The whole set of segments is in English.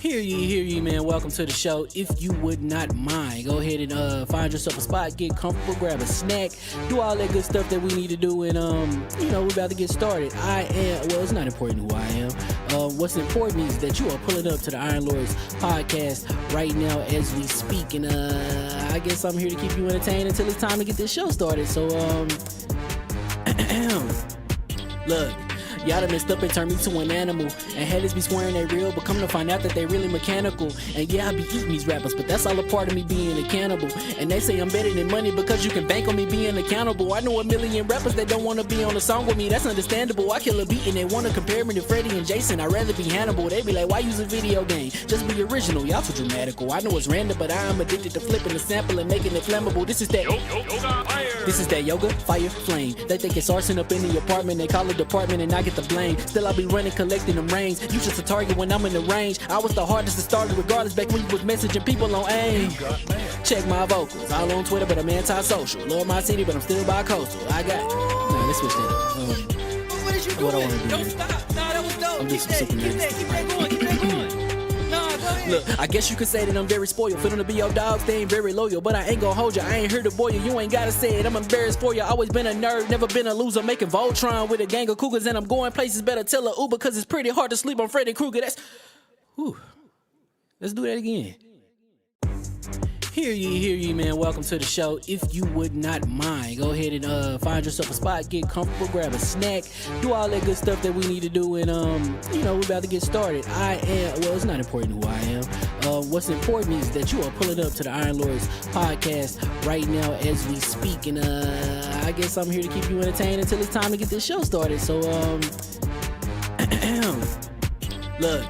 Hear ye, man. Welcome to the show. If you would not mind, go ahead and find yourself a spot, get comfortable, grab a snack, do all that good stuff that we need to do, and we're about to get started. It's not important who I am. What's important is that you are pulling up to the Iron Lords podcast right now as we speak, and I guess I'm here to keep you entertained until it's time to get this show started. So look. Y'all done messed up and turned me to an animal. And haters be swearing they real, but come to find out that they really mechanical. And yeah, I be eating these rappers, but that's all a part of me being a cannibal. And they say I'm better than money because you can bank on me being accountable. I know a million rappers that don't wanna be on a song with me, that's understandable. I kill a beat and they wanna compare me to Freddie and Jason. I'd rather be Hannibal. They be like, why use a video game? Just be original, y'all too dramatical. I know it's random, but I'm addicted to flipping the sample and making it flammable. This is that yoga, fire, flame. They think it's arson up in the apartment, they call it department and I get the blame. Still I be running, collecting them rings. You just a target when I'm in the range. I was the hardest to start regardless back when you was messaging people on AIM. Check my vocals, all on Twitter, but I'm anti-social. Love my city, but I'm still bi-coastal. I got let's switch that up. What is you doing? What I wanna do? Don't stop. Nah, that was dope. I'm Keep just super that going. Keep that going. Nah, go ahead. Look, I guess you could say that I'm very spoiled. For them to be your dogs, they ain't very loyal. But I ain't gon' hold you, I ain't here to boil you. You ain't gotta say it, I'm embarrassed for you. Always been a nerd, never been a loser. Making Voltron with a gang of cougars. And I'm going places, better tell a Uber. Cause it's pretty hard to sleep on Freddy Krueger. Let's do that again. Hear ye, man. Welcome to the show. If you would not mind, go ahead and find yourself a spot, get comfortable, grab a snack, do all that good stuff that we need to do, and we're about to get started. It's not important who I am. What's important is that you are pulling up to the Iron Lords podcast right now as we speak, and I guess I'm here to keep you entertained until it's time to get this show started. So look.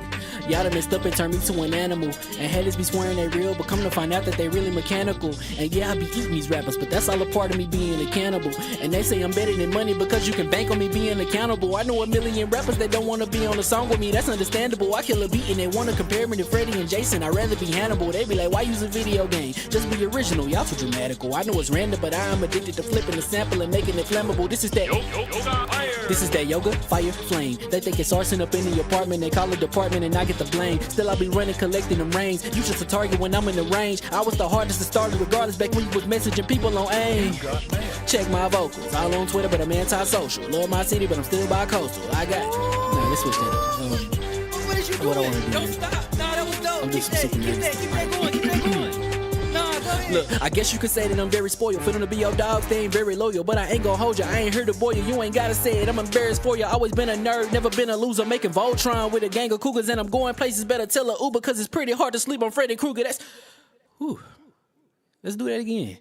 Y'all done messed up and turned me to an animal. And haters be swearing they real, but come to find out that they really mechanical. And yeah, I be eating these rappers, but that's all a part of me being a cannibal. And they say I'm better than money because you can bank on me being accountable. I know a million rappers that don't wanna be on a song with me, that's understandable. I kill a beat and they wanna compare me to Freddie and Jason. I'd rather be Hannibal. They be like, why use a video game? Just be original, y'all too dramatical. I know it's random, but I'm addicted to flipping the sample and making it flammable. This is that yoga, fire, flame. They think it's arson up in the apartment, they call it department and I get the blame. Still I be running, collecting them rings. You just a target when I'm in the range. I was the hardest to start regardless back when you was messaging people on AIM. Check my vocals, all on Twitter, but I'm anti-social. Love my city, but I'm still bi-coastal. I got let's switch that up. What is you doing? What I wanna do? Don't stop. Nah, that was dope. I'm just Keep super that going. Keep that going. Nah, go ahead. Look, I guess you could say that I'm very spoiled. For them to be your dogs, they ain't very loyal. But I ain't gon' hold you, I ain't here to boil you. You ain't gotta say it, I'm embarrassed for you. Always been a nerd, never been a loser. Making Voltron with a gang of cougars. And I'm going places, better tell a Uber. Cause it's pretty hard to sleep on Freddy Krueger. Let's do that again.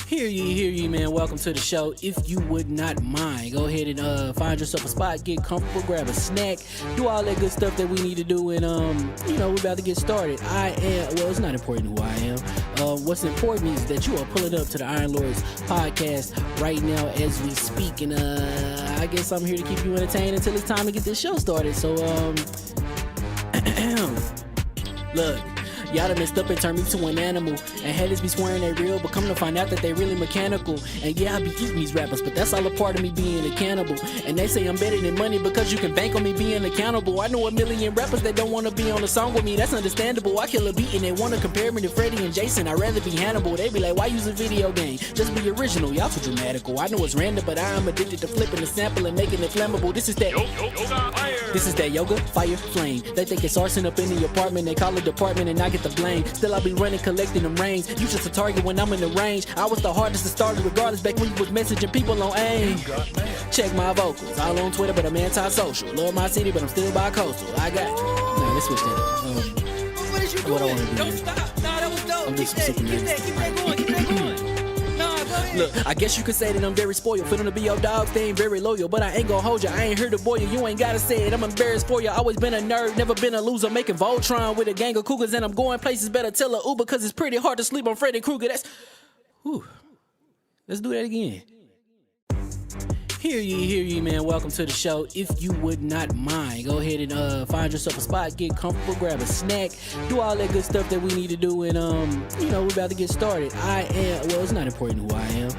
Hear ye, man. Welcome to the show. If you would not mind, go ahead and find yourself a spot, get comfortable, grab a snack, do all that good stuff that we need to do, and we're about to get started. It's not important who I am. What's important is that you are pulling up to the Iron Lords podcast right now as we speak, and I guess I'm here to keep you entertained until it's time to get this show started. So look. Y'all done messed up and turned me to an animal. And haters be swearing they real, but come to find out that they really mechanical. And yeah, I be eating these rappers, but that's all a part of me being a cannibal. And they say I'm better than money because you can bank on me being accountable. I know a million rappers that don't wanna be on a song with me, that's understandable. I kill a beat and they wanna compare me to Freddie and Jason. I'd rather be Hannibal. They be like, why use a video game? Just be original, y'all too dramatical. I know it's random, but I'm addicted to flipping the sample and making it flammable. This is that yoga, fire, flame. They think it's arson up in the apartment, they call it department and I get the blame. Still I be running, collecting them rings. You just a target when I'm in the range. I was the hardest to start regardless back when you was messaging people on AIM. Check my vocals, all on Twitter, but I'm anti-social. Love my city, but I'm still bi-coastal. I got let's switch that up. What is you doing? What I wanna do? Don't stop. Nah, that was dope. I'm just Keep that going. Keep that going. Nah, go ahead. Look, I guess you could say that I'm very spoiled. For them to be your dogs, they ain't very loyal. But I ain't gon' hold you, I ain't here to boil you. You ain't gotta say it, I'm embarrassed for you. Always been a nerd, never been a loser. Making Voltron with a gang of cougars. And I'm going places, better tell a Uber. Cause it's pretty hard to sleep on Freddy Krueger. Let's do that again. Hear ye, man. Welcome to the show. If you would not mind, go ahead and find yourself a spot, get comfortable, grab a snack, do all that good stuff that we need to do, and we're about to get started. It's not important who I am.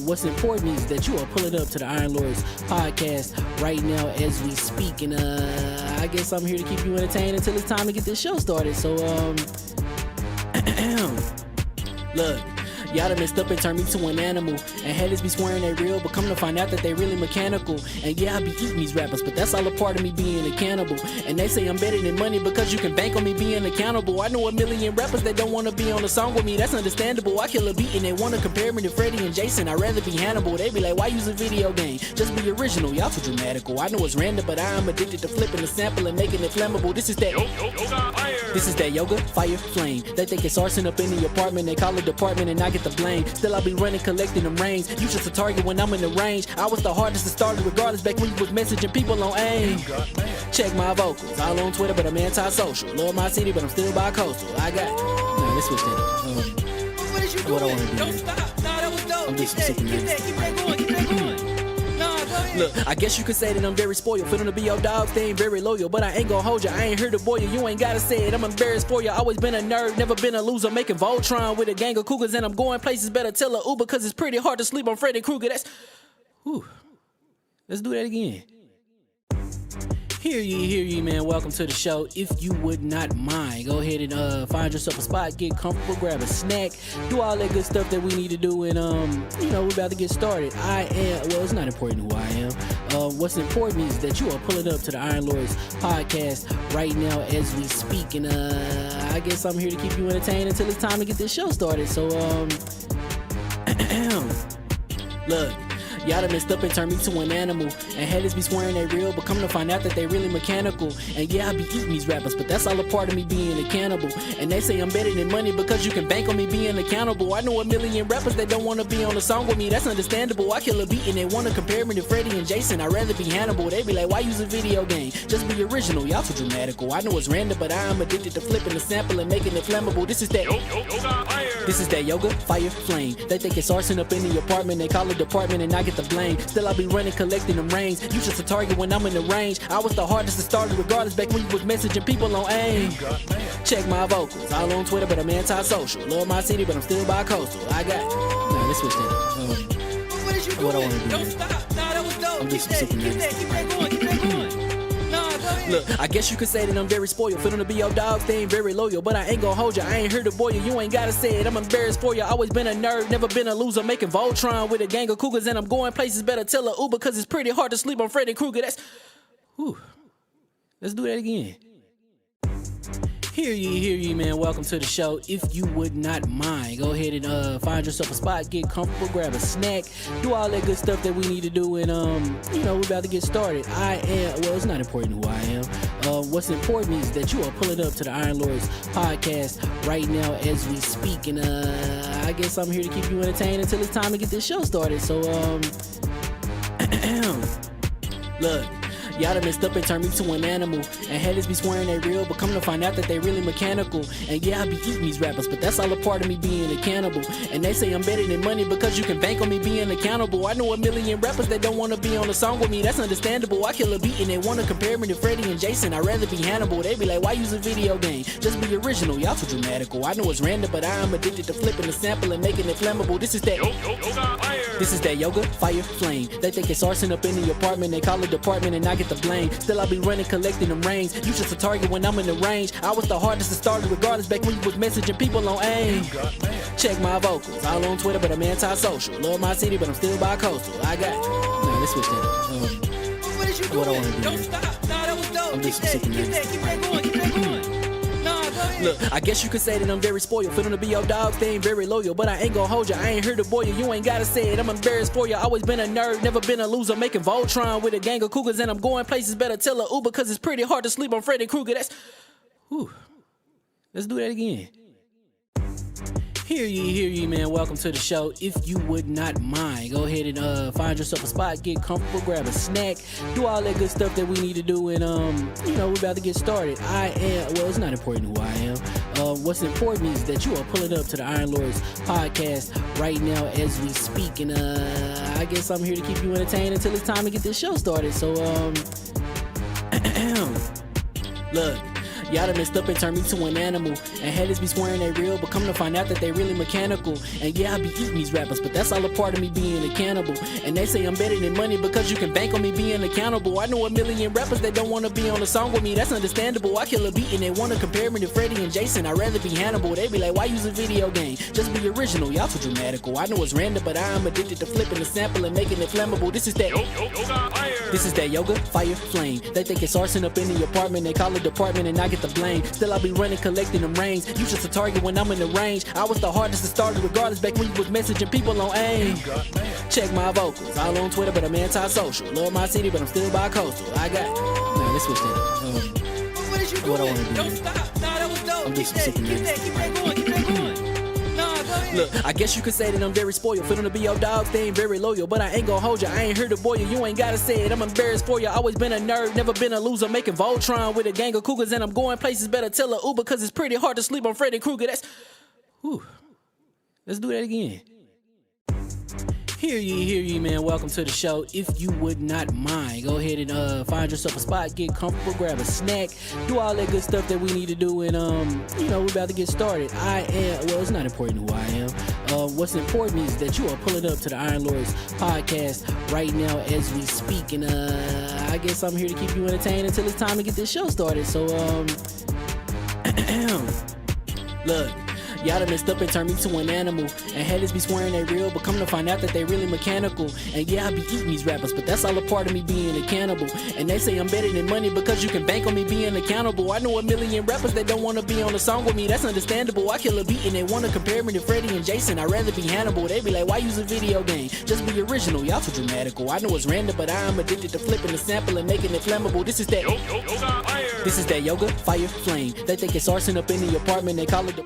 What's important is that you are pulling up to the Iron Lords podcast right now as we speak, and I guess I'm here to keep you entertained until it's time to get this show started. So look. Y'all done messed up and turned me to an animal. And haters be swearing they real, but come to find out that they really mechanical. And yeah, I be eating these rappers, but that's all a part of me being a cannibal. And they say I'm better than money because you can bank on me being accountable. I know a million rappers that don't wanna be on a song with me, that's understandable. I kill a beat and they wanna compare me to Freddie and Jason. I'd rather be Hannibal. They be like, why use a video game? Just be original, y'all too dramatical. I know it's random, but I am addicted to flipping the sample and making it flammable. This is that yoga, fire, flame. They think it's arson up in the apartment, they call it department and I get the blame. Still I be running, collecting them rains. You just a target when I'm in the range. I was the hardest to start regardless back when you was messaging people on AIM. Check my vocals, all on Twitter, but I'm anti-social. Love my city, but I'm still bi-coastal. I got let's switch that up. What is you doing? What I wanna do? Don't stop. Nah, that was dope. I'm just Keep that going. Nah, go ahead. Look, I guess you could say that I'm very spoiled. Feeling to be your dog, they ain't very loyal. But I ain't gon' hold you, I ain't here to boil you. You ain't gotta say it, I'm embarrassed for you. Always been a nerd, never been a loser. Making Voltron with a gang of cougars. And I'm going places, better tell a Uber. Cause it's pretty hard to sleep on Freddy Krueger. Let's do that again. Hear ye, man. Welcome to the show. If you would not mind, go ahead and find yourself a spot, get comfortable, grab a snack, do all that good stuff that we need to do, and we're about to get started. It's not important who I am. What's important is that you are pulling up to the Iron Lords podcast right now as we speak, and I guess I'm here to keep you entertained until it's time to get this show started. So look. Y'all done messed up and turned me to an animal. And haters be swearing they real, but come to find out that they really mechanical. And yeah, I be eating these rappers, but that's all a part of me being a cannibal. And they say I'm better than money because you can bank on me being accountable. I know a million rappers that don't wanna be on a song with me, that's understandable. I kill a beat and they wanna compare me to Freddie and Jason. I'd rather be Hannibal. They be like, why use a video game? Just be original, y'all too dramatical. I know it's random, but I am addicted to flipping the sample and making it flammable. This is that yoga, fire, flame. They think it's arson up in the apartment, they call it department and I get the blame. Still I be running, collecting them rains. You just a target when I'm in the range. I was the hardest to start regardless back when you was messaging people on AIM. Check my vocals, all on Twitter, but I'm anti-social. Love my city, but I'm still bi-coastal. I got let's switch that up. What is you doing? What I wanna do? Don't stop. Nah, that was dope. I'm just Keep that going. Nah, go ahead. Look, I guess you could say that I'm very spoiled. Feeling to be your dog, they ain't very loyal. But I ain't gon' hold you, I ain't here to boil you. You ain't gotta say it, I'm embarrassed for you. Always been a nerd, never been a loser. Making Voltron with a gang of cougars. And I'm going places, better tell a Uber. Cause it's pretty hard to sleep on Freddy Krueger. Let's do that again. Hear ye, man. Welcome to the show. If you would not mind, go ahead and find yourself a spot, get comfortable, grab a snack, do all that good stuff that we need to do, and we're about to get started. It's not important who I am. What's important is that you are pulling up to the Iron Lords podcast right now as we speak, and I guess I'm here to keep you entertained until it's time to get this show started. So look. Y'all done messed up and turned me to an animal. And haters be swearing they real, but come to find out that they really mechanical. And yeah, I be eating these rappers, but that's all a part of me being a cannibal. And they say I'm better than money because you can bank on me being accountable. I know a million rappers that don't wanna be on a song with me, that's understandable. I kill a beat and they wanna compare me to Freddie and Jason. I'd rather be Hannibal. They be like, why use a video game? Just be original, y'all too dramatical. I know it's random, but I am addicted to flipping the sample and making it flammable. This is that yoga, fire, flame. They think it's arson up in the apartment, they call it department and I get the blame. Still I be running, collecting them rains. You just a target when I'm in the range. I was the hardest to start regardless back when you was messaging people on AIM. Check my vocals, all on Twitter, but I'm anti-social. Love my city, but I'm still bi-coastal. I got let's switch that up. What is you doing? What I wanna do? Don't stop. Nah, that was dope. I'm just Keep that going. Nah, go ahead. Look, I guess you could say that I'm very spoiled. Feeling to be your dog, they ain't very loyal. But I ain't gon' hold you, I ain't here to boil you. You ain't gotta say it, I'm embarrassed for you. Always been a nerd, never been a loser. Making Voltron with a gang of cougars. And I'm going places, better tell a Uber. Cause it's pretty hard to sleep on Freddy Krueger. Let's do that again. Hear ye, man. Welcome to the show. If you would not mind, go ahead and find yourself a spot, get comfortable, grab a snack, do all that good stuff that we need to do, and we're about to get started. It's not important who I am. What's important is that you are pulling up to the Iron Lords podcast right now as we speak, and I guess I'm here to keep you entertained until it's time to get this show started. So, look. Y'all done messed up and turned me to an animal. And haters be swearing they real, but come to find out that they really mechanical. And yeah, I be eating these rappers, but that's all a part of me being a cannibal. And they say I'm better than money because you can bank on me being accountable. I know a million rappers that don't want to be on a song with me, that's understandable. I kill a beat and they want to compare me to Freddie and Jason. I'd rather be Hannibal. They be like, why use a video game? Just be original, y'all too dramatical. I know it's random, but I am addicted to flipping the sample and making it flammable. This is that yoga, fire, flame. They think it's arson up in the apartment, they call it department and I get the blame. Still I be running, collecting them rings. You just a target when I'm in the range. I was the hardest to start regardless back when you was messaging people on AIM. Check my vocals, all on Twitter but I'm anti-social. Love my city but I'm still bi-coastal. I got let's switch that up. What is you doing? What I want to do. Don't stop. Nah, that was dope. I'm Keep just that super going. Keep that going. Nah, go ahead. Look, I guess you could say that I'm very spoiled. For them to be your dogs, they ain't very loyal. But I ain't gonna hold ya, I ain't here to boil you. You ain't gotta say it, I'm embarrassed for ya. Always been a nerd, never been a loser. Making Voltron with a gang of cougars. And I'm going places, better tell a Uber. Cause it's pretty hard to sleep on Freddy Krueger. Let's do that again. Hear ye, man. Welcome to the show. If you would not mind, go ahead and find yourself a spot, get comfortable, grab a snack, do all that good stuff that we need to do, and we're about to get started. It's not important who I am. What's important is that you are pulling up to the Iron Lords podcast right now as we speak, and I guess I'm here to keep you entertained until it's time to get this show started. So, look. Y'all done messed up and turned me to an animal. And haters be swearing they real, but come to find out that they really mechanical. And yeah, I be eating these rappers, but that's all a part of me being a cannibal. And they say I'm better than money because you can bank on me being accountable. I know a million rappers that don't want to be on a song with me, that's understandable. I kill a beat and they want to compare me to Freddie and Jason. I'd rather be Hannibal. They be like, why use a video game? Just be original, y'all too dramatical. I know it's random, but I am addicted to flipping the sample and making it flammable. This is that yoga, fire, flame. They think it's arson up in the apartment, they call it the...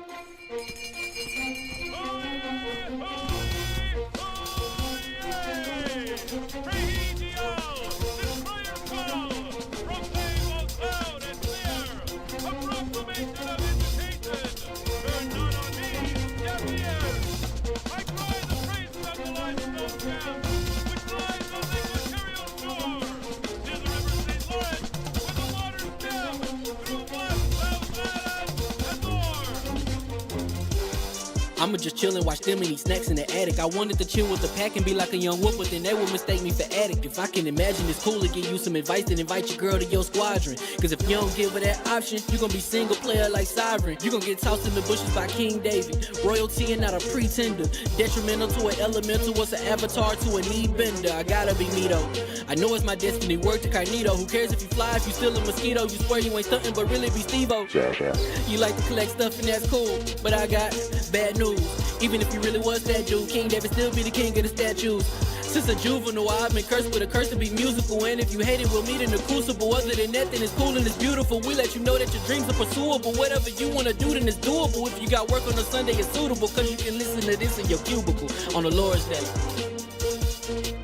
I'ma just chill and watch them and eat snacks in the attic. I wanted to chill with the pack and be like a young wolf, but then they would mistake me for addict. If I can imagine it's cool to give you some advice, then invite your girl to your squadron. Cause if you don't give her that option, you gon' be single player like Sovereign. You gon' get tossed in the bushes by King David. Royalty and not a pretender. Detrimental to an elemental, what's an avatar to a knee bender. I gotta be me though. I know it's my destiny, word to Carnito. Who cares if you fly, if you still a mosquito? You swear you ain't stunting, but really be Steve-O. Yeah. You like to collect stuff and that's cool, but I got bad news. Even if you really was that dude, King David still be the king of the statues. Since a juvenile, I've been cursed with a curse to be musical. And if you hate it, we'll meet in the crucible. Other than that, then it's cool and it's beautiful. We let you know that your dreams are pursuable. Whatever you wanna do, then it's doable. If you got work on a Sunday, it's suitable. Cause you can listen to this in your cubicle on the Lord's Day.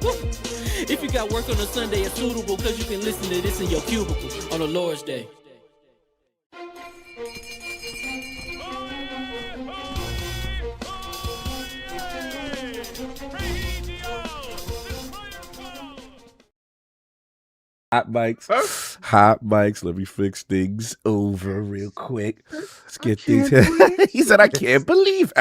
Woo. If you got work on a Sunday, it's suitable. Cause you can listen to this in your cubicle on the Lord's Day. Hot mics. Let me fix things over real quick. Let's get these. He said, "I can't believe."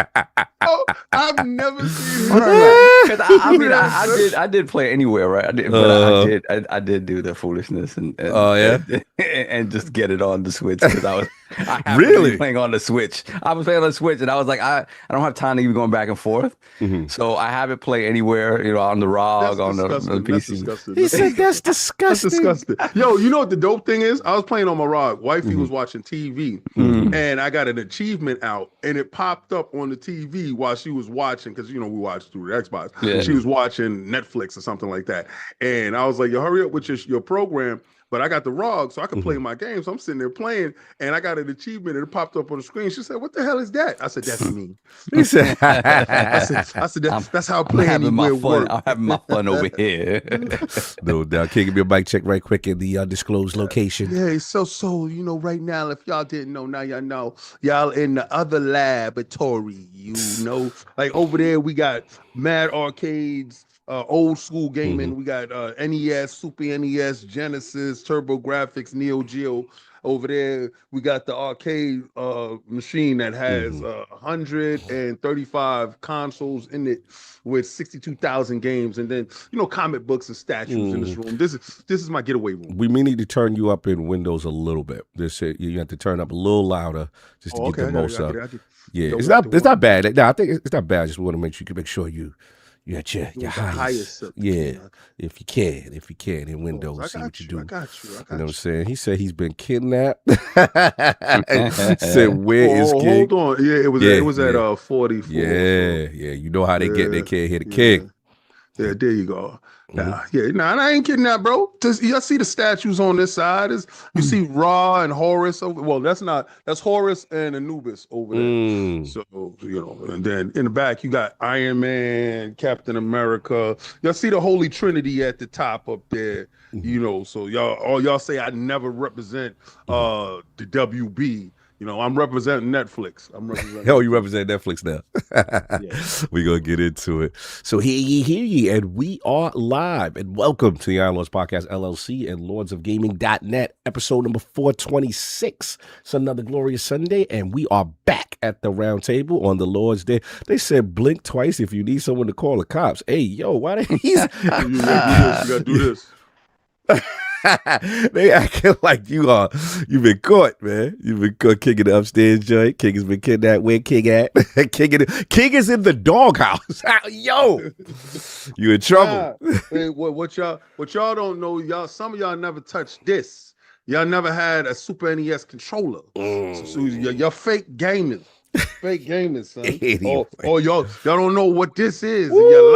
Oh, I've never seen. Because I did play anywhere, right? I did, but I did do the foolishness and and just get it on the Switch because I happened to be playing on the Switch. I was playing on the Switch and I was like, I don't have time to even going back and forth. So I have it play anywhere, on the ROG, on the PC. He said that's disgusting. Yo, you know what the dope thing is? I was playing on my ROG. Wifey was watching TV, and I got an achievement out, and it popped up on the TV while she was watching, because we watch through the Xbox. Yeah. She was watching Netflix or something like that, and I was like, "Yo, hurry up with your program." but I got the ROG, so I can play my game. So I'm sitting there playing, and I got an achievement, and it popped up on the screen. She said, "What the hell is that?" I said, "That's me." He said, I said that's how playing anywhere works. I'm having my fun over here. No doubt. Can you give me a mic check right quick in the undisclosed location? Yeah, so right now, if y'all didn't know, now y'all know. Y'all in the other laboratory, like over there we got mad arcades, old school gaming. We got NES, Super NES, Genesis, TurboGrafx, Neo Geo. Over there, we got the arcade machine that has 135 consoles in it with 62,000 games, and then comic books and statues in this room. This is my getaway room. We may need to turn you up in Windows a little bit. You have to turn up a little louder just to get the most up. Yeah, it's not bad. No, I think it's not bad. I just want to make sure you at your highest. Yeah, if you can in Windows, see what you do. I got you. You know what I'm saying? He said he's been kidnapped. Said where is King? Hold on. Yeah, it was at 44. Yeah. You know how they get. They can't hit a king. Yeah, there you go. Nah, I ain't kidding that, bro. Y'all see the statues on this side? You see Ra and Horus over. Well, that's Horus and Anubis over there. So and then in the back you got Iron Man, Captain America. Y'all see the Holy Trinity at the top up there. So y'all say I never represent the WB. I'm representing Netflix. Hell, you represent Netflix now. We're going to get into it. So hear ye, and we are live. And welcome to the Iron Lords Podcast, LLC, and lordsofgaming.net, episode number 426. It's another glorious Sunday, and we are back at the round table on the Lord's Day. They said blink twice if you need someone to call the cops. Hey, yo, why did he... You got to do this. They acting like you've been caught, man. You've been caught. King in the upstairs joint. King has been kidnapped. Where King at? King is in the doghouse. Yo, you in trouble. Hey, what y'all don't know, some of y'all never touched this. Y'all never had a Super NES controller. So y'all fake gaming. Fake gaming, son. Or y'all don't know what this is. Woo, y'all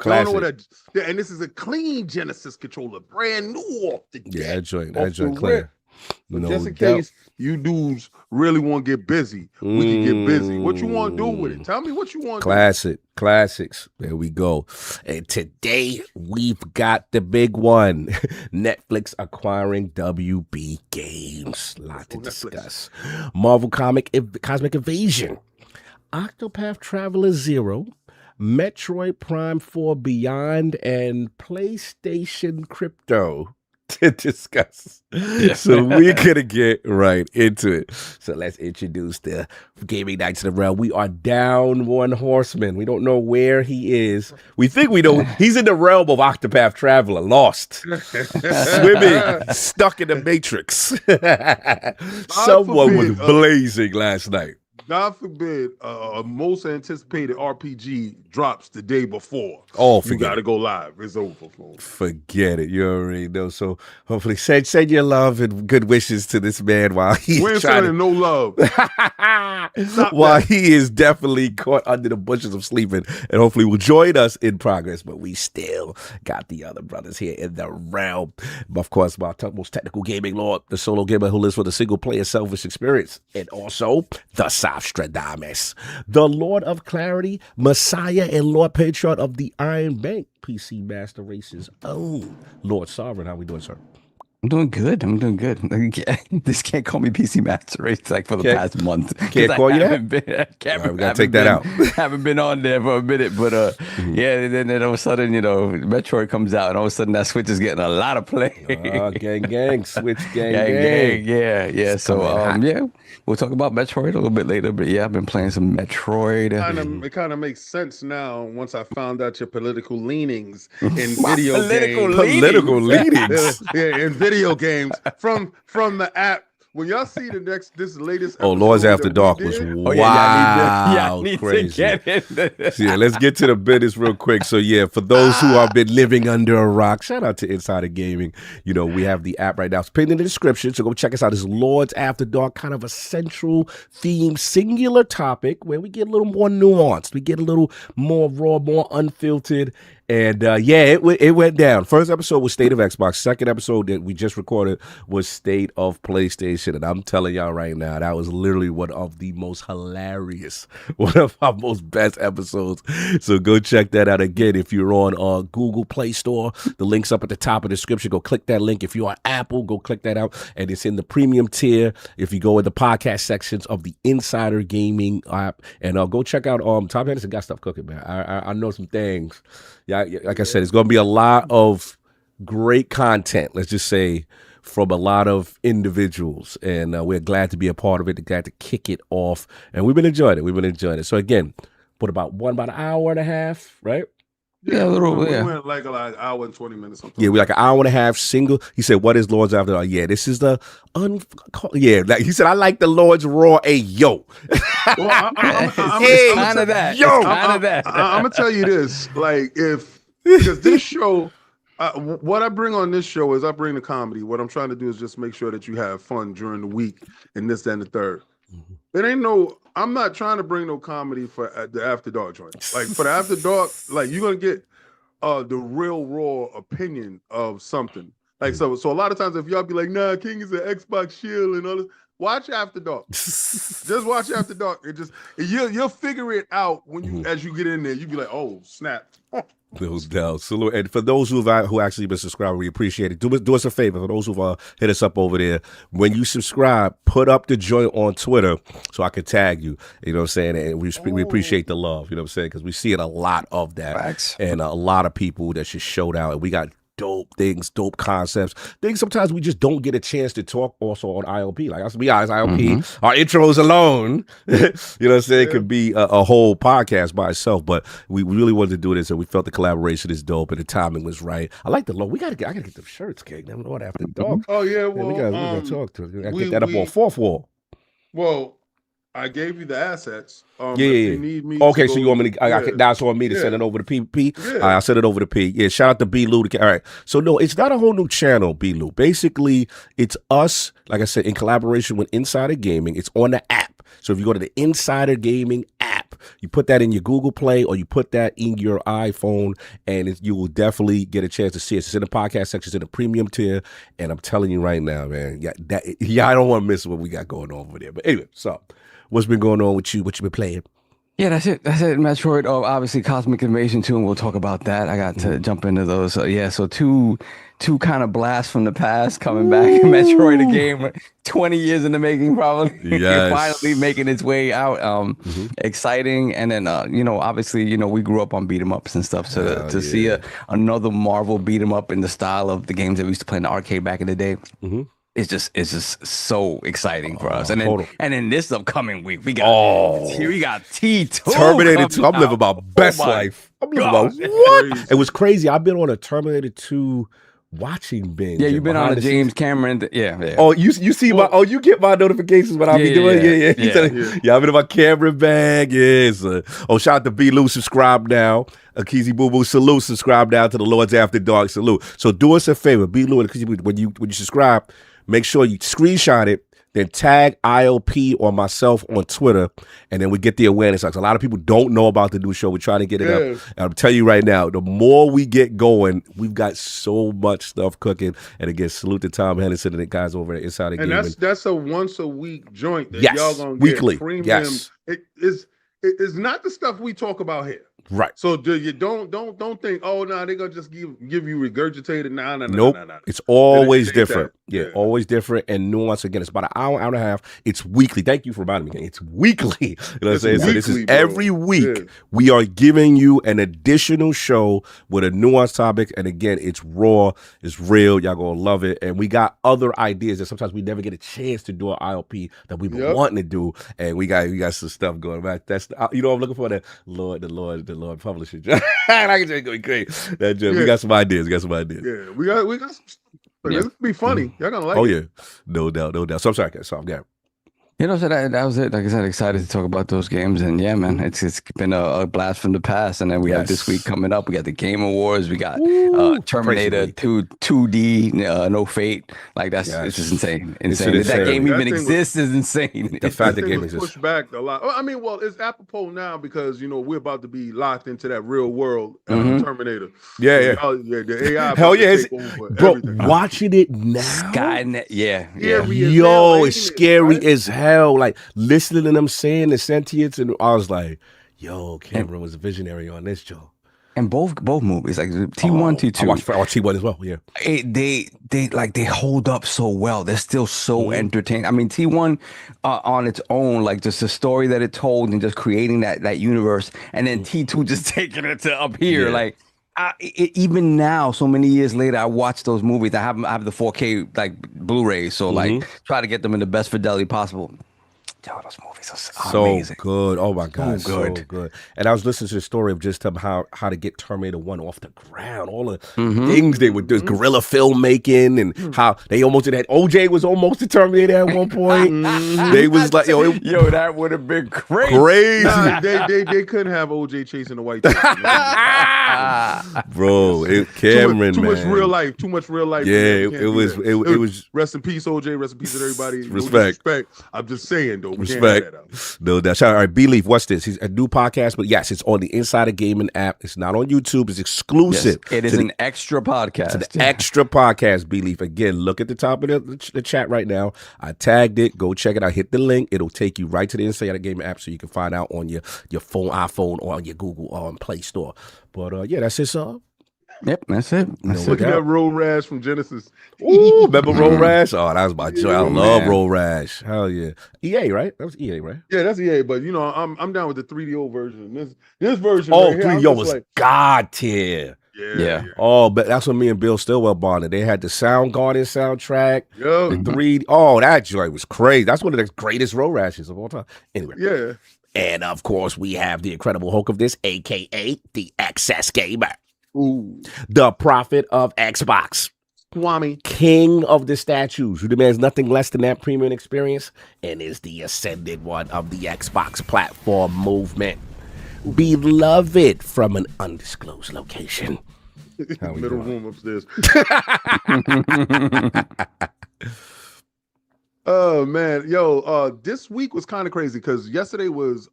don't know what and this is a clean Genesis controller, brand new off the deck. Yeah, that joint clear. Just in case you dudes really want to get busy, we can get busy. What you want to do with it? Tell me what you want to do. Classics. There we go. And today we've got the big one. Netflix acquiring WB Games. A lot to discuss. Marvel Cosmic Invasion. Octopath Traveler 0. Metroid Prime 4 Beyond, and PlayStation Crypto to discuss. So we're gonna get right into it. So let's introduce the gaming nights in the realm. We are down one horseman. We don't know where he is. We think we know he's in the realm of Octopath Traveler, lost, swimming, stuck in the Matrix. Someone was blazing last night. God forbid, most anticipated RPG drops the day before. Oh, you got to go live. It's over. Forget it. You already know. So hopefully send your love and good wishes to this man while he's no love. While he is definitely caught under the bushes of sleeping, and hopefully will join us in progress. But we still got the other brothers here in the realm. Of course, my most technical gaming lord, the solo gamer who lives for the single player selfish experience, and also the Stradamus, the Lord of Clarity, Messiah, and Lord Patriot of the Iron Bank, PC Master Race's own Lord Sovereign. How we doing, sir? I'm doing good. This can't call me PC Master Race like for the past month. Can't call you that? We gotta take that out. Haven't been on there for a minute, but then all of a sudden, Metroid comes out, and all of a sudden that Switch is getting a lot of play. Gang, Switch gang. Yeah. So we'll talk about Metroid a little bit later, but I've been playing some Metroid. It kind of makes sense now once I found out your political leanings in video games. Political leanings. In video games from the app. When y'all see this latest episode, Lords After Dark was wild, crazy. Let's get to the business real quick. So for those who have been living under a rock, shout out to Insider Gaming. We have the app right now. It's pinned in the description, so go check us out. It's Lords After Dark, kind of a central theme, singular topic where we get a little more nuanced. We get a little more raw, more unfiltered, And it went down. First episode was State of Xbox. Second episode that we just recorded was State of PlayStation. And I'm telling y'all right now, that was literally one of the most hilarious, one of our most best episodes. So go check that out again. If you're on Google Play Store, the link's up at the top of the description. Go click that link. If you're on Apple, go click that out. And it's in the premium tier. If you go in the podcast sections of the Insider Gaming app, and go check out Tom Henderson got stuff cooking, man. I know some things. Yeah, like I said, it's going to be a lot of great content, let's just say, from a lot of individuals. And we're glad to be a part of it, glad to kick it off. And we've been enjoying it. So, again, about an hour and a half, right? Yeah, we went like an hour and 20 minutes. Yeah, we like an hour and a half single. He said, what is Lords After Dark? Yeah, this is the like he said, I like the Lords Raw. Hey, yo. Well, I'm gonna tell you this, like, because this show, what I bring on this show is I bring the comedy. What I'm trying to do is just make sure that you have fun during the week and this, that, and the third. I'm not trying to bring no comedy for the After Dark joint. Like, for the After Dark, like, you're gonna get the real raw opinion of something. Like, so a lot of times if y'all be like, nah, King is an Xbox shield and all this, watch After Dark. Just watch After Dark. You'll figure it out when you as you get in there. You be like, oh snap. No doubt. Salute. And for those who actually been subscribing, we appreciate it. Do us a favor. For those who've hit us up over there, when you subscribe, put up the joint on Twitter so I can tag you. You know what I'm saying? And we appreciate the love. You know what I'm saying? Because we see it a lot of that. Facts. And a lot of people that just showed out. And we got dope things, dope concepts, things sometimes we just don't get a chance to talk also on ILP. Like, let's be honest, ILP, our intros alone, you know what I'm saying, could be a whole podcast by itself, but we really wanted to do this, and we felt the collaboration is dope, and the timing was right. I like the logo. I gotta get the shirts, King. Them Lord After Dark. Oh, yeah, well, we gotta talk to them. I get that up on Fourthwall. Well, I gave you the assets. If you need me okay, so you want me to? Now it's on me to send it over to P. Yeah. I'll send it over to P. Yeah, shout out to B. Lou. All right. So no, it's not a whole new channel, B. Lou. Basically, it's us, like I said, in collaboration with Insider Gaming. It's on the app. So if you go to the Insider Gaming app, you put that in your Google Play or you put that in your iPhone, and you will definitely get a chance to see it. It's in the podcast section, it's in the premium tier, and I'm telling you right now, man, I don't want to miss what we got going on over there. But anyway, so. What's been going on with you? What you been playing? Yeah, that's it. Metroid. Oh, obviously Cosmic Invasion 2, and we'll talk about that. I got to jump into those. So two kind of blasts from the past coming back. Metroid, a game 20 years in the making, probably. Yes. Finally making its way out. Exciting. And then obviously, we grew up on beat 'em ups and stuff. So to see another Marvel beat 'em up in the style of the games that we used to play in the arcade back in the day. It's just so exciting for us. And then this upcoming week, we got T2. Terminator 2. I'm living my best life. I'm living my what? It was crazy. I've been on a Terminator 2 watching binge. Yeah, you've been on a James Cameron. Yeah. Oh, you see you get my notifications when I be doing. Yeah. I've been in my Cameron bag. Yes. Shout out to B. Lou. Subscribe now. Akizi Boo Boo. Salute. Subscribe now to the Lords After Dark. Salute. So do us a favor, B. Lou and Akizi Boo. When you subscribe, make sure you screenshot it, then tag ILP or myself on Twitter, and then we get the awareness. Like, a lot of people don't know about the new show. We're trying to get it up. And I'm telling you right now, the more we get going, we've got so much stuff cooking. And again, salute to Tom Henderson and the guys over at Insider Gaming. And that's a once a week joint that y'all gonna weekly. Get premium. Yes. It's not the stuff we talk about here. Right. So you don't think, they're gonna just give you regurgitated. No. Nope. It's always different. Yeah, always different and nuanced. Again, it's about an hour and a half. It's weekly. Thank you for reminding me. It's weekly. You know what I'm saying? So this is every week. We are giving you an additional show with a nuanced topic. And again, it's raw, it's real. Y'all gonna love it. And we got other ideas that sometimes we never get a chance to do an ILP that we've been wanting to do. And we got some stuff going back. That's I'm looking for the Lord publisher. I can just go crazy. We got some ideas. Yeah, we got some. This will be funny. Y'all gonna like it. Oh yeah, no doubt. So I'm sorry, so I'm got. So that was it. Like I said, excited to talk about those games, and yeah, man, it's been a blast from the past. And then we have this week coming up. We got the Game Awards. We got Terminator 2D, No Fate. Like it's just insane. That game even exists is insane. The fact that game was pushed back a lot. I mean, well, it's apropos now because we're about to be locked into that real world Terminator. Yeah. The AI. Hell yeah, bro. Everything. Watching it now, Skynet. Yeah. Yo, it's scary as hell. Like listening to them saying the sentience, and I was like, "Yo, Cameron was a visionary on this, Joe." And both movies, like T1, T2. I watched T1 as well. Yeah, they hold up so well. They're still so entertaining. I mean, T1 on its own, like just the story that it told and just creating that universe, and then T2 just taking it to up here, like. Even now, so many years later, I watch those movies. I have the 4K like Blu-ray, so like try to get them in the best fidelity possible. Yo, those movies are so amazing. Good. Oh my God, so good. And I was listening to the story of just how to get Terminator 1 off the ground. All the things they would do, guerrilla filmmaking, and how they almost did that. OJ was almost a Terminator at one point. They was like, yo, that would have been crazy. Nah, they couldn't have OJ chasing the white chick. Bro, Cameron, too much real life. Too much real life. Yeah, it was. Rest in peace, OJ. Rest in peace to everybody. Respect. I'm just saying though. Respect. No, that's all right. Believe. What's this? He's a new podcast, but yes, it's on the Insider Gaming app. It's not on YouTube. It's exclusive. Yes, it is an extra podcast. It's an extra podcast. Believe. Again, look at the top of the chat right now. I tagged it. Go check it out. Hit the link. It'll take you right to the Insider Gaming app, so you can find out on your phone, iPhone, or on your Google or on Play Store. But yeah, that's it, sir. Yep, that's it. Look at that Road Rash from Genesis. Ooh, remember Road Rash? Oh, that was my joy. I love Road Rash. Hell yeah. EA, right? That was EA, right? Yeah, that's EA. But I'm down with the 3DO version. This version. Oh, right 3DO was like, God tier. Yeah. Oh, but that's when me and Bill Stillwell bonded. They had the Soundgarden soundtrack. Yeah. The 3D. Oh, that joy was crazy. That's one of the greatest Road Rashes of all time. Anyway. Yeah. And of course, we have the incredible Hulk of this, aka the Excess Gamer. Ooh. The prophet of Xbox. Swami. King of the statues, who demands nothing less than that premium experience and is the ascended one of the Xbox platform movement. Beloved from an undisclosed location. Middle room upstairs. Oh man, this week was kind of crazy because yesterday was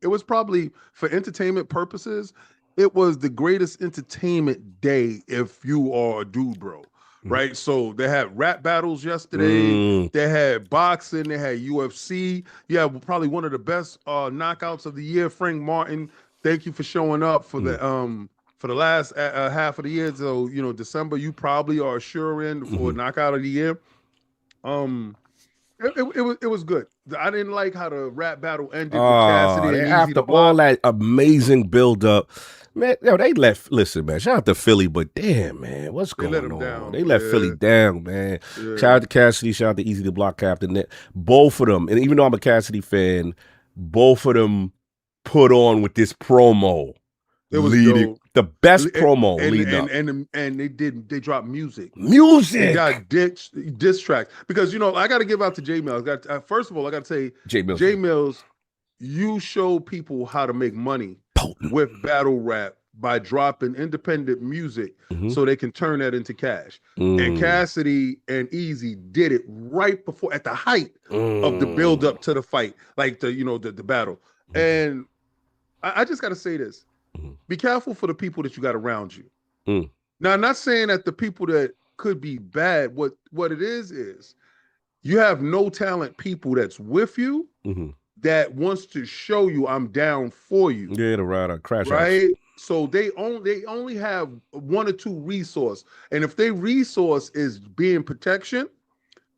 it was probably for entertainment purposes. It was the greatest entertainment day if you are a dude, bro. Right? So they had rap battles yesterday. They had boxing. They had UFC. Yeah, probably one of the best knockouts of the year. Frank Martin, thank you for showing up for the last half of the year. So December, you probably are sure in for knockout of the year. It was good. I didn't like how the rap battle ended with Cassidy and after all that amazing build up. Man, they listen, man, shout out to Philly, but damn, man, what's going on? Down. They let Philly down, man. Yeah. Shout out to Cassidy, shout out to Easy the Block Captain. Both of them, and even though I'm a Cassidy fan, both of them put on with this promo. It was the best promo leading up. And they dropped music. They got diss tracks. Because I gotta give out to J Mills. First of all, I gotta say J Mills, you show people how to make money with battle rap by dropping independent music so they can turn that into cash. And Cassidy and Easy did it right before, at the height of the build up to the fight, like the battle. And I just got to say this. Be careful for the people that you got around you. Now, I'm not saying that the people that could be bad, what it is you have no talent people that's with you that wants to show you I'm down for you. Yeah, to ride a crash. Right? House. So they only have one or two resource. And if their resource is being protection,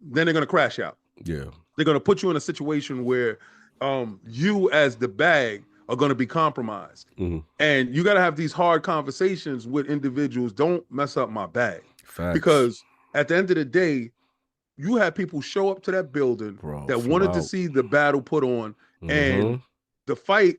then they're gonna crash out. Yeah. They're gonna put you in a situation where you as the bag are gonna be compromised. And you gotta have these hard conversations with individuals. Don't mess up my bag. Facts. Because at the end of the day, you had people show up to that building that wanted to see the battle put on, and the fight,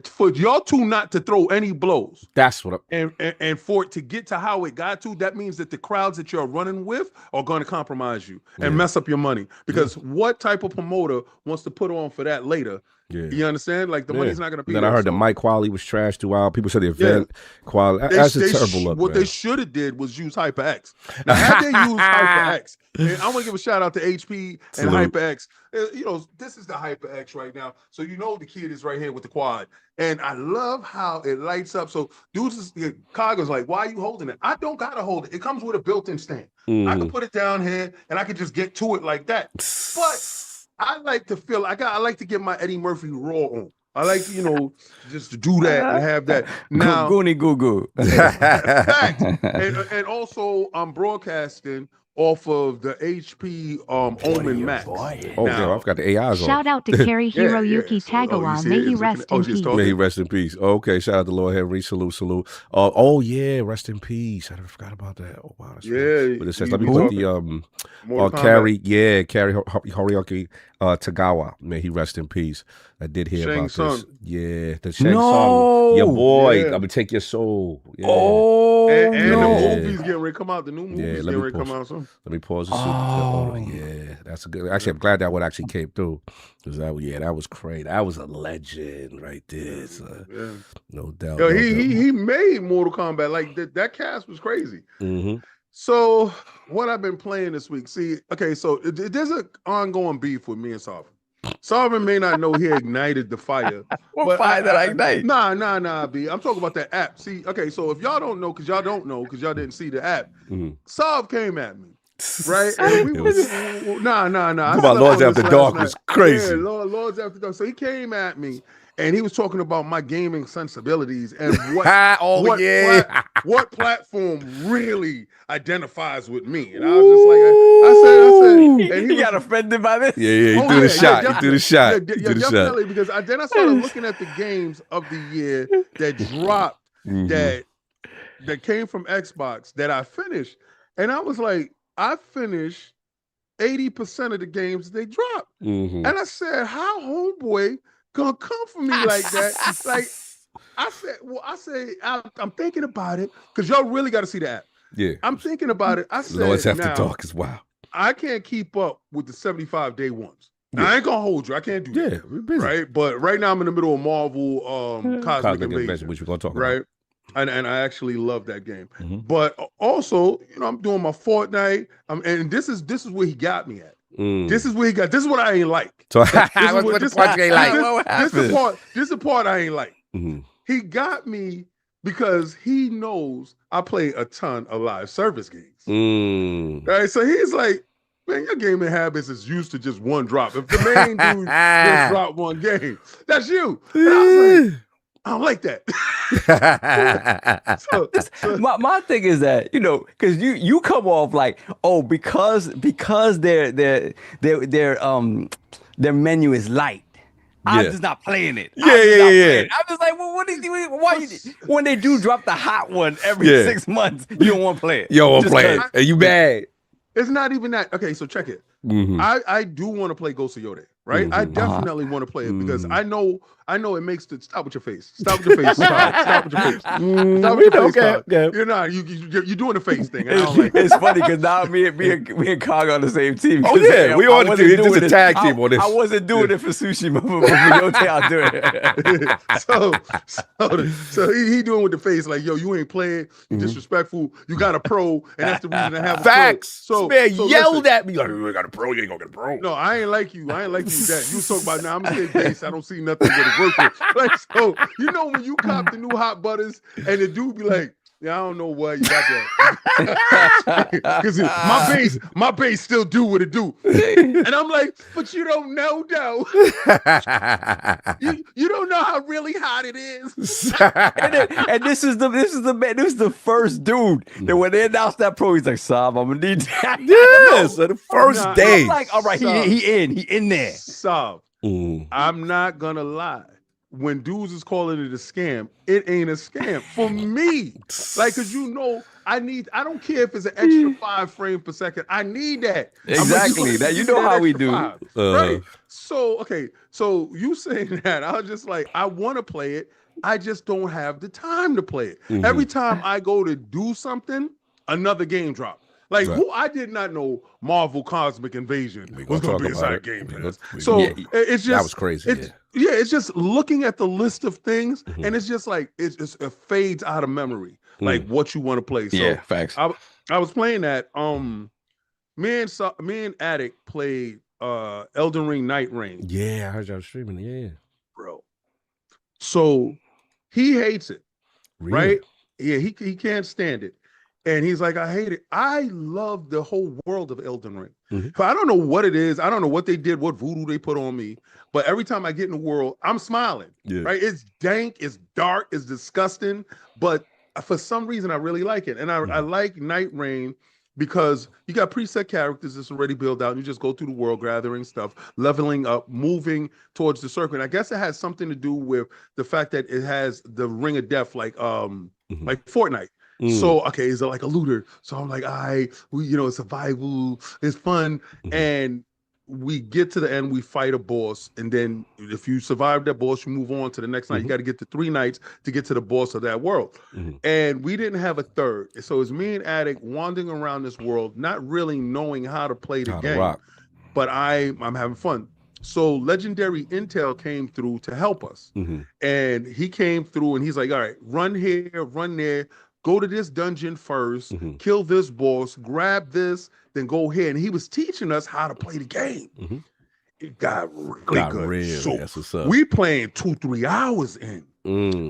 for y'all two not to throw any blows. That's what. And for it to get to how it got to, that means that the crowds that you're running with are going to compromise you and mess up your money. Because what type of promoter wants to put on for that later? Yeah. You understand? Like the money's not going to be. Then there, I heard the mic quality was trash throughout. People said the event quality. That's a terrible look. What they should have did was use HyperX. Now, had they used HyperX, and I want to give a shout out to HP and HyperX. You know, this is the HyperX right now. So you know the kid is right here with the quad. And I love how it lights up. So dudes, Kaga's like, why are you holding it? I don't gotta hold it. It comes with a built-in stand. I can put it down here and I can just get to it like that. But I like to feel I like to get my Eddie Murphy raw on. I like, just to do that and have that. Now, Goonie goo goo. And also I'm broadcasting off of the HP Omen Max. Oh, now, I forgot the AIs on. Shout out to Kerry Hiroyuki Tagawa. May he rest in peace. May he rest in peace. Okay, shout out to Lord Henry. Salute. Oh yeah, rest in peace. I forgot about that. Oh wow. But it says, let me put the Kerry Hiroyuki Tagawa. May he rest in peace. I did hear about this. Yeah, the Shang Tsung. Your boy. I'm gonna take your soul. Yeah. Oh, and the movies getting ready to come out. The new movies getting ready to come out soon. Let me pause this. Yeah, that's a good. Actually, I'm glad that one actually came through. Because that was crazy. That was a legend right there. So, no doubt. Yo, he made Mortal Kombat. Like that cast was crazy. So what I've been playing this week. See, okay, so there's an ongoing beef with me and Sovereign. Sovereign may not know he ignited the fire. What fire that I ignite? Nah, B. I'm talking about that app. See, okay, so if y'all don't know, because y'all didn't see the app, Sav came at me. Right? And we was nah. About Lords After Dark was crazy. Yeah, Lords After Dark. So he came at me and he was talking about my gaming sensibilities and what platform really identifies with me. And I was just like, I said, and he got offended by this. Yeah, he threw the shot. He threw the shot. Definitely, because then I started looking at the games of the year that dropped that came from Xbox that I finished, and I was like, I finished 80% of the games they dropped, and I said, how homeboy gonna come for me like that? Like I'm thinking about it because y'all really got to see the app. Yeah, I'm thinking about it. I said, Lords After Dark is wild. I can't keep up with the 75-day ones. Now, I ain't gonna hold you. I can't do that. Yeah, we're busy. Right, but right now I'm in the middle of Marvel Cosmic Invasion, which we're gonna talk about. Right, and I actually love that game. But also, I'm doing my Fortnite. And this is where he got me at. This is where he got. This is what I ain't like. So what the part you ain't like? This is the part I ain't like. He got me because he knows I play a ton of live service games. Right, so he's like, man, your gaming habits is used to just one drop. If the main dude just drop one game, that's you. And I was like, I don't like that. My thing is that, because you come off like, oh, because their menu is light, I'm just not playing it. Yeah. I'm just like, well, when they do drop the hot one every 6 months, you don't want to play it. You don't want to play it. And you bad. It's not even that. Okay, so check it. I do want to play Ghost of Yode, right? I definitely want to play it because I know it makes the stop with your face. Stop with your face. Stop with your face. Stop with your face. Okay. You're not. You're doing the face thing. It's funny because now me and Kog on the same team. Oh yeah, we on the team. It's a tag team on this. I wasn't doing it for Tsushima, but for Yote, I'll do it. So he doing with the face like, yo, you ain't playing. You disrespectful. You got a pro, and that's the reason I have a facts. Pro. So man yelled at me like, you ain't got a pro. You ain't gonna get a pro. No, I ain't like you. That you talk about now. I'm gonna say base. I don't see nothing with it working. Like, so when you cop the new hot butters and the dude be like, yeah, I don't know what you got that. Because my base still do what it do. And I'm like, but you don't know though. you don't know how really hot it is. and this is the first dude that when they announced that pro, he's like, Saab, I'm gonna need that. Yeah, so the first day. I'm like, all right, he in there. Saab, I'm not gonna lie. When dudes is calling it a scam, it ain't a scam for me. Like, cause I don't care if it's an extra 5 frames per second. I need that. Exactly. That you know how we do. Right. So okay. So you saying that, I was just like, I want to play it. I just don't have the time to play it. Every time I go to do something, another game drop. Like who I did not know Marvel Cosmic Invasion was going to be inside Game Pass. So it's just that was crazy. It's just looking at the list of things, and it's just like it fades out of memory, like what you want to play. So yeah, facts. I was playing that. Me and Addict played Elden Ring Night Reign. Yeah, I heard y'all streaming. Yeah, bro. So he hates it, right? Yeah, he can't stand it. And he's like, I hate it. I love the whole world of Elden Ring. I don't know what it is. I don't know what they did, what voodoo they put on me. But every time I get in the world, I'm smiling. Right? It's dank, it's dark, it's disgusting. But for some reason, I really like it. And I like Night Reign because you got preset characters that's already built out. And you just go through the world, gathering stuff, leveling up, moving towards the circle. And I guess it has something to do with the fact that it has the Ring of Death, like Fortnite. So okay, is it like a looter? So I'm like, it's survival, it's fun, and we get to the end, we fight a boss, and then if you survive that boss, you move on to the next night. You got to get to 3 nights to get to the boss of that world, and we didn't have a third. So it's me and Addict wandering around this world, not really knowing how to play the game, but I'm having fun. So Legendary Intel came through to help us, and he came through and he's like, all right, run here, run there. Go to this dungeon first, kill this boss, grab this, then go here. And he was teaching us how to play the game. It got really good. Real. So That's what's up. we playing 2-3 hours in,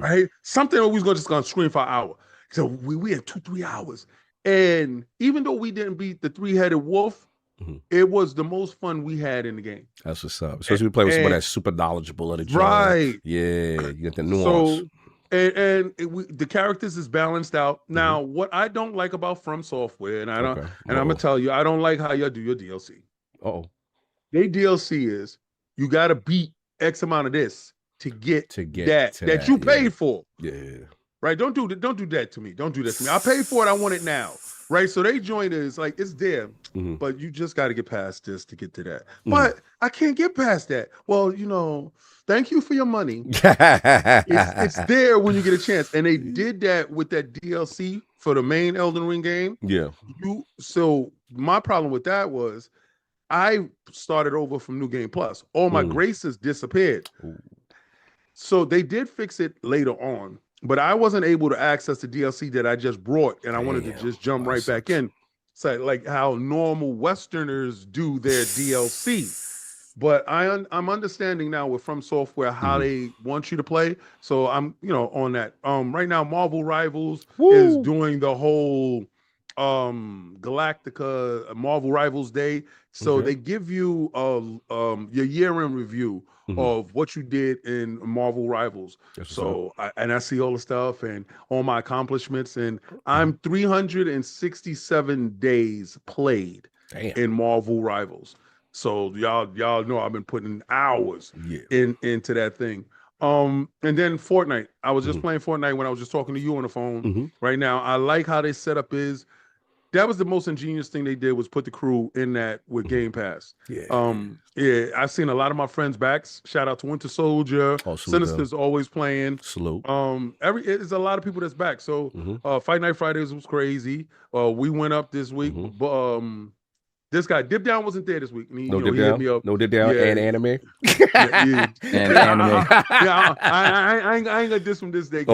right? Something that we was just gonna scream for an hour. So we had 2-3 hours. And even though we didn't beat the 3-headed wolf, it was the most fun we had in the game. That's what's up. Especially we play with someone that's super knowledgeable of the genre. Right. Yeah, you get the nuance. So, the characters is balanced out. Now, what I don't like about From Software, and I'm gonna tell you, I don't like how y'all do your DLC. They DLC is you got to beat X amount of this to get that you paid for. Yeah. Right. Don't do that to me. Don't do that to me. I paid for it. I want it now. Right. So they joined it. It's like it's there, but you just got to get past this to get to that. But I can't get past that. Well, thank you for your money. It's there when you get a chance. And they did that with that DLC for the main Elden Ring game. Yeah. So my problem with that was I started over from New Game Plus. All my graces disappeared. So they did fix it later on, but I wasn't able to access the DLC that I just brought, and I wanted to just jump right back in. So like how normal Westerners do their DLC. But I'm understanding now with From Software how they want you to play. So I'm on that. Right now Marvel Rivals is doing the whole Galactica Marvel Rivals Day. So they give you your year-end review of what you did in Marvel Rivals. So I see all the stuff and all my accomplishments, and I'm 367 days played in Marvel Rivals. So y'all know I've been putting hours into that thing. And then Fortnite. I was just playing Fortnite when I was just talking to you on the phone. Right now, I like how they set up is. That was the most ingenious thing they did was put the crew in that with Game Pass. I've seen a lot of my friends back. Shout out to Winter Soldier. Sinister's always playing. Salute. There's a lot of people that's back. So Fight Night Fridays was crazy. We went up this week. This guy Dip Down wasn't there this week. And he hit me up. No Dip Down and anime. And anime. I ain't gonna diss him this day.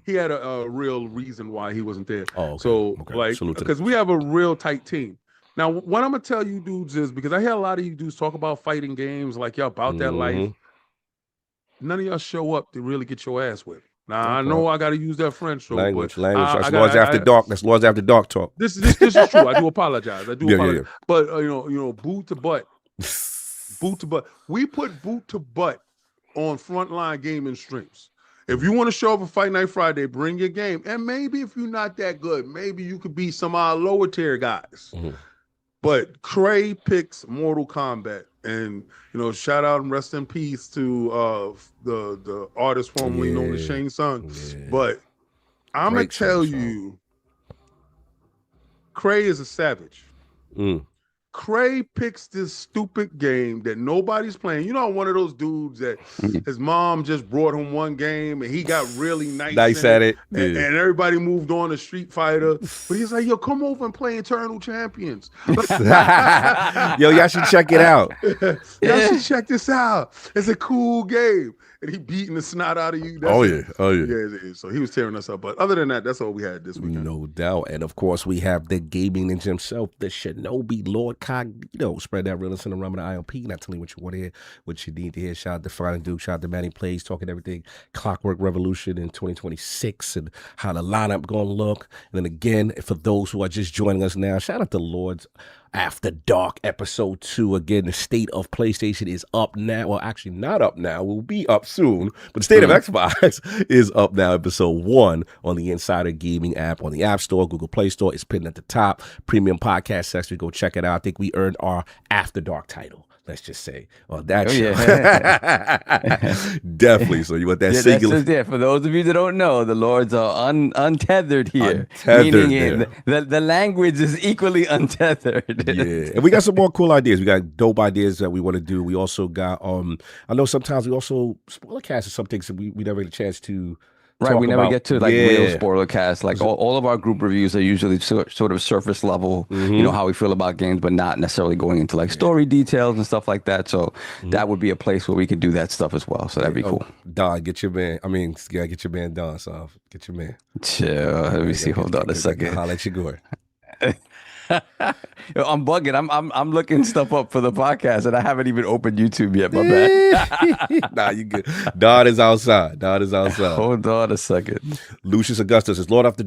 He had a real reason why he wasn't there. So because we have a real tight team. Now, what I'm gonna tell you dudes is because I hear a lot of you dudes talk about fighting games like y'all about that life. None of y'all show up to really get your ass whipped. Now I know I got to use that French language. As long as after dark. That's long as after dark talk. This is true. I do apologize. apologize. But boot to butt. Boot to butt. We put boot to butt on Frontline Gaming streams. If you want to show up for Fight Night Friday, bring your game. And maybe if you're not that good, maybe you could be some of our lower tier guys. But Cray picks Mortal Kombat. And, shout out and rest in peace to the artist formerly known as Shang Tsung. But I'm going to tell you, Cray is a savage. Mm. Cray picks this stupid game that nobody's playing. You know, one of those dudes that his mom just brought him one game and he got really nice at it. And everybody moved on to Street Fighter. But he's like, yo, come over and play Eternal Champions. Yo, y'all should check it out. Y'all should check this out. It's a cool game. And he beating the snot out of you. Yeah. Yeah. So he was tearing us up. But other than that, that's all we had this weekend. No doubt. And of course, we have the gaming ninja himself, the Shinobi Lord Cognito. Spread that realness in the realm of the ILP. Not telling you what you want to hear, what you need to hear. Shout out to Fine Duke. Shout out to Manny Plays, talking everything Clockwork Revolution in 2026 and how the lineup going to look. And then again, for those who are just joining us now, shout out to Lords After Dark episode 2. Again, the state of PlayStation is up now. Well, actually not up now. We'll be up soon. But the state of Xbox is up now. Episode 1 on the Insider Gaming app on the App Store, Google Play Store. It's pinned at the top. Premium podcast section. Go check it out. I think we earned our After Dark title. Let's just say on that show. Yeah. Definitely. So you want that singular? For those of you that don't know, the Lords are untethered here. Meaning the language is equally untethered. Yeah, and we got some more cool ideas. We got dope ideas that we want to do. We also got I know sometimes we also spoiler cast some things that we never get a chance to. Right, we never get to real spoiler cast. Like all of our group reviews are usually sort of surface level, you know, how we feel about games, but not necessarily going into like story details and stuff like that. So that would be a place where we could do that stuff as well. So that'd be cool. Don, get your man. I mean, get your man Don. So get your man. Chill. Let me see. Hold on a second. I'll let you go. I'm bugging. I'm looking stuff up for the podcast, and I haven't even opened YouTube yet. My bad. Nah, you good. Don is outside. Hold on a second. Lucius Augustus is Lords After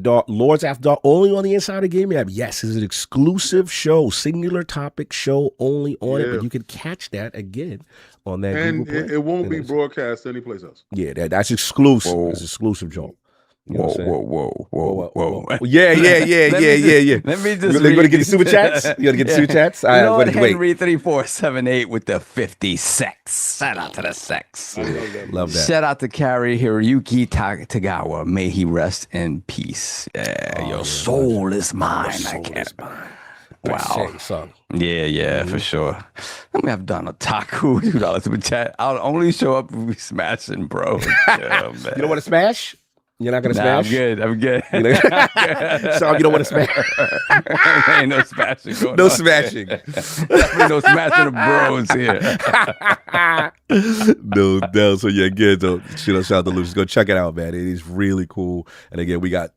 Dark, only on the Insider Gaming app. Yes, it's an exclusive show, singular topic show only on it, but you can catch that again on that. And Google Play. It won't be broadcast anyplace else. Yeah, that's exclusive. It's exclusive, Joe. You know Whoa. Yeah. Let me just You gonna get the super chats? You gonna get the super chats? Henry 3478 with the 50 sex. Shout out to the sex. Love that. Shout out to Kari Hiroyuki Tagawa. May he rest in peace. Your soul is mine. I can't. Wow. Yeah, for sure. Let me have done a taco $2 super chat. I'll only show up if we smashing, bro. You don't want to smash? You're not gonna smash? I'm good. So you don't want to smash? Ain't no smashing going on. No smashing. Definitely no smashing of bros here. No. So yeah, again, so shout out to Lucius. Go check it out, man. It is really cool. And again, we got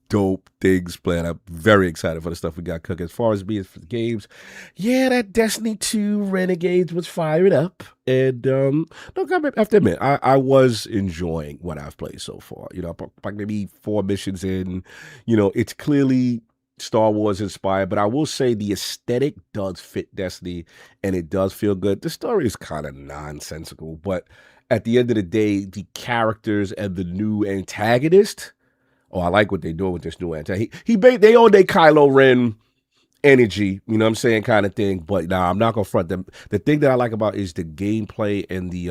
dope things planned. I'm very excited for the stuff we got cooking. As far as being for the games, yeah, that Destiny 2 Renegades was fired up. And look, I have to admit, I was enjoying what I've played so far. You know, like maybe 4 missions in. You know, it's clearly Star Wars inspired, but I will say the aesthetic does fit Destiny, and it does feel good. The story is kind of nonsensical, but at the end of the day, the characters and the new antagonist. Oh, I like what they're doing with this new antagonist. They own their Kylo Ren energy, you know what I'm saying, kind of thing. But nah, I'm not gonna front them. The thing that I like about is the gameplay and the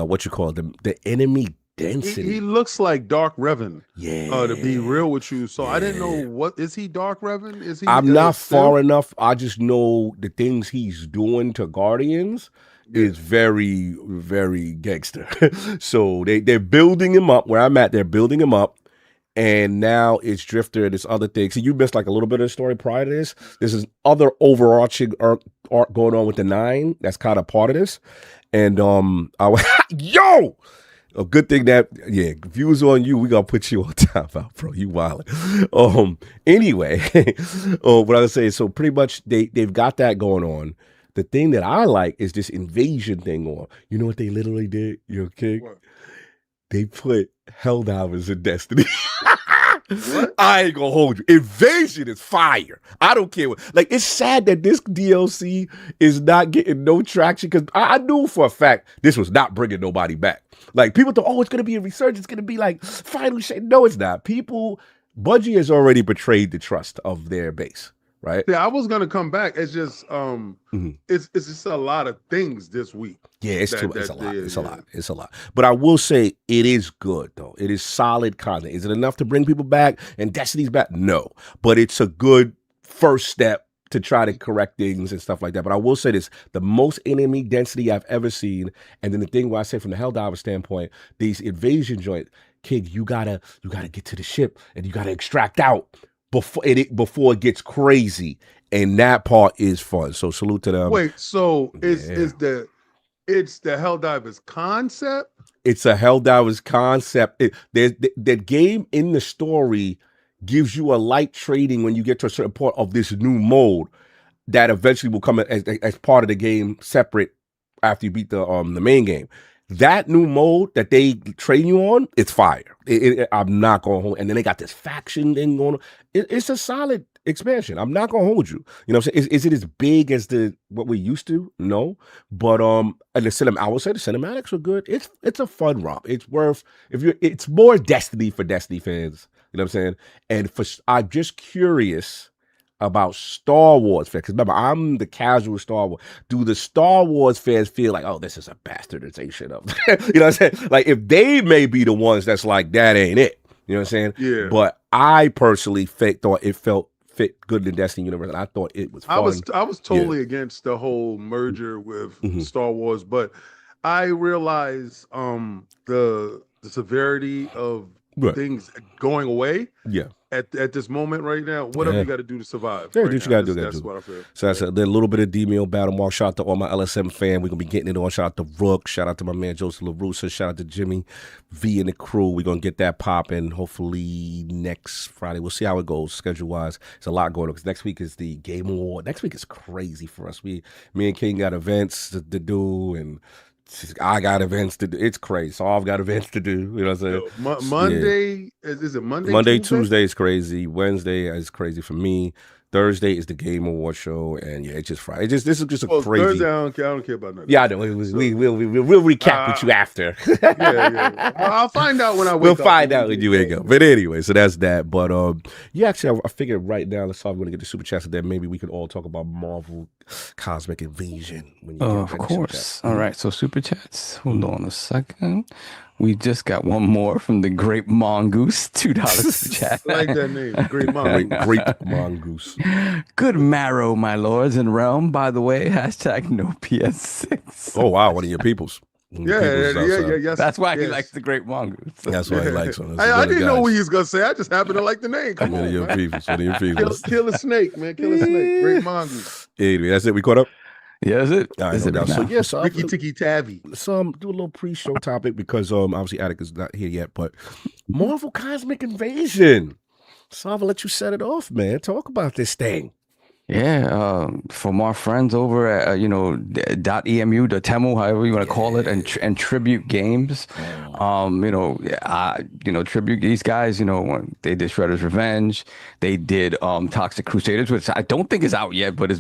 what you call it, the enemy density. He looks like Dark Revan. Yeah. To be real with you, so I didn't know what is he Dark Revan? Is he? I'm not far enough. I just know the things he's doing to Guardians is very, very gangster. So they're building him up where I'm at. They're building him up. And now it's Drifter and this other thing. So you missed like a little bit of the story prior to this. This is other overarching arc going on with the 9. That's kind of part of this. And yo, a good thing that views on you. We gonna put you on top out, bro. You wildin'. Anyway, what I was saying. So pretty much they've got that going on. The thing that I like is this invasion thing on. You know what they literally did? You okay? What? They put Helldivers in Destiny. What? I ain't gonna hold you. Invasion is fire. I don't care what. Like, it's sad that this DLC is not getting no traction because I knew for a fact this was not bringing nobody back. Like, people thought, it's gonna be a resurgence. It's gonna be like Final Shade. No, it's not. Bungie has already betrayed the trust of their base. Right. Yeah, I was gonna come back. It's just it's just a lot of things this week. Yeah, it's a lot. But I will say it is good though. It is solid content. Is it enough to bring people back and Destiny's back? No. But it's a good first step to try to correct things and stuff like that. But I will say this, the most enemy density I've ever seen, and then the thing where I say from the Helldiver standpoint, these invasion joint, kid, you gotta get to the ship and you gotta extract out before it gets crazy. And that part is fun. So salute to them. Wait, so it's the Helldiver's concept? It's a Helldiver's concept. The game in the story gives you a light trading when you get to a certain part of this new mode that eventually will come as part of the game separate after you beat the main game. That new mode that they train you on, it's fire. I'm not going to hold. And then they got this faction thing going on. It's a solid expansion. I'm not going to hold you. You know what I'm saying? Is it as big as what we used to? No. But I will say the cinematics are good. It's a fun romp. It's worth, it's more Destiny for Destiny fans. You know what I'm saying? And I'm just curious about Star Wars fans. Because remember, I'm the casual Star Wars. Do the Star Wars fans feel like, oh, this is a bastardization of, you know what I'm saying? Like, if they may be the ones that's like, that ain't it. You know what I'm saying? Yeah. But I personally thought it fit good in the Destiny universe, and I thought it was fun. I was totally against the whole merger with Star Wars, but I realize the severity of things going away. Yeah. At this moment right now, whatever you got to do to survive. Yeah, right, you got to do that. That's what I feel. So that's a little bit of D-Mill battle mark. Shout out to all my LSM fan. We're going to be getting it on. Shout out to Rook. Shout out to my man Joseph LaRussa. Shout out to Jimmy V and the crew. We're going to get that popping hopefully next Friday. We'll see how it goes schedule-wise. There's a lot going on because next week is the Game Award. Next week is crazy for us. Me and King got events to do, and I got events to do. It's crazy. So I've got events to do. You know what I'm saying? Monday, is it Monday? Monday, Tuesday is crazy. Wednesday is crazy for me. Thursday is the Game Award show, and it's just Friday. This is just a crazy. Thursday, I don't care about nothing. Yeah, I know. We'll recap with you after. Yeah. I'll find out when I wake up. We'll find out when you wake up. But anyway, so that's that. But actually, I figured right now, let's talk. We're gonna get the super chats, and then maybe we could all talk about Marvel Cosmic Invasion. Of course. All right. So super chats. Hold on a second. We just got one more from the Grape Mongoose, $2 super chat. I like that name, Grape Mongoose. Grape Mongoose. Good marrow, my lords and realm. By the way, hashtag no PS6. Oh wow, one of your peoples. Yeah. That's why he likes the Grape Mongoose. That's why he likes them. I didn't know what he was gonna say. I just happened to like the name. Come one of your peoples. One of your peoples. Kill a snake, man. Kill a snake. Grape Mongoose. Anyway, that's it. We caught up. Yeah, is it? All right, so Ricky Tiki Tavi. So do a little pre-show topic because obviously Attic is not here yet, but Marvel Cosmic Invasion. So I'll let you set it off, man. Talk about this thing. Yeah, from our friends over at .emu, .temu, however you want to call it, and Tribute Games. Tribute, these guys, when they did Shredder's Revenge, they did Toxic Crusaders, which I don't think is out yet, but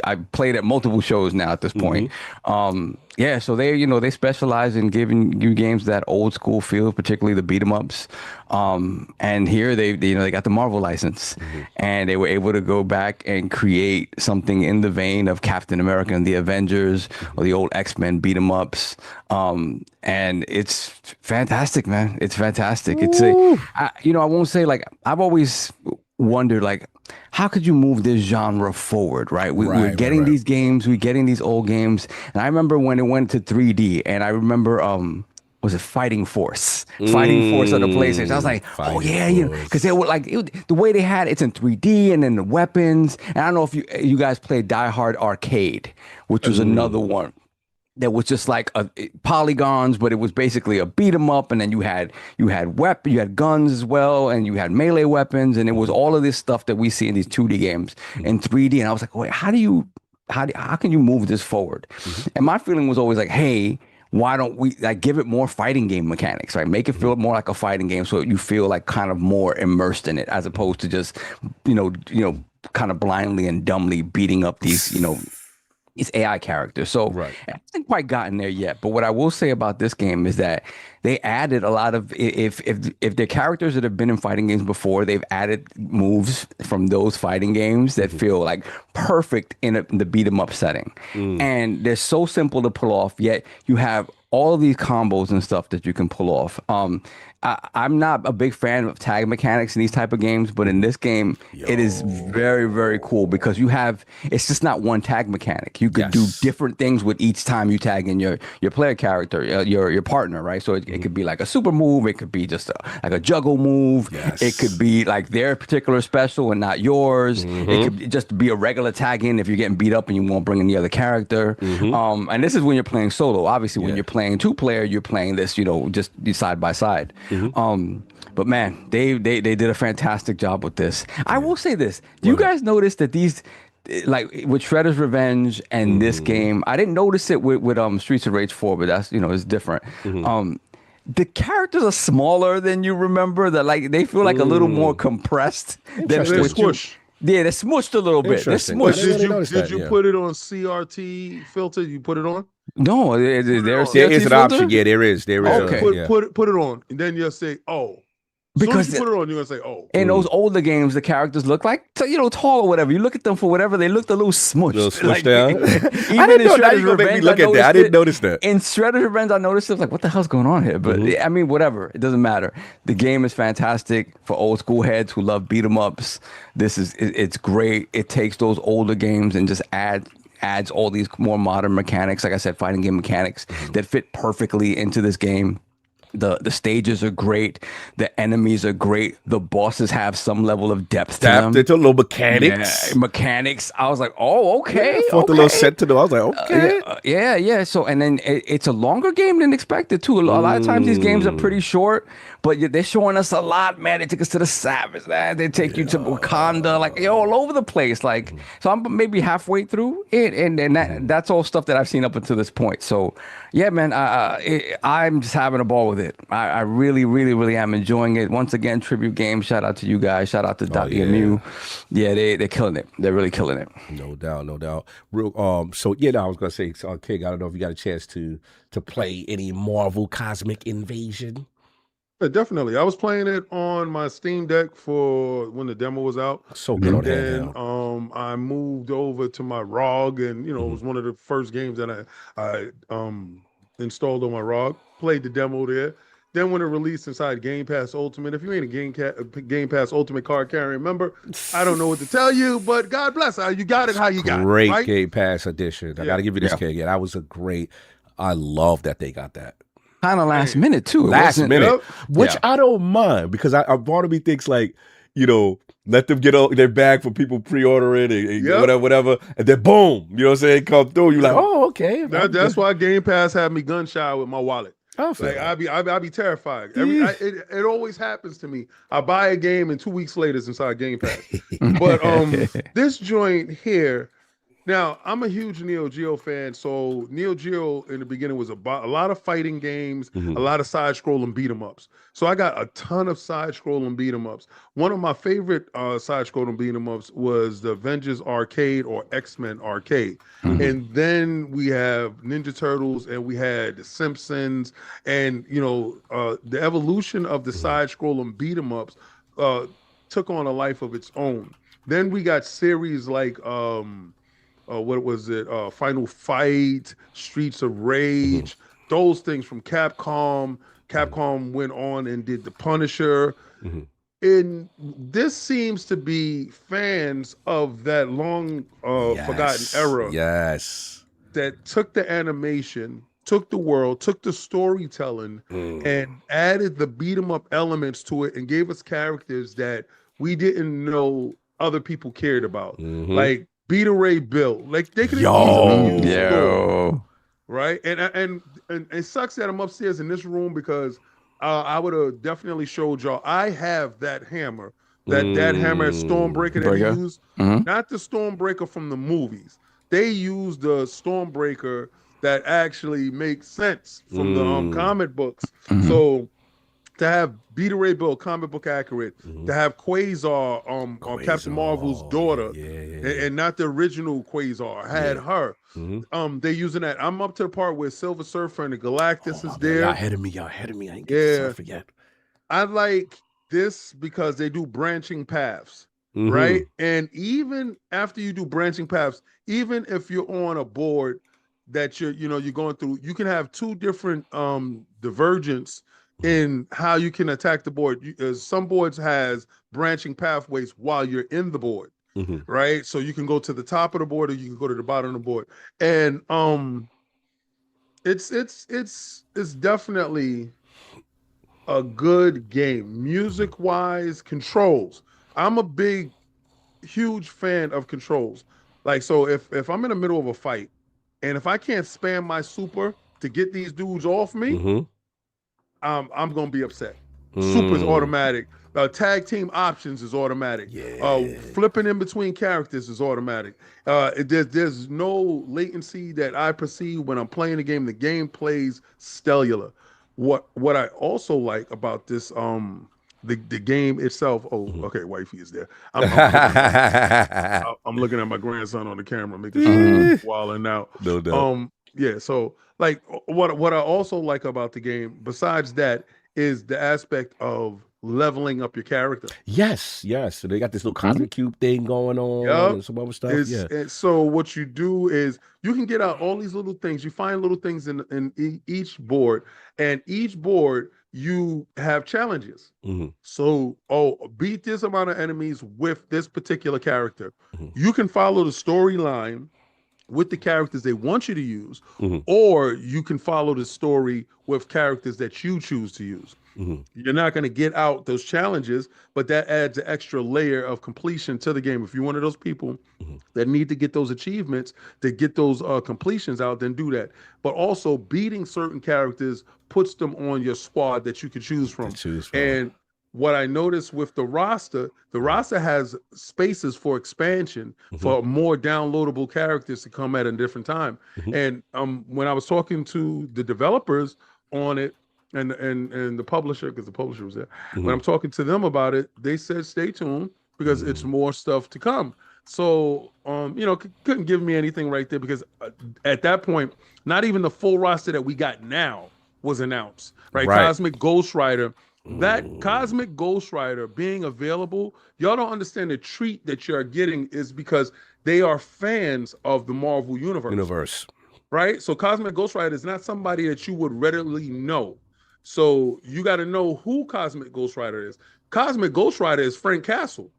I've played at multiple shows now at this point. So they specialize in giving you games that old school feel, particularly the beat 'em ups. And here they got the Marvel license, and they were able to go back and create something in the vein of Captain America and the Avengers or the old X-Men beat 'em ups. And it's fantastic, man. It's fantastic. It's I won't say, like, I've always wondered, like, how could you move this genre forward, right? We're getting these games, we're getting these old games. And I remember when it went to 3D, and I remember, was it Fighting Force? Fighting Force on the PlayStation. I was like, because they were like, the way they had it's in 3D, and then the weapons. And I don't know if you guys played Die Hard Arcade, which was another one that was just like polygons, but it was basically a beat 'em up, and then you had guns as well, and you had melee weapons, and it was all of this stuff that we see in these 2D games in 3D. And I was like, wait, how can you move this forward? And my feeling was always like, hey, why don't we give it more fighting game mechanics, right? Make it feel more like a fighting game, so you feel like kind of more immersed in it, as opposed to just kind of blindly and dumbly beating up these these AI characters. So I haven't quite gotten there yet. But what I will say about this game is that they added a lot of, if they're characters that have been in fighting games before, they've added moves from those fighting games that feel like perfect in the beat 'em up setting. And they're so simple to pull off, yet you have all of these combos and stuff that you can pull off. I'm not a big fan of tag mechanics in these type of games, but in this game, it is very, very cool because it's just not one tag mechanic. You could do different things with each time you tag in your player character, your partner, right? So it could be like a super move. It could be just like a juggle move. It could be like their particular special and not yours. It could just be a regular tag in if you're getting beat up and you won't bring in the other character. And this is when you're playing solo. Obviously, when you're playing 2-player, you're playing this, just side by side. But man, they did a fantastic job with this. I will say this: do you guys notice that these, like with Shredder's Revenge and this game, I didn't notice it with Streets of Rage 4, but that's it's different. The characters are smaller than you remember. That like they feel like a little more compressed than squish. Yeah, they're smushed a little bit. They're smushed. Did you put it on CRT filter? You put it on? No, there is an option. Yeah, there is. Okay, put it on, and then you'll say, "Oh." Because you put it on, you're gonna say, "Oh." In those older games, the characters look like tall or whatever. You look at them for whatever, they looked a little smushed. Down. Even in Shredder's Revenge, I didn't notice that. In Shredder's Revenge, I noticed it. Like, what the hell's going on here? But I mean, whatever. It doesn't matter. The game is fantastic for old school heads who love beat 'em ups. It's great. It takes those older games and just adds all these more modern mechanics. Like I said, fighting game mechanics that fit perfectly into this game. The stages are great. The enemies are great. The bosses have some level of depth to them. It's a little mechanics. Yeah, mechanics. I was like, oh, okay. A little sentinel. I was like, okay. Yeah. So, and then it's a longer game than expected too. A lot of times these games are pretty short, but they're showing us a lot, man. They take us to the Savage Land. They take you to Wakanda, like all over the place. Like, so I'm maybe halfway through it, and that's all stuff that I've seen up until this point. So, yeah, man, I'm just having a ball with it. I really, really, really am enjoying it. Once again, tribute game. Shout out to you guys. Shout out to .emu. Yeah, they're killing it. They're really killing it. No doubt. Real. So yeah, I was gonna say, King, I don't know if you got a chance to play any Marvel Cosmic Invasion. Yeah, definitely. I was playing it on my Steam Deck for when the demo was out. So good. And then I moved over to my ROG, and it was one of the first games that I installed on my ROG. Played the demo there. Then when it released inside Game Pass Ultimate, if you ain't a Game Pass Ultimate card carrying member, I don't know what to tell you, but God bless. You got it how you got it. Great right? Game Pass edition. I got to give you this, King. Yeah, that was I love that they got that. Kind of last minute too. Last minute, which I don't mind because I part of me thinks like, let them get their bag for people pre-ordering and whatever, and then boom, you know what I'm saying, come through. You're like, oh, okay. That's why Game Pass had me gun shy with my wallet. Like I'd be terrified. It always happens to me. I buy a game and 2 weeks later it's inside Game Pass. But this joint here. Now, I'm a huge Neo Geo fan, so Neo Geo in the beginning was about a lot of fighting games, a lot of side-scrolling beat-em-ups. So I got a ton of side-scrolling beat-em-ups. One of my favorite side-scrolling beat-em-ups was the Avengers Arcade or X-Men Arcade. And then we have Ninja Turtles, and we had The Simpsons, and the evolution of the side-scrolling beat-em-ups took on a life of its own. Then we got series like what was it? Final Fight, Streets of Rage, those things from Capcom. Capcom went on and did The Punisher. And this seems to be fans of that long forgotten era. Yes. That took the animation, took the world, took the storytelling, and added the beat 'em up elements to it and gave us characters that we didn't know other people cared about. Like Beta Ray Bill, like they could have used right? And it sucks that I'm upstairs in this room because I would have definitely showed y'all. I have that hammer, that hammer at Stormbreaker that they used, not the Stormbreaker from the movies. They used the Stormbreaker that actually makes sense from the comic books. So to have Beta Ray Bill, comic book accurate, to have Quasar, Captain Marvel's daughter, and not the original Quasar, had her. They using that. I'm up to the part where Silver Surfer and the Galactus is there. Y'all ahead of me. I ain't get the Surfer yet. I like this because they do branching paths, right? And even after you do branching paths, even if you're on a board that you're going through, you can have two different divergence in how you can attack the board. Some boards has branching pathways while you're in the board, right? So you can go to the top of the board or you can go to the bottom of the board. And it's definitely a good game. Music wise, controls. I'm a huge fan of controls. Like, so if I'm in the middle of a fight and if I can't spam my super to get these dudes off me, I'm gonna be upset. Super's automatic. Tag team options is automatic. Flipping in between characters is automatic. There's no latency that I perceive when I'm playing the game. The game plays cellular. What I also like about this the game itself. Oh, okay, wifey is there. I'm looking at my grandson on the camera, making sure he's wilding out. No doubt. Yeah. So, like, what I also like about the game, besides that, is the aspect of leveling up your character. Yes. So they got this little cosmic cube thing going on and some other stuff. And so what you do is you can get out all these little things. You find little things in each board, and each board you have challenges. So, beat this amount of enemies with this particular character. You can follow the storyline with the characters they want you to use, or you can follow the story with characters that you choose to use. You're not going to get out those challenges, but that adds an extra layer of completion to the game. If you're one of those people that need to get those achievements, to get those completions out, then do that. But also, beating certain characters puts them on your squad that you can choose from. And what I noticed with the roster has spaces for expansion for more downloadable characters to come at a different time. And when I was talking to the developers on it and the publisher, because the publisher was there, when I'm talking to them about it, they said stay tuned because it's more stuff to come. So couldn't give me anything right there because at that point, not even the full roster that we got now was announced. Right? Cosmic Ghost Rider. That Cosmic Ghost Rider being available, y'all don't understand the treat that you're getting is because they are fans of the Marvel universe. Right? So Cosmic Ghost Rider is not somebody that you would readily know. So you got to know who Cosmic Ghost Rider is. Cosmic Ghost Rider is Frank Castle.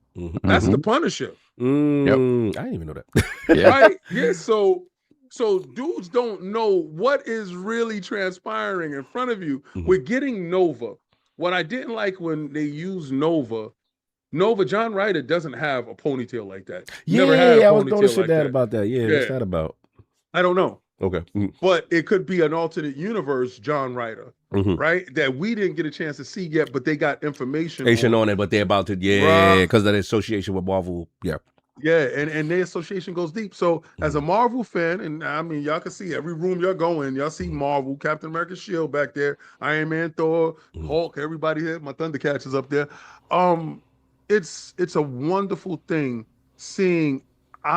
That's the Punisher. I didn't even know that. Right? Yeah. So dudes don't know what is really transpiring in front of you. We're getting Nova. What I didn't like when they used Nova, John Ryder doesn't have a ponytail like that. I was noticing that about that. What's that about? I don't know. Okay. But it could be an alternate universe John Ryder, right? That we didn't get a chance to see yet, but they got information on it, but they're about to, because of the association with Marvel. Yeah, and their association goes deep. So as a Marvel fan, and I mean, y'all can see every room y'all go in, y'all see Marvel, Captain America, Shield back there, Iron Man, Thor, Hulk, everybody here, my Thundercats is up there. It's a wonderful thing seeing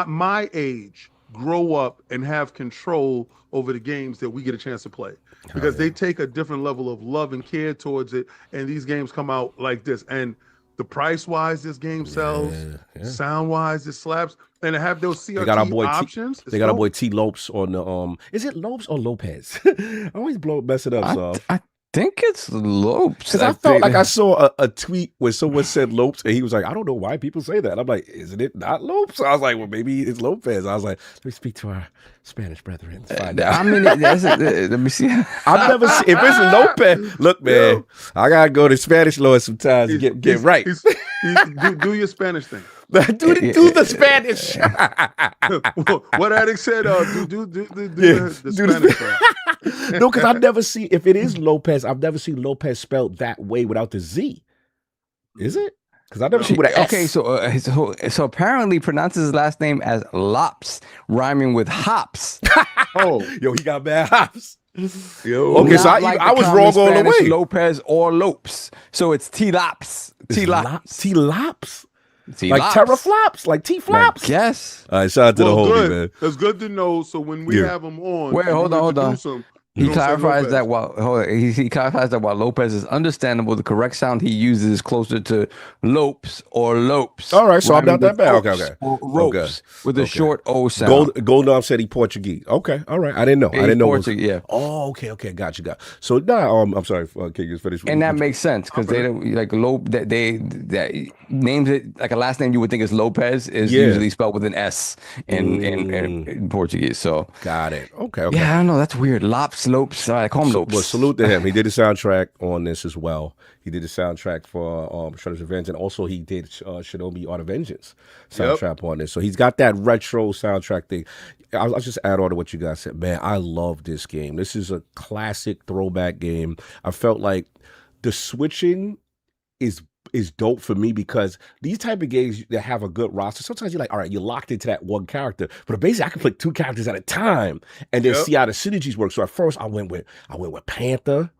my age grow up and have control over the games that we get a chance to play because they take a different level of love and care towards it. And these games come out like this. And the price wise, this game sells, sound wise, it slaps, and to have those CRT options. They got our boy T Lopes on the is it Lopes or Lopez? I always mess it up. So I think it's Lopes. Because I felt like I saw a tweet where someone said Lopes, and he was like, I don't know why people say that. I'm like, isn't it not Lopes? I was like, well, maybe it's Lopez. I was like, let me speak to our Spanish brethren. Find out. I mean, let me see. I've never seen, if it's Lopez, look, man, I got to go to Spanish lawyers sometimes to get right. Do your Spanish thing. do the Spanish. What Addict said, do the Spanish thing. No, because I've never seen, if it is Lopez, I've never seen Lopez spelled that way without the Z. Is it? Because I've never seen with an S. Okay, so apparently pronounces his last name as Lops, rhyming with hops. Yo, he got bad hops. Yo. Okay, so I was wrong all the way. Lopez or Lopes. So it's T-Lops. T-Lops? T-Lops. Like teraflops, like T-flops? Yes. All right, shout out to the homie, man. It's good to know. So when we have them on, wait, hold on. He clarifies that while Lopez is understandable, the correct sound he uses is closer to lopes or lopes. All right, so I'm not that bad. Okay. Or ropes with a short O sound. Goldar said he Portuguese. Okay, all right. I didn't know. I didn't know. Yeah. Oh, okay. Got you. So now, I'm sorry. Can you finish? And that makes sense because they don't like they names it like a last name you would think is Lopez is usually spelled with an S in Portuguese. So got it. Okay. Yeah, I don't know. That's weird. Lopes. I call him Lopes. Well, salute to him. He did the soundtrack on this as well. He did the soundtrack for Shredder's Revenge, and also he did Shinobi Art of Vengeance soundtrack on this. So he's got that retro soundtrack thing. I'll just add on to what you guys said. Man, I love this game. This is a classic throwback game. I felt like the switching is dope for me because these type of games that have a good roster, sometimes you're like, all right, you're locked into that one character, but basically I can play 2 characters at a time and then see how the synergies work. So at first I went with Panther.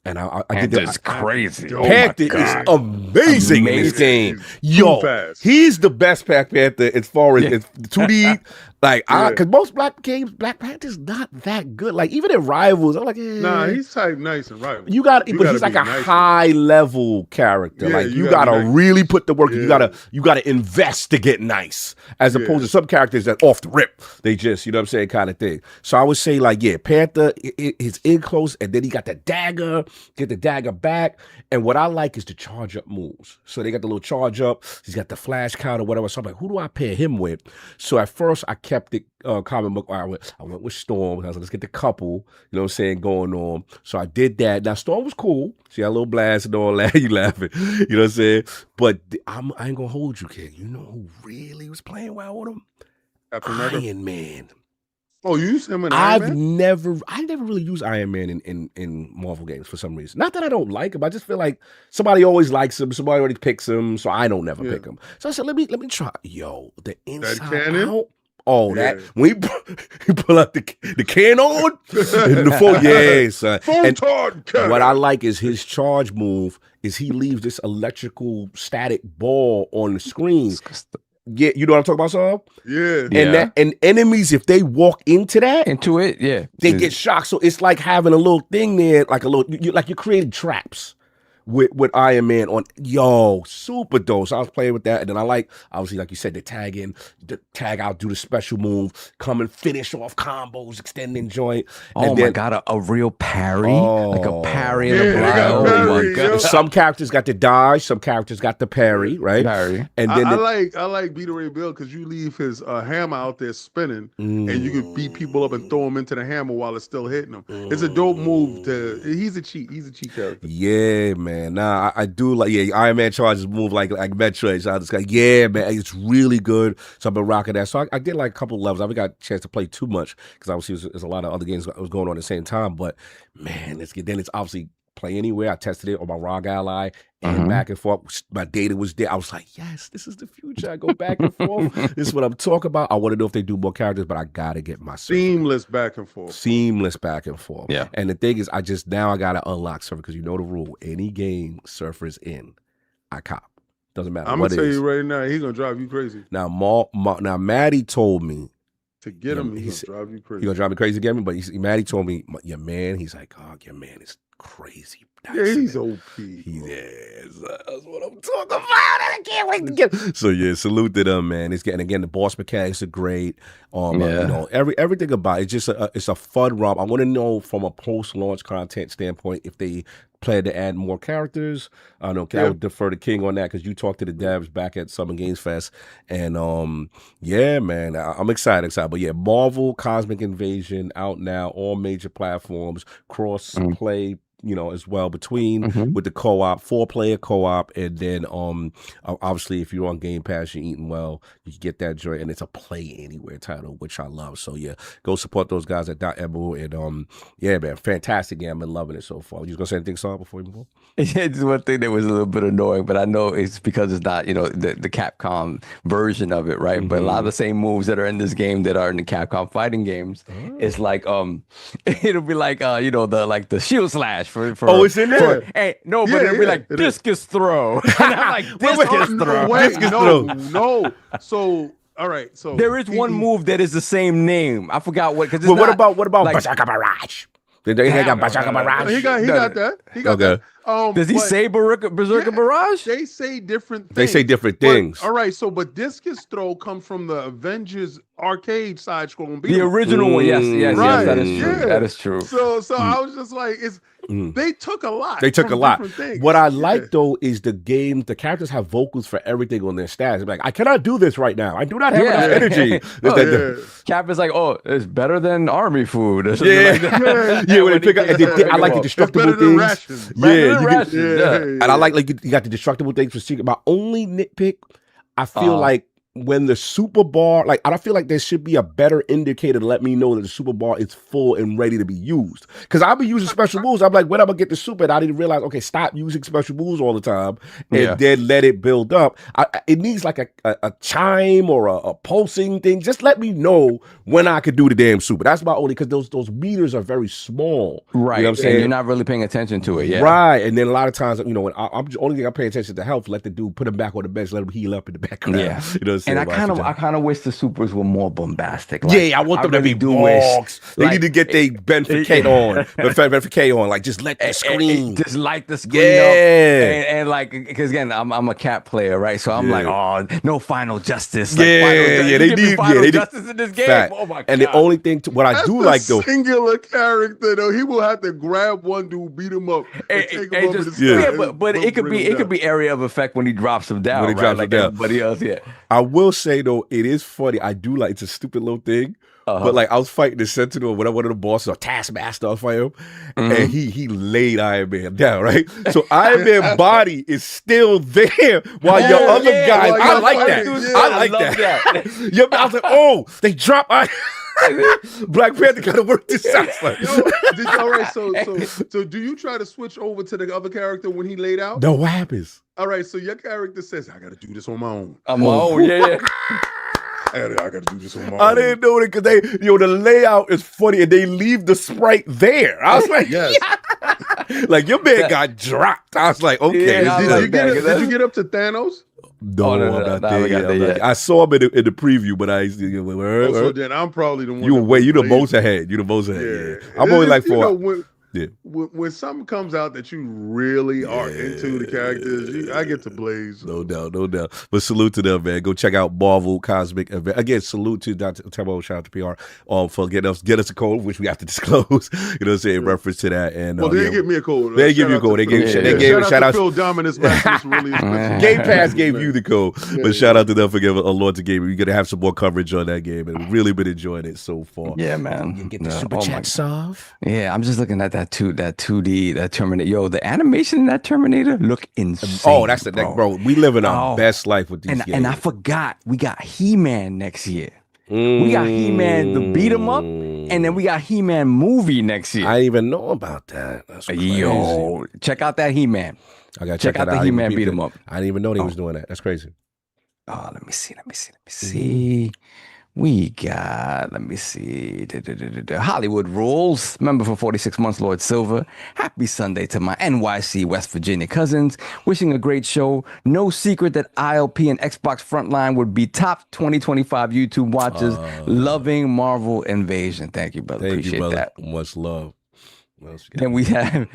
And I did that. It's crazy. Panther is amazing in this game. Yo, he's the best Panther as far as 2D. Like, because most Black Panther's not that good. Like, even in Rivals, I'm like, nah, he's type nice in Rivals. But he's like a high level character. Like, you gotta really put the work. Yeah. You gotta invest to get nice, as opposed to some characters that off the rip, they just, you know what I'm saying, kind of thing. So I would say, like, Panther is in close, and then he got the dagger, get the dagger back. And what I like is the charge up moves. So they got the little charge up. He's got the flash count or whatever. So I'm like, who do I pair him with? So at first I kept it comic book. I went with Storm. I was like, let's get the couple, you know what I'm saying, going on. So I did that. Now Storm was cool. She had a little blast and all that. You laughing, you know what I'm saying? But I ain't gonna hold you, kid. You know who really was playing well with him? Iron Man. Oh, you use him in Iron Man? I never really use Iron Man in Marvel games for some reason. Not that I don't like him, I just feel like somebody always likes him, somebody already picks him, so I don't never pick him. So I said, let me try. Yo, the Inside Out. Oh, that when you pull out the can on the phone, son. And what I like is his charge move is he leaves this electrical static ball on the screen. Yeah, you know what I'm talking about, Saul? Yeah. And enemies, if they walk into it, they get shocked. So it's like having a little thing there, like you're creating traps with Iron Man on. Yo, super dope. So I was playing with that, and then I like, obviously, like you said, the tag out, do the special move, come and finish off combos, extending joint. Oh my god, a real parry, like a parry and a block. Oh my god. Some characters got the dodge, some characters got the parry, right? And then I like Beta Ray Bill because you leave his hammer out there spinning, and you can beat people up and throw them into the hammer while it's still hitting them. It's a dope move. He's a cheat character. Yeah, man. Nah, I do like, Iron Man charges move like Metroid. So I just got, man, it's really good. So I've been rocking that. So I did like a couple of levels. I haven't got a chance to play too much because obviously there's a lot of other games that was going on at the same time. But man, then it's obviously play anywhere. I tested it on my ROG Ally and back and forth. My data was there. I was like, yes, this is the future. I go back and forth. This is what I'm talking about. I want to know if they do more characters, but I got to get my seamless back and forth. Yeah. And the thing is, I got to unlock Surfer because you know the rule. Any game Surfer's in, I cop. Doesn't matter. I'm going to tell you right now, he's going to drive you crazy. Now, Maddie told me, to get him, he's going to drive you crazy. He's going to drive me crazy again, but Maddie told me, your man, he's like, oh, your man is crazy. Yeah, he's OP. That's what I'm talking about. I can't wait to get. So salute to them, man. Again, the boss mechanics are great. You know, everything about it's just it's a fun romp. I want to know from a post-launch content standpoint if they plan to add more characters. I know I would defer to King on that because you talked to the devs back at Summer Games Fest, and man, I'm excited. But Marvel Cosmic Invasion out now, all major platforms, cross play. You know, as well between with the co-op, 4-player co-op, and then obviously if you're on Game Pass, you're eating well, you can get that joint, and it's a play anywhere title, which I love. So go support those guys at .emu, and man, fantastic game. I've been loving it so far. You gonna say anything, Saul, before you move on? It's one thing that was a little bit annoying, but I know it's because it's not, you know, the Capcom version of it, right? But a lot of the same moves that are in this game that are in the Capcom fighting games, it's like it'll be like you know, the shield slash. For it's in there. But it'll be like discus throw. And I'm like, discus throw. No. So all right. So there is one move that is the same name. I forgot what. What about like, Berserker Barrage? They got Berserker Barrage. He got that. He got that. Does he say Berserker Barrage? They say different things. They say different things. All right, so but Discus Throw come from the Avengers arcade side scrolling. The original one, yes, Right. that is true. Yeah. That is true. So I was just like, they took a lot. They took a lot. Things. What I like though is the characters have vocals for everything on their stats. Like, I cannot do this right now. I do not have enough energy. Cap is like, oh, it's better than army food. Or Yeah, like that. when they pick up, I like the destructible things. And I like you got the destructible things for secret. My only nitpick, I feel like when the super bar, like I feel like there should be a better indicator to let me know that the super bar is full and ready to be used. Because I'll be using special moves. I'm like, when I'm gonna get the super, and I didn't realize, okay, stop using special moves all the time and then let it build up. It needs like a chime or a pulsing thing. Just let me know when I could do the damn super. That's my only, because those meters are very small. Right. You know what I'm saying? And you're not really paying attention to it. Yeah. Right. And then a lot of times, when I'm the only thing I pay attention to health, let the dude put him back on the bench, let him heal up in the background. Yeah. You know what I'm saying? And I kind of wish the supers were more bombastic. Like, I want them to be dogs. They need to get their Benficate on. Benficate on. Like, just let the screen. Just light the screen up. And like, because again, I'm a cat player, right? So I'm like, oh, no final justice. Like, they need final justice in this game. Fact. Oh my god. And the only thing, what I do like though, singular character though, he will have to grab one dude, beat him up, and take him over the but it could be area of effect when he drops him down. When he drops him down. Everybody else, I will say though, it is funny. I do like, it's a stupid little thing. But like, I was fighting the Sentinel when one of the bosses, or Taskmaster, I was fighting him, and he laid Iron Man down, right? So Iron Man body is still there while your other guys. I like that. I like that. I was like, oh, they dropped Iron. Black Panther gotta work this out. All right, so do you try to switch over to the other character when he laid out? No, what happens? All right, so your character says, I gotta do this on my own. On my own, yeah. I gotta do this on my own. I didn't know it because the layout is funny and they leave the sprite there. I was like, yes. Like your man got dropped. I was like, okay. Did you get up to Thanos? No, I saw him in the preview, but so then I'm probably the one. You the most ahead. You the most ahead. Yeah. I'm only like for. When something comes out that you really are into the characters, I get to blaze. No doubt. But salute to them, man. Go check out Marvel Cosmic Event. Again, salute to Dr. Temo, shout out to PR for getting us a code, which we have to disclose. You know what I'm saying? In reference to that. And they didn't give me a code. They give you a code. They gave shout out to Phil Dominus. Game Pass gave you the code. But shout out to them for giving a lot to game. We're gonna have some more coverage on that game, and we've really been enjoying it so far. Yeah, man. You get the super chat solve. Yeah, I'm just looking at that 2D, that Terminator. Yo, the animation in that Terminator look insane. Oh, that's the neck, bro. We living our best life with these games. And I forgot, we got He-Man next year. We got He-Man the beat 'em up, and then we got He-Man movie next year. I didn't even know about that. That's crazy. Yo, check out that He-Man. I gotta check out the He-Man beat 'em up. I didn't even know they was doing that. That's crazy. Oh, let me see. We got, Hollywood Rules. Member for 46 months, Lord Silver. Happy Sunday to my NYC, West Virginia cousins. Wishing a great show. No secret that ILP and Xbox Frontline would be top 2025 YouTube watchers. Loving Marvel Invasion. Thank you, brother. Appreciate that. Much love. Then we have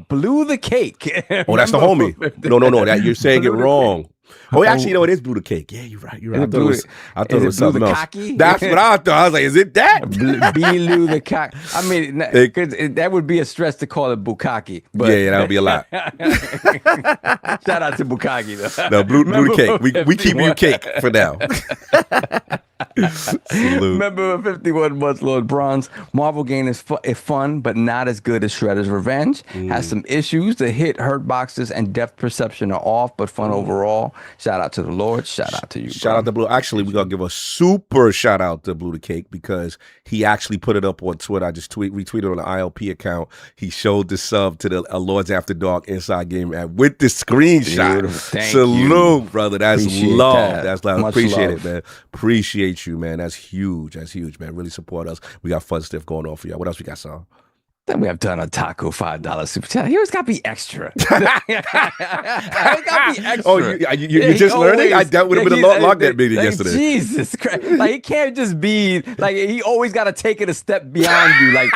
Blue the Cake. Oh, that's the homie. No. That you're saying it wrong. Oh, actually, it is Blue the Cake. Yeah, you're right. I thought it was something else. Cocky? That's what I thought. I was like, is it that? Blue the Cock. I mean, that would be a stretch to call it Bukkake. But yeah, that would be a lot. Shout out to Bukkake, though. No, Blue the Cake. We keep you cake for now. Member of 51 months, Lord Bronze. Marvel game is fun, but not as good as Shredder's Revenge. Has some issues. The hurt boxes and depth perception are off, but fun overall. Shout out to the Lord. Shout out to you. Shout out to Blue. Actually, we're going to give a super shout out to Blue the Cake because he actually put it up on Twitter. I just retweeted on the ILP account. He showed the sub to the Lords After Dark Inside Game with the screenshot. Salute, brother. That's appreciate love. That's love. Appreciate it, man. Appreciate you, man. That's huge. That's huge, man. Really support us. We got fun stuff going on for y'all. What else we got, Shaun? Then we have done a taco $5 super chat. He always got to be extra. Got to be extra. Oh, you're just learning? I dealt with him in a log that meeting yesterday. Jesus Christ! Like he can't just be like he always got to take it a step beyond you. Like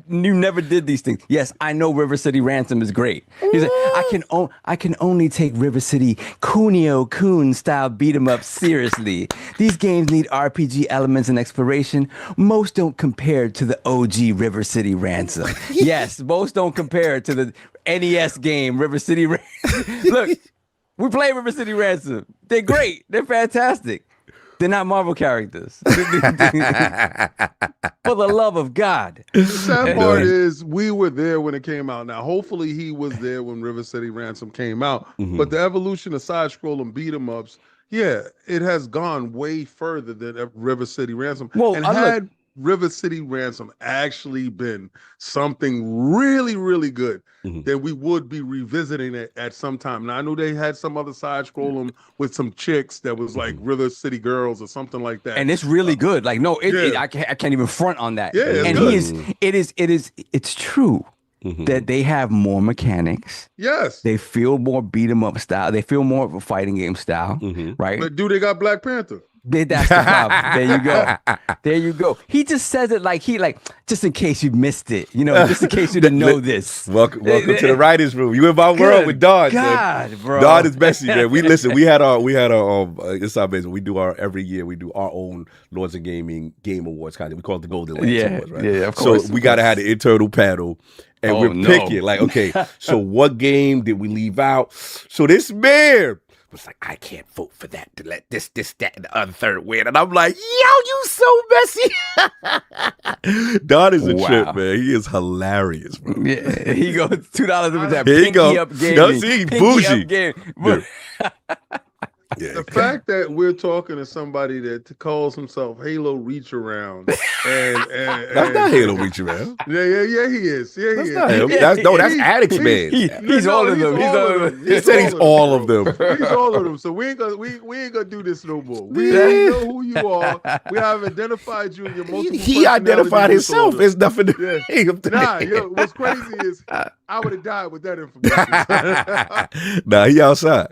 you never did these things. Yes, I know River City Ransom is great. He's like, I can only take River City Kunio-kun style beat 'em up seriously. These games need RPG elements and exploration. Most don't compare to the OG River City Ransom. Yes, most don't compare to the NES game River City Ransom. Look, we play River City Ransom. They're great. They're fantastic. They're not Marvel characters. For the love of God. The sad part is we were there when it came out. Now, hopefully he was there when River City Ransom came out. But the evolution of side-scrolling beat-em-ups, yeah, it has gone way further than River City Ransom. Well, and had River City Ransom actually been something really, really good, then we would be revisiting it at some time. Now, I know they had some other side-scrolling with some chicks that was like River City Girls or something like that. And it's really good. Like, no, I can't even front on that. Yeah, it's true that they have more mechanics. Yes. They feel more beat 'em up style. They feel more of a fighting game style, right? But do they got Black Panther? That's the problem. There you go. There you go. He just says it like just in case you missed it, just in case you didn't know this. Welcome to the writers' room. You in my world with Don. God, bro. Don is messy, man. We had our it's our business. We do every year we do our own Lords of Gaming Game Awards kind of. We call it the Golden Lance Awards, right? Yeah, of course. So we gotta have the internal panel. And we're picking, like, okay, so what game did we leave out? So this man was like, I can't vote for that to let this, that, and the other third win. And I'm like, yo, you so messy. Don is a trip, man. He is hilarious, bro. Yeah, he goes $2 with that. Here you go. Up gaming. No, see, bougie. Yeah. The fact that we're talking to somebody that calls himself Halo Reach Around, and that's not Halo Reach Around. Yeah, he is. Yeah, that's he not is. him. That's Addicts Man. He's all of them. He said he's all of them. He's all of them. So we ain't gonna do this no more. We know who you are. We have identified you in your multiple. He identified himself. There's nothing to him. What's crazy is I would have died with that information. Nah, he outside.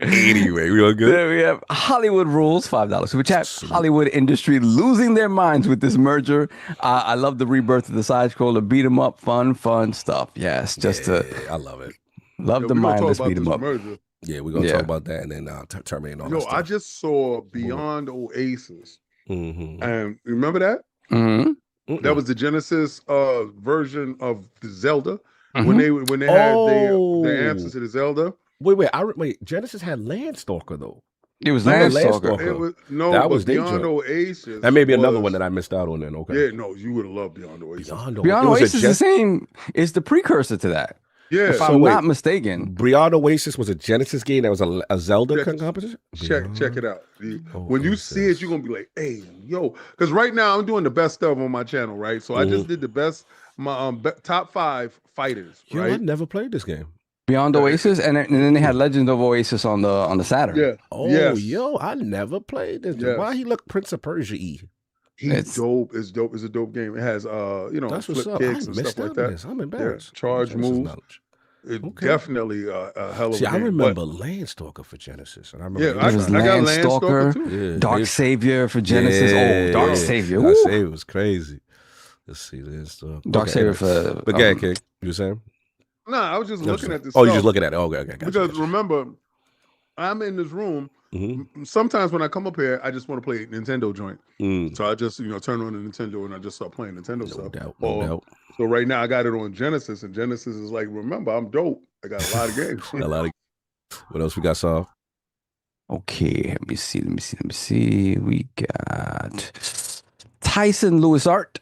Anyway, we all good. There we have Hollywood Rules, $5 super chat. Hollywood industry losing their minds with this merger. I love the rebirth of the side scroller, beat 'em up, fun stuff. Yes, I love it. Love the mindless beat 'em up. Merger. Yeah, we're gonna talk about that and then terminate on. I just saw Beyond Oasis, and remember that? That was the Genesis version of the Zelda when they had their answers to the Zelda. Wait. Genesis had Landstalker though. It was Landstalker. That was Beyond Oasis. That may be another one that I missed out on. Then okay. Yeah, no, you would have loved Beyond Oasis. Beyond Oasis is the same. It's the precursor to that. Yeah, if I'm not mistaken. Beyond Oasis was a Genesis game that was a Zelda competition. Check it out. When you see it, you're gonna be like, "Hey, yo!" Because right now I'm doing the best stuff on my channel, right? So I just did the best, my top 5 fighters. Yo, right? I never played this game. Beyond Oasis, and then they had Legend of Oasis on the Saturn. Yeah. Oh, yo, I never played this. Yes. Why he look Prince of Persia-y? He's dope. It's dope. It's a dope game. It has that's flip kicks and stuff like that. I'm embarrassed. Yeah. Charge moves. Definitely a hell of a game. I remember Landstalker for Genesis. And I remember I got Landstalker too. Yeah, Dark Savior for Genesis. Dark Savior. Dark Savior was crazy. Let's see this. Dark Savior for. But King, you were saying? No, I was just looking at this. Oh, you're just looking at it. Okay. Because remember, I'm in this room. Sometimes when I come up here, I just want to play Nintendo joint. So I just turn on the Nintendo and I just start playing Nintendo stuff. No doubt. So right now I got it on Genesis, and Genesis is like, remember, I'm dope. I got a lot of games. What else we got, Saul? Okay, let me see. We got Tyson Lewis Art.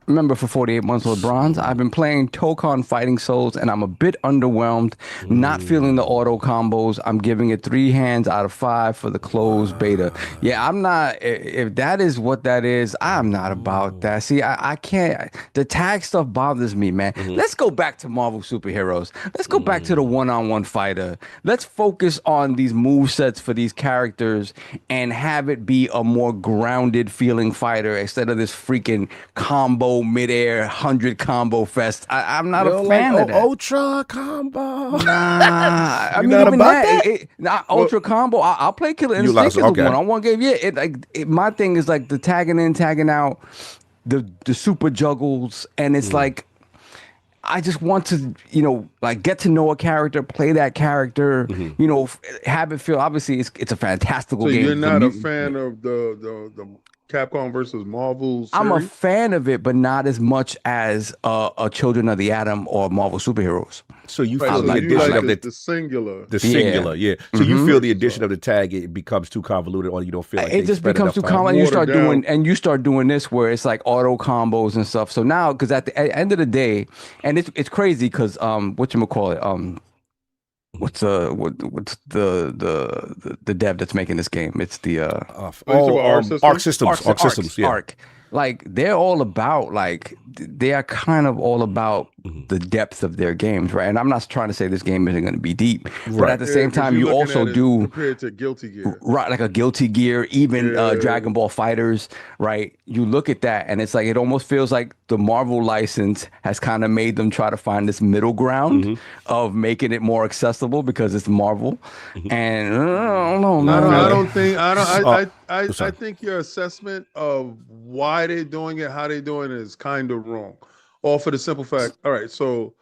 remember for 48 months with bronze, I've been playing Tokon Fighting Souls, and I'm a bit underwhelmed. Not feeling the auto combos. I'm giving it 3 hands out of 5 for the closed beta. Yeah, I'm not. If that is what that is, I'm not about that. See, I can't. The tag stuff bothers me, man. Let's go back to Marvel superheroes. Let's go back to the one-on-one fighter. Let's focus on these move sets for these characters and have it be a more grounded feeling fighter instead of this freaking combo midair 100 combo fest. I'm not a fan of that. Ultra combo. Nah, I mean, not even about that. Ultra combo. I'll play Killer Instinct as a one-on-one game. Yeah, my thing is like the tagging in, tagging out, the super juggles, and it's like I just want to, like get to know a character, play that character, have it feel. Obviously, it's a fantastical game. So you're not a fan of the Capcom versus Marvel series? I'm a fan of it, but not as much as a Children of the Atom or Marvel superheroes. So you feel the addition of the singular. The singular, yeah. So you feel the addition of the tag, it becomes too convoluted, or you don't feel like it just becomes too convoluted. You start doing this where it's like auto combos and stuff. So now, because at the end of the day, and it's crazy because whatchamacallit, what's the dev that's making this game? It's the Arc Systems. Arc. Like they're all about they are kind of all about the depth of their games, right? And I'm not trying to say this game isn't going to be deep, but at the same time, you also do compared to Guilty Gear, right? Like a Guilty Gear, even Dragon Ball Fighters, right? You look at that, and it's like it almost feels like the Marvel license has kind of made them try to find this middle ground of making it more accessible because it's Marvel. And I don't know. I think your assessment of why they're doing it, how they're doing it, is kind of wrong. All for the simple fact. All right, so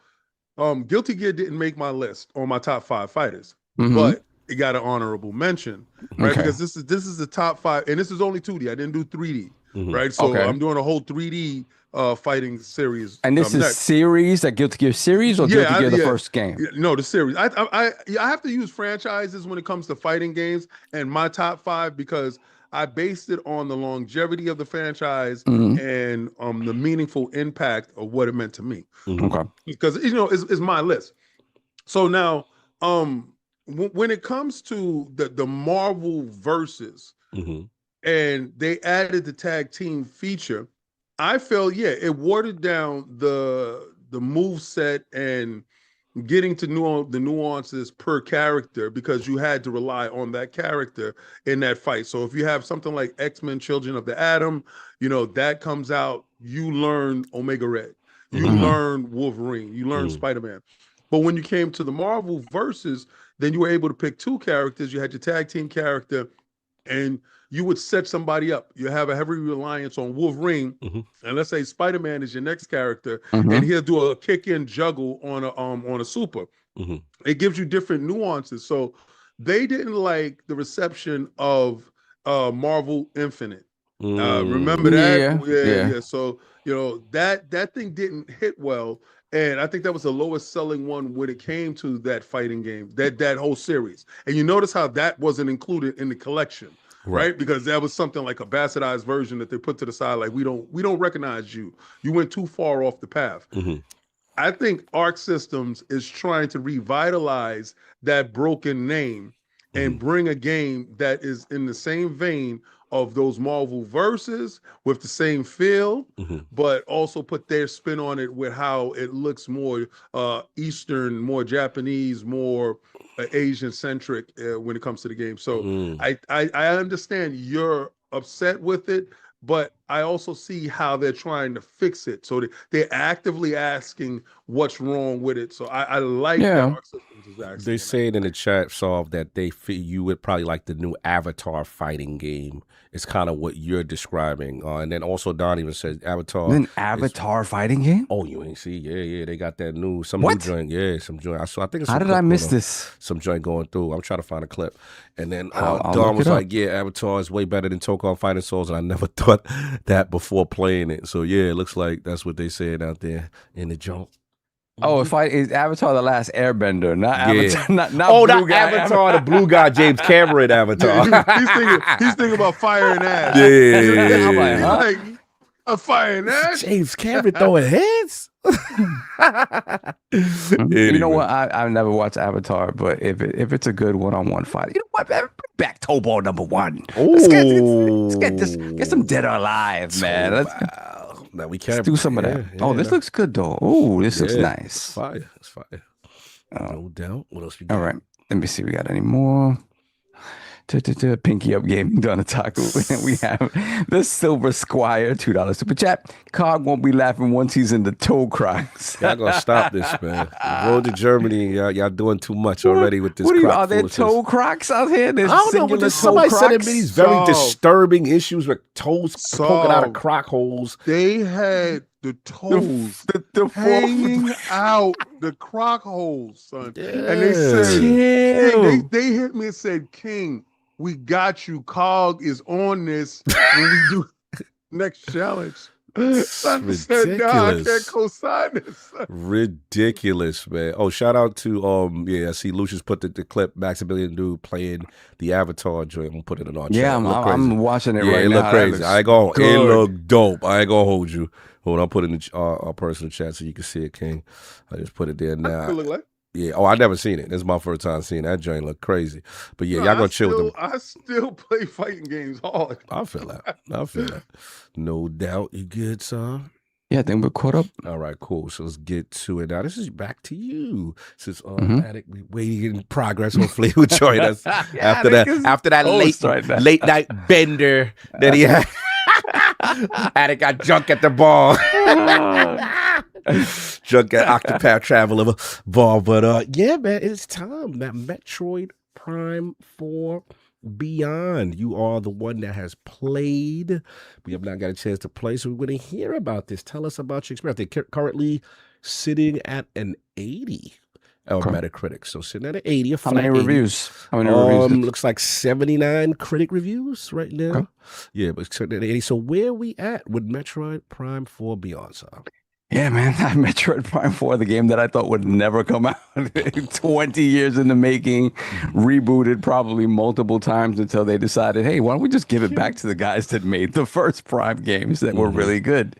Guilty Gear didn't make my list on my top 5 fighters, but it got an honorable mention, right? Okay. Because this is the top 5, and this is only 2D. I didn't do 3D, right? So I'm doing a whole 3D fighting series. And this is next. Series, like Guilty Gear series, or Guilty Gear the first game? No, the series. I have to use franchises when it comes to fighting games, and my top 5 because I based it on the longevity of the franchise and the meaningful impact of what it meant to me. Okay, because it's my list. So now, when it comes to the Marvel versus, and they added the tag team feature, I felt it watered down the move set and getting to the nuances per character because you had to rely on that character in that fight. So if you have something like X-Men Children of the Atom, that comes out, you learn Omega Red, you learn Wolverine, you learn Spider-Man. But when you came to the Marvel versus, then you were able to pick 2 characters. You had your tag team character, and you would set somebody up. You have a heavy reliance on Wolverine, and let's say Spider-Man is your next character, and he'll do a kick-in juggle on a super. It gives you different nuances. So they didn't like the reception of Marvel Infinite. Remember that? Yeah. So that thing didn't hit well. And I think that was the lowest selling one when it came to that fighting game, that whole series. And you notice how that wasn't included in the collection. Right, because that was something like a bastardized version that they put to the side, like we don't recognize you. You went too far off the path. I think Arc Systems is trying to revitalize that broken name and bring a game that is in the same vein of those Marvel verses with the same feel, but also put their spin on it with how it looks more Eastern, more Japanese, more Asian centric when it comes to the game. So I understand you're upset with it, but I also see how they're trying to fix it. So they're actively asking what's wrong with it. So I like that Arc Systems is asking. They say it in the chat, Solve, that they feel you would probably like the new Avatar fighting game. It's kind of what you're describing. And then also Don even says Avatar. An Avatar fighting game? Oh, you ain't see? Yeah. They got that new new joint. Yeah, some joint. So I think it's how did I miss this? Some joint going through. I'm trying to find a clip. And then Don was like, yeah, Avatar is way better than Tokon Fighting Souls. And I never thought that before playing it. So yeah, it looks like that's what they said out there in the joint. Oh, is Avatar the Last Airbender, not Avatar, not blue guy. Avatar, the blue guy, James Cameron Avatar. He's thinking about fire and ash. Yeah. I'm fighting that. James Cameron throwing heads. You know what? I've never watched Avatar, but if it's a good one-on-one fight, you know what? Man? Bring back toe ball #1. Let's get some Dead or Alive, man. Now we can't do some of that. This looks good though. Oh, this looks nice. It's fire. It's fire. No doubt. What else we got? All right. Let me see. We got any more? Pinky Up Gaming done attack. We have the Silver Squire, $2 super chat. Cog won't be laughing once he's in the toe crocs. Y'all gonna stop this, man. Road to Germany, y'all doing too much already with this. Are there toe crocs out here? There's I don't know, but somebody said it these very disturbing issues with toes poking out of croc holes. They had the toes the hanging out the croc holes, son. Yeah. And they said, they hit me and said, King, we got you. Cog is on this when we do next challenge. Son said, nah, I can't co-sign this. Son. Ridiculous, man. Oh, shout out to I see Lucius put the clip, Maximilian dude playing the Avatar joint. I'm gonna put it in our chat. Yeah, I'm watching it right now. It look crazy. It look dope. I ain't gonna hold you. Hold on, I'll put it in our personal chat so you can see it, King. I just put it there now. Yeah. Oh, I never seen it. This is my first time seeing that joint. Look crazy. But yeah, y'all gonna chill with them. I still play fighting games hard. I feel that. No doubt. You good, son? Yeah, I think we're caught up. All right, cool. So let's get to it now. This is back to you. Since Attic, we waiting in progress. Hopefully he'll join us after that late night bender that he had. Attic got drunk at the bar. Drunk at Octopath Traveler bar. But yeah, man, it's time. That Metroid Prime 4 Beyond. You are the one that has played. We have not got a chance to play, so we're going to hear about this. Tell us about your experience. They're currently sitting at an 80 on Metacritic. So sitting at an 80. How many reviews? Looks like 79 critic reviews right now. Okay. Yeah, but sitting at 80. So where are we at with Metroid Prime 4 Beyond, sir? Yeah, man, Metroid Prime 4, the game that I thought would never come out. 20 years in the making, rebooted probably multiple times until they decided, hey, why don't we just give it back to the guys that made the first Prime games that were really good.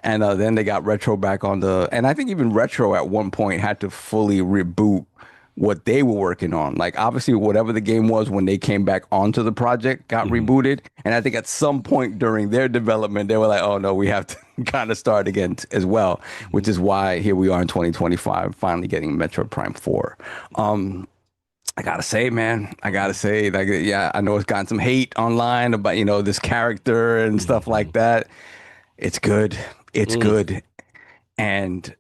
And then they got Retro back on and I think even Retro at one point had to fully reboot what they were working on. Like, obviously, whatever the game was when they came back onto the project got rebooted. And I think at some point during their development, they were like, oh, no, we have to kind of start again as well, which is why here we are in 2025, finally getting Metroid Prime 4. I gotta say, man, like, yeah, I know it's gotten some hate online about, this character and stuff like that. It's good. It's good. And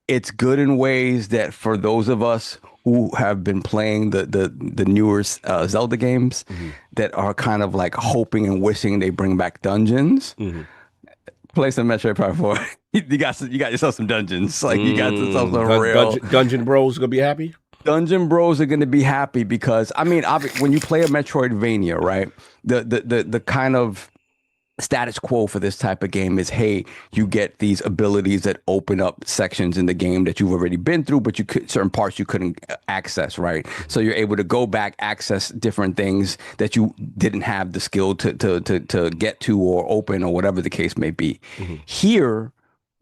it's good in ways that for those of us who have been playing the newer Zelda games that are kind of like hoping and wishing they bring back dungeons, play some Metroid Prime 4. you got yourself some dungeons. Like, you got yourself some real Dungeon Bros gonna be happy. Dungeon Bros are gonna be happy because when you play a Metroidvania, right? The kind of status quo for this type of game is, hey, you get these abilities that open up sections in the game that you've already been through, but certain parts you couldn't access, right? So you're able to go back, access different things that you didn't have the skill to get to or open or whatever the case may be. Here,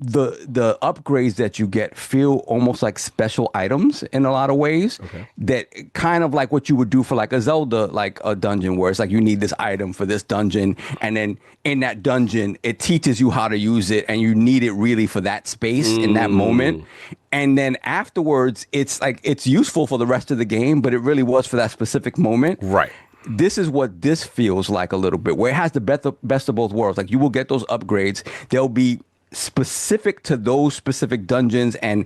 the upgrades that you get feel almost like special items in a lot of ways, that kind of like what you would do for like a Zelda, like a dungeon, where it's like you need this item for this dungeon, and then in that dungeon it teaches you how to use it, and you need it really for that space in that moment, and then afterwards it's like it's useful for the rest of the game, but it really was for that specific moment, right? This is what this feels like a little bit, where it has the best of both worlds. Like, you will get those upgrades, they'll be specific to those specific dungeons, and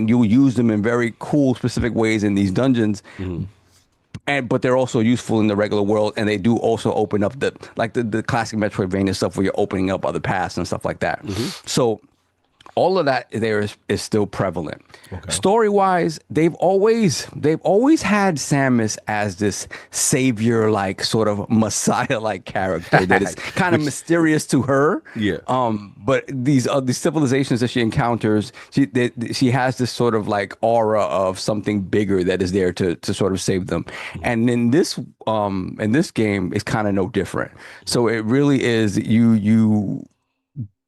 you'll use them in very cool specific ways in these dungeons, but they're also useful in the regular world, and they do also open up the classic Metroidvania stuff where you're opening up other paths and stuff like that. So all of that there is still prevalent. Story-wise, they've always had Samus as this savior, like sort of messiah-like character that is kind of mysterious to her. But these civilizations that she encounters, she has this sort of like aura of something bigger that is there to sort of save them. And in this game, it's kind of no different. So it really is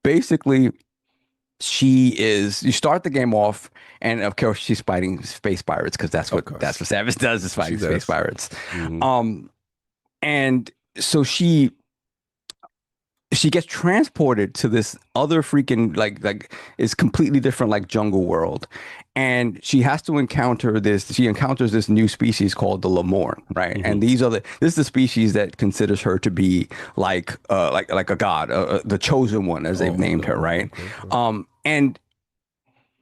basically, you start the game off, and of course she's fighting space pirates, because that's what Samus does, is fighting space pirates. And so she gets transported to this other freaking like is completely different, like, jungle world, and she has to encounter this. She encounters this new species called the Lemorn, right? And this is the species that considers her to be like a god, the chosen one, as they've named her, right? And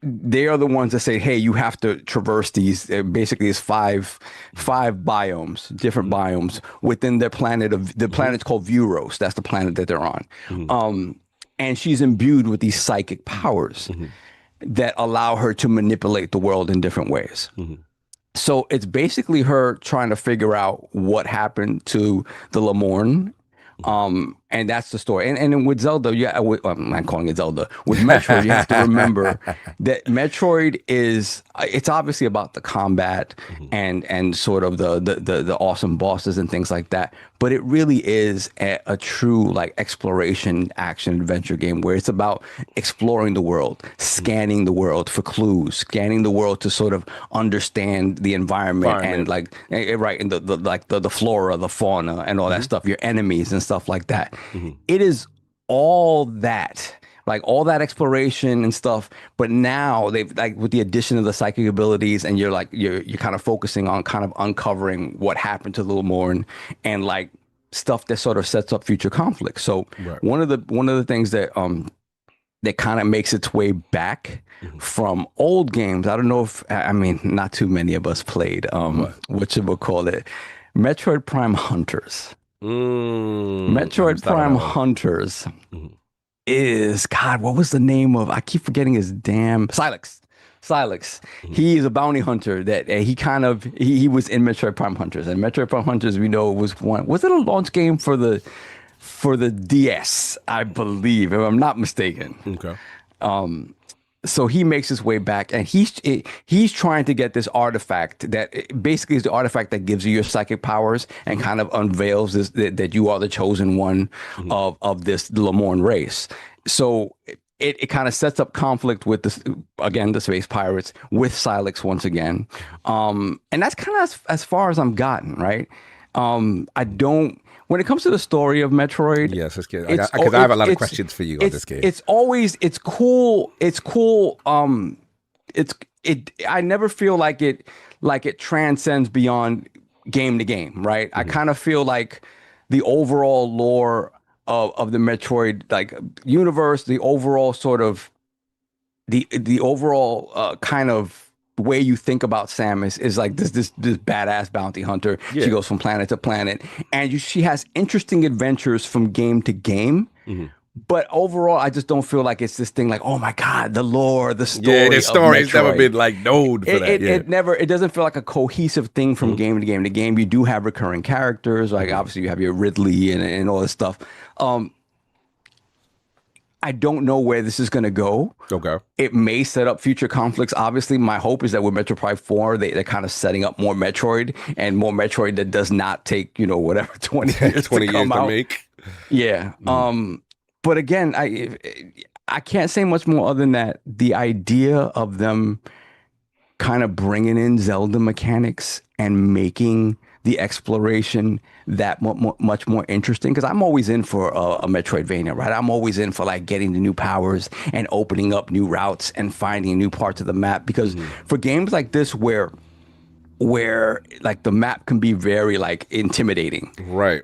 they are the ones that say, hey, you have to traverse these, basically it's five biomes, different biomes within their planet. The planet's called Vuros. That's the planet that they're on. And she's imbued with these psychic powers that allow her to manipulate the world in different ways. So it's basically her trying to figure out what happened to the Lemorn. And that's the story. And with Zelda, I'm not calling it Zelda. With Metroid, you have to remember that Metroid it's obviously about the combat and sort of the awesome bosses and things like that. But it really is a true like exploration action adventure game, where it's about exploring the world, scanning the world for clues, scanning the world to sort of understand the environment and like and the flora, the fauna, and all that stuff, your enemies and stuff like that. It is all that, like all that exploration and stuff, but now they've, like, with the addition of the psychic abilities, and you're kind of focusing on kind of uncovering what happened to Little Morn, and like stuff that sort of sets up future conflict. So one of the things that that kind of makes its way back from old games, I don't know if, I mean, not too many of us played what you would call it, Metroid Prime Hunters. Metroid Prime Hunters is, God, what was the name of, I keep forgetting his damn, Silex. He is a bounty hunter that he was in Metroid Prime Hunters, and Metroid Prime Hunters, we know, was it a launch game for the DS, I believe, if I'm not mistaken. Okay. So he makes his way back, and he's trying to get this artifact that basically is the artifact that gives you your psychic powers and kind of unveils this, that you are the chosen one of this Lemorn race. So it kind of sets up conflict with the space pirates, with Silex once again. And that's kind of as far as I'm gotten, right? When it comes to the story of Metroid, yes, let's get. Because I have a lot of questions for you on this game. It's cool. I never feel like it transcends beyond game to game, right? I kind of feel like the overall lore of the Metroid like universe, the overall sort of the overall kind of way you think about Samus is like this badass bounty hunter. Yeah. She goes from planet to planet, and she has interesting adventures from game to game. But overall, I just don't feel like it's this thing like, oh my God, the lore, the story. Yeah, the story's never been like known for that. It doesn't feel like a cohesive thing from game to game to game. You do have recurring characters, like obviously you have your Ridley and all this stuff. I don't know where this is going to go. Okay. It may set up future conflicts. Obviously, my hope is that with Metroid Prime 4, they're kind of setting up more Metroid, and more Metroid that does not take, whatever, 20 years to make. Yeah. But again, I can't say much more other than that. The idea of them kind of bringing in Zelda mechanics and making the exploration that much more interesting, because I'm always in for a Metroidvania, right? I'm always in for like getting the new powers and opening up new routes and finding new parts of the map, because for games like this where like the map can be very like intimidating, right?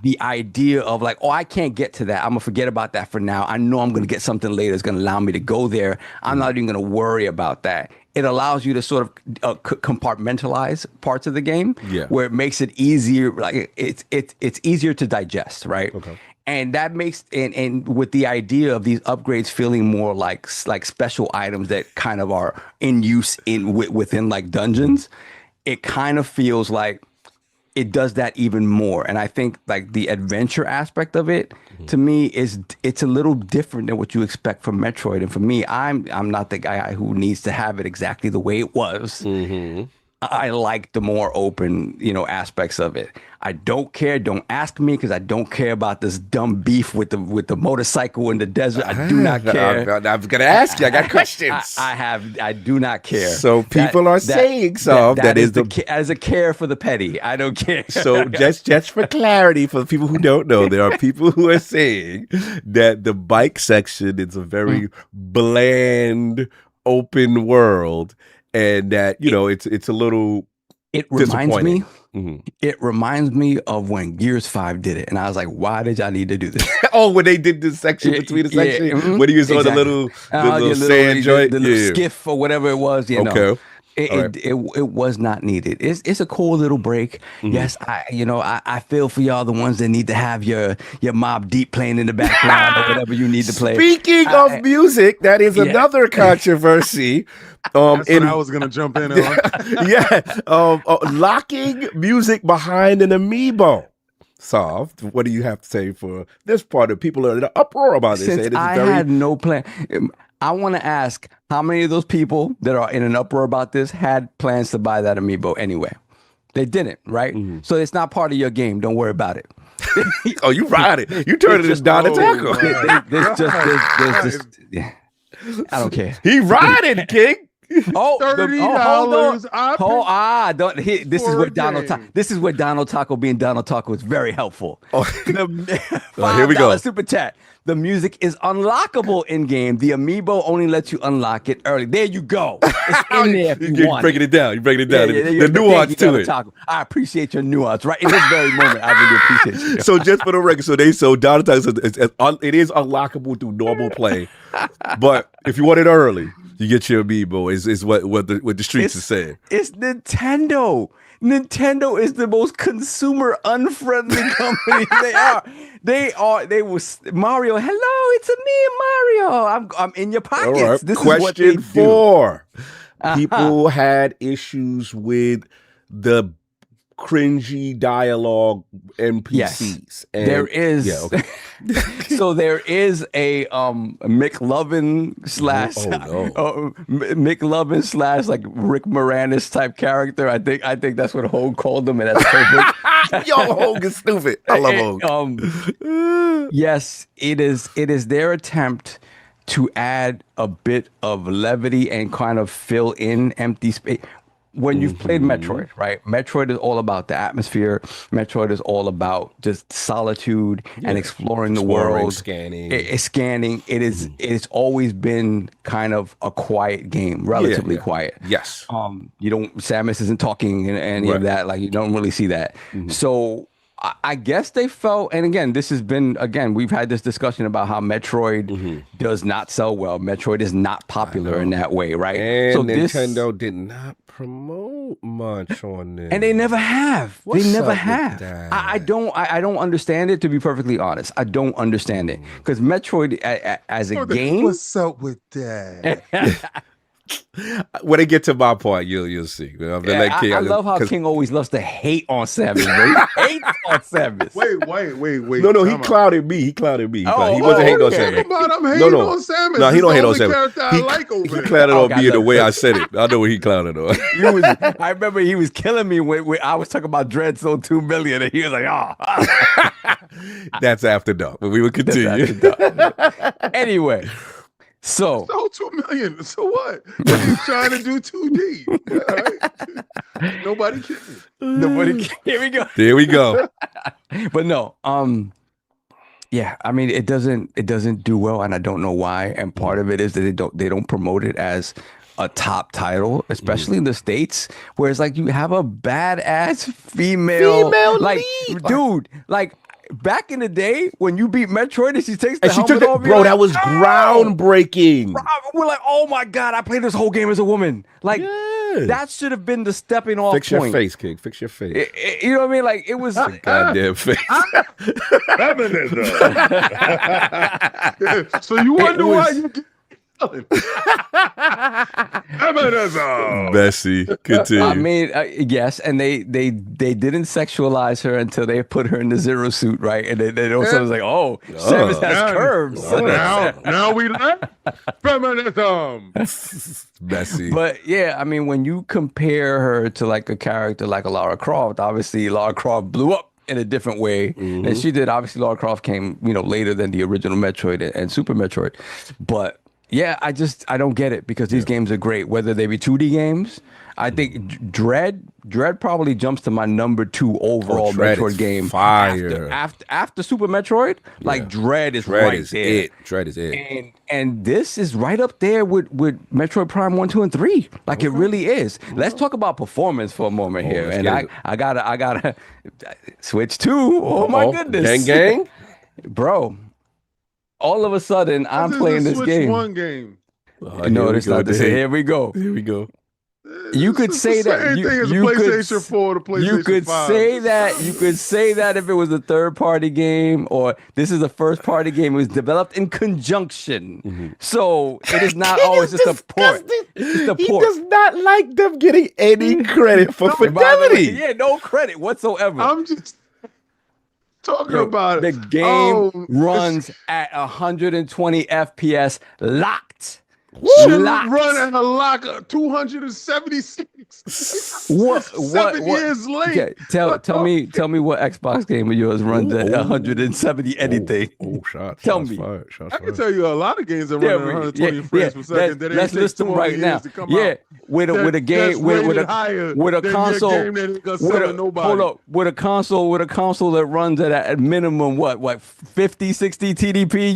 The idea of like, oh, I can't get to that, I'm gonna forget about that for now, I know I'm gonna get something later that's gonna allow me to go there, I'm not even gonna worry about that. It allows you to sort of compartmentalize parts of the game, where it makes it easier. Like it's easier to digest, right? Okay. And that makes and with the idea of these upgrades feeling more like special items that kind of are in use within like dungeons, it kind of feels like it does that even more. And I think like the adventure aspect of it, to me, it's a little different than what you expect from Metroid. And for me, I'm not the guy who needs to have it exactly the way it was. I like the more open, aspects of it. I don't care. Don't ask me because I don't care about this dumb beef with the motorcycle in the desert. I do not care. I'm gonna ask you. I got questions. I do not care. So people are saying so. That is as a care for the petty. I don't care. So just for clarity, for the people who don't know, there are people who are saying that the bike section is a very bland, open world, and that it's a little. It reminds me. It reminds me of when Gears 5 did it, and I was like, "Why did y'all need to do this?" When they did the section between the section, when he was on the little sand joint, the little skiff or whatever it was. Okay. It was not needed. It's a cool little break. Yes, I feel for y'all, the ones that need to have your Mob Deep playing in the background or whatever you need to play. Speaking of music, that is another controversy. That's what I was gonna jump in on. Locking music behind an amiibo. Solved. What do you have to say for this part of people are in an uproar about this? Since I had no plan. I want to ask how many of those people that are in an uproar about this had plans to buy that amiibo anyway. They didn't, right? So it's not part of your game. Don't worry about it. Oh, you ride it. You turn it into Donna Taco. I don't care. He riding, King. $30. This is where Donald Taco being Donald Taco is very helpful. Here we go. Super chat. The music is unlockable in game. The amiibo only lets you unlock it early. There you go. It's in there if you want. Breaking it down. You're breaking it down. The nuance to it. Taco. I appreciate your nuance. Right in this very moment, I really appreciate you. So just for the record, Donald Taco says it is unlockable through normal play, but if you want it early, you get your amiibo. Is what the streets are saying. It's Nintendo. Nintendo is the most consumer unfriendly company they are. They was Mario. Hello, it's me, Mario. I'm in your pockets. All right. This Question is what they 4. People had issues with the cringy dialogue NPCs. Yes, there is. Yeah, okay. So there is a McLovin slash McLovin slash like Rick Moranis type character. I think that's what Hogue called him, and that's perfect. Yo, Hogue is stupid. I love Hogue. Yes, it is their attempt to add a bit of levity and kind of fill in empty space. When you've played Metroid, right? Metroid is all about the atmosphere. Metroid is all about just solitude and exploring the world. Scanning. Scanning. It's always been kind of a quiet game, relatively quiet. Yes. Samus isn't talking and any of that. Like, you don't really see that. So I guess they felt, and again, we've had this discussion about how Metroid does not sell well. Metroid is not popular in that way, right? And so Nintendo did not promote much on this. And they never have. What's they never up have. With that? I don't understand it, to be perfectly honest. I don't understand it. Because Metroid as a game. What's up with that? When they get to my part, you'll see. I love how King always loves to hate on Samus. He hates on Samus. Wait. No, he clouded me. He wasn't hating on Samus. I'm hating on Samus. No, he don't hate on Samus. Character I like over there. He clouded on me in the way I said it. I know what he clouded on. I remember he was killing me when I was talking about Dreadsoul 2 million, and he was like, "Oh." That's after dark, but we will continue. Anyway. So 2 million. So what? You trying to do 2D? Right? Nobody kidding. Here we go. But no, yeah. I mean, it doesn't do well, and I don't know why. And part of it is that they don't promote it as a top title, especially in the States, where it's like you have a badass female like lead. Dude, like. Back in the day, when you beat Metroid and she takes the helmet off, bro, that was groundbreaking. We're like, oh my God, I played this whole game as a woman. Like, that should have been the stepping off point. Fix your face, King. Fix your face. You know what I mean? Like, it was... goddamn face. Feminism. So you wonder why you... Feminism. Messy. Continue. I mean, yes, and they didn't sexualize her until they put her in the Zero suit, right? And then also it was like, oh, Samus has curves. Now we learn feminism. Messy. But yeah, I mean, when you compare her to like a character like a Lara Croft, obviously Lara Croft blew up in a different way, and she did. Obviously, Lara Croft came, later than the original Metroid and Super Metroid. But yeah, I don't get it because these games are great, whether they be 2D games. I think Dread probably jumps to my number 2 overall Metroid game. Fire. After Super Metroid, Dread is right there. Dread is it. And this is right up there with Metroid Prime 1, 2, and 3. Like it really is. Let's talk about performance for a moment here. And I gotta Switch 2. Oh my goodness. Gang. Bro. All of a sudden I'm playing this game. One game. No, it's not the same. Here we go. You could say that. PlayStation 4 to PlayStation 5. You could say that. You could say that if it was a third-party game, or this is a first-party game. It was developed in conjunction, so it is not always just a port. It's a port. He does not like them getting any credit for fidelity. Yeah, no credit whatsoever. I'm just talking about it. The game runs at 120 FPS locked. Should run at a lock of 276. What? 7 years late. Okay, tell me what Xbox game of yours runs at 170 anything. Tell me. I can tell you a lot of games that run at 120 frames per second. Let's list them right now. Yeah, with a game with a console. With a console that runs at minimum what 50, 60 TDP.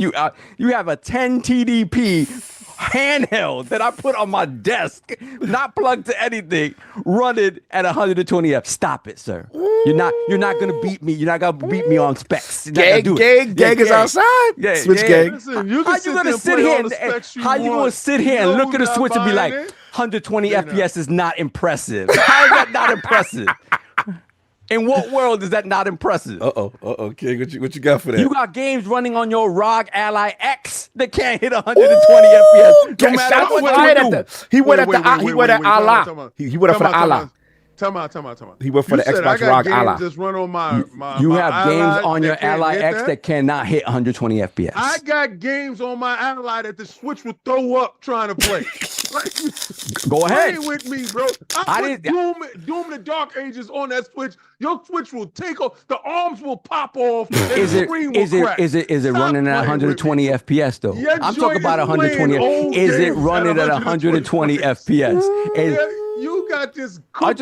You have a 10 TDP handheld that I put on my desk, not plugged to anything, running at 120 F. Stop it, sir. You're not gonna beat me. You're not gonna beat me on specs. Gang is outside. Yeah, Switch gang. Listen, How you gonna sit here and look at the Switch and be like, 120 FPS is not impressive? How is that not impressive? In what world is that not impressive? King, what you got for that? You got games running on your ROG Ally X that can't hit 120 FPS. No matter what you do. He went at Allah. He went for the Allah. Tell me. He went for the Xbox ROG Allah. Just run on my You have games on your Ally X that cannot hit 120 FPS. I got games on my Ally that the Switch will throw up trying to play. Go ahead. Play with me, bro. I put Doom the Dark Ages on that Switch. Your Switch will take off. The arms will pop off. And the screen will crack. Is it running at 120 FPS though? I'm talking about 120. Is it running at 120 FPS? You got this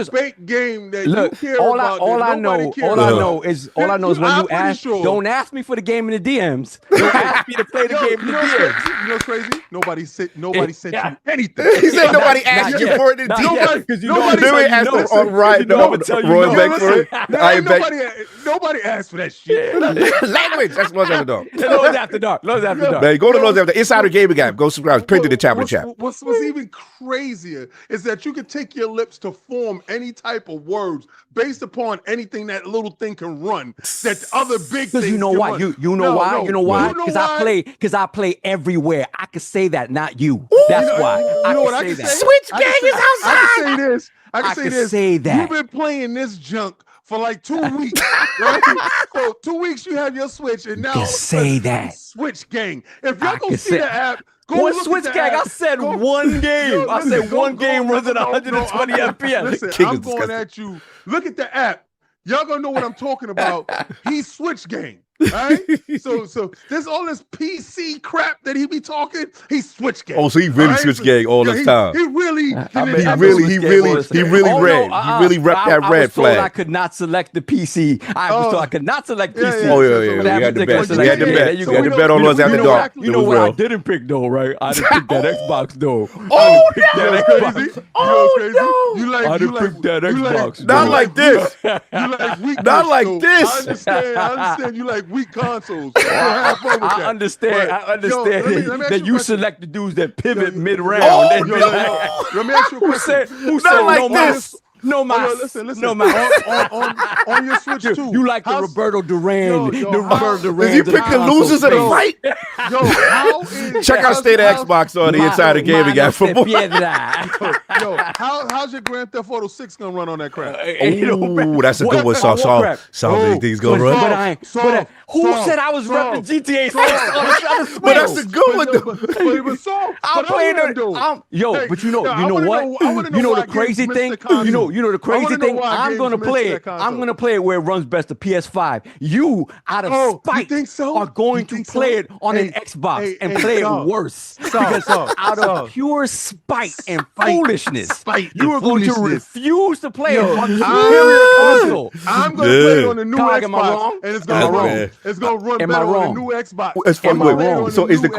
bait game that look, you care about. All I know is when you ask. Don't ask me for the game in the DMs. Don't ask me to play the game in the DMs. You know what's crazy? Nobody sent you anything. He said nobody asked you for it in the DMs. Nobody asked on right. Nobody asked for that shit. Language. That's Lords After Dark. Lords After Dark. Man, go to Lords After Dark. Insider Gaming Guy. Go subscribe. Print to the chat. What's even crazier is that you can take your lips to form any type of words based upon anything that little thing can run. That other big things. You know why? You know why? Because I play everywhere. I could say that, not you. That's why. You know what I can say? Switch gang is outside. I can say this. You've been playing this junk for like 2 weeks, right? So 2 weeks you have your Switch, and now say that Switch gang. If y'all go see the app. What Switch gang? I said one game. I said one game runs at 120 FPS. Listen, I'm going at you. Look at the app. Y'all gonna know what I'm talking about. He's Switch gang. All right, so there's all this PC crap that he be talking. He's Switch gang. Oh, so he really Switch gang all the time. He really repped that red flag. I could not select the PC. I was told I could not select PC. Oh yeah. You had the bet. You had the bet on Lords After Dark. You know what I didn't pick though, right? I didn't pick that Xbox though. Oh no! I didn't pick that Xbox. Not like this. You like weak. Not like this. I understand. You like weak consoles. I understand that you select the dudes that pivot mid-round. Let me ask you a question. Who said no No mas. Listen. No mas. On your Switch 2. You like the Roberto Duran. Roberto Duran. Is he pick the losers of the fight? Yo, how is Check out State of Xbox on the Insider Gaming app for more. Yo, how's your Grand Theft Auto 6 gonna run on that crap? Ooh, that's a good one. So these gonna run. Who said I was repping GTA 6? But that's a good one, though. I'm playing it. But you know what? You know the crazy thing? You know the crazy thing? I'm gonna play it. I'm gonna play it where it runs best, the PS5. You, out of spite, are going to play it on an Xbox and play it worse. Because out of pure spite and foolishness, you are going to refuse to play it on the superior console. I'm gonna play it on the new Xbox. Am I wrong? And it's gonna run. It's gonna run better on the new Xbox. It's funny. So is the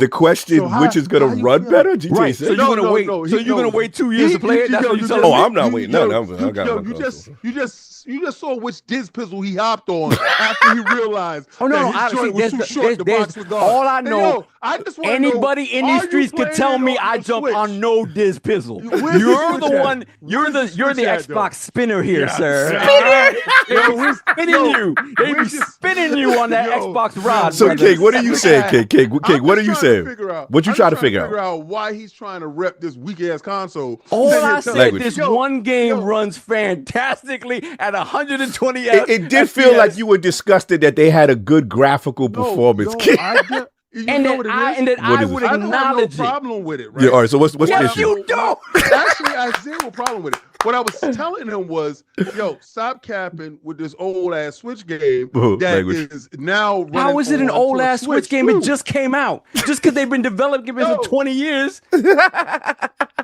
the question which is gonna run better? GTA 6. So you're gonna wait. So you're gonna wait 2 years to play it? That's what you're telling me? Oh, I'm not waiting. No, I got you just saw which Diz Pizzle he hopped on after he realized that his joint was too short. The box was gone. All I know, anybody in these streets could tell me I jump on no Diz Pizzle. You're the one. You're the Xbox spinner here, sir. We're spinning you. They be spinning you on that Xbox rod. So, King, what are you saying, King? What are you saying? What you trying to figure out? Why he's trying to rep this weak ass console? All I said, this one game runs fantastically at 120 FPS. It did feel like you were disgusted that they had a good graphical performance. And that I would acknowledge it. I have no problem with it, right? Yeah, all right, so what's the issue? You don't. Actually, I have zero problem with it. What I was telling him was, yo, stop capping with this old ass Switch game that is now running. How is it an old ass Switch game? It just came out. Just because they've been developing it for 20 years.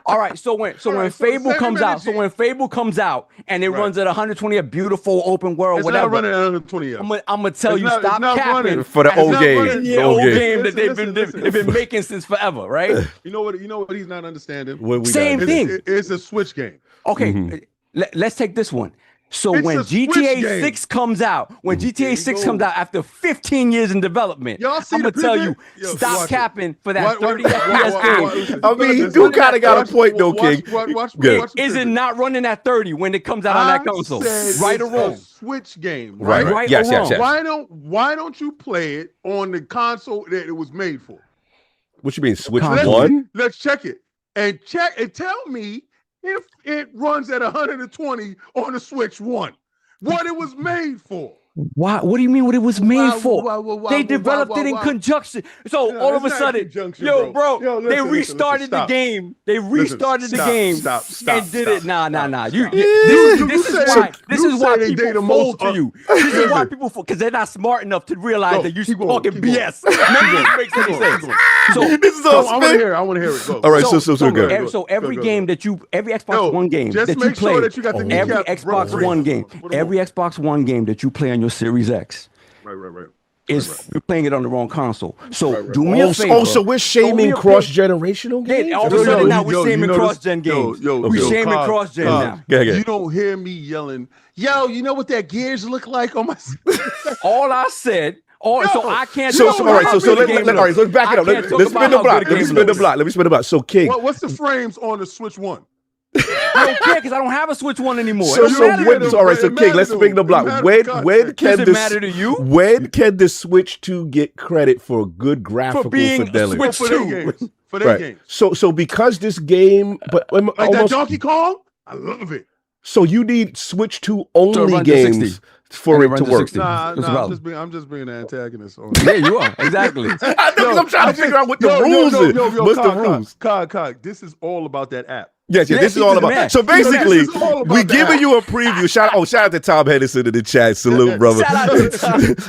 All right, so when Fable comes out, and it runs at 120, a beautiful open world, it's whatever. Not running at 120. I'm gonna tell you, stop capping for the old game. The old game that they've been making since forever, right? You know what he's not understanding? Same thing. It's a Switch game. Okay, let's take this one. So when GTA 6 comes out, after 15 years in development, I'm gonna tell you, stop capping for that 30 FPS game. I mean, you do kind of got a point, though, King. Is it not running at 30 when it comes out on that console? Right or wrong? Switch game, right? Yes. Why don't you play it on the console that it was made for? What you mean, Switch 1? Let's check it and tell me if it runs at 120 on the Switch 1, what it was made for. Why? What do you mean what it was made for? They developed it in conjunction. So all of a sudden, they restarted the game. They restarted the game and did it. Nah. This is why people fold to you. This is why people fold, because they're not smart enough to realize that you're talking BS. None of this makes any sense. So this is all spin. I want to hear it. Go. All right, so good. So every game that every Xbox One game that you play, every Xbox One game, every Xbox One game that you play on your Series X, right, you're playing it on the wrong console. So do me a favor. So we're shaming cross-generational games? All of a sudden now we're shaming cross-gen games. We're shaming cross-gen now. You don't hear me yelling, yo, you know what that Gears look like on my All I said. So I can't. Let's back it up. Let me spin the block. So, King, what's the frames on the Switch 1? I don't care because I don't have a Switch 1 anymore. So King, let's spin the block. When can the Switch 2 get credit for good graphical fidelity? Switch 2 for their games. So because this game, but like that Donkey Kong, I love it. So you need Switch 2 only games for it to work. I'm just being an antagonist. Yeah, you are. Exactly. I know, I'm trying to figure out what the rules is. What's the rules? Cog, this is all about that app. Yes, this is all about. So basically, we giving you a preview. Shout out to Tom Henderson in the chat. Salute, brother.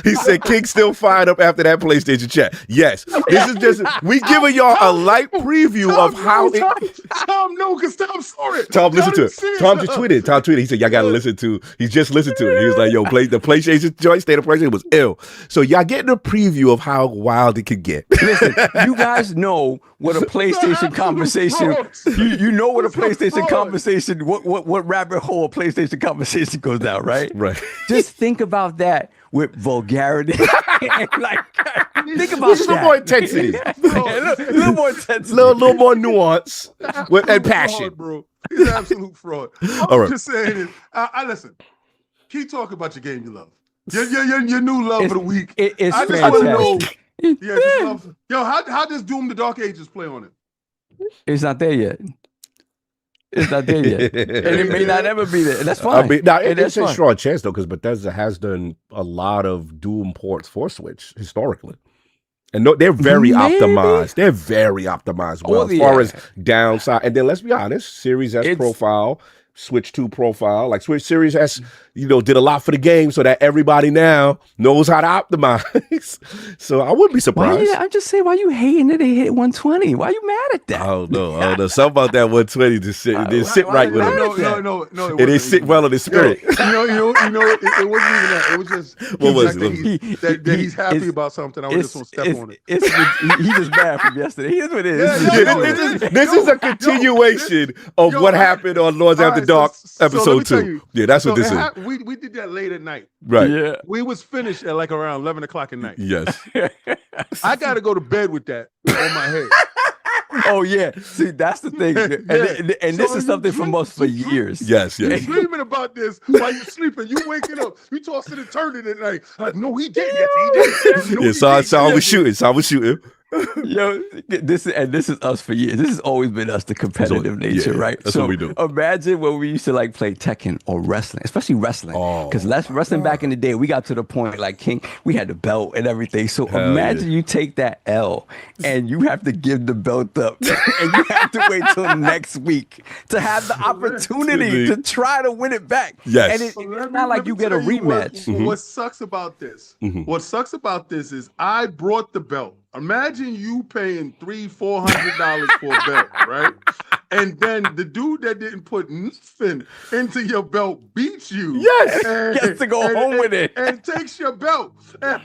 He said King still fired up after that PlayStation chat. Yes, this is just we giving y'all a light preview of how. Tom, no, because Tom saw it. Tom, listen to it. Tom just tweeted. Tom tweeted. He said y'all gotta listen to. He just listened to it. He was like, "Yo, the PlayStation joint state of PlayStation was ill." So y'all getting a preview of how wild it could get. Listen, you guys know what a PlayStation conversation. You know what a PlayStation conversation, what rabbit hole a PlayStation conversation goes down, right? Right. Just think about that with vulgarity. Think about that. A little more intensity. A little more intensity. A little more nuance and passion. He's an absolute fraud. All right. I'm just saying is, I listen. Keep talking about your game you love. Your new love of the week. It's I just want to know. fantastic. Yeah, just love. Yo, how does Doom the Dark Ages play on it? It's not there yet. It's not there yet, and it may not ever be there. That's fine. I mean, now, it's a fine. strong chance though, because Bethesda has done a lot of Doom ports for Switch historically, and they're very optimized. They're very optimized. Well, as far as downside, and then let's be honest, Series S profile, Switch 2 profile, like Switch Series S, did a lot for the game so that everybody now knows how to optimize. So I wouldn't be surprised. I'm just saying, why you hating that they hit 120? Why you mad at that? I don't know. Something about that 120 just sit right with them. No. And they sit well in the spirit. It wasn't even that. It was just that he's happy about something. I was just going to step on it. He just mad from yesterday. Here's what it is. This is a continuation of what happened on Lords After Dark episode 2. Yeah, that's what this is. We did that late at night. Right. Yeah. We was finished at like around 11 o'clock at night. Yes. I got to go to bed with that on my head. Oh yeah, see that's the thing, and this is something from us for years. Yes. You're dreaming about this while you're sleeping. You waking up, you tossing and turning at night. Like, no, he didn't. Yes, he did. Saul was shooting. Yo, this is us for years. This has always been us, the competitive nature, right? That's what we do. Imagine when we used to like play Tekken or wrestling, especially wrestling. Because wrestling back in the day, we got to the point like King, we had the belt and everything. So imagine you take that L and you have to give the belt up, and you have to wait till next week to have the opportunity to try to win it back. Yes, and it's not like you get a rematch. What sucks about this? What sucks about this is I brought the belt. Imagine you paying $300-$400 for a belt, right? And then the dude that didn't put nothing into your belt beats you. Yes, gets to go home with it and takes your belt. Yeah,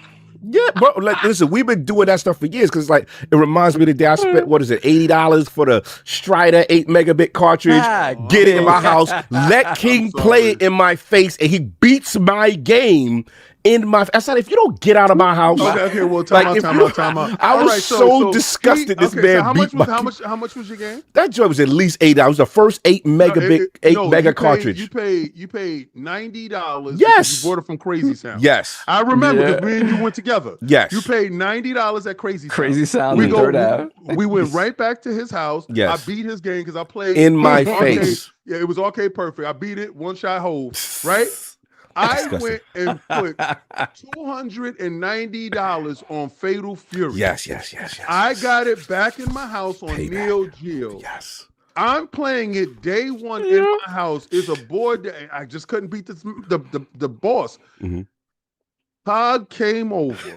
bro. Like, listen, we've been doing that stuff for years because, like, it reminds me of the day I spent $80 for the Strider 8 megabit cartridge. Get it in my house, let King play it in my face, and he beats my game. I said, if you don't get out of my house, okay, well, time out. I was so disgusted. This man beat my. How much was your game? That joint was at least $8. It was the first 8 mega cartridge. You paid $90. Yes, you bought it from Crazy Sound. Yes, I remember because me and you went together. Yes, you paid $90 at Crazy Sound. Crazy Sound. We went right back to his house. Yes, I beat his game because I played in my face. Yeah, it was arcade perfect. I beat it one shot hole. Right. I went and put $290 on Fatal Fury. Yes. I got it back in my house on Neo Geo. Yes. I'm playing it day one in my house. It's a board that I just couldn't beat the boss. Todd came over,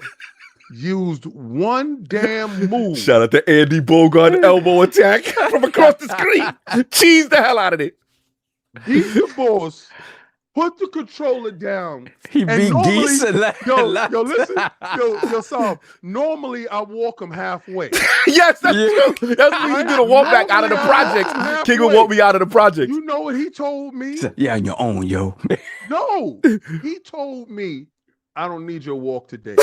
used one damn move. Shout out to Andy Bogard elbow attack from across the screen. Cheese the hell out of it. Beat the boss. Put the controller down. He beat Geese and listen. Saul. Normally, I walk him halfway. Yes, that's true. That's when you do the walk back out of the project. King will walk me out of the project. You know what he told me? Yeah, on your own, yo. No, he told me, I don't need your walk today.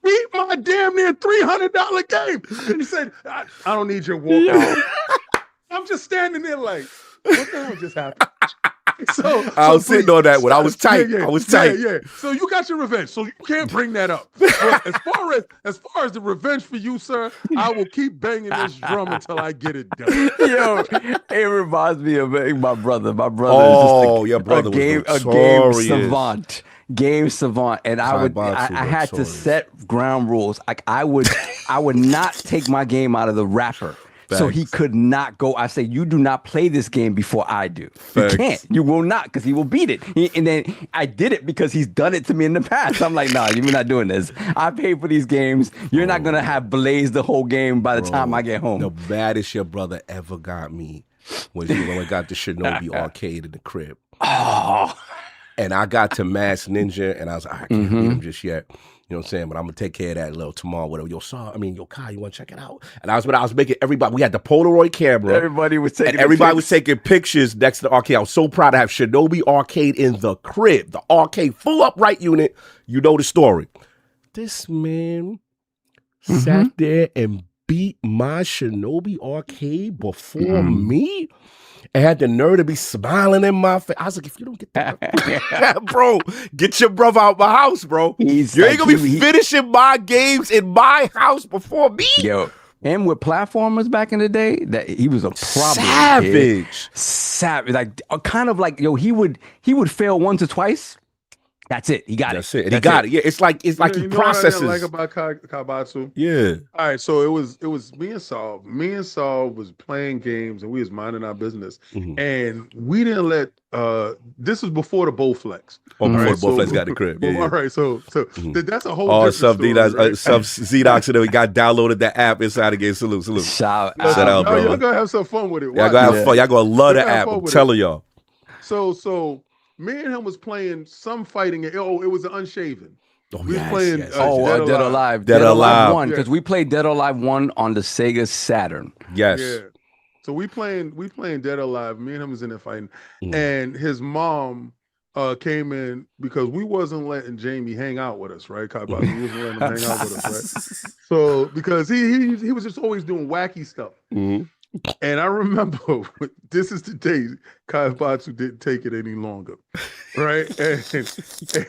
Beat my damn near $300 game. And he said, I don't need your walk. I'm just standing there like, what the hell just happened? I was sitting on that one. I was tight. I was tight. Yeah. So you got your revenge. So you can't bring that up. As far as the revenge for you, sir, I will keep banging this drum until I get it done. Yo, it reminds me of my brother. My brother is just a game savant. Game savant, and I had to set ground rules. Like I would not take my game out of the wrapper. So he could not go. I say, you do not play this game before I do. You can't. You will not, because he will beat it. And then I did it because he's done it to me in the past. I'm like, nah, you're not doing this. I paid for these games. You're not going to have blazed the whole game by the time I get home. The baddest your brother ever got me was when we got the Shinobi arcade in the crib. Oh. And I got to Mass Ninja, and I was like, I can't beat him just yet. You know what I'm saying? But I'm gonna take care of that little tomorrow. Whatever. Yo, Kai, you wanna check it out? And I was making everybody. We had the Polaroid camera. Everybody was taking pictures next to the arcade. I was so proud to have Shinobi arcade in the crib, the arcade full upright unit. You know the story. This man sat there and beat my Shinobi Arcade before me? And had the nerve to be smiling in my face. I was like, if you don't get that, bro, get your brother out my house, bro. You ain't gonna be finishing my games in my house before me. Yo, him with platformers back in the day, that he was a problem. Savage. Like kind of like, yo, he would fail once or twice. That's it. He got it. That's it. And he got it. Yeah, it's like he processes. What I didn't like about Kaibatsu? Yeah. All right, so it was me and Saul. Me and Saul was playing games and we was minding our business. And we didn't let this was before the Bowflex. Oh, before the Bowflex got the crib. All right, so that's a whole different story. Some Z-Docs and we got downloaded the app inside the game. Salute. Shout out, bro. Y'all gonna have some fun with it. Y'all gonna have fun. Y'all gonna love the app. I'm telling y'all. So me and him was playing some fighting. It was an Unshaven. We was playing Dead or Alive. Dead or Alive 1, because we played Dead or Alive 1 on the Sega Saturn. Yes. Yeah. So we playing Dead or Alive. Me and him was in there fighting, and his mom came in because we wasn't letting Jamie hang out with us, right? We wasn't letting him hang out with us, right? So because he was just always doing wacky stuff. And I remember this is the day Kaibatsu didn't take it any longer, right? And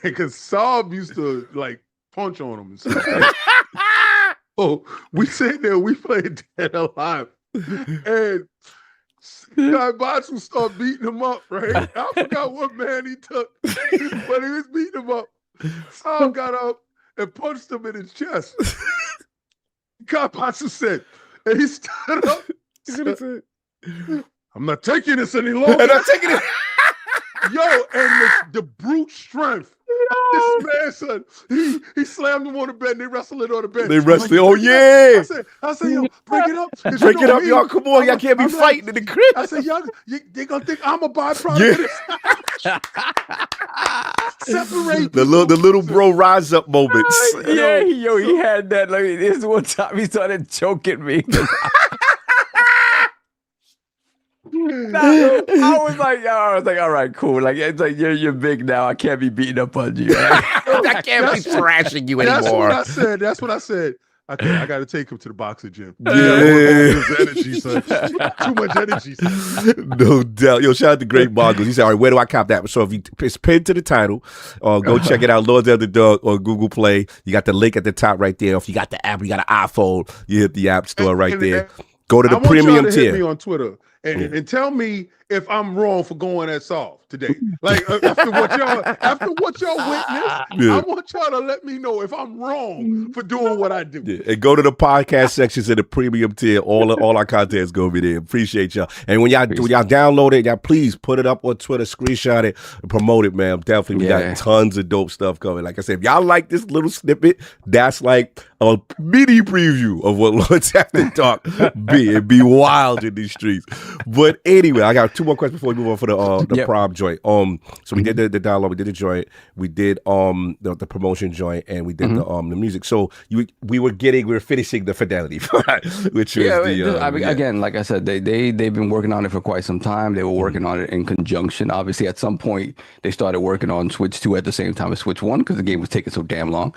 because Saab used to like punch on him and stuff. Right? Oh, we sat there, we played Dead Alive, and Kaibatsu started beating him up, right? I forgot what man he took, but he was beating him up. Saab got up and punched him in his chest. Kaibatsu said, and he stood up. I'm not taking this any longer. I'm not taking it. Yo, and the brute strength. This man, son, he slammed him on the bed and they wrestled it on the bed. They wrestled it. Oh, yeah. I said, yo, break it up. Break it up, y'all. Come on. Y'all can't be fighting in the crib. I said, y'all, they going to think I'm a byproduct of this. Separate the little bro rise up moments. Yeah, he had that. Like, this one time he started choking me. I was like, all right, cool. Like, it's like you're big now. I can't be beating up on you. I can't be thrashing you anymore. That's what I said. I got to take him to the boxing gym. Energy, son. Too much energy, son. No doubt. Yo, shout out to Great Boggles. He said, all right, where do I cop that? So if it's pinned to the title, go check it out. Lord of the Dog on Google Play. You got the link at the top right there. If you got the app, you got an iPhone, you hit the app store right there. Go to the premium tier. Hit me on Twitter and tell me if I'm wrong for going at Solve today. Like after what y'all witnessed, I want y'all to let me know if I'm wrong for doing what I do. Yeah. And go to the podcast sections in the premium tier. All our content is gonna be there. Appreciate y'all. And when y'all download it, y'all please put it up on Twitter, screenshot it, and promote it, man. Definitely, we got tons of dope stuff coming. Like I said, if y'all like this little snippet, that's like a mini preview of what Lord's After Dark be. It'd be wild in these streets. But anyway, I got two more questions before we move on for the prom joint. So we did the dialogue, we did the joint, we did the promotion joint, and we did the music. So we were finishing the fidelity, which was again, like I said, they've been working on it for quite some time. They were working on it in conjunction. Obviously, at some point, they started working on Switch 2 at the same time as Switch 1 because the game was taking so damn long.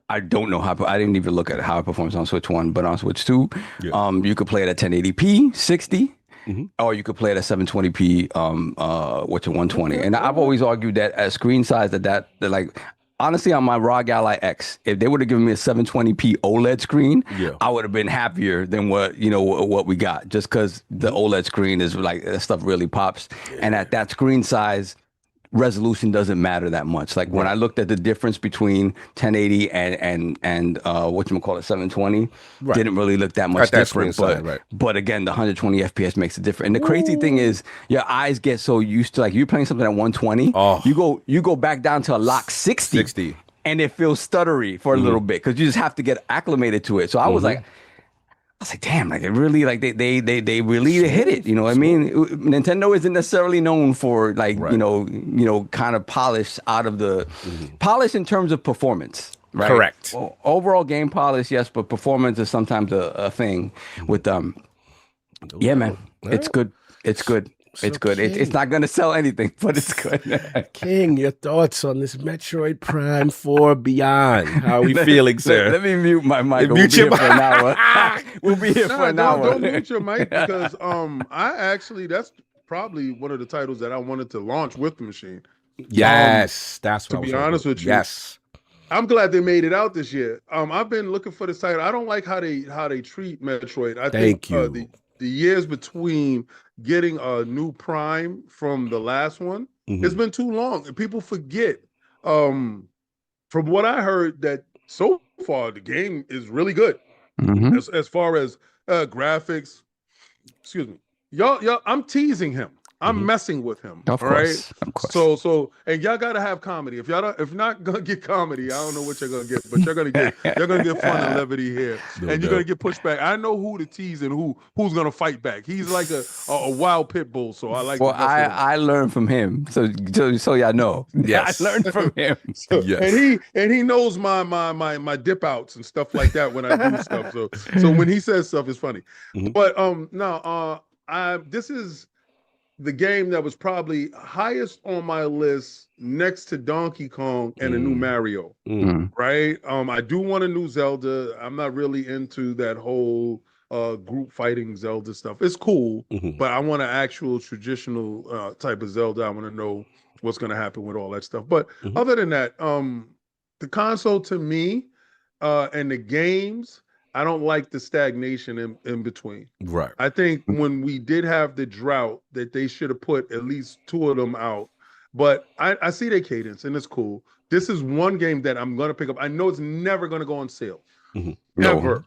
I don't know I didn't even look at how it performs on Switch 1, but on Switch 2, you could play it at 1080p, 60, or you could play it at 720p, 120. And I've always argued that at screen size that like, honestly, on my ROG Ally X, if they would have given me a 720p OLED screen, I would have been happier than what we got, just because the OLED screen is like, that stuff really pops. And at that screen size, resolution doesn't matter that much. Like when I looked at the difference between 1080 and whatchamacallit 720, didn't really look that much different. But again, the 120 FPS makes a difference. And the crazy thing is, your eyes get so used to, like, you're playing something at 120, you go back down to a lock 60. And it feels stuttery for a little bit because you just have to get acclimated to it. So I was like, damn, like, it really, like, they really hit it. You know what I mean? Nintendo isn't necessarily known for, like, you know, kind of polish out of the polish in terms of performance. Right? Correct. Well, overall game polish, yes, but performance is sometimes a thing with them. Yeah, man, it's good. It's good. It's good. It's not going to sell anything, but it's good. King, your thoughts on this Metroid Prime 4 Beyond? How are we feeling, sir? Let me mute my mic. We'll be here for an hour. We'll be here for an hour. Don't mute your mic because that's probably one of the titles that I wanted to launch with the machine. Yes, that's what to be honest with you. Yes. I'm glad they made it out this year. I've been looking for this title. I don't like how they treat Metroid. I think the years between getting a new Prime from the last one, it's been too long. And people forget. From what I heard, that so far the game is really good. As far as graphics. Excuse me. Y'all, I'm teasing him. I'm messing with him. Of course. So and y'all gotta have comedy. If you're not gonna get comedy, I don't know what you're gonna get, but you're gonna get fun and levity here. And you're gonna get pushback. I know who to tease and who's gonna fight back. He's like a wild pit bull. So I like I learned from him. So y'all know. Yes. I learned from him. Yes. And he knows my dip outs and stuff like that when I do stuff. So when he says stuff, it's funny. But this is the game that was probably highest on my list next to Donkey Kong and a new Mario, right? I do want a new Zelda. I'm not really into that whole group fighting Zelda stuff. It's cool, but I want an actual traditional type of Zelda. I want to know what's going to happen with all that stuff. But other than that, the console to me and the games, I don't like the stagnation in between. Right. I think when we did have the drought, that they should have put at least 2 of them out. But I see their cadence, and it's cool. This is one game that I'm going to pick up. I know it's never going to go on sale. Never.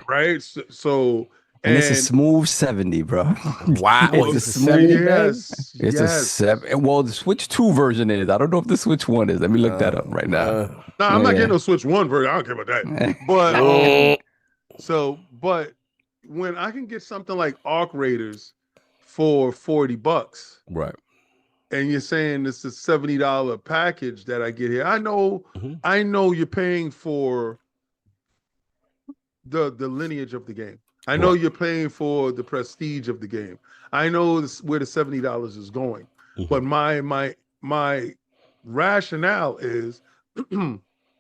Right? So and it's a smooth 70, bro. Wow. It's a smooth. Yes. It's a 7. Well, the Switch 2 version is. I don't know if the Switch 1 is. Let me look that up right now. No, I'm not getting a Switch 1 version. I don't care about that. But but when I can get something like Arc Raiders for $40, right? And you're saying it's a $70 package that I get here. I know you're paying for the lineage of the game. I know you're paying for the prestige of the game. I know where the $70 is going. But my rationale is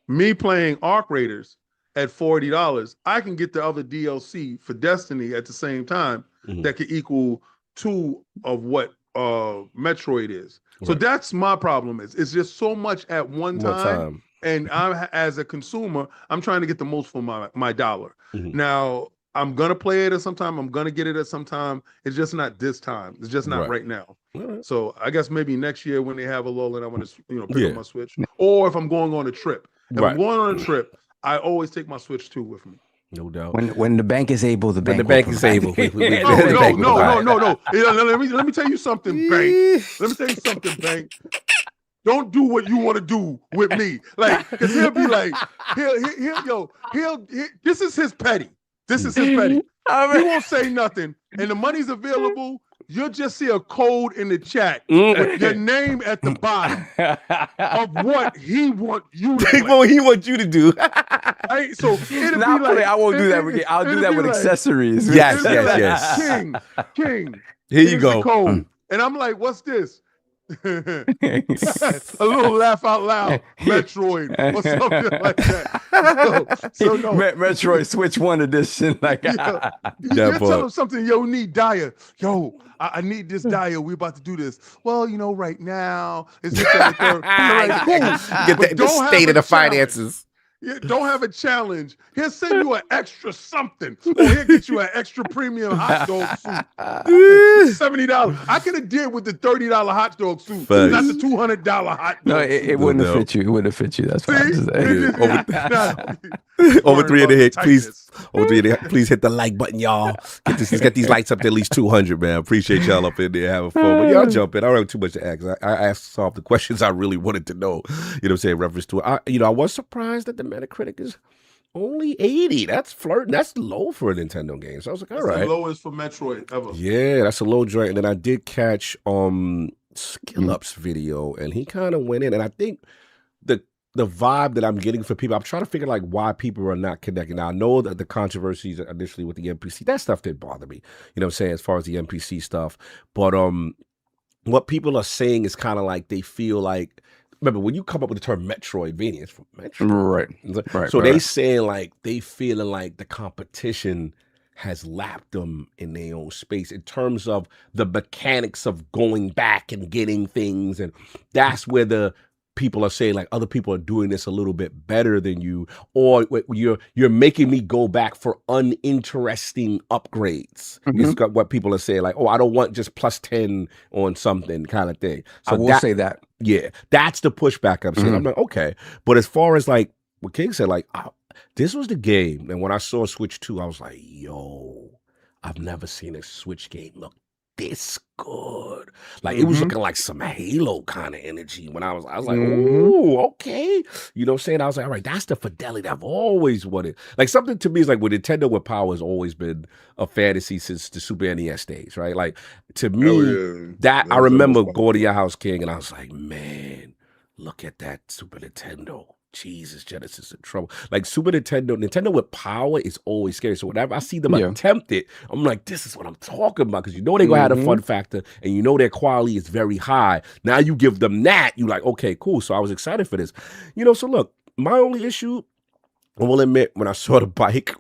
me playing Arc Raiders at $40, I can get the other DLC for Destiny at the same time that could equal 2 of what Metroid is. So that's my problem. It's just so much at one time. And I, as a consumer, I'm trying to get the most for my dollar. Now, I'm going to play it at some time. I'm going to get it at some time. It's just not this time. It's just not right now. So I guess maybe next year when they have a lull and I want to pick up my Switch. Or if I'm going on a trip. If I'm going on a trip, I always take my Switch 2 with me. No doubt. When the bank is able, the bank is able. No. Let me tell you something, Bank. Let me tell you something, Bank. Don't do what you want to do with me. Like, because he'll be like, this is his petty. He won't say nothing. And the money's available. You'll just see a code in the chat with your name at the bottom of what he want you to do. What he want you to do. Right? So it'll be like, I won't do that. I'll do that with accessories. Yes. King. Here you go. The code. And I'm like, what's this? A little laugh out loud, Metroid or something like that. So no. Metroid Switch 1 edition. Like you tell him something, need Dyer. I need this Dyer. We're about to do this. Well, right now it's just like, cool. Get the state of the finances. Don't have a challenge. He'll send you an extra something. Or he'll get you an extra premium hot dog suit. $70. I could have did with the $30 hot dog suit, not the $200 hot dog. No, it wouldn't have fit you. It wouldn't have fit you. That's what I'm saying. Over 3 and a hit, please. Over 3 and a hit, please hit the like button, y'all. Get these lights up to at least 200, man. Appreciate y'all up in there having fun. But y'all jump in. I don't have too much to ask. I asked all the questions I really wanted to know. You know what I'm saying? Reference to it. I was surprised that the Metacritic is only 80. That's flirting. That's low for a Nintendo game. So I was like, all right. The lowest for Metroid ever. Yeah, that's a low joint. And then I did catch Skill Up's video, and he kind of went in. And I think the vibe that I'm getting for people, I'm trying to figure why people are not connecting. Now I know that the controversies initially with the NPC, that stuff didn't bother me. You know what I'm saying, as far as the NPC stuff. But what people are saying is kind of like they feel like. Remember, when you come up with the term Metroidvania, it's from Metroid. Right. So they saying like they feeling like the competition has lapped them in their own space in terms of the mechanics of going back and getting things. And that's where the people are saying like other people are doing this a little bit better than you, or you're making me go back for uninteresting upgrades. It's got what people are saying like, oh, I don't want just plus 10 on something kind of thing. So I will say that. Yeah, that's the pushback I'm saying. I'm like, okay. But as far as like what King said, like this was the game. And when I saw Switch 2, I was like, yo, I've never seen a Switch game look this good. Like it was looking like some Halo kind of energy when I was like, ooh, okay. You know what I'm saying? I was like, all right, that's the fidelity I've always wanted. Like something to me is like with Nintendo with power has always been a fantasy since the Super NES days, right? Like to me, that I remember going to your house, King, and I was like, man, look at that Super Nintendo. Jesus, Genesis in trouble. Like Super Nintendo with power is always scary. So whenever I see them attempt it, I'm like, this is what I'm talking about. Because you know they're going to have a fun factor and you know their quality is very high. Now you give them that, you like, okay, cool. So I was excited for this. You know, so look, my only issue, I will admit, when I saw the bike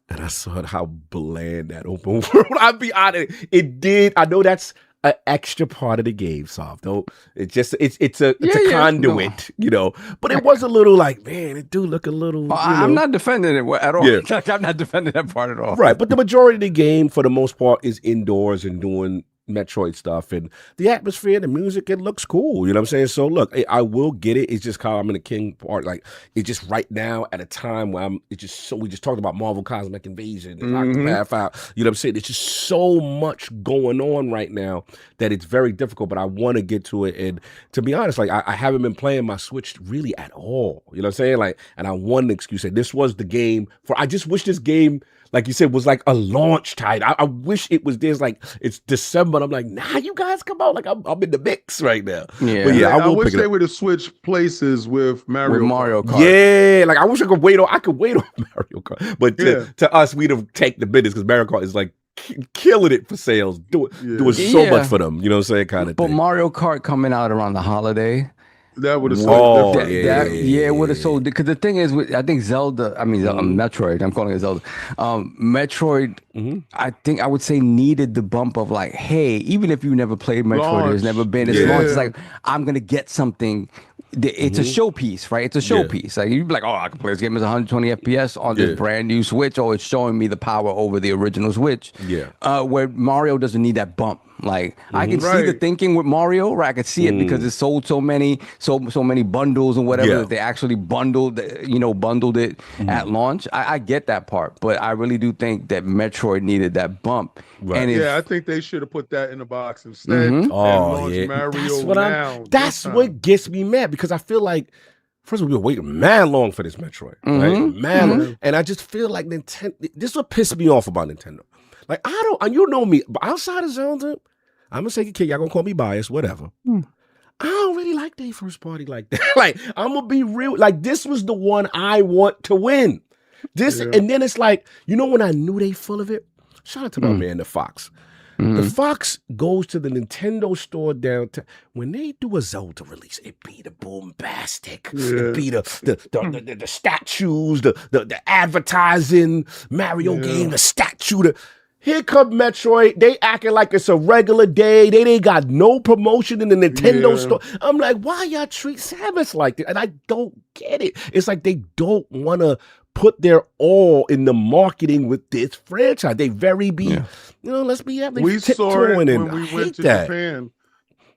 and I saw how bland that open world, I'll be honest, it did. I know that's an extra part of the game, Soft. Though it's a conduit, you know. But it was a little like, man, it do look a little. I'm not defending it at all. Yeah. Like, I'm not defending that part at all. Right, but the majority of the game, for the most part, is indoors and doing Metroid stuff, and the atmosphere, the music, it looks cool. You know what I'm saying? So look, I will get it. It's just how I'm in the King part. Like it's just right now at a time where we just talked about Marvel Cosmic Invasion and Octopath out. You know what I'm saying? It's just so much going on right now that it's very difficult. But I want to get to it, and to be honest, like I haven't been playing my Switch really at all. You know what I'm saying? Like, and I want an excuse. That this was the game for. I just wish this game, like you said, was like a launch title. I wish it was this, like it's December. And I'm like, nah, you guys come out. Like I'm in the mix right now. Yeah, but yeah, I wish they would have switched places with Mario Kart. Yeah, like I wish I could wait on Mario Kart. But to us, we'd have taken the business because Mario Kart is like killing it for sales, doing so much for them. You know what I'm saying? Kind of. But thing. Mario Kart coming out around the holiday. That would have sold. It would have sold. Because the thing is, I think Metroid. I'm calling it Zelda. Metroid. I think I would say needed the bump of like, hey, even if you never played Metroid, there's never been as long as like I'm gonna get something. It's a showpiece, right? It's a showpiece. Like you'd be like, oh, I can play this game as 120 FPS on this brand new Switch. Oh, it's showing me the power over the original Switch. Where Mario doesn't need that bump. Like I can see the thinking with Mario, right? I could see it because it sold so many bundles and whatever that they actually bundled it at launch. I get that part, but I really do think that Metroid needed that bump. Right. And I think they should have put that in the box instead. Mario that's what gets me mad because I feel like first of all, we were waiting mad long for this Metroid, right? Mad long. And I just feel like Nintendo. This is what pissed me off about Nintendo. Like you know me, but outside of Zelda, I'm gonna say, okay, y'all gonna call me biased, whatever. I don't really like their first party like that. Like I'm gonna be real. Like this was the one I want to win. And then it's like, you know, when I knew they full of it. Shout out to my man, the Fox. The Fox goes to the Nintendo store downtown. When they do a Zelda release, it be the bombastic, it be the statues, the advertising, Mario game, the statue. Here come Metroid. They acting like it's a regular day. They ain't got no promotion in the Nintendo store. I'm like, why y'all treat Samus like this? And I don't get it. It's like they don't want to put their all in the marketing with this franchise. They let's be honest. We saw it when we went to Japan.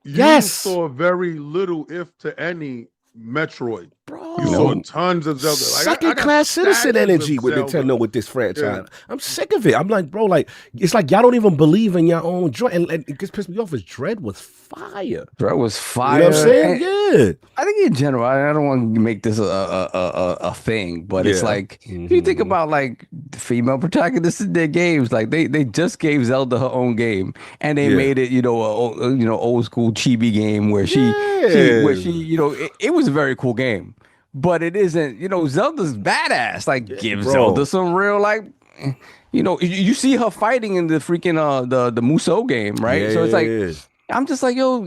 You saw very little, if to any, Metroid. Bro, you saw tons of Zelda. Second-class citizen energy with Nintendo with this franchise. I'm sick of it. I'm like, bro, like it's like y'all don't even believe in your own joy. And it just pissed me off. Is Dread was fire. Dread was fire. You know what I'm saying? I think in general, I don't want to make this a thing, but it's like if you think about like the female protagonists in their games, like they just gave Zelda her own game and they made it, old school chibi game where she it was a very cool game. But it isn't, Zelda's badass. Like, give Zelda some real, like, you see her fighting in the freaking the Musou game, right? So it's like I'm just like, yo,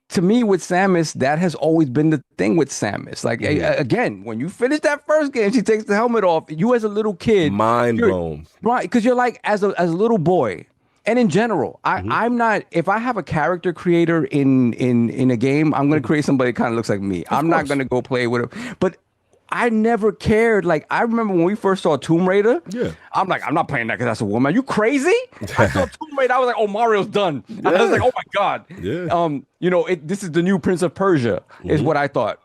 to me with Samus, that has always been the thing with Samus. Like, again, when you finish that first game, she takes the helmet off. You as a little kid, mind blown, right? Because you're like, as a little boy, and in general, I'm not. If I have a character creator in a game, I'm gonna create somebody that kind of looks like me. I'm not gonna go play with him, but. I never cared. Like, I remember when we first saw Tomb Raider. Yeah. I'm like, I'm not playing that because that's a woman. Are you crazy? I saw Tomb Raider. I was like, oh, Mario's done. Yeah. I was like, oh my God. Yeah. You know, this is the new Prince of Persia, is what I thought.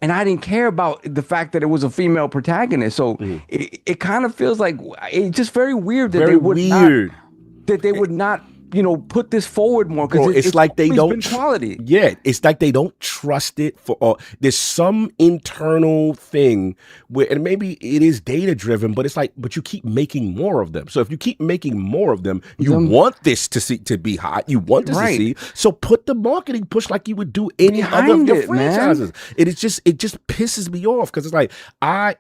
And I didn't care about the fact that it was a female protagonist. So it kind of feels like it's just very weird that they would not, you know, put this forward more, because it's like they don't quality. Yeah, it's like they don't trust it for. There's some internal thing where, and maybe it is data driven, but it's like, but you keep making more of them. So if you keep making more of them, you want this to be hot. You want this to see. So put the marketing push like you would do any other of your franchises. It just pisses me off, because it's like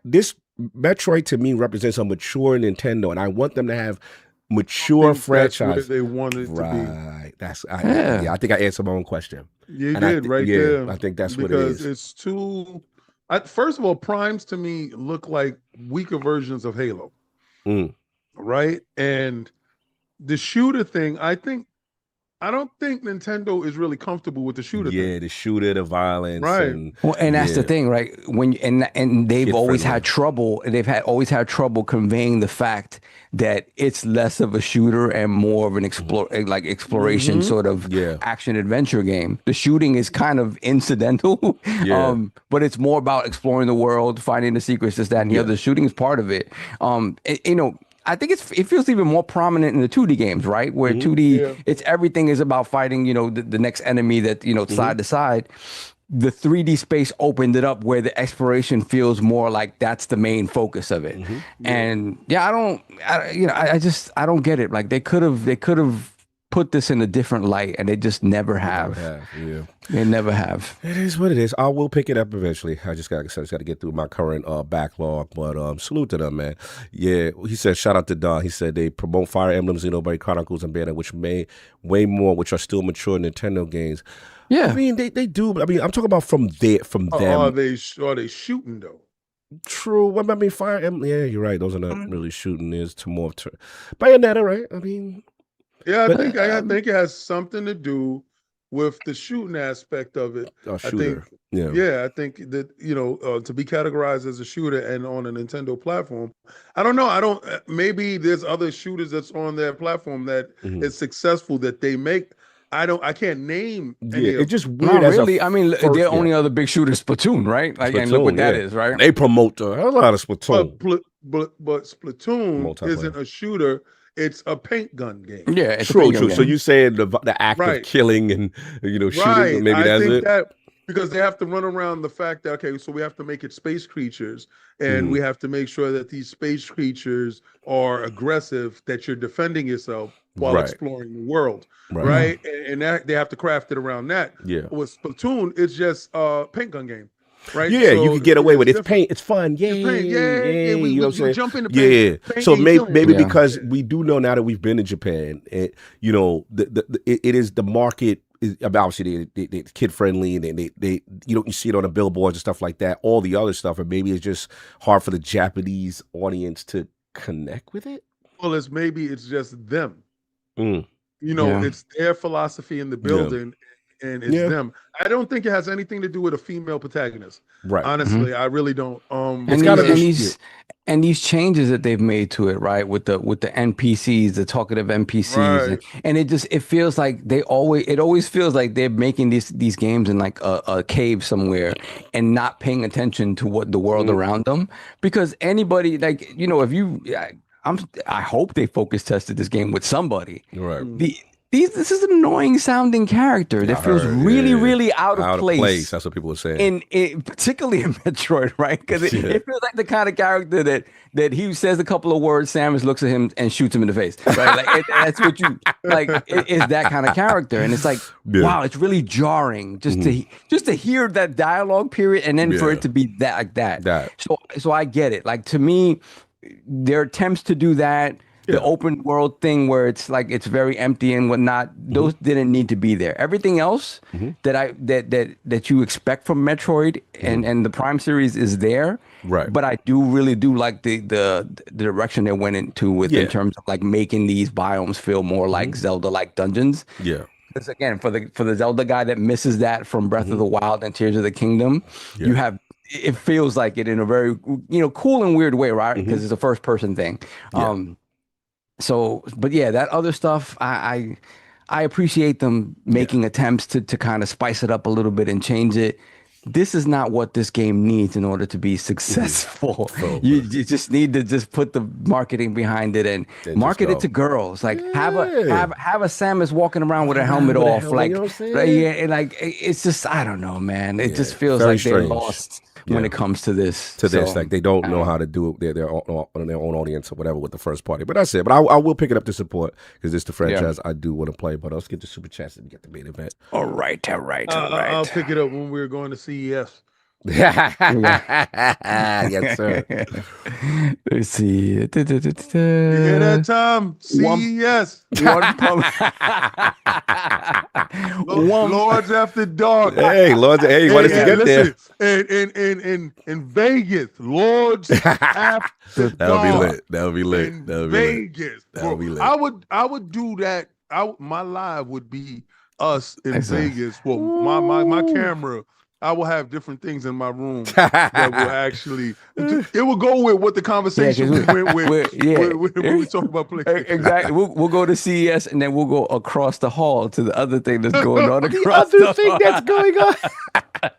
this Metroid to me represents a mature Nintendo, and I want them to have mature franchise. That's they wanted to be. Right. I think I answered my own question. You did there. I think that's what it is. Because it's too. First of all, Primes to me look like weaker versions of Halo. Right? And the shooter thing, I don't think Nintendo is really comfortable with the shooter thing. Yeah, the shooter, the violence. Right. And that's the thing, right? And they've always had trouble. They've always had trouble conveying the fact that it's less of a shooter and more of an exploration sort of action adventure game. The shooting is kind of incidental, but it's more about exploring the world, finding the secrets, this, that, and the other. The shooting is part of it. You know, I think it feels even more prominent in the 2D games, right? Where 2D, it's everything is about fighting, you know, the next enemy that, you know, side to side. The 3D space opened it up where the exploration feels more like that's the main focus of it. And I don't get it. Like they could have put this in a different light, and they just never have. They never have. It is what it is. I will pick it up eventually. I just got to get through my current backlog, but salute to them, man. Yeah, he said, shout out to Don. He said they promote Fire Emblem, Xenoblade Chronicles, and Bayonetta, which may way more, which are still mature Nintendo games. Yeah, I mean they do. I mean, I'm talking about from them. Are they shooting though? True. I mean, Fire Emblem. Yeah, you're right. Those are not really shooting. Is to more Bayonetta, right? I mean. Yeah, I think it has something to do with the shooting aspect of it. Shooter. I think that, you know, to be categorized as a shooter and on a Nintendo platform, I don't know. Maybe there's other shooters that's on their platform that is successful that they make. I can't name. It's just weird. Really. I mean, their only other big shooter is Splatoon, right? Like, Splatoon, and look what that is, right? They promote a lot of Splatoon. But Splatoon isn't a shooter. It's a paint gun game. Yeah, it's true. So you saying the act of killing and, you know, shooting, maybe that's it? That, because they have to run around the fact that, okay, so we have to make it space creatures, and we have to make sure that these space creatures are aggressive, that you're defending yourself while exploring the world, right? And that they have to craft it around that. Yeah. With Splatoon, it's just a paint gun game. Right? Yeah, so you can get away with it. It's paint. It's fun. Yeah. We you know what I'm saying? Jump in the paint. Yeah. So maybe because we do know now that we've been to Japan, you know, it is the market. Obviously, they're kid friendly, and they you see it on the billboards and stuff like that. All the other stuff, and maybe it's just hard for the Japanese audience to connect with it. Well, it's just them. You know, it's their philosophy in the building. And it's them. I don't think it has anything to do with a female protagonist. Right. Honestly, I really don't. And these changes that they've made to it, right, with the NPCs, the talkative NPCs, and it feels like it always feels like they're making these games in like a cave somewhere and not paying attention to what the world around them. Because anybody, like, you know, I hope they focus tested this game with somebody. Right. This is an annoying sounding character that feels really out of place. That's what people were saying. Particularly in Metroid, right? Because it feels like the kind of character that he says a couple of words, Samus looks at him and shoots him in the face. Right? Like that's what you like. It is that kind of character, and it's like, wow, it's really jarring just to hear that dialogue period, and then for it to be that like that. So I get it. Like, to me, their attempts to do that. the open world thing where it's like it's very empty and whatnot. Those didn't need to be there. Everything else that you expect from Metroid and the Prime series is there. Right. But I really do like the direction they went into with in terms of like making these biomes feel more like Zelda-like dungeons. Yeah. Because again, for the Zelda guy that misses that from Breath of the Wild and Tears of the Kingdom, you have it feels like it in a very cool and weird way, right? Because it's a first person thing. Yeah. But yeah, that other stuff, I appreciate them making attempts to kind of spice it up a little bit and change it. This is not what this game needs in order to be successful. You just need to just put the marketing behind it and market it to girls. Like have a Samus walking around with her helmet off. Like, it's just, I don't know, man. It just feels like they're lost when it comes to this. Like they don't know how to do it their own audience or whatever with the first party. But that's it. But I will pick it up to support because it's the franchise I do want to play. But let's get the super chats and get the main event. All right. I'll pick it up when we're going to CES. Yes, sir. Let's see. You hear that, Tom? CES. Lords After Dark. Hey, Lords. Hey, what did you get there? In Vegas, Lords After Dark. That'll be lit. Vegas. That'll be lit. I would do that. My live would be us in Vegas. Well, my camera. I will have different things in my room that will actually. It will go with what the conversation we went with when we talk about PlayStation. Exactly. We'll go to CES and then we'll go across the hall to the other thing that's going on across the thing that's going on.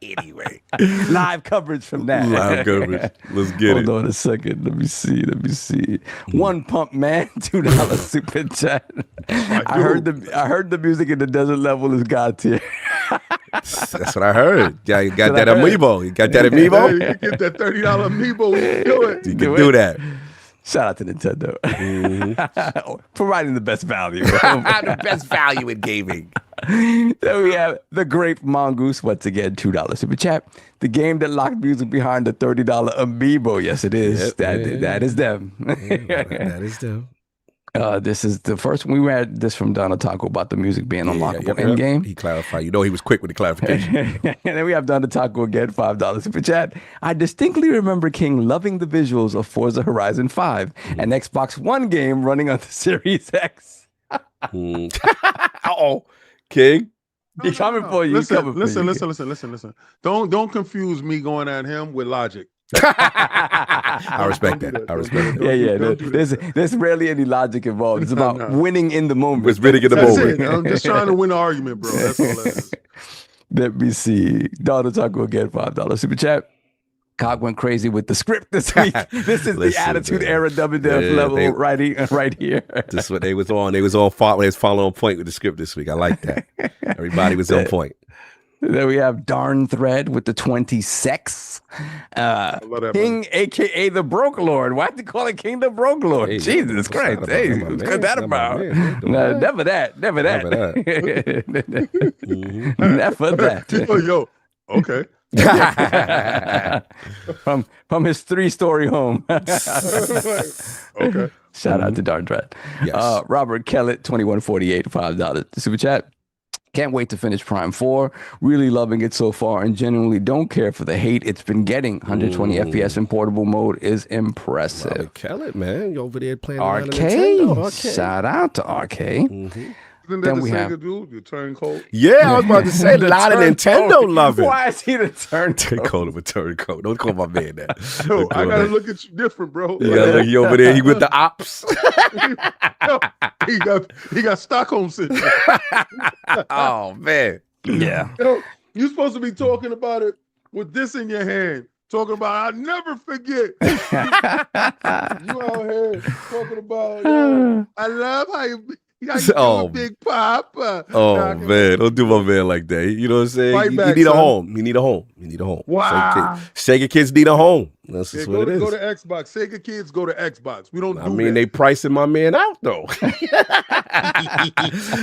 Anyway, live coverage from that. Live coverage. Let's get it. Hold on a second. Let me see. One Pump Man, $2 super chat. I heard the music in the desert level is God tier. That's what I heard. Yeah, you got that amiibo. You got that amiibo? You get that $30 amiibo. You can do that. Shout out to Nintendo. Providing the best value. The best value in gaming. Then we have the Grape Mongoose, once again, $2 super chat. The game that locked music behind the $30 amiibo. Yes, it is. That is them. That is them. This is the first one. We had this from Donna Taco about the music being unlockable in game. He clarified. He was quick with the clarification. And then we have Donna Taco again, $5 super chat. I distinctly remember King loving the visuals of Forza Horizon 5, an Xbox One game running on the Series X. King. He's coming for you. Listen. Don't confuse me going at him with logic. I respect that. There's rarely any logic involved. It's about winning in the moment. It's winning in the moment. I'm just trying to win an argument, bro. That's all that is. Let me see. Donna Taco again, $5 super chat. Cog went crazy with the script this week. This is the Attitude Era WWF level right here. This is what they was on. They was following point with the script this week. I like that. Everybody was on point. Then we have Darn Thread with the 20 sex. King, a.k.a. the Broke Lord. Why did you call it King the Broke Lord? Hey, Jesus Christ. Hey, what's that about? No, never that. Never that. Yo, okay. From his 3-story home. Okay. Shout out to Darn Thread. Yes. Robert Kellett, 2148, $5 super chat. Can't wait to finish Prime 4. Really loving it so far and genuinely don't care for the hate it's been getting. 120 FPS in portable mode is impressive. Robert Kellett, man. You over there playing RK. Shout out to RK. Isn't that the Sega dude? The turncoat? Yeah, I was about to say, a lot of Nintendo love it. Why is he the turncoat? They call him a turncoat. Don't call my man that. Yo, I gotta look at you different, bro. You gotta look over there. He with the ops. he got Stockholm syndrome. Oh man. Yeah. Yo, you're supposed to be talking about it with this in your hand. Talking about, I'll never forget. You out here talking about, I love how you got a big pop. Man, don't do my man like that. You know what I'm saying? You need a home. You need a home. Wow. Sega kids need a home. That's just what it is. Go to Xbox. Sega kids, go to Xbox. We don't do that. I mean, they pricing my man out, though.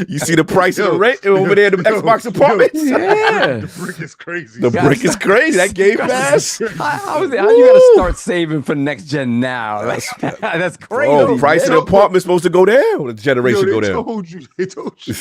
You see the price of the rent over there in the Xbox apartments? Yeah. The brick is crazy. The brick is crazy. That Game Pass. How you got to start saving for next gen now? That's crazy. Oh, price of the apartment's supposed to go down. The generation go down. They told you.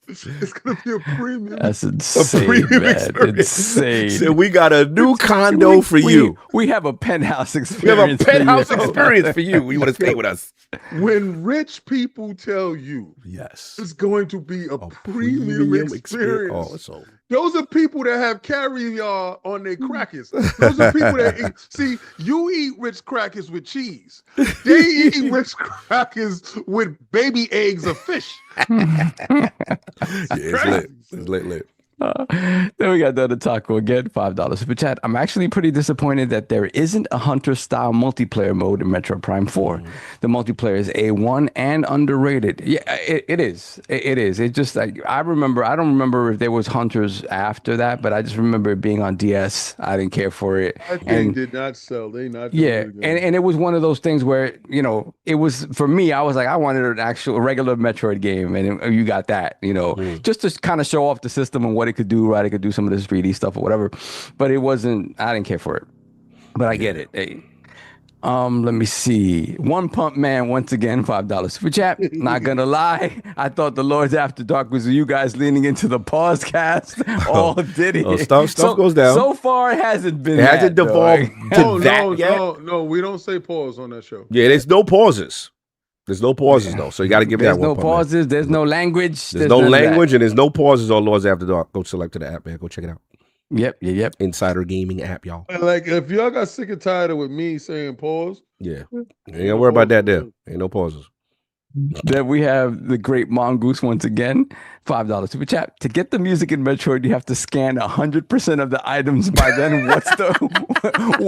It's going to be a premium. That's insane, man. Insane. So we got a new condo for you. We have a penthouse experience. We have a penthouse experience for you. You want to stay with us? When rich people tell you, yes, it's going to be a premium experience. Oh, it's over. Those are people that have caviar on their crackers. Those are people that eat. See, you eat Ritz crackers with cheese. They eat Ritz crackers with baby eggs of fish. It's lit. Then we got another taco again, $5 super chat. I'm actually pretty disappointed that there isn't a hunter-style multiplayer mode in Metroid Prime 4. The multiplayer is A1 and underrated. Yeah, it is. It is. It just like I don't remember if there was hunters after that, but I just remember it being on DS. I didn't care for it. That thing did not sell. They not. Yeah, and it was one of those things where it was for me. I was like, I wanted an actual regular Metroid game, and you got that. Just to kind of show off the system and what it could do, right? It could do some of this 3D stuff or whatever, but it wasn't. I didn't care for it, but I get it. Hey, let me see. One Pump Man once again, $5 super chat. Not gonna lie, I thought the Lords After Dark was you guys leaning into the pause cast. Oh, did it? Stuff goes down. So far, it hasn't been. It hasn't devolved to that yet. No, we don't say pause on that show. Yeah, there's no pauses. There's no pauses though, so you got to give that one. There's no pauses. There's no language. There's no language, and there's no pauses on Lords After Dark. Go select to the app, man. Go check it out. Yep. Insider Gaming app, y'all. Like if y'all got sick and tired of with me saying pause, yeah, ain't gotta worry about that. There ain't no pauses. Then we have the great Mongoose once again, $5 super chat. To get the music in Metroid, you have to scan 100% of the items. By then,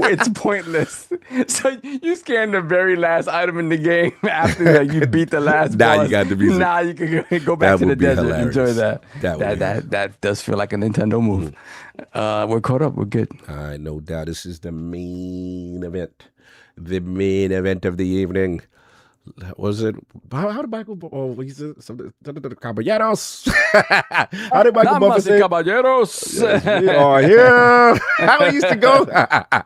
it's pointless. So you scan the very last item in the game after you beat the last boss. Now you got the music. Now you can go back to the desert and enjoy that. That does feel like a Nintendo move. We're caught up. We're good. All right, no doubt. This is the main event. The main event of the evening. Was it? How did Michael? Oh, he said something. Caballeros. How did Michael Buffett say? Caballeros. Yes, we are here. How he used to go? I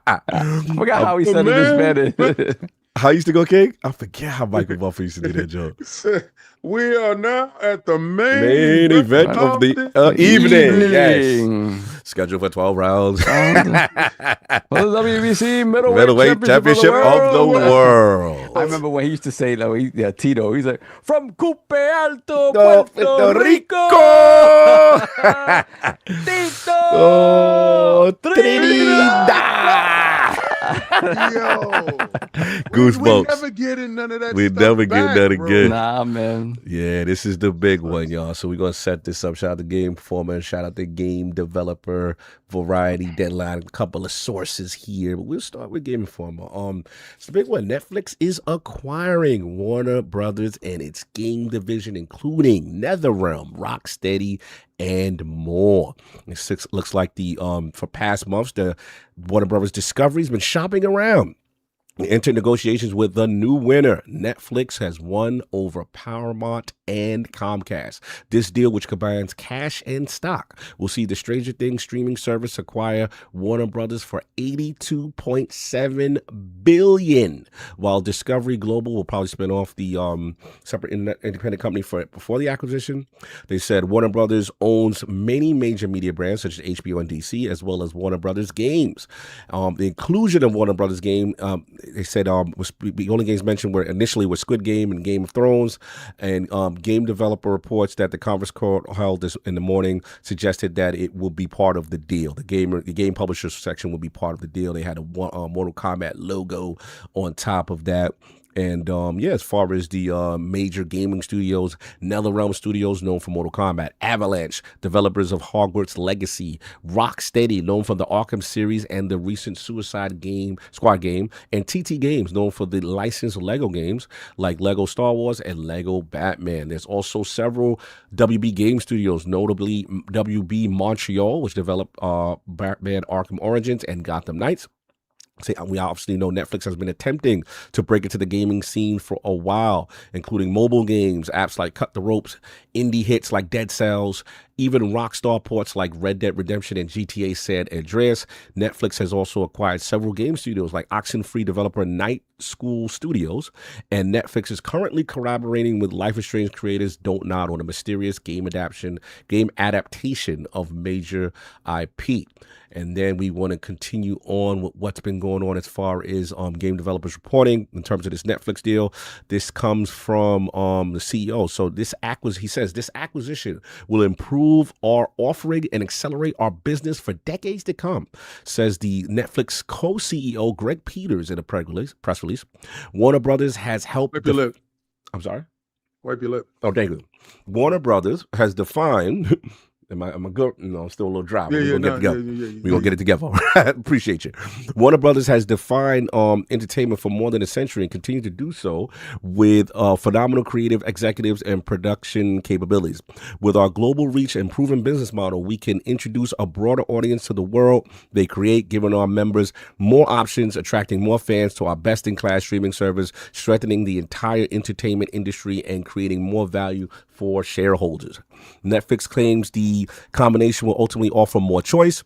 forgot how he said it in Spanish. How he used to go, King? I forget how Michael Buffett used to do that joke. We are now at the main event of the evening. Yes. Scheduled for 12 rounds. For the WBC middleweight championship of the world. I remember when he used to say, Tito, he's like, from Coupe Alto, Puerto Rico. Tito. Oh, Trinidad. Goosebumps. We never getting none of that. We never get that again. Nah, man. Yeah, this is the big one, y'all. So we're gonna set this up. Shout out to Game Performer, shout out to Game Developer, Variety, Deadline, a couple of sources here. But we'll start with Game Informer. It's the big one. Netflix is acquiring Warner Brothers and its game division, including NetherRealm, Rocksteady, and more. It looks like for past months, the Warner Brothers Discovery's been shopping around. Enter negotiations with the new winner. Netflix has won over Paramount and Comcast. This deal, which combines cash and stock, will see the Stranger Things streaming service acquire Warner Brothers for $82.7 billion, while Discovery Global will probably spin off the separate independent company before the acquisition. They said Warner Brothers owns many major media brands such as HBO and DC, as well as Warner Brothers Games. The inclusion of Warner Brothers Game, they said the only games mentioned were initially Squid Game and Game of Thrones, and game developer reports that the conference call held in the morning suggested that it will be part of the deal. The game publishers section will be part of the deal. They had a Mortal Kombat logo on top of that. And as far as the major gaming studios, NetherRealm Studios, known for Mortal Kombat, Avalanche, developers of Hogwarts Legacy, Rocksteady, known for the Arkham series and the recent Suicide Squad game, and TT Games, known for the licensed Lego games like Lego Star Wars and Lego Batman. There's also several WB game studios, notably WB Montreal, which developed Batman Arkham Origins and Gotham Knights. We obviously know Netflix has been attempting to break into the gaming scene for a while, including mobile games, apps like Cut the Ropes, indie hits like Dead Cells, even Rockstar ports like Red Dead Redemption and GTA San Andreas. Netflix has also acquired several game studios like Oxenfree developer Night School Studios, and Netflix is currently collaborating with Life is Strange creators Don't Nod on a mysterious game adaptation of major IP. And then we want to continue on with what's been going on as far as game developers reporting in terms of this Netflix deal. This comes from the CEO. So he says this acquisition will improve our offering and accelerate our business for decades to come, says the Netflix co-CEO Greg Peters in a press release. Warner Brothers has helped. Wipe your lip. I'm sorry? Wipe your lip. Oh, thank you. Warner Brothers has defined. Am I good? No, I'm still a little dry. We're going to get it together. Appreciate you. Warner Brothers has defined entertainment for more than a century and continue to do so with phenomenal creative executives and production capabilities. With our global reach and proven business model, we can introduce a broader audience to the world they create, giving our members more options, attracting more fans to our best-in-class streaming service, strengthening the entire entertainment industry, and creating more value for shareholders. Netflix claims the combination will ultimately offer more choice,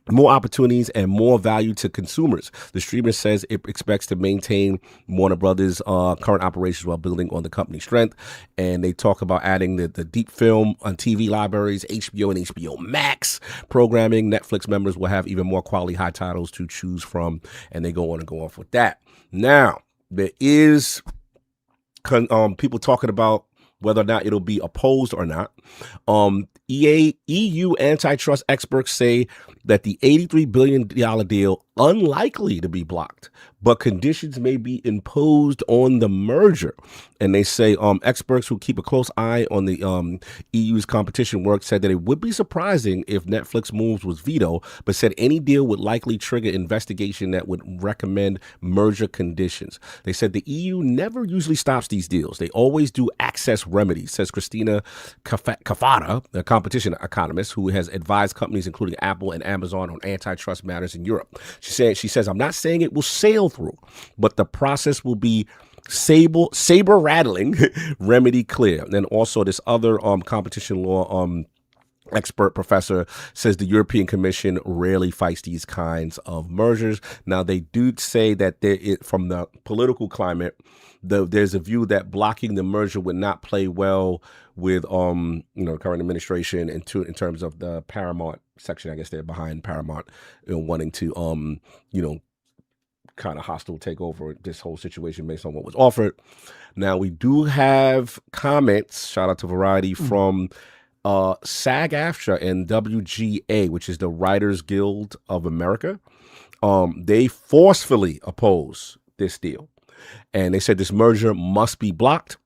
more opportunities, and more value to consumers. The streamer says it expects to maintain Warner Brothers' current operations while building on the company's strength. And they talk about adding the deep film on TV libraries, HBO and HBO Max programming. Netflix members will have even more quality high titles to choose from, and they go on and go off with that. Now, there is people talking about whether or not it'll be opposed or not. EU antitrust experts say that the $83 billion deal unlikely to be blocked, but conditions may be imposed on the merger. And they say experts who keep a close eye on the EU's competition work said that it would be surprising if Netflix moves was vetoed, but said any deal would likely trigger investigation that would recommend merger conditions. They said the EU never usually stops these deals. They always do access remedies, says Christina Cafada, a competition economist who has advised companies including Apple and Amazon on antitrust matters in Europe. She says, I'm not saying it will sail through, but the process will be saber rattling, remedy clear. And then also this other competition law expert professor says the European Commission rarely fights these kinds of mergers. Now, they do say that from the political climate, there's a view that blocking the merger would not play well with current administration in terms of the Paramount section. I guess they're behind Paramount wanting to kind of hostile take over this whole situation based on what was offered. Now, we do have comments, shout out to Variety, from SAG-AFTRA and WGA, which is the Writers Guild of America. They forcefully oppose this deal, and they said this merger must be blocked.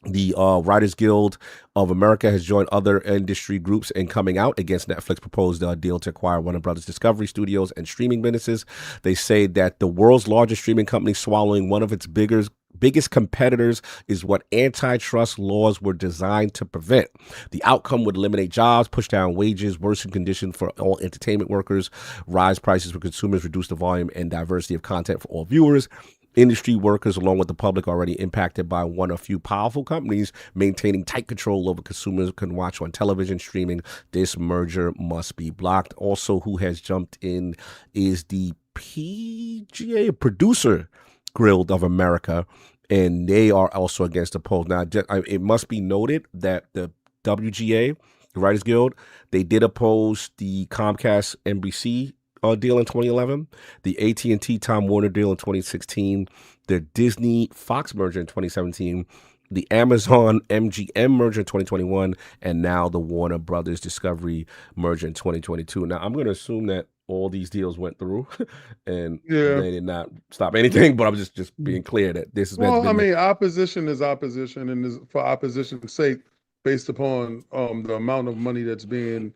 The Writers Guild of America has joined other industry groups in coming out against Netflix's proposed deal to acquire Warner Brothers Discovery Studios and streaming businesses. They say that the world's largest streaming company swallowing one of its biggest competitors is what antitrust laws were designed to prevent. The outcome would eliminate jobs, push down wages, worsen conditions for all entertainment workers, rise prices for consumers, reduce the volume and diversity of content for all viewers. Industry workers, along with the public, already impacted by one of few powerful companies maintaining tight control over consumers can watch on television streaming. This merger must be blocked. Also, who has jumped in is the PGA Producer Guild of America, and they are also against the poll. Now, it must be noted that the WGA, the Writers Guild, they did oppose the Comcast NBC deal in 2011, the AT&T Time Warner deal in 2016, the Disney Fox merger in 2017, the Amazon MGM merger in 2021, and now the Warner Brothers Discovery merger in 2022. Now, I'm going to assume that all these deals went through and they did not stop anything, but I'm just being clear that this is opposition is opposition, and is for opposition's sake, based upon the amount of money that's being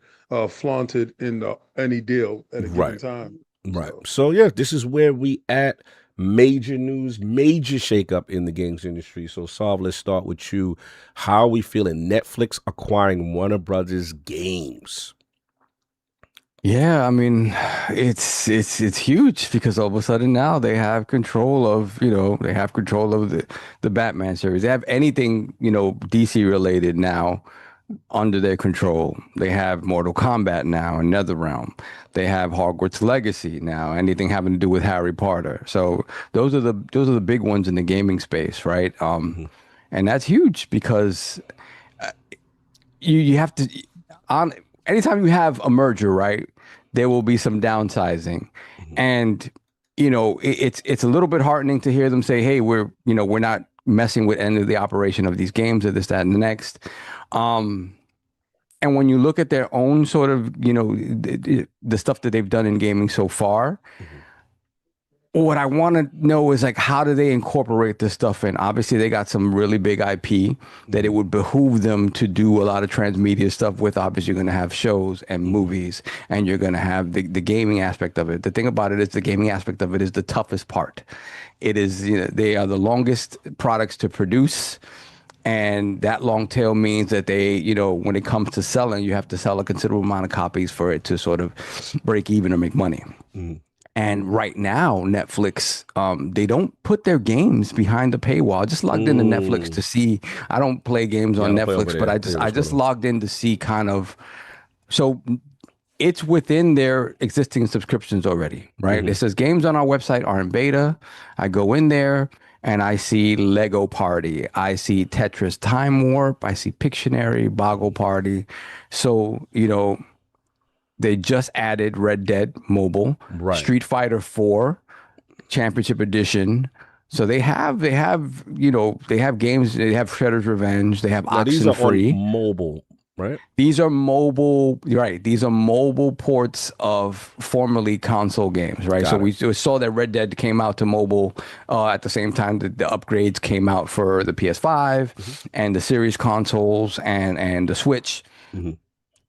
flaunted in any deal at a given time. Right. So yeah, this is where we at. Major news, major shakeup in the games industry. So Sav, let's start with you. How are we feeling? Netflix acquiring Warner Brothers games. Yeah, I mean, it's huge because all of a sudden now they have control of, they have control of the Batman series. They have anything, DC related now under their control. They have Mortal Kombat now, another realm. They have Hogwarts Legacy now, anything having to do with Harry Potter. So those are the big ones in the gaming space, right? And that's huge because you have to on anytime you have a merger, right, there will be some downsizing. And it's a little bit heartening to hear them say, hey, we're not messing with any of the operation of these games or this, that, and the next. And when you look at their own sort of, the stuff that they've done in gaming so far, what I want to know is like, how do they incorporate this stuff in? Obviously, they got some really big IP that it would behoove them to do a lot of transmedia stuff with. Obviously, you're going to have shows and movies, and you're going to have the gaming aspect of it. The thing about it is the gaming aspect of it is the toughest part. It is, they are the longest products to produce. And that long tail means that they, when it comes to selling, you have to sell a considerable amount of copies for it to sort of break even or make money. And right now, Netflix, they don't put their games behind the paywall. I just logged into Netflix to see. I don't play games on Netflix, but I just logged in to see kind of. So it's within their existing subscriptions already, right? It says games on our website are in beta. I go in there and I see Lego Party. I see Tetris Time Warp. I see Pictionary, Boggle Party. So, they just added Red Dead Mobile, Street Fighter 4 Championship Edition. So they have games. They have Shredder's Revenge. They have Oxenfree. Mobile, right? These are mobile, right? These are mobile ports of formerly console games, right? So we saw that Red Dead came out to mobile at the same time that the upgrades came out for the PS5 and the series consoles and the Switch.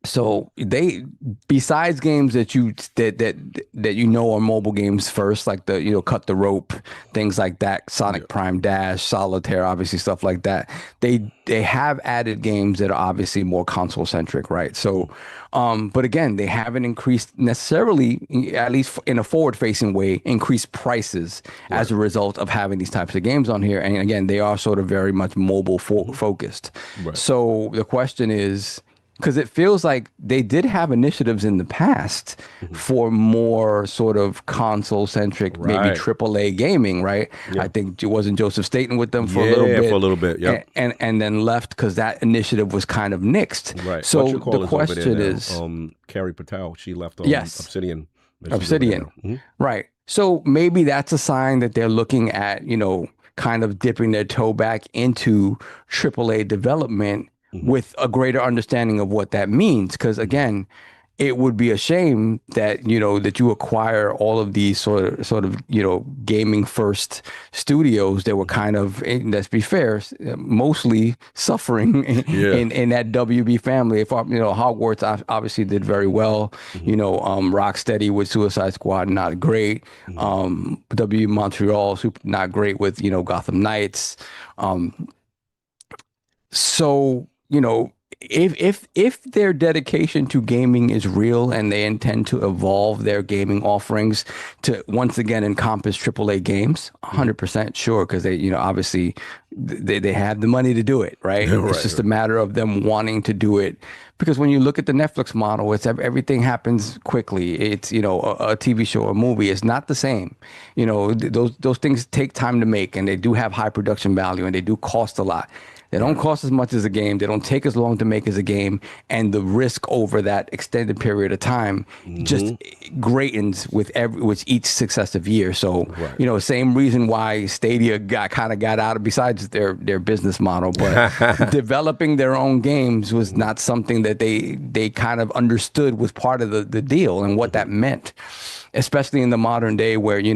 So they, besides games that are mobile games first, like the Cut the Rope, things like that, Sonic Prime Dash, Solitaire, obviously stuff like that. They have added games that are obviously more console centric, right? So, but again, they haven't increased necessarily, at least in a forward facing way, increased prices as a result of having these types of games on here. And again, they are sort of very much mobile focused. So the question is, because it feels like they did have initiatives in the past for more sort of console-centric, maybe AAA gaming, right? I think it wasn't Joseph Staten with them for a little bit. Yeah, for a little bit, yeah. And then left because that initiative was kind of nixed. Right. So the question is... Carrie Patel, she left on Obsidian. Right. So maybe that's a sign that they're looking at, kind of dipping their toe back into AAA development with a greater understanding of what that means. Because again, it would be a shame that, that you acquire all of these sort of, gaming first studios that were kind of, let's be fair, mostly suffering in that WB family. If, Hogwarts obviously did very well, Rocksteady with Suicide Squad, not great. WB Montreal, not great with, Gotham Knights. So, if their dedication to gaming is real and they intend to evolve their gaming offerings to once again encompass AAA games, 100% sure, because they, obviously they have the money to do it, right? It's just a matter of them wanting to do it. Because when you look at the Netflix model, it's everything happens quickly. It's, a TV show, a movie. It's not the same. Those things take time to make, and they do have high production value, and they do cost a lot. They don't cost as much as a game. They don't take as long to make as a game. And the risk over that extended period of time just greatens with each successive year. So, same reason why Stadia got out of, besides their business model, but developing their own games was not something that they kind of understood was part of the deal and what that meant. Especially in the modern day where, you're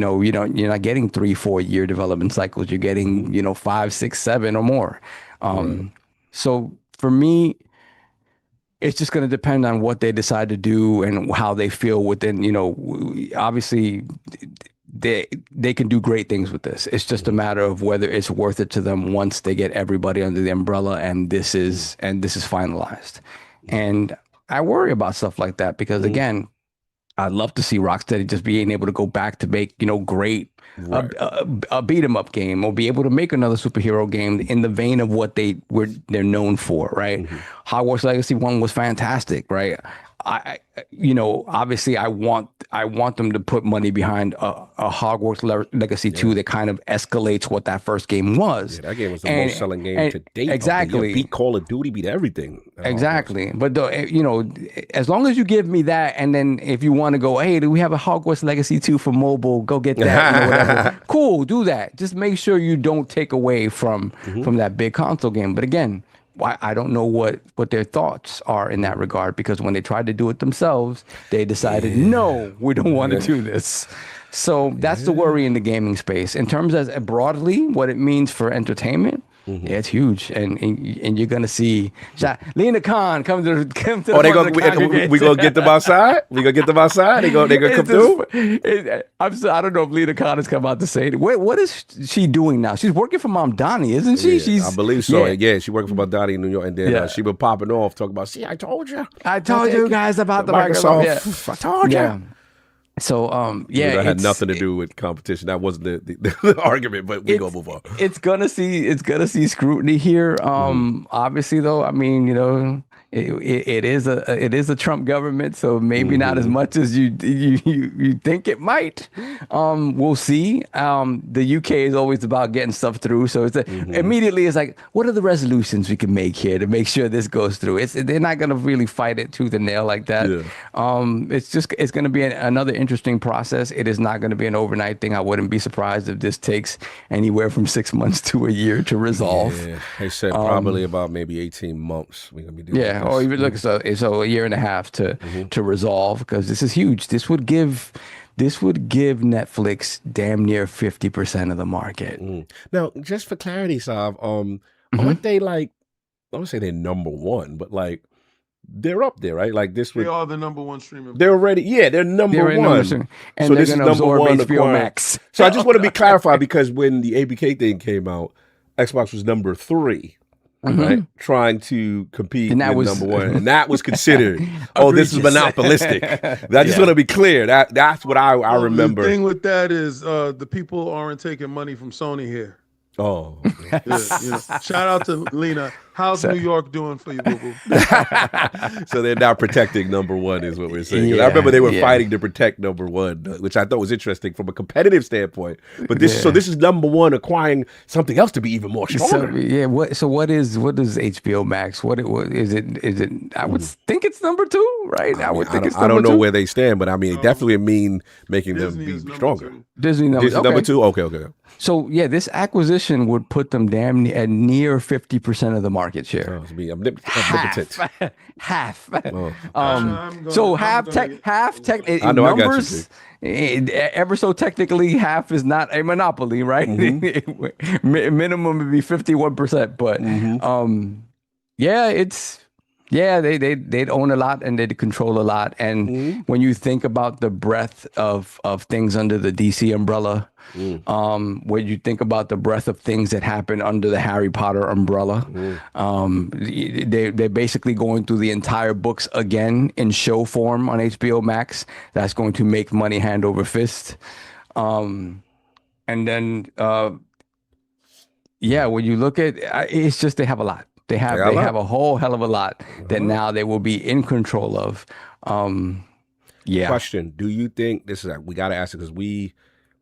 not getting 3-4 year development cycles. You're getting, 5, 6, 7 or more. So for me, it's just going to depend on what they decide to do and how they feel within, obviously they can do great things with this. It's just a matter of whether it's worth it to them once they get everybody under the umbrella and this is finalized. And I worry about stuff like that because again, I'd love to see Rocksteady just being able to go back to make, great a beat 'em up game, or be able to make another superhero game in the vein of what they're known for, right? Hogwarts Legacy 1 was fantastic, right? Obviously I want them to put money behind a Hogwarts Legacy 2 that kind of escalates what that first game was. Yeah, that game was the most selling game to date. Exactly. Beat Call of Duty, beat everything. Exactly. But as long as you give me that, and then if you want to go, hey, do we have a Hogwarts Legacy 2 for mobile? Go get that. Whatever. Cool, do that. Just make sure you don't take away from that big console game. But again, I don't know what their thoughts are in that regard, because when they tried to do it themselves, they decided, no, we don't want to do this. So that's the worry in the gaming space. In terms as broadly what it means for entertainment, yeah, it's huge, and you're gonna see Lena Khan come to we gonna get them outside. We gonna get them outside. They gonna come through. I don't know if Lena Khan has come out to say it. What is she doing now? She's working for Mom Donnie, isn't she? I believe so. Yeah, she's working for Mom Donnie in New York, and then she been popping off talking about. See, I told you. I told you guys about the Microsoft. Yeah. I told you. Yeah. So that had nothing to do with competition. That wasn't the argument, but we gonna move on. It's gonna see scrutiny here. Obviously though, I mean, it is a Trump government, so maybe not as much as you think it might. We'll see. The UK is always about getting stuff through, so it's immediately it's like, what are the resolutions we can make here to make sure this goes through? They're not gonna really fight it tooth and nail like that. It's gonna be another interesting process. It is not gonna be an overnight thing. I wouldn't be surprised if this takes anywhere from 6 months to a year to resolve. Yeah, they said probably about maybe 18 months we're gonna be doing. Yeah. Or even so a year and a half to resolve, because this is huge. This would give Netflix damn near 50% of the market. Now, just for clarity, Sav, aren't they like, I don't say they're number one, but like they're up there, right? Like this would, they are the number one streaming. They're already, they're number one. And so this is number one HBO Max. So I just want to be clarified, because when the ABK thing came out, Xbox was number 3. Right, trying to compete with number one, and that was considered. This is monopolistic. I just want to be clear. That's what I remember. The thing with that is the people aren't taking money from Sony here. Oh, shout out to Lena. How's New York doing for you, boo-boo? So they're now protecting number one, is what we're saying. I remember they were fighting to protect number one, which I thought was interesting from a competitive standpoint. But this is number one acquiring something else to be even more stronger. So what is HBO Max? What is it? I would think it's number 2, right? I don't know where they stand, but I mean, it definitely mean making Disney them be stronger. Disney number 2. Okay. So this acquisition would put them damn near 50% of the market share. Half. So half tech. I know. Numbers, ever so technically, half is not a monopoly, right? Minimum would be 51%, but they'd own a lot and they'd control a lot. And when you think about the breadth of things under the DC umbrella, when you think about the breadth of things that happen under the Harry Potter umbrella, they're basically going through the entire books again in show form on HBO Max. That's going to make money hand over fist. And then, when you look at it's just they have a lot. They have a whole hell of a lot that now they will be in control of. Question: do you think this is? We got to ask it because we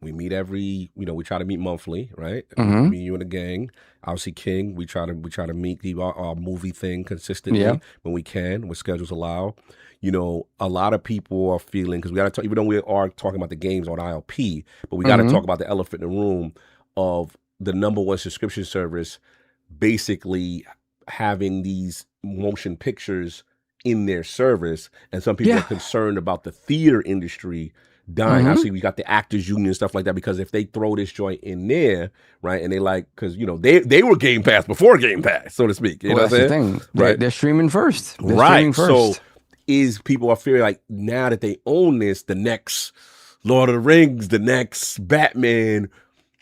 meet every. We try to meet monthly, right? Me, you, and the gang. Obviously, King. We try to meet our movie thing consistently when we can, when schedules allow. A lot of people are feeling, because we got to talk. Even though we are talking about the games on ILP, but we got to talk about the elephant in the room of the number one subscription service, basically having these motion pictures in their service, and some people are concerned about the theater industry dying. Obviously, we got the actors union and stuff like that, because if they throw this joint in there, right, and they because they were Game Pass before Game Pass, so to speak. You know what I'm saying? The thing. Right? They're streaming first. So people are feeling like now that they own this, the next Lord of the Rings, the next Batman,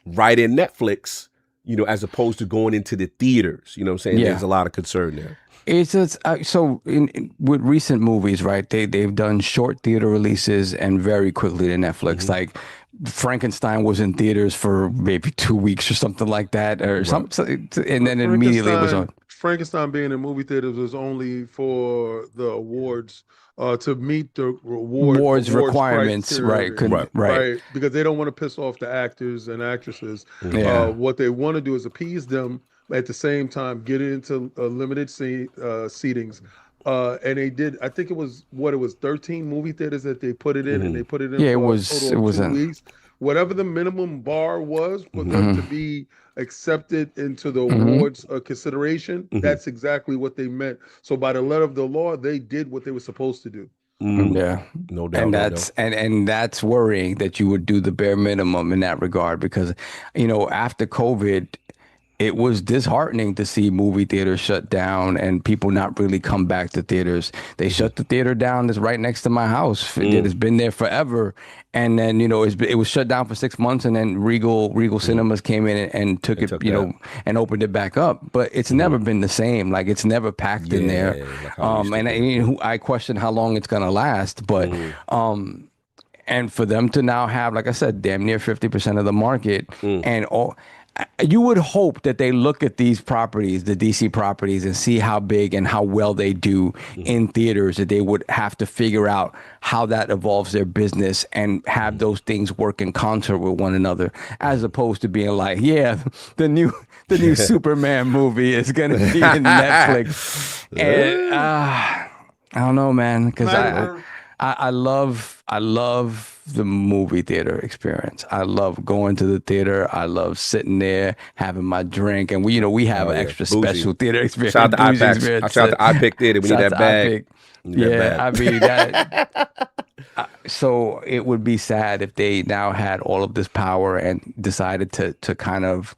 right in Netflix. you know, as opposed to going into the theaters. You know what I'm saying? Yeah. There's a lot of concern there. It's so with recent movies, right? They've done short theater releases and very quickly to Netflix. Like Frankenstein was in theaters for maybe 2 weeks or something like that, or something, and then immediately it was on. Frankenstein being in movie theaters was only for the awards. To meet the awards requirements, right? Because they don't want to piss off the actors and actresses. What they want to do is appease them, at the same time get into limited seatings. And they did. I think it was 13 movie theaters that they put it in, and they put it in. Yeah, for it was 2 weeks. Whatever the minimum bar was for them to be accepted into the awards consideration, that's exactly what they meant. So by the letter of the law, they did what they were supposed to do. Yeah, no doubt. And that's worrying that you would do the bare minimum in that regard, because, you know, after COVID, it was disheartening to see movie theaters shut down and people not really come back to theaters. They shut the theater down that's right next to my house. It has been there forever. And then, you know, it was shut down for 6 months, and then Regal Cinemas came in and took it, you know, and opened it back up. But it's never been the same. Like, it's never packed in there. And I question how long it's going to last. But and for them to now have, like I said, damn near 50% of the market and all. You would hope that they look at these properties, the DC properties, and see how big and how well they do in theaters, that they would have to figure out how that evolves their business and have those things work in concert with one another, as opposed to being like, yeah, the new Superman movie is going to be in Netflix. And I don't know, man, because I love the movie theater experience. I love going to the theater. I love sitting there having my drink, and we have an extra special theater experience. Shout out to IPAC. Shout out to IPAC Theater. We need that bag. I mean that. So it would be sad if they now had all of this power and decided to kind of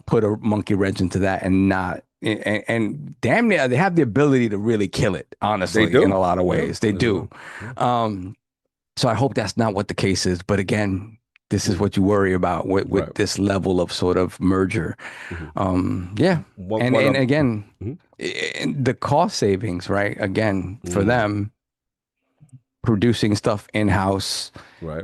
put a monkey wrench into that and not. And damn near they have the ability to really kill it, honestly, in a lot of ways. They do. So I hope that's not what the case is. But again, this is what you worry about with this level of sort of merger. And again, the cost savings, right? Again, for them, producing stuff in-house,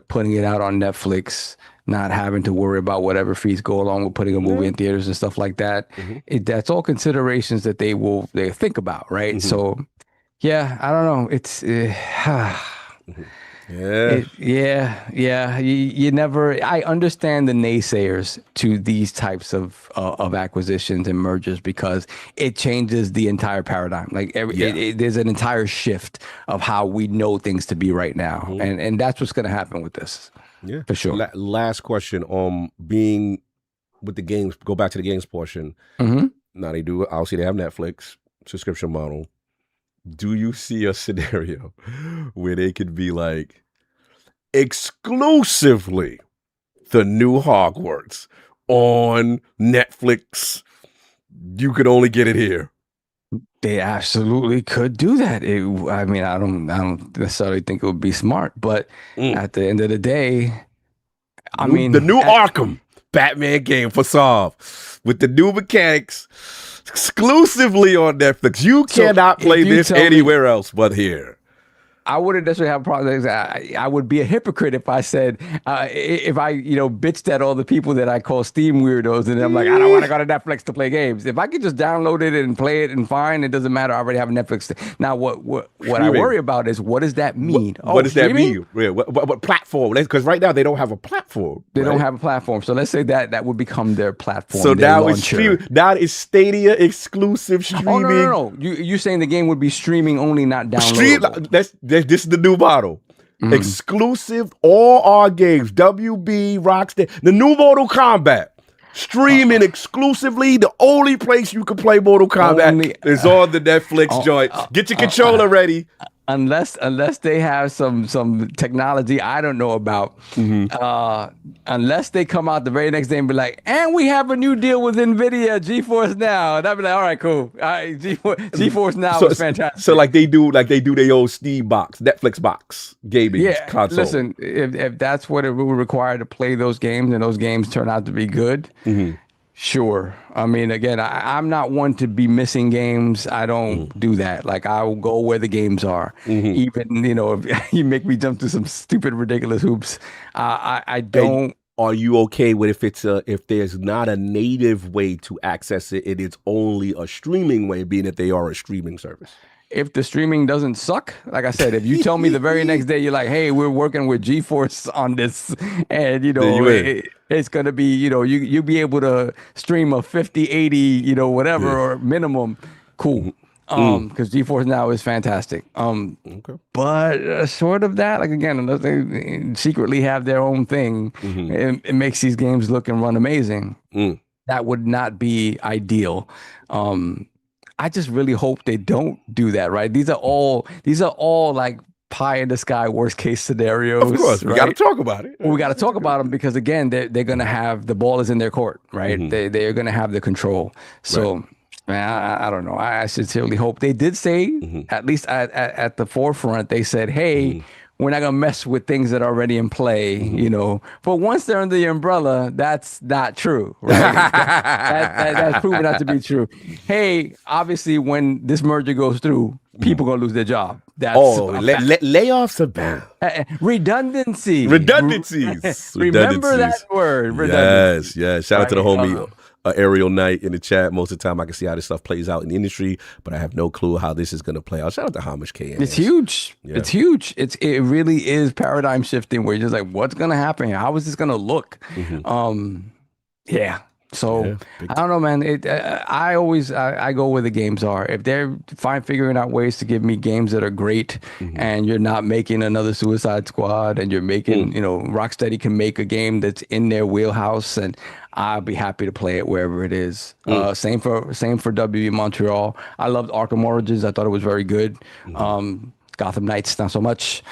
putting it out on Netflix, not having to worry about whatever fees go along with putting a movie in theaters and stuff like that. That's all considerations that they think about, right? So, yeah, I don't know. It's you never. I understand the naysayers to these types of acquisitions and mergers, because it changes the entire paradigm. Like there's an entire shift of how we know things to be right now, and that's what's going to happen with this. Yeah, for sure. Last question. Being with the games, go back to the games portion. Now they do. Obviously, they have Netflix subscription model. Do you see a scenario where they could be like exclusively the new Hogwarts on Netflix? You could only get it here. They absolutely could do that. I mean, I don't necessarily think it would be smart, but at the end of the day, I mean, the new Arkham Batman game for Solve with the new mechanics exclusively on Netflix. You cannot play this anywhere else but here. I wouldn't necessarily have a problem. I would be a hypocrite if I said, if I, bitched at all the people that I call Steam weirdos, and I'm like, I don't want to go to Netflix to play games. If I could just download it and play it and fine, it doesn't matter. I already have Netflix. Now, what I worry about is, what does that mean? What does that mean? Yeah, what platform? Because right now they don't have a platform. They don't have a platform. So let's say that would become their platform. So now it's streaming. Now it's Stadia exclusive streaming. Oh, no. You're saying the game would be streaming only, not downloadable. This is the new model. Exclusive, all our games, WB, Rockstar, the new Mortal Kombat, streaming exclusively. The only place you can play Mortal Kombat is on the Netflix joint. Get your controller ready. Unless they have some technology I don't know about, unless they come out the very next day and be like, and we have a new deal with NVIDIA GeForce Now, and I'd be like, all right, cool. All right, GeForce Now is fantastic. So like they do their old Steam box, Netflix box gaming console. Listen, if that's what it would require to play those games, and those games turn out to be good, Sure. I mean, again, I'm not one to be missing games. I don't do that. Like, I will go where the games are. Even, you know, if you make me jump through some stupid, ridiculous hoops, I don't. And are you okay with if there's not a native way to access it, it is only a streaming way, being that they are a streaming service? If the streaming doesn't suck, like I said, if you tell me the very next day, you're like, hey, we're working with GeForce on this, and, you know, it's going to be, you know, you'll be able to stream a 50, 80, you know, whatever, or minimum. Cool. Because GeForce Now is fantastic. But short of that, like, again, unless they secretly have their own thing, it makes these games look and run amazing. That would not be ideal. I just really hope they don't do that, right? These are all like pie in the sky worst case scenarios. Of course, we got to talk about it. We got to talk about them because, again, they're going to have the ball is in their court, right? They're going to have the control. So, man, I don't know. I sincerely hope they did say, at least at the forefront, they said, hey, we're not going to mess with things that are already in play, you know. But once they're under the umbrella, that's not true, right? That's proven not to be true. Hey, obviously, when this merger goes through, people going to lose their job. That's layoffs are bound. Redundancy. Redundancies. Remember that word. Redundancy. Yes. Shout out to the homie Ariel Knight in the chat. Most of the time I can see how this stuff plays out in the industry, but I have no clue how this is going to play out. Shout out to Hamish K. It's huge. Yeah. It's huge. It really is paradigm shifting where you're just like, what's going to happen? How is this going to look? So I don't know, man. I go where the games are. If they're figuring out ways to give me games that are great, and you're not making another Suicide Squad, and you're making, you know, Rocksteady can make a game that's in their wheelhouse, and I'll be happy to play it wherever it is. Same for WE Montreal. I loved Arkham Origins. I thought it was very good. Gotham Knights, not so much.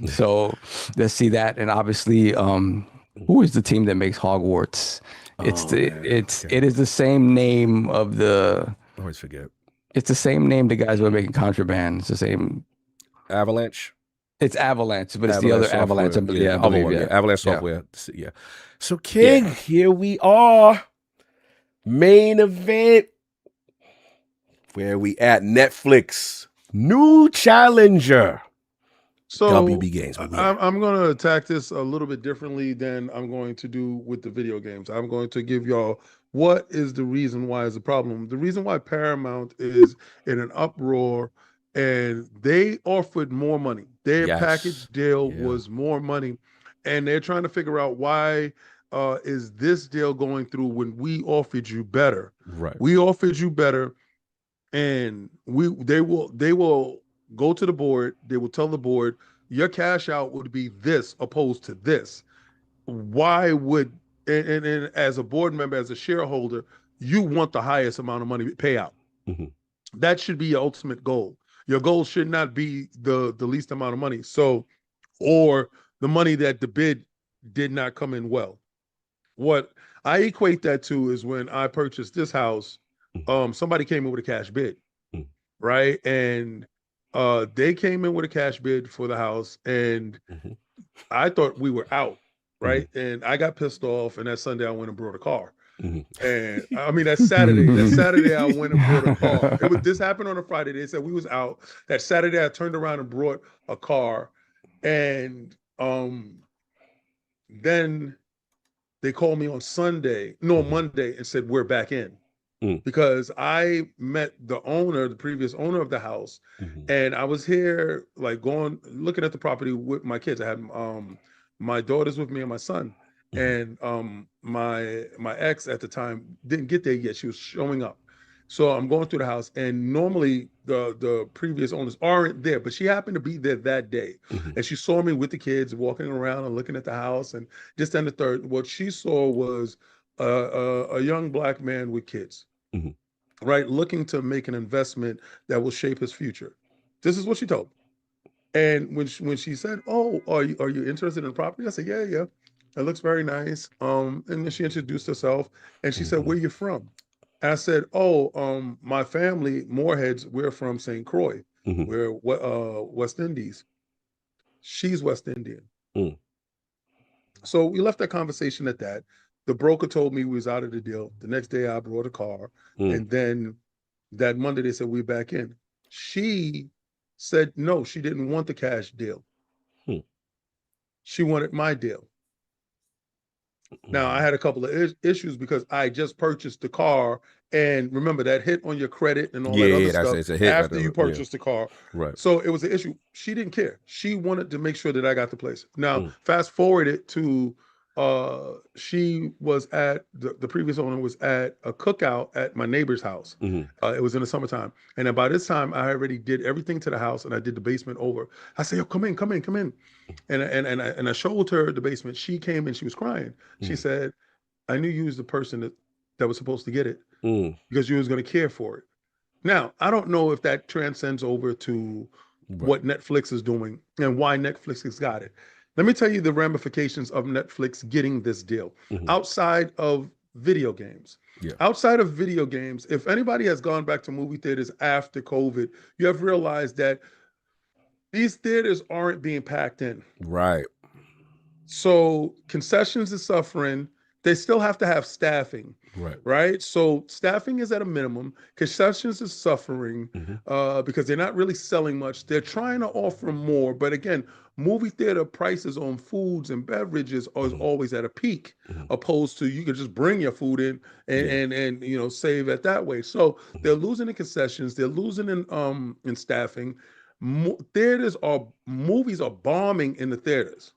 So let's see that. And obviously, who is the team that makes Hogwarts? It is the same name of the. I always forget. It's the same name the guys who are making Contraband. It's the same. Avalanche. It's Avalanche, but it's the other Avalanche. I believe. Avalanche Software. Yeah. So, King, here we are. Main event. Where we at? Netflix. New challenger. So WB Games. I'm going to attack this a little bit differently than I'm going to do with the video games. I'm going to give y'all what is the reason why is the problem. The reason why Paramount is in an uproar, and they offered more money. Their package deal was more money, and they're trying to figure out why is this deal going through when we offered you better. Right. We offered you better, and they will go to the board. They will tell the board, your cash out would be this opposed to this. Why would, and as a board member, as a shareholder, you want the highest amount of money payout. That should be your ultimate goal. Your goal should not be the least amount of money. So, or the money that the bid did not come in well. What I equate that to is when I purchased this house, somebody came in with a cash bid, right? And they came in with a cash bid for the house, and I thought we were out, right? And I got pissed off, and that Sunday I went and brought a car. And I mean, that Saturday I went and brought a car. This happened on a Friday. They said we was out. That Saturday I turned around and brought a car, and then they called me on Monday, and said we're back in. Because I met the previous owner of the house, and I was here like looking at the property with my kids. I had my daughters with me and my son, and my ex at the time didn't get there yet. She was showing up. So I'm going through the house, and normally the previous owners aren't there, but she happened to be there that day. And she saw me with the kids walking around and looking at the house, and just then the third, what she saw was a young Black man with kids, right? Looking to make an investment that will shape his future. This is what she told me. And when she said, "Oh, are you interested in property?" I said, "Yeah. It looks very nice." And then she introduced herself, and she said, "Where you from?" And I said, "Oh, my family, Moorheads, we're from St. Croix. We're West Indies." She's West Indian. So we left that conversation at that. The broker told me we was out of the deal. The next day I brought a car. And then that Monday they said we're back in. She said no, she didn't want the cash deal. She wanted my deal. Now I had a couple of issues because I just purchased the car, and remember that hit on your credit and all that other stuff it's a hit after you purchased the car. Right. So it was an issue. She didn't care. She wanted to make sure that I got the place. Now fast forward it to she was at the previous owner was at a cookout at my neighbor's house. It was in the summertime, and by this time I already did everything to the house, and I did the basement over. I said, "Yo, come in," and I showed her the basement. She came and she was crying. She said, "I knew you was the person that was supposed to get it because you was going to care for it." Now I don't know if that transcends over to what Netflix is doing and why Netflix has got it. Let me tell you the ramifications of Netflix getting this deal outside of video games. Outside of video games, if anybody has gone back to movie theaters after COVID, you have realized that these theaters aren't being packed in. Right. So concessions is suffering. They still have to have staffing. Right. So staffing is at a minimum. Concessions is suffering because they're not really selling much. They're trying to offer more. But again, movie theater prices on foods and beverages are always at a peak, opposed to you can just bring your food in and you know, save it that way. So they're losing in concessions. They're losing in staffing. Movies are bombing in the theaters.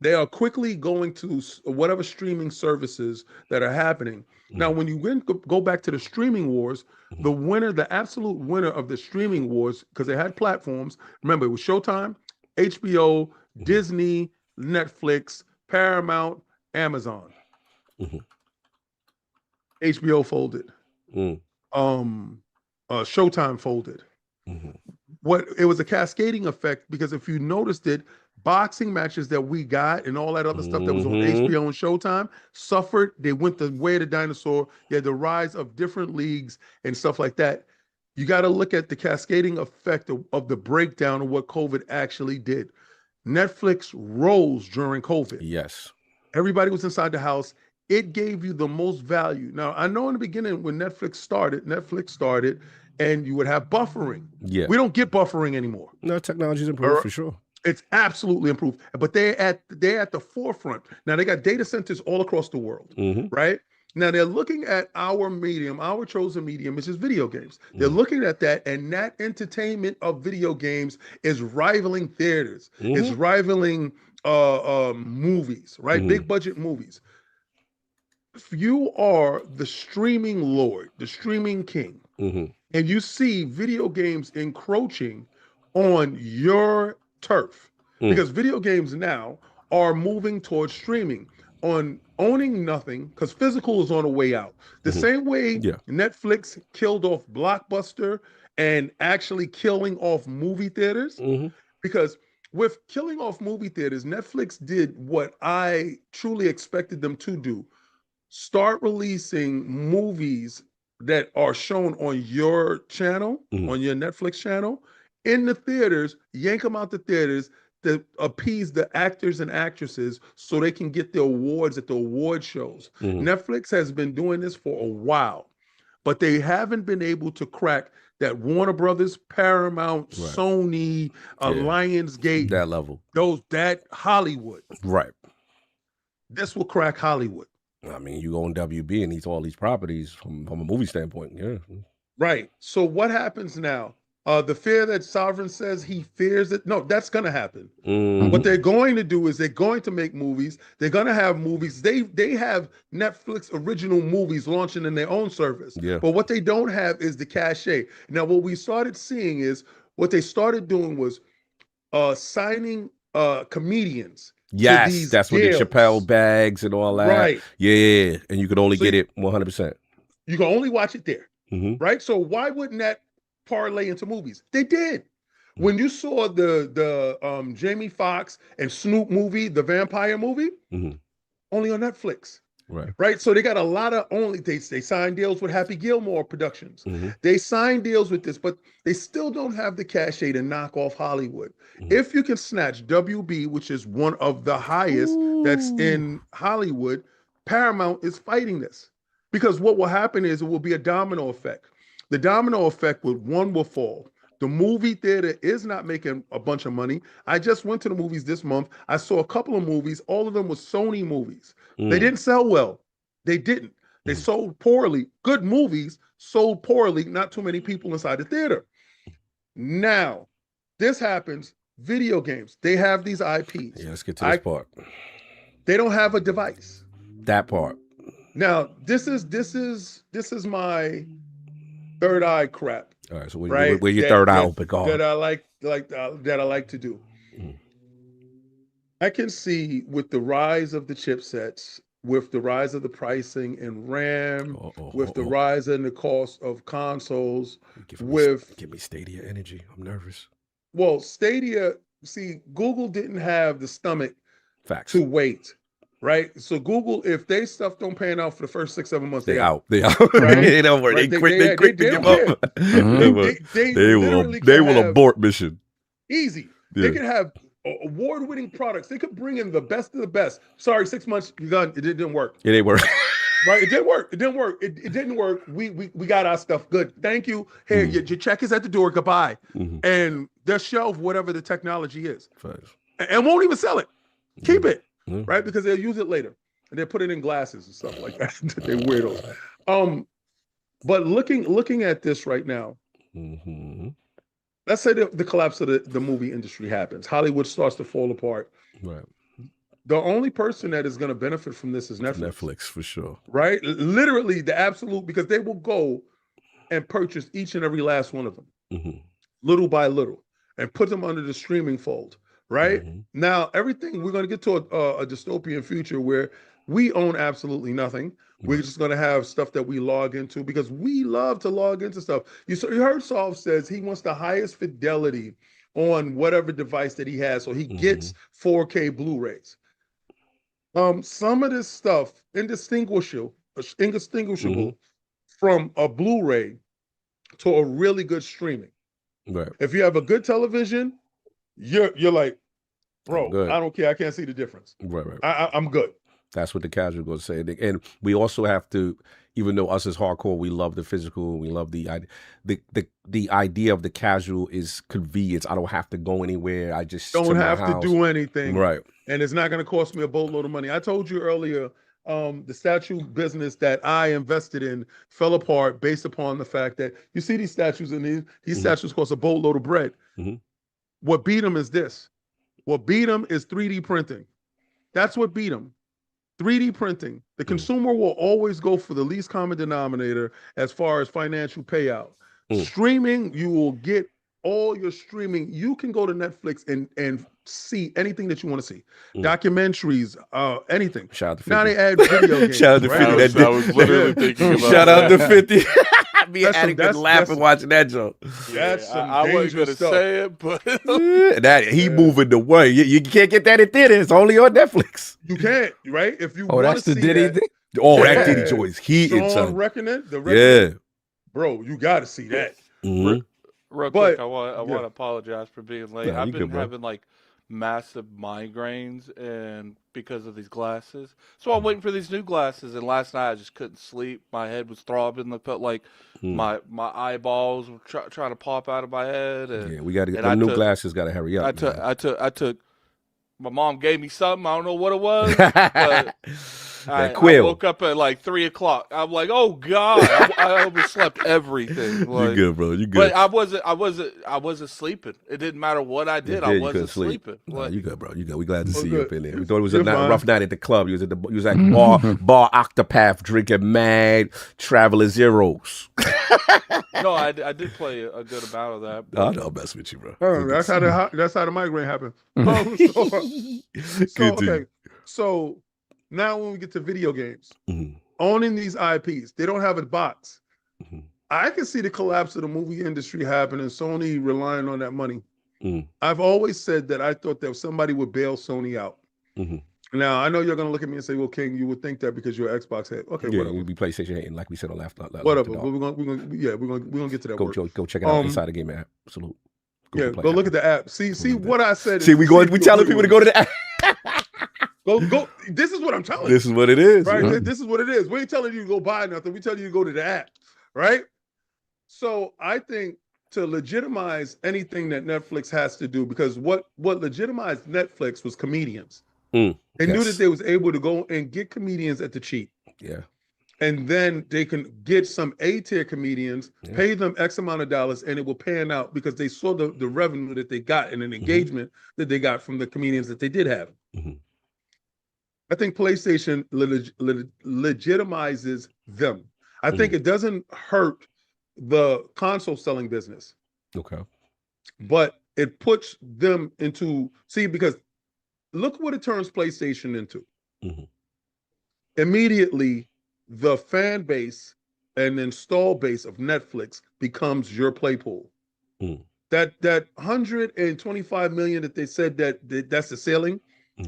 They are quickly going to whatever streaming services that are happening. Now, when you go back to the streaming wars, the absolute winner of the streaming wars, because they had platforms, remember it was Showtime, HBO, Disney, Netflix, Paramount, Amazon. HBO folded. Showtime folded. It was a cascading effect, because if you noticed it, boxing matches that we got and all that other stuff that was on HBO and Showtime suffered. They went the way of the dinosaur. You had the rise of different leagues and stuff like that. You got to look at the cascading effect of the breakdown of what COVID actually did. Netflix rose during COVID. Yes. Everybody was inside the house. It gave you the most value. Now, I know in the beginning when Netflix started, and you would have buffering. Yeah. We don't get buffering anymore. No, technology's improved for sure. It's absolutely improved. But they're at the forefront. Now they got data centers all across the world, right? Now they're looking at our medium, our chosen medium, which is video games. They're looking at that, and that entertainment of video games is rivaling theaters. It's rivaling movies, right? Big budget movies. If you are the streaming lord, the streaming king, and you see video games encroaching on your turf, because video games now are moving towards streaming, on owning nothing, because physical is on the way out. The same way Netflix killed off Blockbuster and actually killing off movie theaters, because with killing off movie theaters, Netflix did what I truly expected them to do. Start releasing movies that are shown on your channel, on your Netflix channel, in the theaters, yank them out the theaters to appease the actors and actresses so they can get the awards at the award shows. Netflix has been doing this for a while, but they haven't been able to crack that Warner Brothers, Paramount, Sony, Lionsgate, that level, that Hollywood. Right. This will crack Hollywood. I mean, you go on WB and he's all these properties from a movie standpoint. Yeah. Right. So what happens now? The fear that Sovereign says he fears it. No, that's going to happen. What they're going to do is they're going to make movies. They're going to have movies. They have Netflix original movies launching in their own service. Yeah. But what they don't have is the cachet. Now, what we started seeing is what they started doing was signing comedians. Yes, that's what the Chappelle bags and all that. Right. Yeah, and you could only get it 100%. You can only watch it there, right? So why wouldn't that parlay into movies? They did. When you saw the Jamie Foxx and Snoop movie, the vampire movie, only on Netflix. Right. So they got a lot of they signed deals with Happy Gilmore Productions. They signed deals with this, but they still don't have the cachet to knock off Hollywood. If you can snatch WB, which is one of the highest that's in Hollywood, Paramount is fighting this because what will happen is it will be a domino effect. The domino effect will fall. The movie theater is not making a bunch of money. I just went to the movies this month. I saw a couple of movies. All of them were Sony movies. They didn't sell well. They didn't. They sold poorly. Good movies sold poorly. Not too many people inside the theater. Now, this happens. Video games. They have these IPs. Yeah, let's get to this part. They don't have a device. That part. Now, this is my third eye crap. All right, so where your third eye open? That I like to do. I can see with the rise of the chipsets, with the rise of the pricing in RAM, with the rise in the cost of consoles, give me Stadia energy. I'm nervous. Well, Stadia, see, Google didn't have the stomach to wait. Right, so Google, if they stuff don't pan out for the first 6-7 months, they out. They out. Right? They don't work. Right? They quick to give up. They will abort mission. Easy. Yeah. They could have award-winning products. They could bring in the best of the best. Sorry, 6 months, you're done. It didn't work. It didn't work. Right, it didn't work. It didn't work. It didn't work. We got our stuff. Good. Thank you. Here, your check is at the door. Goodbye. And they'll shelve whatever the technology is, and won't even sell it. Keep it. Right, because they'll use it later, and they put it in glasses and stuff like that. They're weirdos. But looking at this right now, let's say the collapse of the movie industry happens. Hollywood starts to fall apart. Right. The only person that is going to benefit from this is Netflix. Netflix, for sure. Right, literally the absolute, because they will go and purchase each and every last one of them, little by little, and put them under the streaming fold. Right now, everything we're going to get to a dystopian future where we own absolutely nothing. We're just going to have stuff that we log into because we love to log into stuff. You heard Solve says he wants the highest fidelity on whatever device that he has, so he gets 4K Blu-rays. Some of this stuff indistinguishable from a Blu-ray to a really good streaming. Right. If you have a good television, you're like, bro, I don't care. I can't see the difference. Right. I'm good. That's what the casual going to say. And we also have to, even though us as hardcore, we love the physical, we love the idea of the casual is convenience. I don't have to go anywhere. I just don't have to do anything. Right. And it's not going to cost me a boatload of money. I told you earlier, the statue business that I invested in fell apart based upon the fact that you see these statues, and these statues cost a boatload of bread. What beat them is this. What beat them is 3D printing. That's what beat them. 3D printing. The consumer will always go for the least common denominator as far as financial payout. Streaming, you will get all your streaming. You can go to Netflix and see anything that you want to see. Documentaries, anything. Shout out to 50. Now they add video games. Shout out to 50. I was literally thinking about Shout out to 50. Me and That's Addict been laughing watching that joke. That's some I wasn't dangerous gonna stuff. say it, but That he moving the way. You can't get that in theater. It's only on Netflix. You can't, right? If you Oh, want that's to the see Diddy that, thing? Oh, that Diddy joint is heating, Shaun son. Reckoning, the Yeah. Reckoning, bro, you got to see that. real But- quick, I want to apologize for being late. Nah, I've you been good, bro. having like massive migraines and because of these glasses. So I'm waiting for these new glasses, and last night I just couldn't sleep. My head was throbbing. I felt like my eyeballs were trying to pop out of my head. And, Yeah, we got to get and the I new took- glasses. Got to hurry up. I took. My mom gave me something. I don't know what it was, but I quill. woke up at like 3 o'clock. I'm like, oh God, I overslept everything. Like, You good, bro? You good? but I wasn't sleeping. It didn't matter what I did. I wasn't sleeping. Nah, Like, you good, bro? You good? We glad to see you good. up in there. We thought it was a You're fine. rough night at the club. You was at bar Octopath drinking mad Traveler Zeros. no, I did play a good amount of that. I know, I'm messing with you, bro. Oh, that's how the migraine happened. Good to Okay. So now when we get to video games, Mhm. owning these IPs, they don't have a box. Mhm. I can see the collapse of the movie industry happening, Sony relying on that money. Mhm. I've always said that I thought that somebody would bail Sony out. Mhm. Now, I know you're going to look at me and say, well, King, you would think that because you're an Xbox head. Okay, Yeah, whatever. we'll be PlayStation hating, like we said on last. Whatever. But we're gonna get to that. Go check it out Um, inside the game app. Salute. Yeah, go look at the app. See what I said. See, we telling people to go to the app. Go. This is what I'm telling you. This is what it is. Right? Yeah. This is what it is. We ain't telling you to go buy nothing. We telling you to go to the app. Right? So I think to legitimize anything that Netflix has to do, because what legitimized Netflix was comedians. They knew that they was able to go and get comedians at the cheap. Yeah. And then they can get some A-tier comedians, pay them X amount of dollars, and it will pan out because they saw the revenue that they got and an engagement that they got from the comedians that they did have. I think PlayStation legitimizes them. I think it doesn't hurt the console selling business. Okay. But it puts them into, because look what it turns PlayStation into. Immediately, the fan base and install base of Netflix becomes your play pool. That 125 million that they said that's the ceiling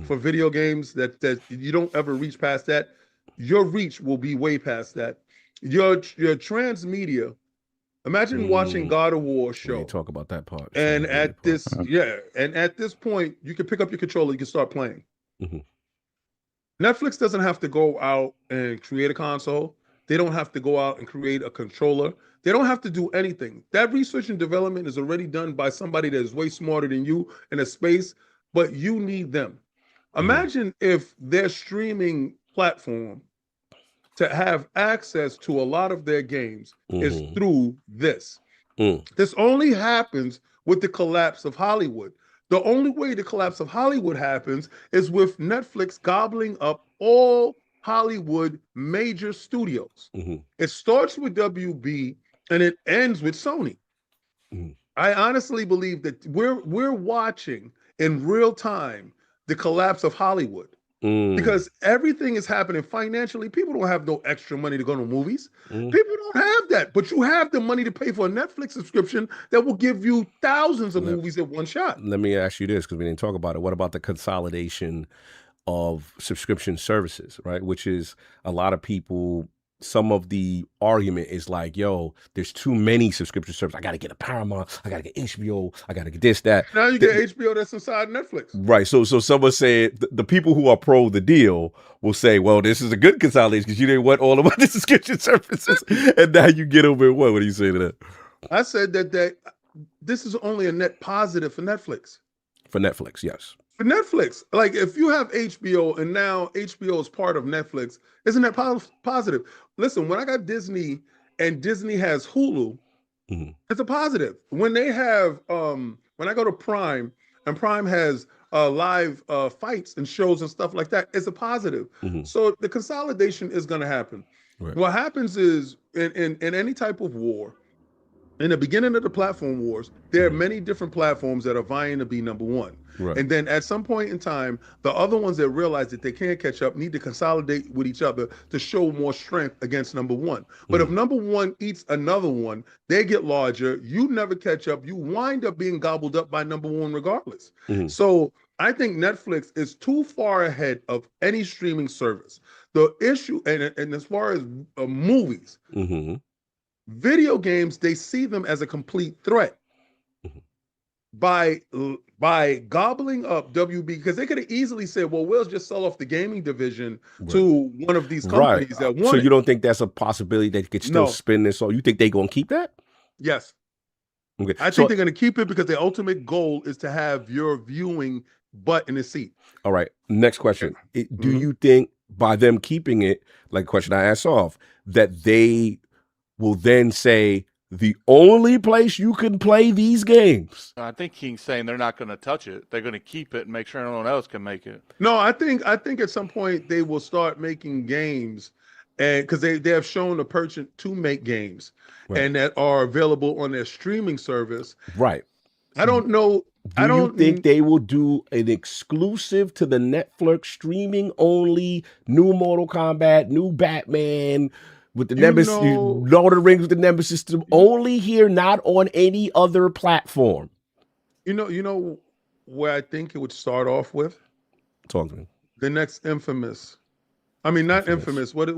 for video games, that you don't ever reach past that. Your reach will be way past that. Your transmedia. Imagine watching God of War show. Talk about that part. And at this point, you can pick up your controller, you can start playing. Netflix doesn't have to go out and create a console. They don't have to go out and create a controller. They don't have to do anything. That research and development is already done by somebody that is way smarter than you in a space, but you need them. Imagine if their streaming platform to have access to a lot of their games is through this. This only happens with the collapse of Hollywood. The only way the collapse of Hollywood happens is with Netflix gobbling up all Hollywood major studios. It starts with WB and it ends with Sony. I honestly believe that we're watching in real time the collapse of Hollywood. Because everything is happening financially. People don't have no extra money to go to movies. People don't have that, but you have the money to pay for a Netflix subscription that will give you thousands of movies at one shot. Let me ask you this, because we didn't talk about it. What about the consolidation of subscription services, right? Which is a lot of people, some of the argument is like, yo, there's too many subscription services. I got to get a Paramount. I got to get HBO. I got to get this, that. Now you get HBO that's inside Netflix. Right. So someone said the people who are pro the deal will say, well, this is a good consolidation because you didn't want all of the subscription services. And now you get over what? What do you say to that? I said that this is only a net positive for Netflix. For Netflix, yes. For Netflix, like if you have HBO and now HBO is part of Netflix, isn't that positive? Listen, when I got Disney and Disney has Hulu, it's a positive. When they have, when I go to Prime and Prime has live fights and shows and stuff like that, it's a positive. So the consolidation is going to happen. Right. What happens is in any type of war, in the beginning of the platform wars, there are many different platforms that are vying to be number one. Right. And then at some point in time, the other ones that realize that they can't catch up need to consolidate with each other to show more strength against number one. But if number one eats another one, they get larger. You never catch up. You wind up being gobbled up by number one regardless. So I think Netflix is too far ahead of any streaming service. The issue, and as far as movies, video games, they see them as a complete threat by gobbling up WB, because they could have easily said, well, we'll just sell off the gaming division to one of these companies that want So you don't think that's a possibility they could still spin this? Or you think they're going to keep that? Yes. Okay. I think they're going to keep it because the ultimate goal is to have your viewing butt in the seat. All right. Next question. Do you think by them keeping it, like the question I asked off, that they will then say the only place you can play these games? I think King's saying they're not going to touch it. They're going to keep it and make sure no one else can make it. No, I think at some point they will start making games, and because they have shown a person to make games and that are available on their streaming service. Right. I don't know. Do you think they will do an exclusive to the Netflix streaming only new Mortal Kombat, new Batman with the Nemesis, Lord of the Rings with the Nemesis system only here, not on any other platform? You know where I think it would start off with? Talk to me. The next Infamous. I mean, not Infamous. What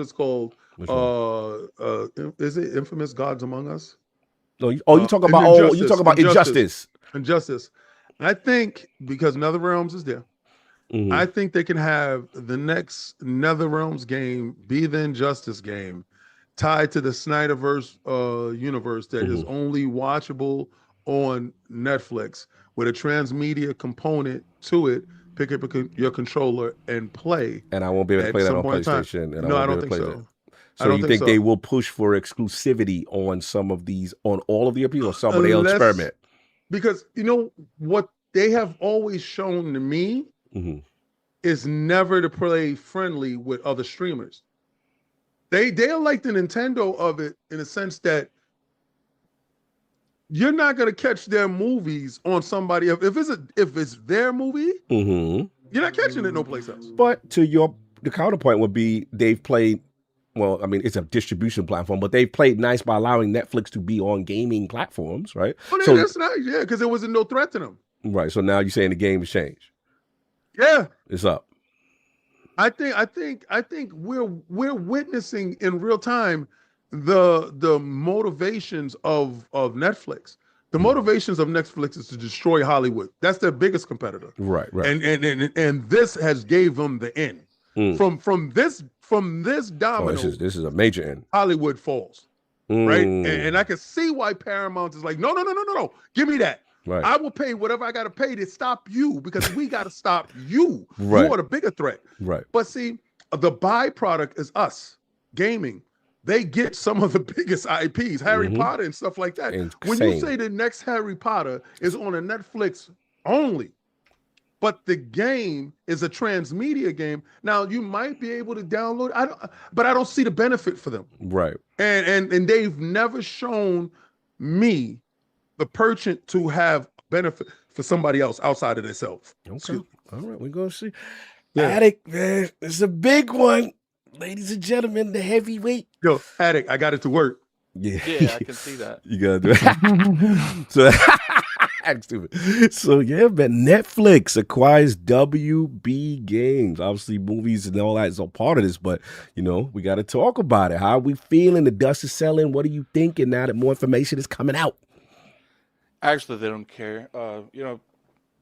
is called? Is it Infamous Gods Among Us? No, you talk about Injustice. Injustice. I think because NetherRealms is there, I think they can have the next NetherRealms game be the Injustice game tied to the Snyderverse universe that is only watchable on Netflix with a transmedia component to it. Pick up your controller and play. And I won't be able to play that on PlayStation. No, I don't think so. So you think they will push for exclusivity on some of these, on all of the appeal, or somebody else experiment? Because you know what they have always shown to me is never to play friendly with other streamers. They are like the Nintendo of it in a sense that you're not gonna catch their movies on somebody else. If it's their movie, you're not catching it no place else. But the counterpoint would be they've played. Well, I mean, it's a distribution platform, but they've played nice by allowing Netflix to be on gaming platforms, right? Well, so that's nice, yeah, because there wasn't no threat to them. Right. So now you're saying the game has changed. Yeah, it's up. I think we're witnessing in real time the motivations of Netflix. The motivations of Netflix is to destroy Hollywood. That's their biggest competitor. Right. And this has gave them the end. From this domino. Oh, this is a major end. Hollywood falls. Right? And I can see why Paramount is like, no. Give me that. Right. I will pay whatever I got to pay to stop you because we got to stop you. Right. You are the bigger threat. Right. But see, the byproduct is us, gaming. They get some of the biggest IPs, Harry Potter and stuff like that. Insane. When you say the next Harry Potter is on a Netflix only, but the game is a transmedia game, now you might be able to download. But I don't see the benefit for them. Right. And they've never shown me the purchant to have benefit for somebody else outside of themselves. Okay. All right, we're gonna see. Yeah. Addict, man, it's a big one. Ladies and gentlemen, the heavyweight. Yo, Addict, I got it to work. Yeah, I can see that. You gotta do it. So act stupid. So yeah, man, Netflix acquires WB Games. Obviously, movies and all that is all part of this, but you know, we gotta talk about it. How are we feeling? The dust is settling. What are you thinking now that more information is coming out? Actually, they don't care. You know,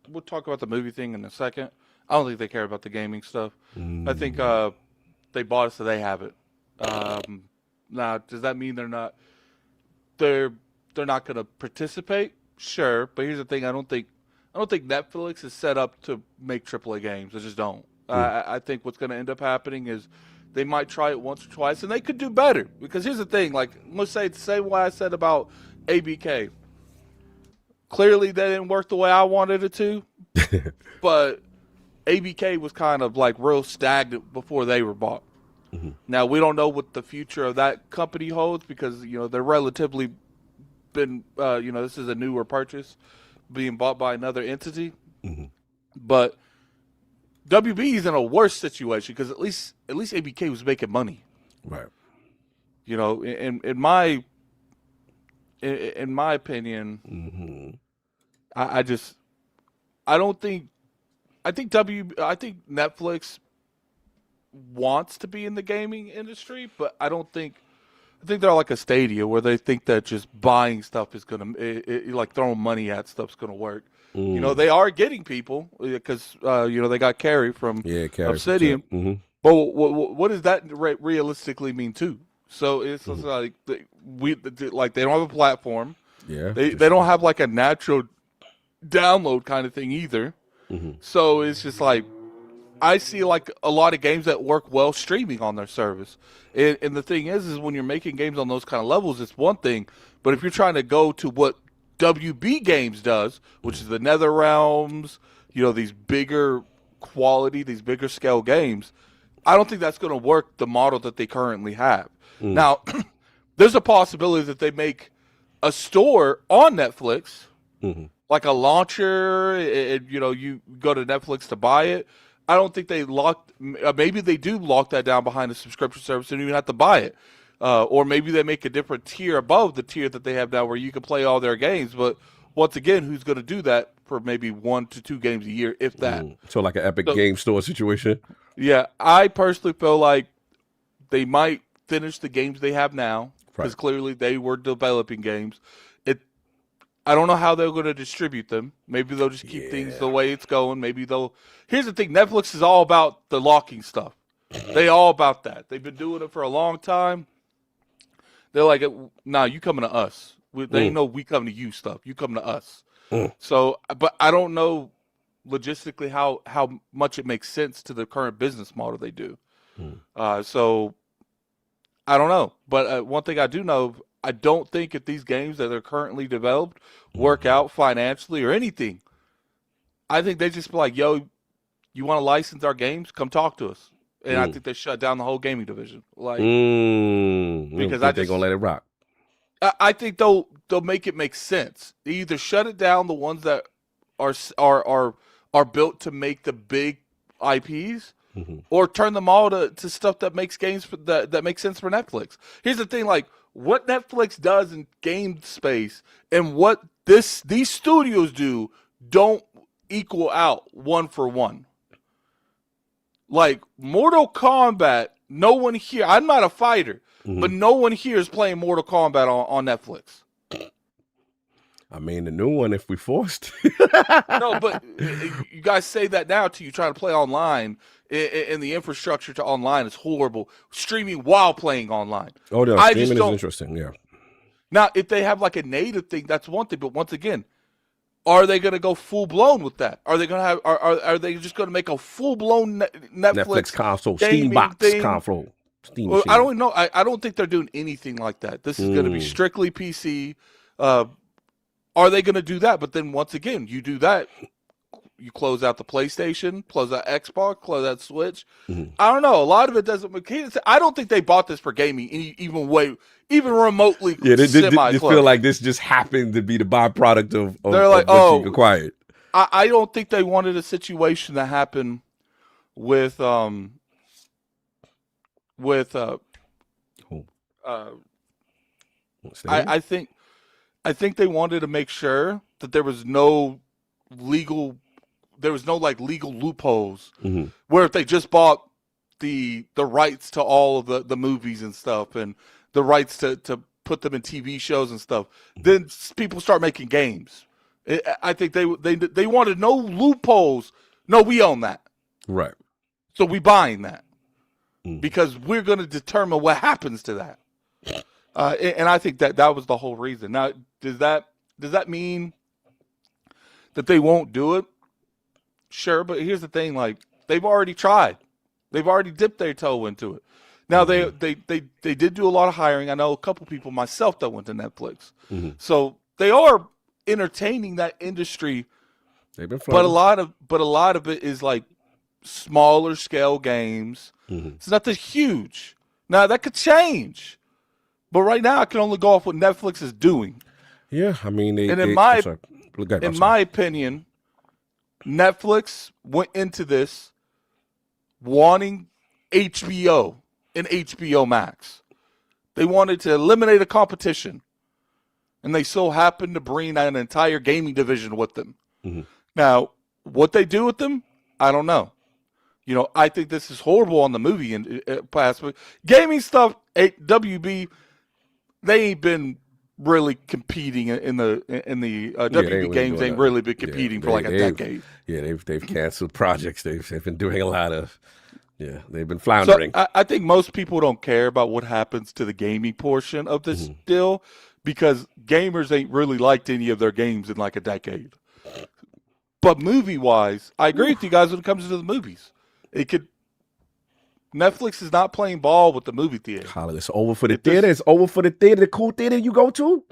we'll talk about the movie thing in a second. I don't think they care about the gaming stuff. I think they bought it so they have it. Now, does that mean they're not going to participate? Sure, but here's the thing: I don't think Netflix is set up to make AAA games. I just don't. I think what's going to end up happening is they might try it once or twice, and they could do better. Because here's the thing: like, let's say the same way I said about ABK. Clearly, that didn't work the way I wanted it to, but ABK was kind of like real stagnant before they were bought. Now, we don't know what the future of that company holds because, you know, they're relatively been, you know, this is a newer purchase being bought by another entity. But WB is in a worse situation because at least ABK was making money. Right. You know, in my opinion, I think Netflix wants to be in the gaming industry, but I think they're like a Stadia where they think that just buying stuff is gonna, like throwing money at stuff's gonna work. You know, they are getting people because you know, they got Carrie from Obsidian. But what does that realistically mean too? So it's like they don't have a platform. Yeah, they don't have like a natural download kind of thing either. So it's just like I see like a lot of games that work well streaming on their service. And the thing is when you're making games on those kind of levels, it's one thing. But if you're trying to go to what WB Games does, which is the NetherRealms, you know, these bigger quality, these bigger scale games, I don't think that's going to work the model that they currently have. Now, there's a possibility that they make a store on Netflix, like a launcher, and, you know, you go to Netflix to buy it. I don't think they maybe they do lock that down behind a subscription service and you even have to buy it. Or maybe they make a different tier above the tier that they have now where you can play all their games. But once again, who's going to do that for maybe 1 to 2 games a year, if that? So like an Epic Game Store situation? Yeah, I personally feel like they might finish the games they have now because clearly they were developing games. I don't know how they're going to distribute them. Maybe they'll just keep things the way it's going. Maybe they'll. Here's the thing: Netflix is all about the locking stuff. They all about that. They've been doing it for a long time. They're like, nah, you coming to us. They know we come to you stuff. You come to us. So, but I don't know logistically how much it makes sense to the current business model they do. So I don't know. But one thing I do know, I don't think if these games that are currently developed work out financially or anything, I think they just be like, yo, you want to license our games? Come talk to us. And I think they shut down the whole gaming division. Like, because they're gonna let it rock. I think they'll make it make sense. They either shut it down, the ones that are built to make the big IPs, or turn them all to stuff that makes games that makes sense for Netflix. Here's the thing: like what Netflix does in game space and what these studios do don't equal out one for one. Like Mortal Kombat, no one here. I'm not a fighter, but no one here is playing Mortal Kombat on Netflix. I mean, the new one, if we forced. No, but you guys say that now too. You trying to play online, and the infrastructure to online is horrible. Streaming while playing online. Oh, no, streaming is interesting. Yeah. Now, if they have like a native thing, that's one thing. But once again, are they going to go full blown with that? Are they going to have? Are they just going to make a full blown Netflix console, Steam box console? Steam well, I don't know. I don't think they're doing anything like that. This is going to be strictly PC. Are they going to do that? But then once again, you do that, you close out the PlayStation, close out Xbox, close out Switch. I don't know. A lot of it doesn't. I don't think they bought this for gaming even remotely. Yeah, they feel like this just happened to be the byproduct of they're like, what you acquired. I don't think they wanted a situation to happen with I think they wanted to make sure that there was no legal loopholes where if they just bought the rights to all of the movies and stuff and the rights to put them in TV shows and stuff, then people start making games. I think they wanted no loopholes. No, we own that. Right. So we buying that because we're going to determine what happens to that. And I think that was the whole reason. Now, does that mean that they won't do it? Sure, but here's the thing: like they've already tried, they've already dipped their toe into it. Now they did do a lot of hiring. I know a couple people, myself, that went to Netflix, so they are entertaining that industry. They've been but a lot of it is like smaller scale games. It's nothing huge. Now that could change. But right now, I can only go off what Netflix is doing. Yeah, I mean, in my opinion, Netflix went into this wanting HBO and HBO Max. They wanted to eliminate a competition, and they so happened to bring an entire gaming division with them. Now, what they do with them, I don't know. You know, I think this is horrible on the movie and past gaming stuff. WB. They ain't been really competing in the WB games. Ain't really been competing for like a decade. Yeah, they've canceled projects. They've been doing a lot of. Yeah, they've been floundering. So I think most people don't care about what happens to the gaming portion of this deal because gamers ain't really liked any of their games in like a decade. But movie wise, I agree with you guys when it comes to the movies. Netflix is not playing ball with the movie theater. It's over for the theater. It's over for the theater. The cool theater you go to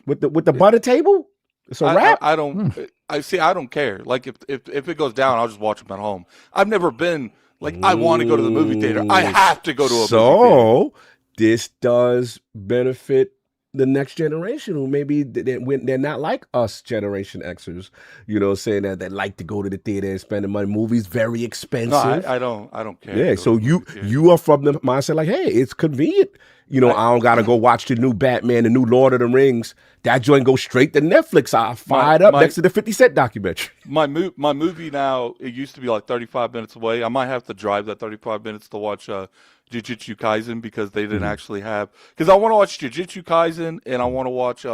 with the butter table. It's a wrap. I don't care. Like if it goes down, I'll just watch them at home. I've never been like I want to go to the movie theater. I have to go to a movie theater. So this does benefit the next generation who maybe they're not like us Generation Xers, you know, saying that they like to go to the theater and spend the money. Movies very expensive. No, I don't care. Yeah, so you are from the mindset like, hey, it's convenient. You know, I don't gotta go watch the new Batman, the new Lord of the Rings. That joint goes straight to Netflix. I fire it up next to the 50 Cent documentary. My movie now, it used to be like 35 minutes away. I might have to drive that 35 minutes to watch Jujutsu Kaisen because they didn't actually have. Because I want to watch Jujutsu Kaisen and I want to watch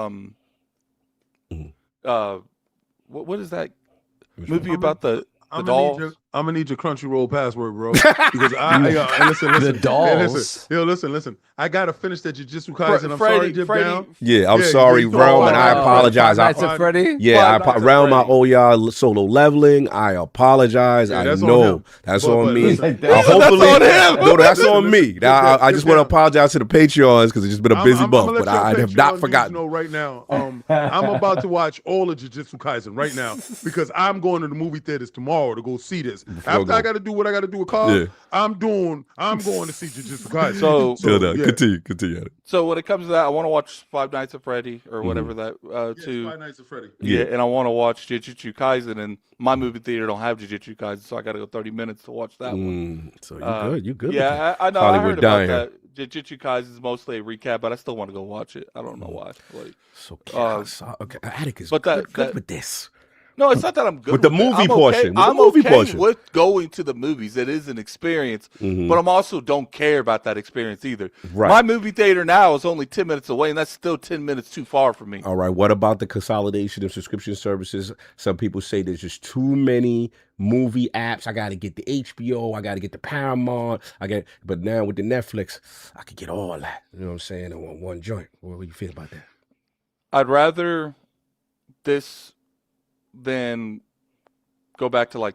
what is that movie about the dolls? I'm gonna need your Crunchyroll password, bro. Because listen. The dolls. Listen. I gotta finish that Jujutsu Kaisen. I'm sorry, Dip Down. Yeah, I'm sorry, Realm, and I apologize. Five Nights at Freddy? Realm, I owe y'all solo leveling. I apologize. I know that's on me. Hopefully, that's on me. I just want to apologize to the Patreons because it's just been a busy month, but I have not forgotten. Right now, I'm about to watch all of Jujutsu Kaisen right now because I'm going to the movie theaters tomorrow to go see this. After I got to do what I got to do with Carl, I'm going to see Jujutsu Kaisen. Continue. So when it comes to that, I want to watch Five Nights at Freddy or whatever that. Five Nights at Freddy. Yeah, and I want to watch Jujutsu Kaisen, and my movie theater don't have Jujutsu Kaisen, so I got to go 30 minutes to watch that one. So you good? Yeah, I know. I heard about that. Jujutsu Kaisen is mostly a recap, but I still want to go watch it. I don't know why. Okay, Atticus, but good with this. No, it's not that I'm good with the movie portion. I'm okay with going to the movies. It is an experience, but I'm also don't care about that experience either. Right. My movie theater now is only 10 minutes away, and that's still 10 minutes too far for me. All right. What about the consolidation of subscription services? Some people say there's just too many movie apps. I got to get the HBO. I got to get the Paramount. But now with the Netflix, I could get all that. You know what I'm saying? In one joint. What do you feel about that? I'd rather this than go back to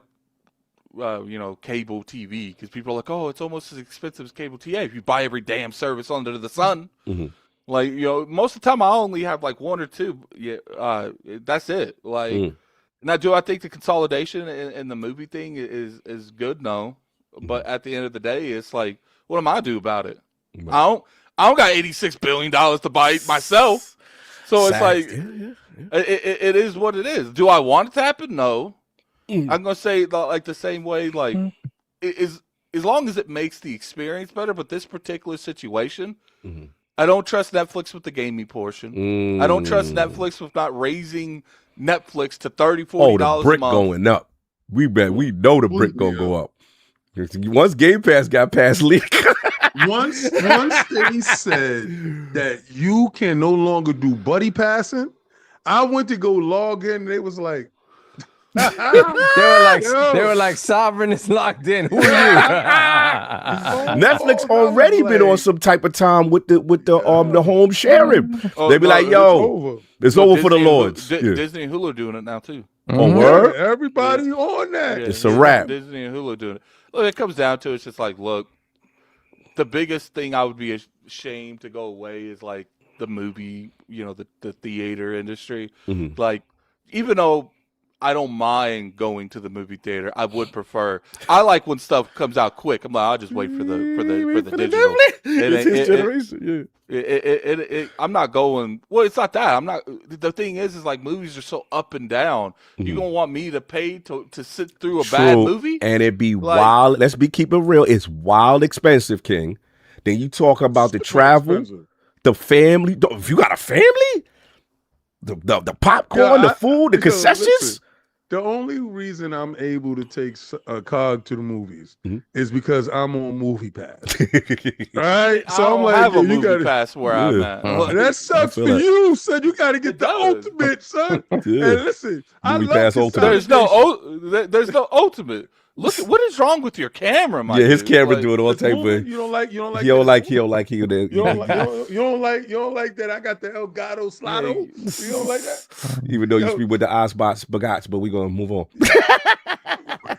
cable TV, because people are like, oh, it's almost as expensive as cable TV if you buy every damn service under the sun. Like, most of the time I only have like one or two. Yeah, that's it. Like, now do I think the consolidation in the movie thing is good? No, but at the end of the day, it's like, what am I do about it? I don't got $86 billion to buy it myself. So it's like, it is what it is. Do I want it to happen? No. I'm gonna say like the same way. Like, as long as it makes the experience better. But this particular situation, I don't trust Netflix with the gaming portion. I don't trust Netflix with not raising Netflix to $30, $40 the brick a month. Going up. We know the brick gonna go up. Once Game Pass got past leak. Once they said that you can no longer do buddy passing, I went to go log in and they was like, they were like, Sovereign is locked in. Who are you? Netflix already been on some type of time with the home sharing. They be like, yo, it's over for the Lords. Disney and Hulu are doing it now too. Oh, word? Everybody on that. It's a wrap. Disney and Hulu doing it. Look, it comes down to it's just like, look, the biggest thing I would be ashamed to go away is like the movie, the theater industry. Like, even though I don't mind going to the movie theater, I would prefer. I like when stuff comes out quick. I'm like, I'll just wait for the digital. It's his generation. I'm not going. Well, it's not that. I'm not. The thing is like movies are so up and down. You gonna want me to pay to sit through a bad movie? And it be wild. Let's keep it real. It's wild expensive, King. Then you talk about the travel, the family. If you got a family, the popcorn, the food, the concessions. Listen, the only reason I'm able to take a cog to the movies is because I'm on Movie Pass. Right? So I'm like, have a movie pass where I'm at. That sucks for you, son. You got to get the ultimate, son. And listen, Movie Pass ultimate. There's no ultimate. Look at what is wrong with your camera, my his dude? camera doing all type of. You don't like. He don't like. You don't like that. I got the Elgato Slato. You don't like that. Even though you speak with the Osbots Bagats, but we gonna move on.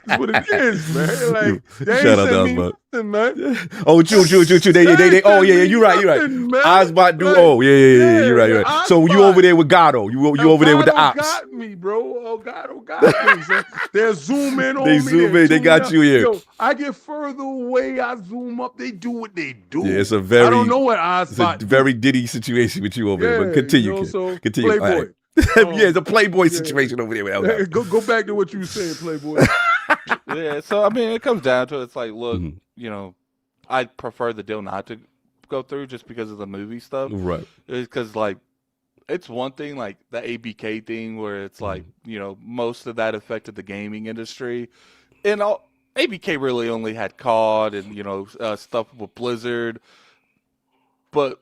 That's what it is, man. Like, shout out to Osbot. Man. Oh, true. They. Oh, yeah. You're right. Osbot do. Oh, yeah. You're right. So you over there with Gato? You over there with the ops? Got me, bro. Elgato got me. So they're zooming on me. They zoom in. They got you here. Yo, I get further away. I zoom up. They do what they do. Yeah, it's a I don't know what Osbot. It's a very Diddy situation with you over there. But continue. Continue. Playboy. Yeah, it's a Playboy situation over there with Elgato. Go back to what you were saying, Playboy. Yeah, so I mean, it comes down to it's like, look, I prefer the deal not to go through just because of the movie stuff, right? Because like, it's one thing like the ABK thing where it's like, most of that affected the gaming industry, and ABK really only had COD and stuff with Blizzard, but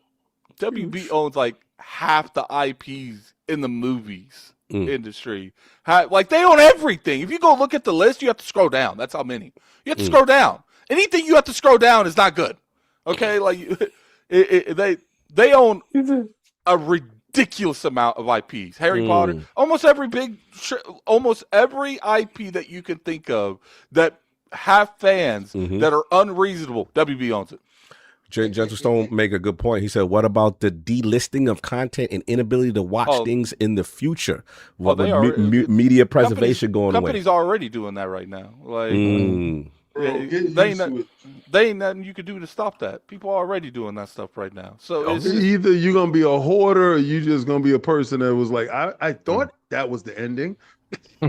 WB owns like half the IPs in the movies. industry. Like they own everything. If you go look at the list, you have to scroll down. That's how many. You have to scroll down. Anything you have to scroll down is not good. Okay, like they own a ridiculous amount of IPs. Harry Potter, almost every IP that you can think of that have fans that are unreasonable. WB owns it. Gentlestone make a good point. He said, "What about the delisting of content and inability to watch things in the future? What media preservation going away? Companies already doing that right now. Like, they ain't nothing you could do to stop that. People are already doing that stuff right now. So it's either you're gonna be a hoarder, or you just gonna be a person that was like, I thought that was the ending.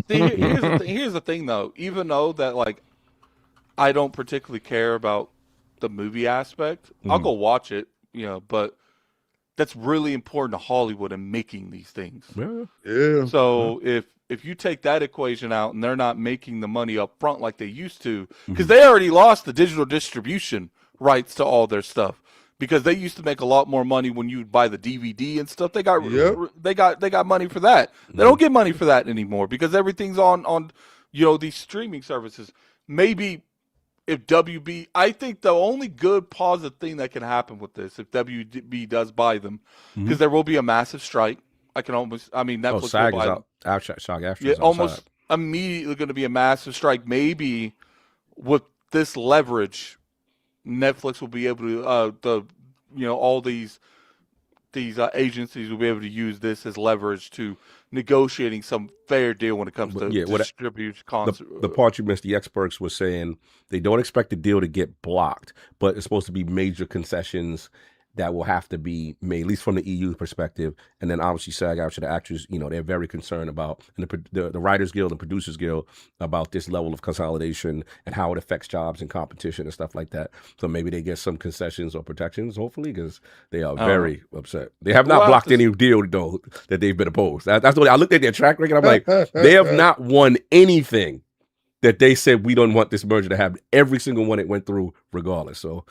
Here's the thing, though. Even though that, like, I don't particularly care about the movie aspect, I'll go watch it, but that's really important to Hollywood in making these things. Yeah. So if you take that equation out and they're not making the money up front like they used to, because they already lost the digital distribution rights to all their stuff, because they used to make a lot more money when you buy the DVD and stuff. They got money for that. They don't get money for that anymore because everything's on these streaming services. Maybe if WB, I think the only good positive thing that can happen with this, if WB does buy them, because there will be a massive strike. Netflix SAG will is buy out. SAG-AFTRA is almost immediately going to be a massive strike. Maybe with this leverage, Netflix will be able to, all these agencies will be able to use this as leverage to negotiating some fair deal when it comes to distribution. The part you missed, the experts were saying they don't expect the deal to get blocked, but it's supposed to be major concessions that will have to be made, at least from the EU perspective. And then obviously SAG-AFTRA, the actors, they're very concerned about, and the Writers Guild and Producers Guild, about this level of consolidation and how it affects jobs and competition and stuff like that. So maybe they get some concessions or protections, hopefully, because they are very upset. They have not blocked any deal, though, that they've been opposed. That's what I looked at their track record. I'm like, they have not won anything that they said we don't want this merger to happen. Every single one it went through, regardless. So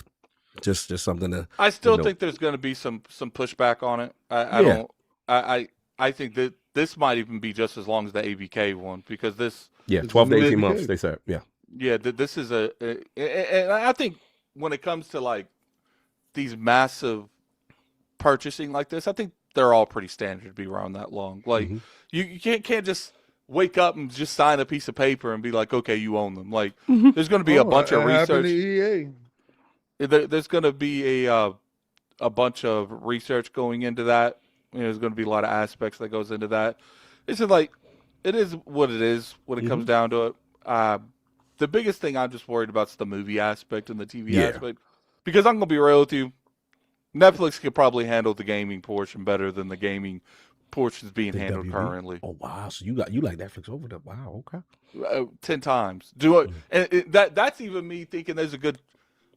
just something to. I still think there's going to be some pushback on it. I think that this might even be just as long as the ABK one, because this. Yeah, 12 to 18 months. They said. Yeah. Yeah, this is and I think when it comes to like these massive purchasing like this, I think they're all pretty standard to be around that long. Like you can't just wake up and just sign a piece of paper and be like, okay, you own them. Like there's going to be a bunch of research. There's going to be a bunch of research going into that. There's going to be a lot of aspects that goes into that. It's just like, it is what it is when it comes down to it. The biggest thing I'm just worried about is the movie aspect and the TV aspect. Because I'm going to be real with you, Netflix could probably handle the gaming portion better than the gaming portion is being handled currently. Oh, wow. So you like Netflix over there. Wow, okay. 10 times. And that's even me thinking there's a good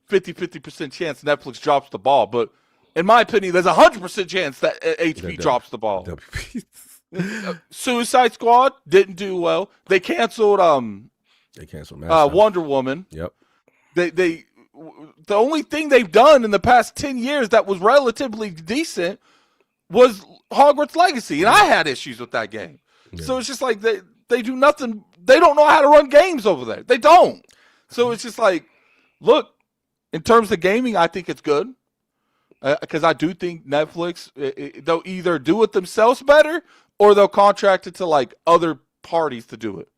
50% chance Netflix drops the ball, but in my opinion, there's 100% chance that HP drops the ball. Suicide Squad didn't do well. They canceled. Wonder Woman. Yep. The only thing they've done in the past 10 years that was relatively decent was Hogwarts Legacy, and I had issues with that game. Yeah. So it's just like they do nothing. They don't know how to run games over there. They don't. So it's just like, look. In terms of gaming, I think it's good because I do think Netflix, they'll either do it themselves better or they'll contract it to like other parties to do it.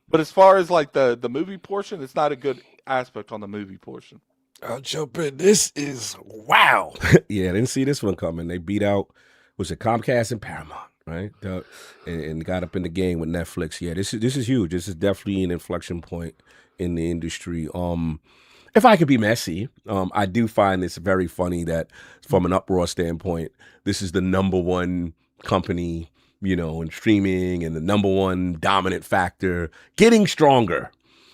But as far as like the movie portion, it's not a good aspect on the movie portion. I'll jump in. This is wow. Yeah, I didn't see this one coming. They beat out, was it Comcast and Paramount, right? And got up in the game with Netflix. Yeah, this is huge. This is definitely an inflection point in the industry. If I could be messy, I do find this very funny that from an uproar standpoint, this is the number one company, in streaming and the number one dominant factor getting stronger.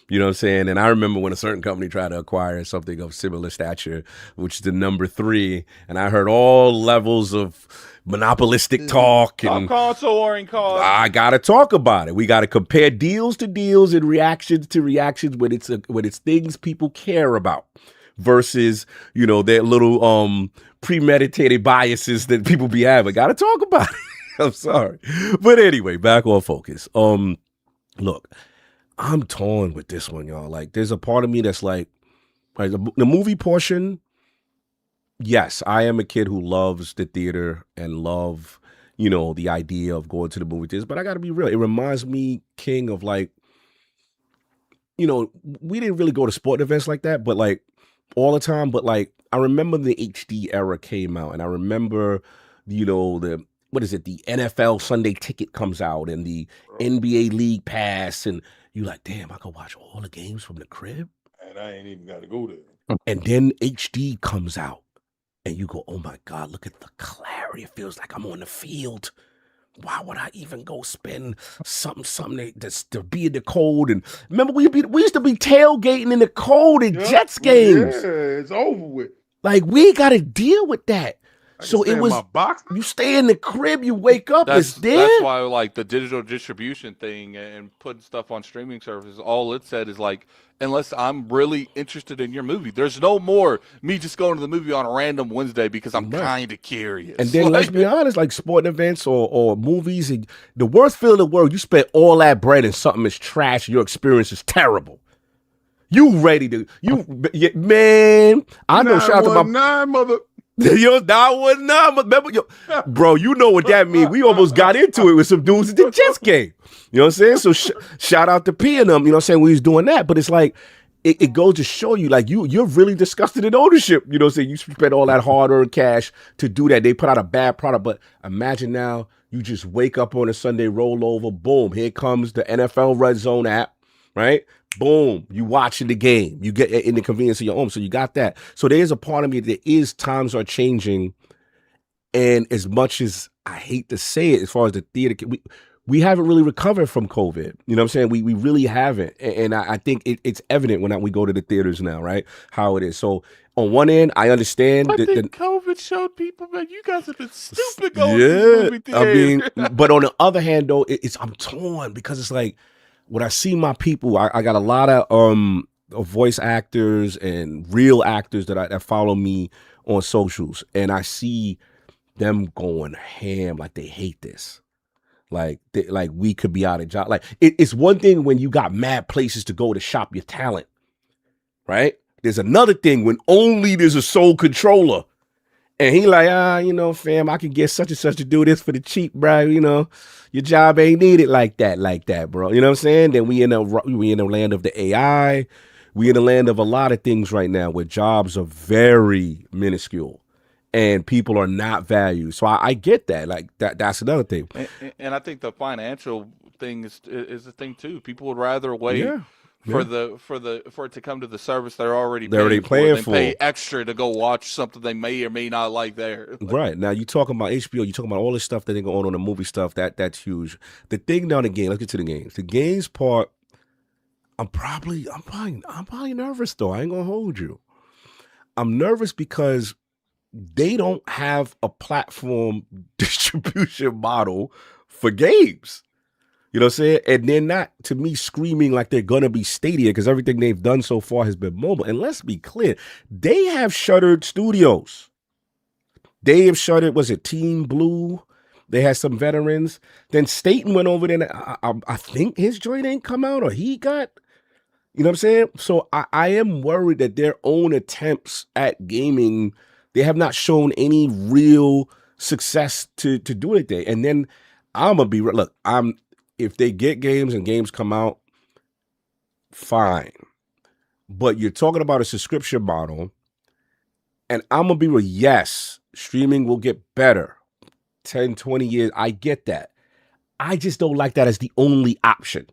You know what I'm saying? And I remember when a certain company tried to acquire something of similar stature, which is the number 3, and I heard all levels of monopolistic talk. And console warring cause. I gotta talk about it. We gotta compare deals to deals and reactions to reactions when it's things people care about versus their little premeditated biases that people be having. Gotta talk about it. I'm sorry. But anyway, back on focus. Look, I'm torn with this one, y'all. Like, there's a part of me that's like the movie portion. Yes, I am a kid who loves the theater and love, the idea of going to the movie theaters. But I got to be real. It reminds me, King, of like, we didn't really go to sport events like that, but like all the time. But like, I remember the HD era came out, and I remember, the NFL Sunday Ticket comes out, and the NBA League Pass, and you like, damn, I could watch all the games from the crib, and I ain't even got to go there. And then HD comes out, and you go, oh my God, look at the clarity. It feels like I'm on the field. Why would I even go spend something to be in the cold? And remember, we used to be tailgating in the cold at Jets games. Yeah, it's over with. Like, we got to deal with that. So it was, box. you stay in the crib, you wake up, it's there. That's why, like, the digital distribution thing and putting stuff on streaming services, all it said is, like, unless I'm really interested in your movie, there's no more me just going to the movie on a random Wednesday because I'm kind of curious. And then let's be honest, like sporting events or movies, the worst feeling in the world, you spend all that bread and something is trash, your experience is terrible. You ready to, man, I know, shout out to my mother. Yo, 919, remember, bro, you know what that means. We almost got into it with some dudes at the Jets game. You know what I'm saying? So shout out to P and them, you know what I'm saying, when he's doing that. But it's like, it goes to show you, like, you're really disgusted in ownership. You know what I'm saying? You spend all that hard-earned cash to do that. They put out a bad product. But imagine now, you just wake up on a Sunday, roll over, boom, here comes the NFL Red Zone app, right? Boom, you watching the game. You get in the convenience of your home. So you got that. So there is a part of me that is times are changing. And as much as I hate to say it, as far as the theater, we haven't really recovered from COVID. You know what I'm saying? We really haven't. And I think it's evident when we go to the theaters now, right? How it is. So on one end, I understand. I think COVID showed people, man, you guys have been stupid going to the movie theater. I mean, but on the other hand, though, I'm torn because it's like, when I see my people, I got a lot of voice actors and real actors that follow me on socials, and I see them going ham like they hate this, like we could be out of job. Like it's one thing when you got mad places to go to shop your talent, right? There's another thing when only there's a sole controller. And he like, fam, I can get such and such to do this for the cheap, bro. Your job ain't needed like that, bro. You know what I'm saying? Then we in the land of the AI. We in the land of a lot of things right now where jobs are very minuscule and people are not valued. So I get that. Like that's another thing. And I think the financial thing is the thing too. People would rather wait. Yeah. For it to come to the service they're already paying for, pay extra to go watch something they may or may not like there. Right. Now you talking about HBO, you talking about all this stuff that they go on the movie stuff, that's huge. The thing down the game, let's get to the games. The games part, I'm probably nervous though. I ain't gonna hold you. I'm nervous because they don't have a platform distribution model for games. You know what I'm saying? And they're not, to me, screaming like they're going to be Stadia because everything they've done so far has been mobile. And let's be clear, they have shuttered studios. They have shuttered, was it Team Blue? They had some veterans. Then Staten went over there. And I think his joint ain't come out or he got, you know what I'm saying? So I am worried that their own attempts at gaming, they have not shown any real success to do anything. And then I'm going to be, look, if they get games and games come out, fine. But you're talking about a subscription model, and I'm going to be real, yes, streaming will get better. 10, 20 years, I get that. I just don't like that as the only option.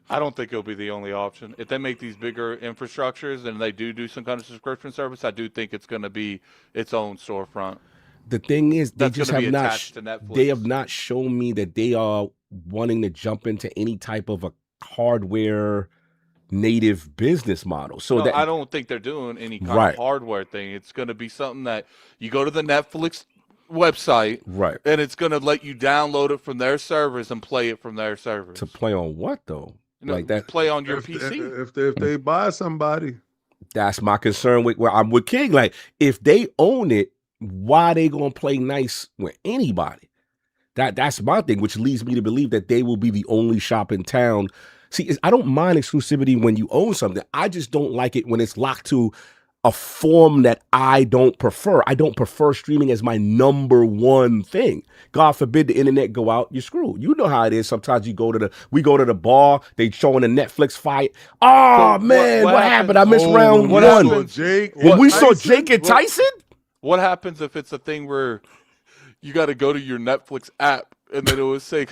I don't think it'll be the only option. If they make these bigger infrastructures and they do some kind of subscription service, I do think it's going to be its own storefront. The thing is, they just have not shown me that they are wanting to jump into any type of a hardware native business model. So I don't think they're doing any kind of hardware thing. It's going to be something that you go to the Netflix website, right, and it's going to let you download it from their servers and play it from their servers. To play on what though? Like that? Play on your PC. If they buy somebody, that's my concern with where I'm with King. Like if they own it, why they gonna play nice with anybody? That's my thing, which leads me to believe that they will be the only shop in town. See, I don't mind exclusivity when you own something. I just don't like it when it's locked to a form that I don't prefer. I don't prefer streaming as my number one thing. God forbid the internet go out, you're screwed. You know how it is. Sometimes we go to the bar, they showing a Netflix fight. Oh man, what happened? I missed round one. When we saw Jake and Tyson? What happens if it's a thing where you got to go to your Netflix app and then it will say,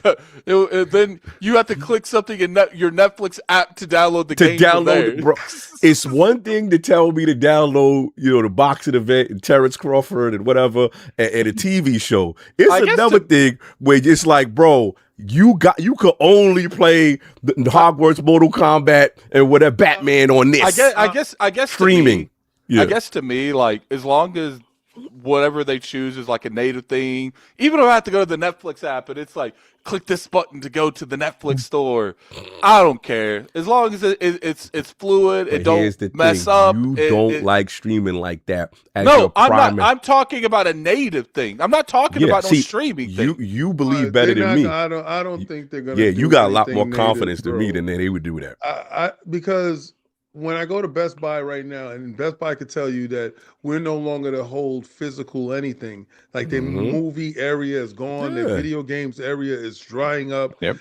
then you have to click something in your Netflix app to download the game. To download it, bro. It's one thing to tell me to download, the boxing event and Terrence Crawford and whatever, and a TV show. It's another thing where it's like, bro, you could only play the Hogwarts, Mortal Kombat, and whatever Batman on this. I guess streaming. I guess to me, like, as long as whatever they choose is like a native thing, even if I have to go to the Netflix app and it's like, click this button to go to the Netflix store, I don't care. As long as it's fluid, it don't mess up. You don't like streaming like that. No, I'm not. I'm talking about a native thing. I'm not talking about no streaming thing. You believe better than me. I don't think they're gonna. Yeah, you got a lot more confidence than me than they would do that. Because when I go to Best Buy right now, and Best Buy could tell you that we're no longer to hold physical anything. Like the movie area is gone, the video games area is drying up. Yep.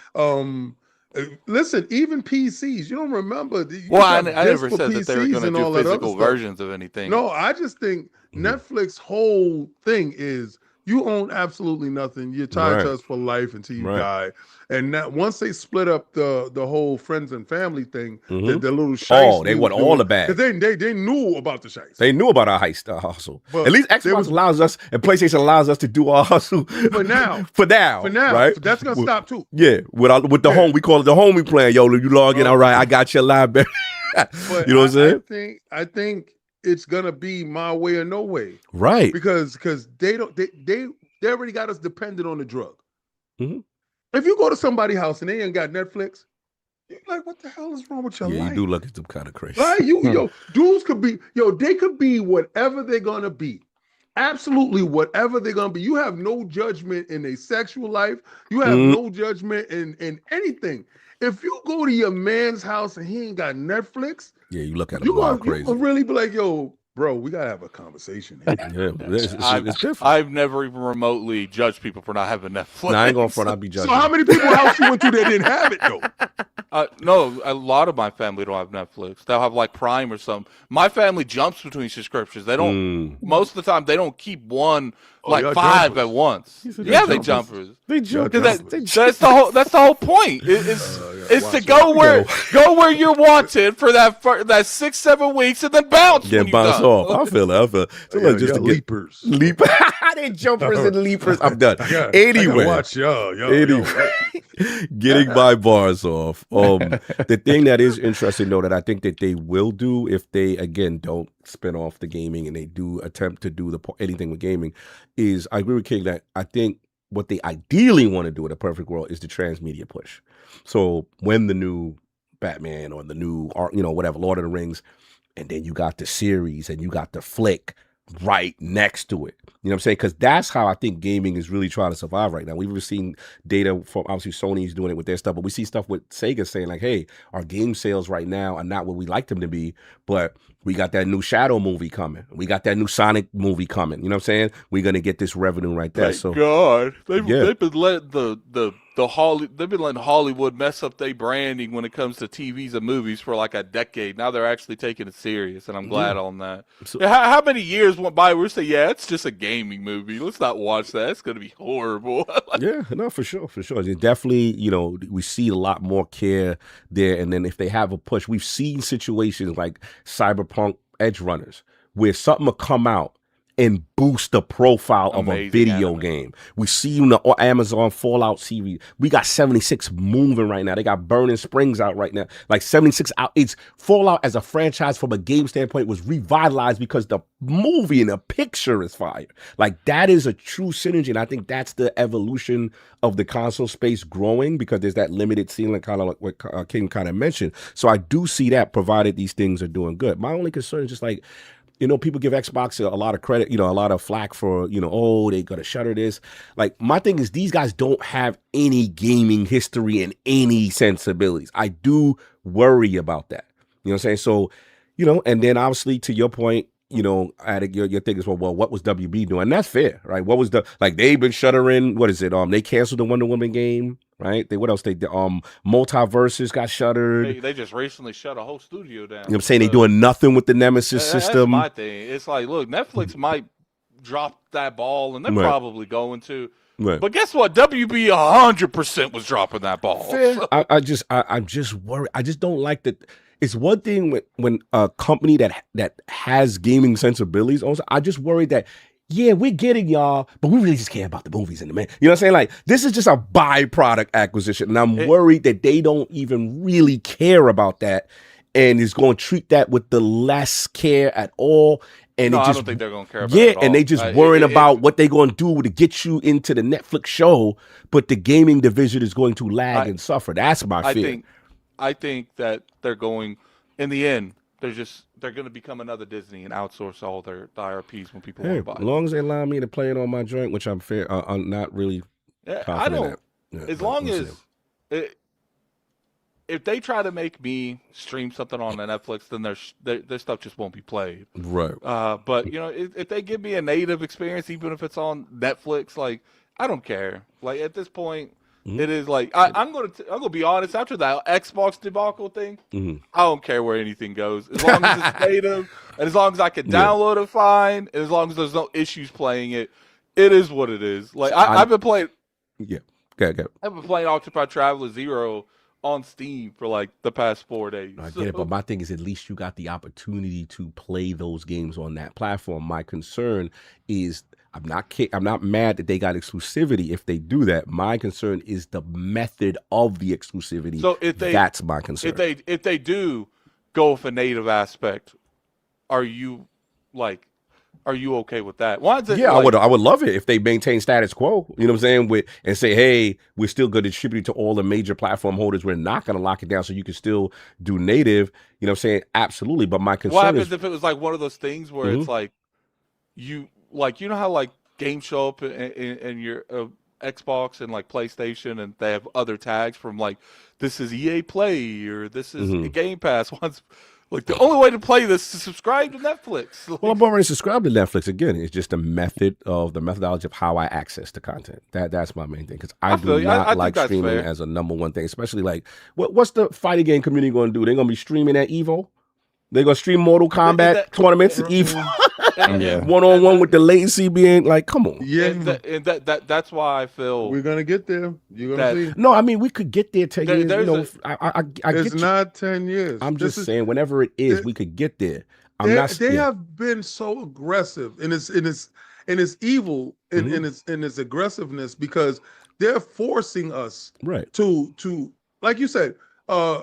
Listen, even PCs. You don't remember? I never said that they were going to do physical versions of anything. No, I just think Netflix whole thing is you own absolutely nothing. You're tied to us for life until you die. And that once they split up the whole friends and family thing, the little shice. They want all the bad. Because they knew about the shice. They knew about our hustle. But at least Xbox allows us, and PlayStation allows us to do our hustle. For now. Right? So that's going to stop too. Yeah. With the home, we call it the homie plan. Yo, you log in, all right, I got your library. You know what I'm saying? I think it's gonna be my way or no way. Right. Because they already got us dependent on the drug. If you go to somebody's house and they ain't got Netflix, you're like, what the hell is wrong with your life? Yeah, you do look at them kind of crazy. Right? Dudes could be, they could be whatever they're gonna be. Absolutely whatever they're gonna be. You have no judgment in a sexual life. You have no judgment in anything. If you go to your man's house and he ain't got Netflix, you look at him crazy. You really be like, yo, bro, we gotta have a conversation. It's different. I've never even remotely judged people for not having Netflix. I ain't going front. I'll be judging. So how many people's house you went to that didn't have it though? No, a lot of my family don't have Netflix. They'll have like Prime or something. My family jumps between subscriptions. They don't. Most of the time, they don't keep one like 5 jumpers. at once. They jumpers. They jump. That's the whole point. It's to go where you're wanted for that 6-7 weeks and then bounce. Then bounce off. I feel it. So just to leapers. They jumpers and leapers. I'm done. Anyway, watch y'all. Getting my bars off. The thing that is interesting though that I think that they will do if they again don't spin off the gaming and they do attempt to do anything with gaming is I agree with King that I think what they ideally want to do in a perfect world is the transmedia push. So when the new Batman or the new whatever Lord of the Rings, and then you got the series and you got the flick right next to it. You know what I'm saying? Because that's how I think gaming is really trying to survive right now. We've seen data from obviously Sony's doing it with their stuff, but we see stuff with Sega saying like, hey, our game sales right now are not what we like them to be, but we got that new Shadow movie coming. We got that new Sonic movie coming. You know what I'm saying? We're going to get this revenue right there. Thank God. They've been letting they've been letting Hollywood mess up their branding when it comes to TVs and movies for like a decade. Now they're actually taking it serious, and I'm glad on that. So, how many years went by where we say, yeah, it's just a gaming movie. Let's not watch that. It's going to be horrible. For sure. It's definitely, we see a lot more care there. And then if they have a push, we've seen situations like Cyberpunk Edge Runners where something will come out and boost the profile of a video game. We see in the Amazon Fallout series. We got 76 moving right now. They got Burning Springs out right now. Like 76 out. It's Fallout as a franchise from a game standpoint was revitalized because the movie and the picture is fire. Like that is a true synergy. And I think that's the evolution of the console space growing because there's that limited ceiling, kind of like what King kind of mentioned. So I do see that provided these things are doing good. My only concern is just like, people give Xbox a lot of credit, a lot of flack for, oh, they got to shutter this. Like, my thing is these guys don't have any gaming history and any sensibilities. I do worry about that. You know what I'm saying? So, and then obviously to your point, adding your thing is, well, what was WB doing? And that's fair, right? What was they've been shuttering, what is it? They canceled the Wonder Woman game, right? What else they did? Multiverses got shuttered. They just recently shut a whole studio down. You know what I'm saying? They doing nothing with the Nemesis system. That's my thing. It's like, look, Netflix might drop that ball, and they're probably going to. Right. But guess what? WB 100% was dropping that ball. Fair. I'm just worried. I just don't like that. It's one thing when a company that has gaming sensibilities also, I just worry that, yeah, we're getting y'all, but we really just care about the movies and the man. You know what I'm saying? Like, this is just a byproduct acquisition. And I'm worried that they don't even really care about that and is going to treat that with the less care at all. And I don't think they're going to care about it at all. And they just worrying about what they're going to do to get you into the Netflix show, but the gaming division is going to lag and suffer. That's my fear. I think that they're going, in the end, they're going to become another Disney and outsource all the IRPs when people want to buy. As long as they allow me to play it on my joint, which I'm not really confident as long as if they try to make me stream something on Netflix, then their stuff just won't be played. Right. But if they give me a native experience, even if it's on Netflix, like, I don't care. Like, at this point. It is like I'm gonna be honest. After that Xbox debacle thing, I don't care where anything goes, as long as it's native, and as long as I can download it fine, and as long as there's no issues playing it. It is what it is. Like, I've been playing. Yeah, go. I've been playing Octopath Traveler 0 on Steam for like the past 4 days. I get it, but my thing is, at least you got the opportunity to play those games on that platform. My concern is, I'm not mad that they got exclusivity if they do that. My concern is the method of the exclusivity. So that's my concern. If they do go with a native aspect, are you okay with that? I would love it if they maintain status quo. You know what I'm saying? And say, hey, we're still going to distribute it to all the major platform holders. We're not going to lock it down, so you can still do native. You know what I'm saying? Absolutely. But my concern what happens if it was like one of those things where it's like you know how like games show up in your Xbox and like PlayStation, and they have other tags from like, this is EA Play or this is Game Pass. Like, the only way to play this is to subscribe to Netflix. Well, I'm already subscribed to Netflix. Again, it's just the methodology of how I access the content. That's my main thing, because I do not like streaming as a number one thing. Especially like, what's the fighting game community going to do? They're going to be streaming at Evo. They're going to stream Mortal Kombat tournaments at Evo. One-on-one with the latency being like, come on. Yeah, that's why I feel we're gonna get there. You're gonna see. No, I mean, we could get there 10 years. It's not 10 years. I'm just saying, whenever it is, we could get there. They have been so aggressive, and it's evil in its aggressiveness, because they're forcing us to like you said,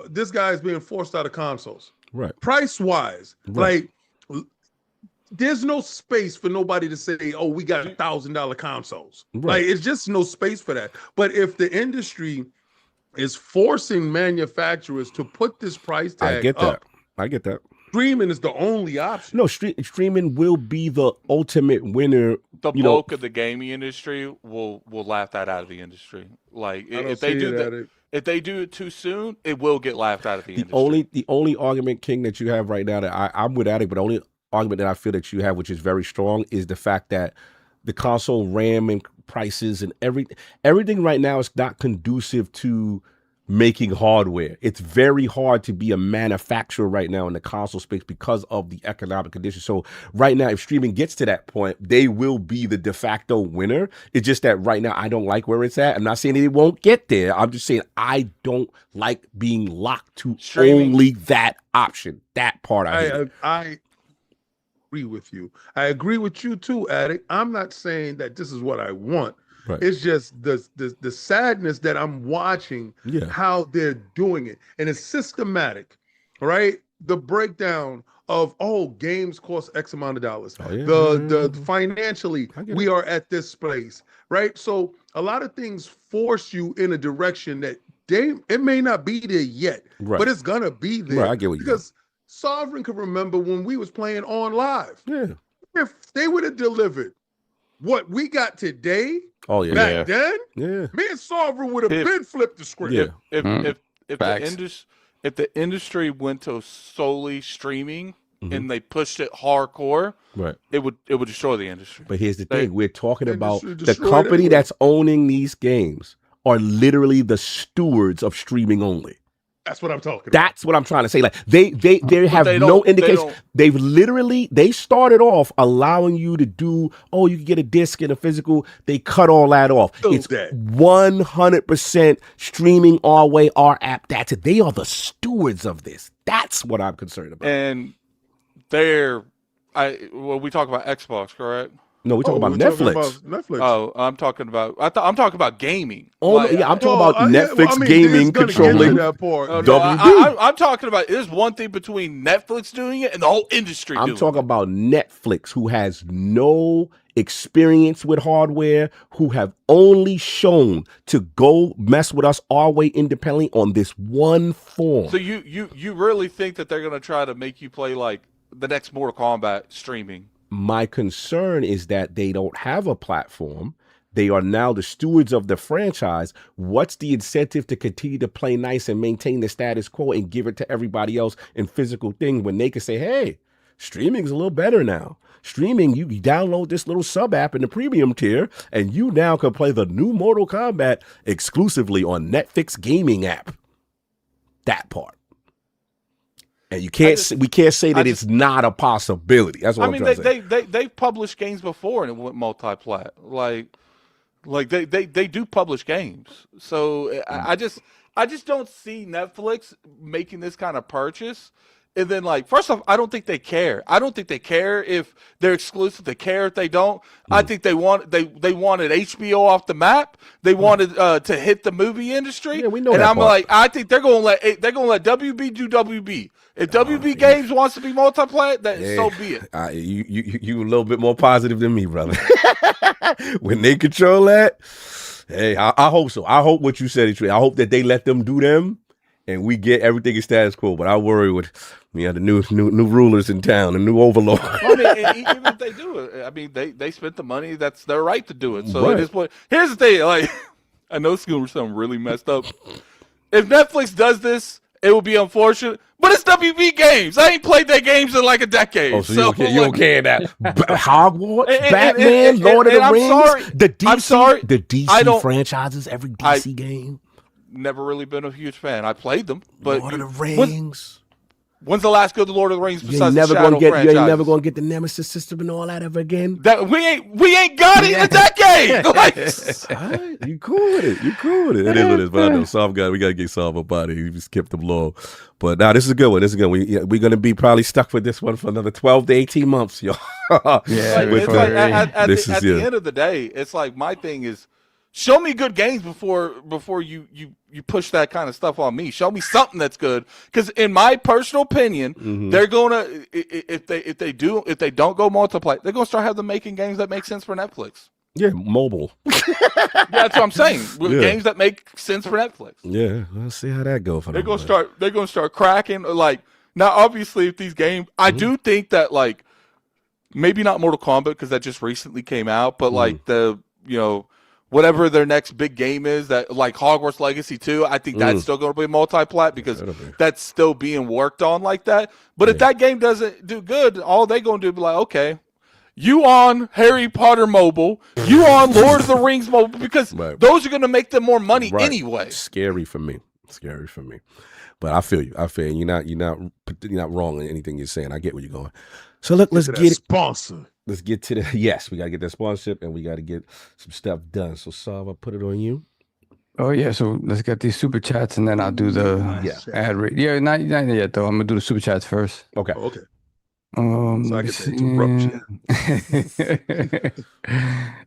this guy is being forced out of consoles. Right. Price wise, like, there's no space for nobody to say, oh, we got $1,000 consoles. Right. Like, it's just no space for that. But if the industry is forcing manufacturers to put this price tag I get that. Streaming is the only option. No, streaming will be the ultimate winner. The bulk of the gaming industry will laugh that out of the industry. Like, if they do it too soon, it will get laughed out of the industry. The only argument, King, that you have right now that I'm with Addict, but the only argument that I feel that you have, which is very strong, is the fact that the console RAM and prices and everything right now is not conducive to making hardware. It's very hard to be a manufacturer right now in the console space because of the economic conditions. So right now, if streaming gets to that point, they will be the de facto winner. It's just that right now, I don't like where it's at. I'm not saying that it won't get there. I'm just saying I don't like being locked to only that option. That part I agree with you. I agree with you too, Addict. I'm not saying that this is what I want. Right. It's just the sadness that I'm watching how they're doing it. And it's systematic, right? The breakdown of, games cost X amount of dollars. The financially, we are at this place, right? So a lot of things force you in a direction that it may not be there yet, but it's gonna be there. Right, I get what you mean. Sovereign could remember when we was playing on live. Yeah. If they would have delivered what we got today, back then, me and Sovereign would have been flipped the script. Yeah. If the industry went to solely streaming and they pushed it hardcore, it would destroy the industry. But here's the thing: we're talking about the company that's owning these games are literally the stewards of streaming only. That's what I'm talking about. That's what I'm trying to say. Like they have no indication. They started off allowing you to do, you can get a disc and a physical. They cut all that off. It's 100% streaming our way, our app. That's it. They are the stewards of this. That's what I'm concerned about. And we talk about Xbox, correct? No, we're talking about Netflix. Oh, I'm talking about gaming. I'm talking about Netflix gaming controlling WB. I'm talking about there's one thing between Netflix doing it and the whole industry doing it. I'm talking about Netflix, who has no experience with hardware, who have only shown to go mess with us our way independently on this one form. So you really think that they're going to try to make you play like the next Mortal Kombat streaming? My concern is that they don't have a platform. They are now the stewards of the franchise. What's the incentive to continue to play nice and maintain the status quo and give it to everybody else in physical thing when they can say, hey, streaming's a little better now. Streaming, you download this little sub app in the premium tier, and you now can play the new Mortal Kombat exclusively on Netflix gaming app. That part. And we can't say that it's not a possibility. That's what I'm trying to say. They published games before and it went multi-plat. Like they do publish games. So I just don't see Netflix making this kind of purchase. And then, first off, I don't think they care. I don't think they care if they're exclusive. They care if they don't. I think they wanted HBO off the map. They wanted to hit the movie industry. Yeah, we know and that I'm part. like, I think they're gonna let WB do WB. If WB Games wants to be multi-plat, so be it. You a little bit more positive than me, brother. When they control that, hey, I hope so. I hope what you said is true. I hope that they let them do them. And we get everything in status quo, but I worry with the new rulers in town, the new overlord. I mean, even if they do it, I mean, they spent the money. That's their right to do it. So it is what. Here's the thing. I know it's gonna be something really messed up. If Netflix does this, it will be unfortunate. But it's WB Games. I ain't played their games in like a decade. Oh, so you don't care that Hogwarts, Batman, Lord of the Rings, the DC franchises, every DC game. Never really been a huge fan. I played them, but Lord of the Rings. When's the last good Lord of the Rings besides you ain't never gonna get the Nemesis system and all that ever again. That we ain't got it in a decade. You cool with it. It is what it is. But I know we gotta get Solve up out of here. We just kept them low. But this is a good one. We're gonna be probably stuck with this one for another 12 to 18 months, y'all. At the end of the day, it's like my thing is, show me good games before you push that kind of stuff on me. Show me something that's good, because in my personal opinion, they're gonna if they don't go multiply, they're gonna start having them making games that make sense for Netflix. Yeah, mobile. That's what I'm saying. Games that make sense for Netflix. Yeah, let's see how that goes. They're gonna start cracking. Now, obviously, if these games, I do think that maybe not Mortal Kombat because that just recently came out, but whatever their next big game is, that like Hogwarts Legacy 2, I think that's still going to be multi-plat because that's still being worked on like that. But if that game doesn't do good, all they're going to do is be like, okay, you on Harry Potter mobile, you on Lord of the Rings mobile, because those are going to make them more money anyway. Scary for me. But I feel you. You're not wrong in anything you're saying. I get where you're going. So let's get it. Sponsor. Let's get to we got to get that sponsorship and we got to get some stuff done. So, Sav, I'll put it on you. Oh, yeah. So, let's get these super chats and then I'll do the ad rate. Yeah, not yet, though. I'm going to do the super chats first. Okay. Okay. So I get to interrupt you.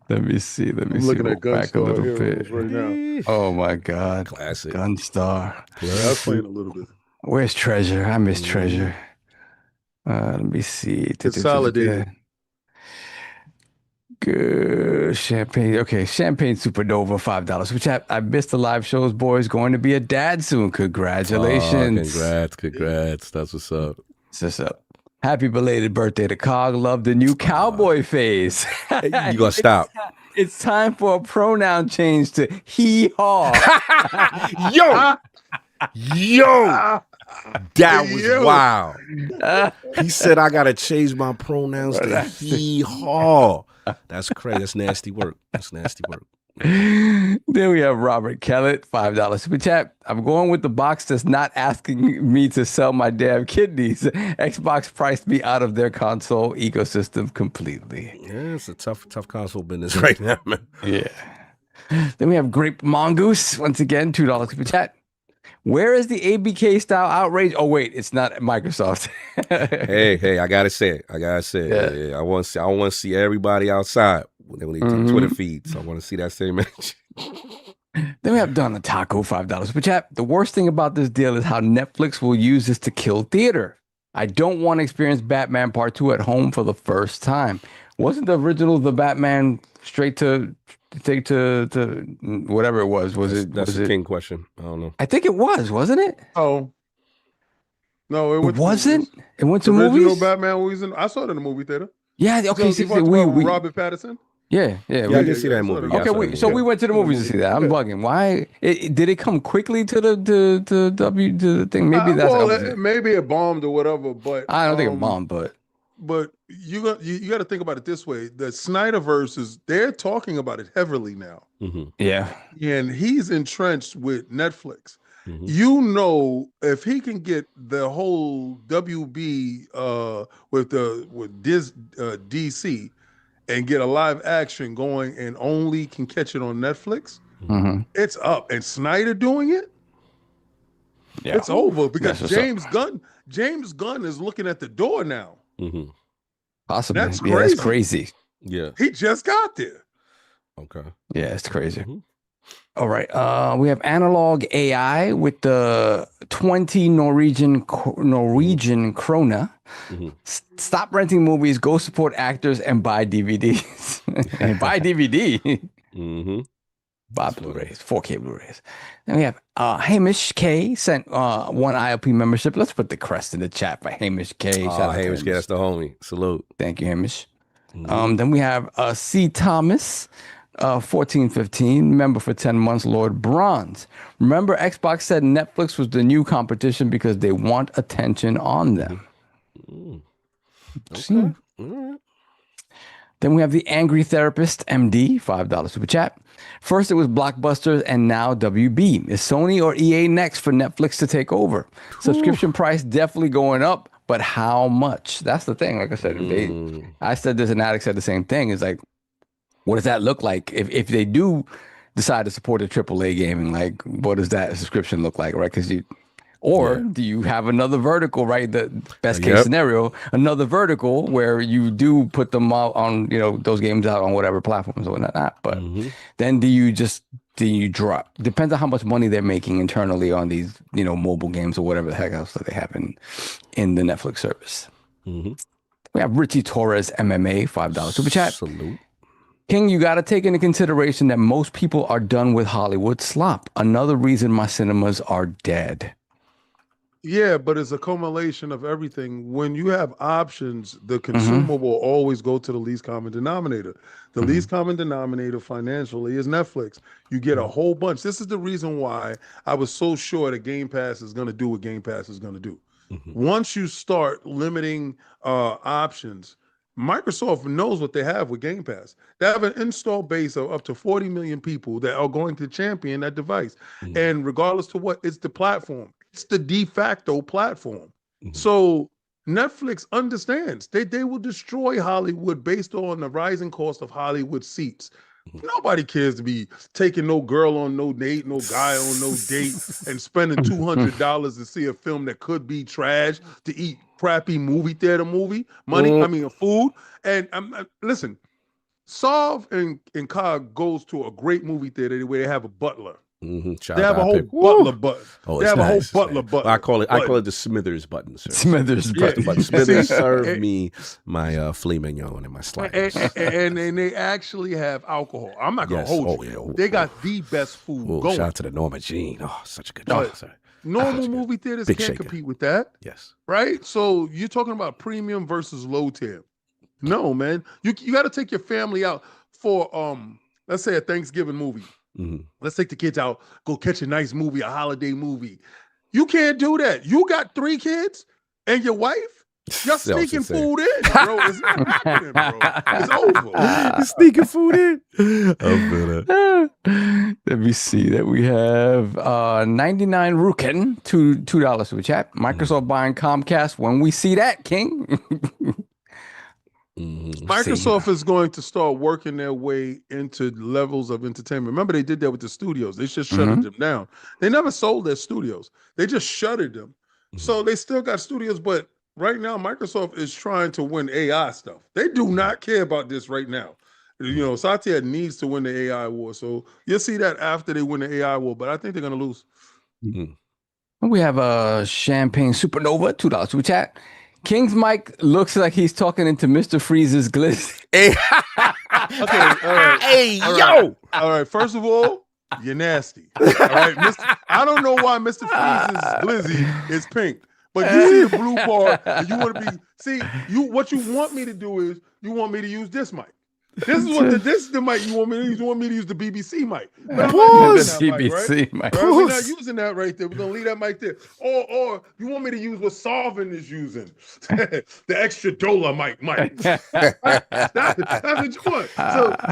Let me see. I'm looking at Gunstar Heroes right now. Oh, my God. Classic. Gunstar. Yeah, I was playing a little bit. Where's Treasure? I miss Treasure. Let me see. Consolidated. Good champagne. Okay, champagne supernova, $5. Which I missed the live shows, boys. Going to be a dad soon. Congratulations. Congrats. That's what's up. What's up? Happy belated birthday to Cog. Love the new cowboy face. You gonna stop? It's time for a pronoun change to hee-haw. Yo, that was wild. He said I gotta change my pronouns to hee-haw. That's crazy. That's nasty work. Then we have Robert Kellett, $5 super chat. I'm going with the box that's not asking me to sell my damn kidneys. Xbox priced me out of their console ecosystem completely. Yeah, it's a tough console business right now, man. Yeah. Then we have Grape Mongoose, once again, $2 super chat. Where is the ABK style outrage? Oh wait, it's not Microsoft. hey, I gotta say it. Yeah. I want to see everybody outside when they do Twitter feeds. I want to see that same image. Then we have Donna Taco, $5 super chat. The worst thing about this deal is how Netflix will use this to kill theater. I don't want to experience Batman Part 2 at home for the first time. Wasn't the original The Batman straight to whatever it was? That's a king question. I don't know. I think it was, wasn't it? Oh. No, it wasn't. It went to original movies. Batman movies. I saw it in the movie theater. Yeah. Okay. So we Robert Pattinson. Yeah. I didn't see that movie. Okay, we went to the movies to see that. I'm bugging. Why did it come quickly to the thing? Maybe that's maybe it bombed or whatever. But I don't think it bombed. But you got to think about it this way: the Snyderverse they're talking about it heavily now. Mm-hmm. Yeah, and he's entrenched with Netflix. Mm-hmm. You know, if he can get the whole WB with DC. And get a live action going and only can catch it on Netflix, it's up. And Snyder doing it, it's over because James Gunn is looking at the door now. Mm-hmm. Possibly. That's crazy. That's crazy. Yeah. He just got there. Okay. Yeah, it's crazy. Mm-hmm. All right. We have Analog AI with the 20 Norwegian krona. Mm-hmm. Stop renting movies, go support actors, and buy DVDs. And buy DVD. Mm-hmm. Buy Blu-rays, 4K Blu-rays. Then we have Hamish K sent one ILP membership. Let's put the crest in the chat for Hamish K. Shout out Hamish K, that's the homie. Salute. Thank you, Hamish. Mm-hmm. Then we have C. Thomas. 1415, member for 10 months, Lord Bronze. Remember, Xbox said Netflix was the new competition because they want attention on them. Okay. Then we have the Angry Therapist, MD, $5 super chat. First it was Blockbusters and now WB. Is Sony or EA next for Netflix to take over? Subscription price definitely going up, but how much? That's the thing. Like I said, I said this and Addict said the same thing. It's like, what does that look like if they do decide to support a AAA gaming? Like, what does that subscription look like, right? Because do you have another vertical, right? The best case scenario, another vertical where you do put them out on, those games out on whatever platforms or whatnot. But then do you drop? Depends on how much money they're making internally on these, mobile games or whatever the heck else that they have in the Netflix service. We have Richie Torres, MMA, $5 super chat. Salute. King, you got to take into consideration that most people are done with Hollywood slop. Another reason my cinemas are dead. Yeah, but it's a culmination of everything. When you have options, the consumer will always go to the least common denominator. The least common denominator financially is Netflix. You get a whole bunch. This is the reason why I was so sure that Game Pass is going to do what Game Pass is going to do. Once you start limiting options, Microsoft knows what they have with Game Pass. They have an install base of up to 40 million people that are going to champion that device. And regardless to what, it's the platform. It's the de facto platform. So Netflix understands they will destroy Hollywood based on the rising cost of Hollywood seats. Nobody cares to be taking no girl on no date, no guy on no date, and spending $200 to see a film that could be trash, to eat crappy movie theater food. And listen, Solve and Cog goes to a great movie theater where they have a butler. They have a whole butler button. Oh, they have a whole butler button. I call it the Smithers button, sir. Smithers button. But Smithers served me my filet mignon and my sliders. And they actually have alcohol. I'm not gonna hold you. They got the best food going. Shout out to the Norma Jean. Oh, such a good job, sir. Normal movie theaters can't compete with that. Yes. Right? So you're talking about premium versus low tier. No, man. You got to take your family out for let's say a Thanksgiving movie. Mm-hmm. Let's take the kids out, go catch a nice movie, a holiday movie. You can't do that. You got 3 kids and your wife. You're sneaking food in, bro. It's not happening, bro. It's over. You're sneaking food in. I'm better. Let me see that we have 99 Rukin, $2 super chat. Microsoft buying Comcast. When we see that, King. Microsoft is going to start working their way into levels of entertainment. Remember, they did that with the studios. They just shuttered them down. They never sold their studios. They just shuttered them. So they still got studios, but right now, Microsoft is trying to win AI stuff. They do not care about this right now. You know, Satya needs to win the AI war. So you'll see that after they win the AI war, but I think they're going to lose. We have a Champagne Supernova, $2 super chat. King's mic looks like he's talking into Mr. Freeze's glizzy. Hey. Okay, all right. Hey, all yo. Right. All right, first of all, you're nasty. All right, I don't know why Mr. Freeze's glizzy is pink. But you see the blue part, and you want to be what you want me to do is you want me to use this mic. This is the mic you want me to use. You want me to use the BBC mic. But BBC mic. Right? We're not using that right there. We're gonna leave that mic there. Or you want me to use what Salvin is using, the extra dollar mic. That's what you want.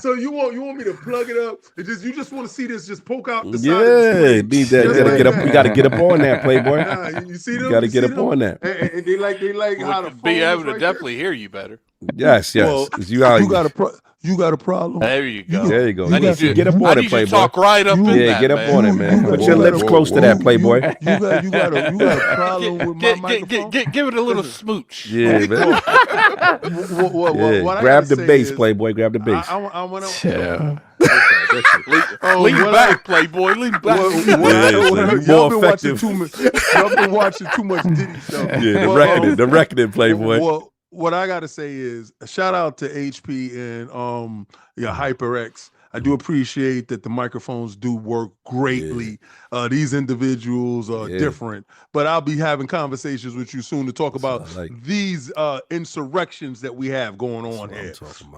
So you want me to plug it up? You just want to see this just poke out the side. Yeah, need that. You got to get up on that, Playboy. You see them? You got to get up on that. And they like how the be able to definitely hear you better. Yes. Well, you got a problem. There you go. There you go. I need you get up on it, Playboy. Talk right up in that, get up man. on it, man. Put your lips close to that, Playboy. You got a problem with my microphone? Give it a little smooch. Yeah, man. What grab the bass, Playboy. Grab the bass. I want to. Lean back, Playboy. Lean back. Y'all been watching too much. Y'all been watching too much Diddy stuff. Yeah, the reckoning, Playboy. Well, what I gotta say is a shout out to HP and HyperX. I do appreciate that the microphones do work greatly. These individuals are different, but I'll be having conversations with you soon to talk about these insurrections that we have going on here.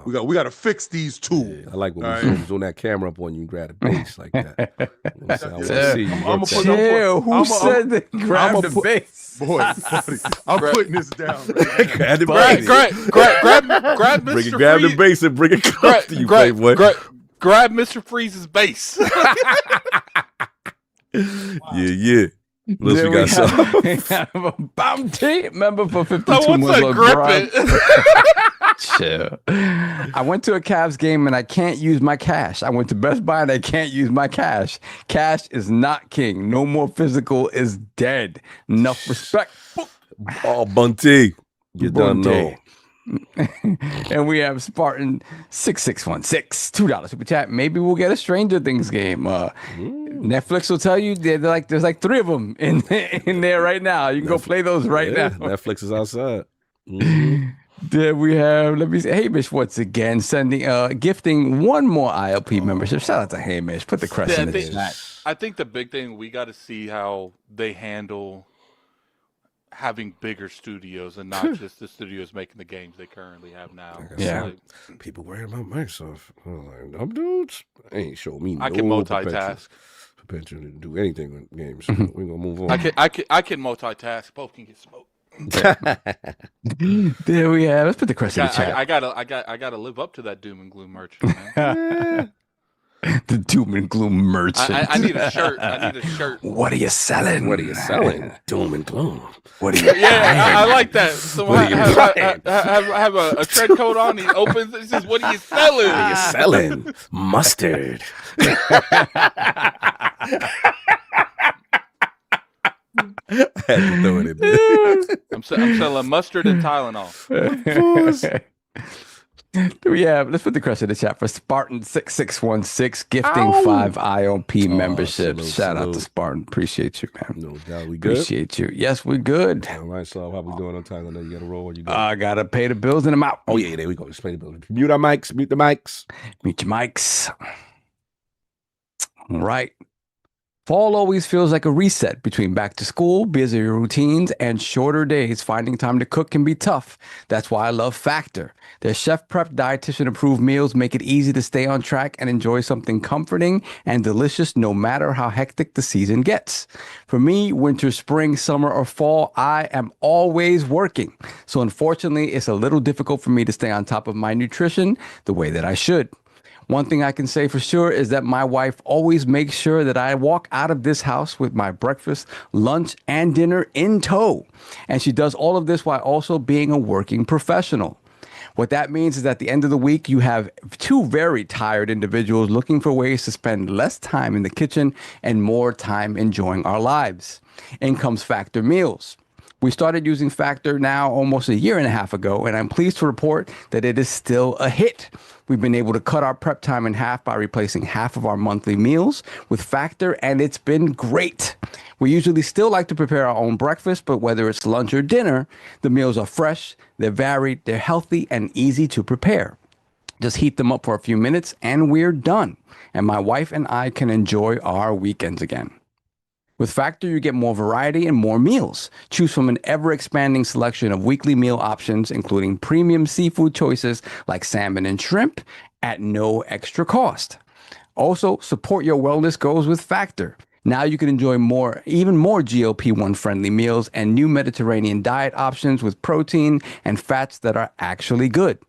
We got to fix these too. I like when we zoom that camera up on you and grab the bass like that. Who said that? Grab the bass. Boy, buddy, I'm putting this down. Grab the bass. Grab Mr. Grab the bass and bring it close to you, Playboy. Grab Mr. Freeze's bass. Yeah. What else we got? We have a bounty member for 52 months. Grip it. Chill. I went to a Cavs game and I can't use my cash. I went to Best Buy and I can't use my cash. Cash is not king. No more physical is dead. Enough respect. Oh, Bunty. You done know. And we have Spartan 6616, $2 super chat. Maybe we'll get a Stranger Things game. Netflix will tell you there's like 3 of them in there right now. You can go play those right now. Netflix is outside. There we have, let me see, Hamish once again sending gifting 1 more ILP membership. Shout out to Hamish. Put the crest in the chat. I think the big thing, we got to see how they handle having bigger studios and not just the studios making the games they currently have now. Yeah. People worry about Microsoft. I was like, them dudes ain't show me I can multitask. Potential to do anything with games. We're gonna move on. I can multitask. Both can get smoked. There we have. Let's put the crest in the chat. I gotta live up to that doom and gloom merchant, man. The doom and gloom merchant. I need a shirt. What are you selling? Doom and gloom. What are you? I like that. So have a tread coat on. He opens. He says, "What are you selling? What are you selling? Mustard." I had to throw it in there. I'm selling mustard and Tylenol. Let's put the crest in the chat for Spartan 6616 gifting 5 ILP memberships. Shout out to Spartan. Appreciate you, man. No doubt. We good? Appreciate you. Yes, we good. All right, so how we doing on time? I know you got to roll. You I got to pay the bills and I'm out. Oh, yeah, there we go. Just pay the bills. Mute our mics. Mute the mics. Mute your mics. All right. Fall always feels like a reset. Between back to school, busy routines, and shorter days, finding time to cook can be tough. That's why I love Factor. Their chef-prepped, dietitian-approved meals make it easy to stay on track and enjoy something comforting and delicious no matter how hectic the season gets. For me, winter, spring, summer, or fall, I am always working. So unfortunately, it's a little difficult for me to stay on top of my nutrition the way that I should. One thing I can say for sure is that my wife always makes sure that I walk out of this house with my breakfast, lunch, and dinner in tow. And she does all of this while also being a working professional. What that means is at the end of the week, you have two very tired individuals looking for ways to spend less time in the kitchen and more time enjoying our lives. In comes Factor Meals. We started using Factor now almost a year and a half ago, and I'm pleased to report that it is still a hit. We've been able to cut our prep time in half by replacing half of our monthly meals with Factor, and it's been great. We usually still like to prepare our own breakfast, but whether it's lunch or dinner, the meals are fresh, they're varied, they're healthy, and easy to prepare. Just heat them up for a few minutes, and we're done. And my wife and I can enjoy our weekends again. With Factor, you get more variety and more meals. Choose from an ever-expanding selection of weekly meal options, including premium seafood choices like salmon and shrimp at no extra cost. Also, support your wellness goals with Factor. Now you can enjoy even more GLP-1 friendly meals and new Mediterranean diet options with protein and fats that are actually good.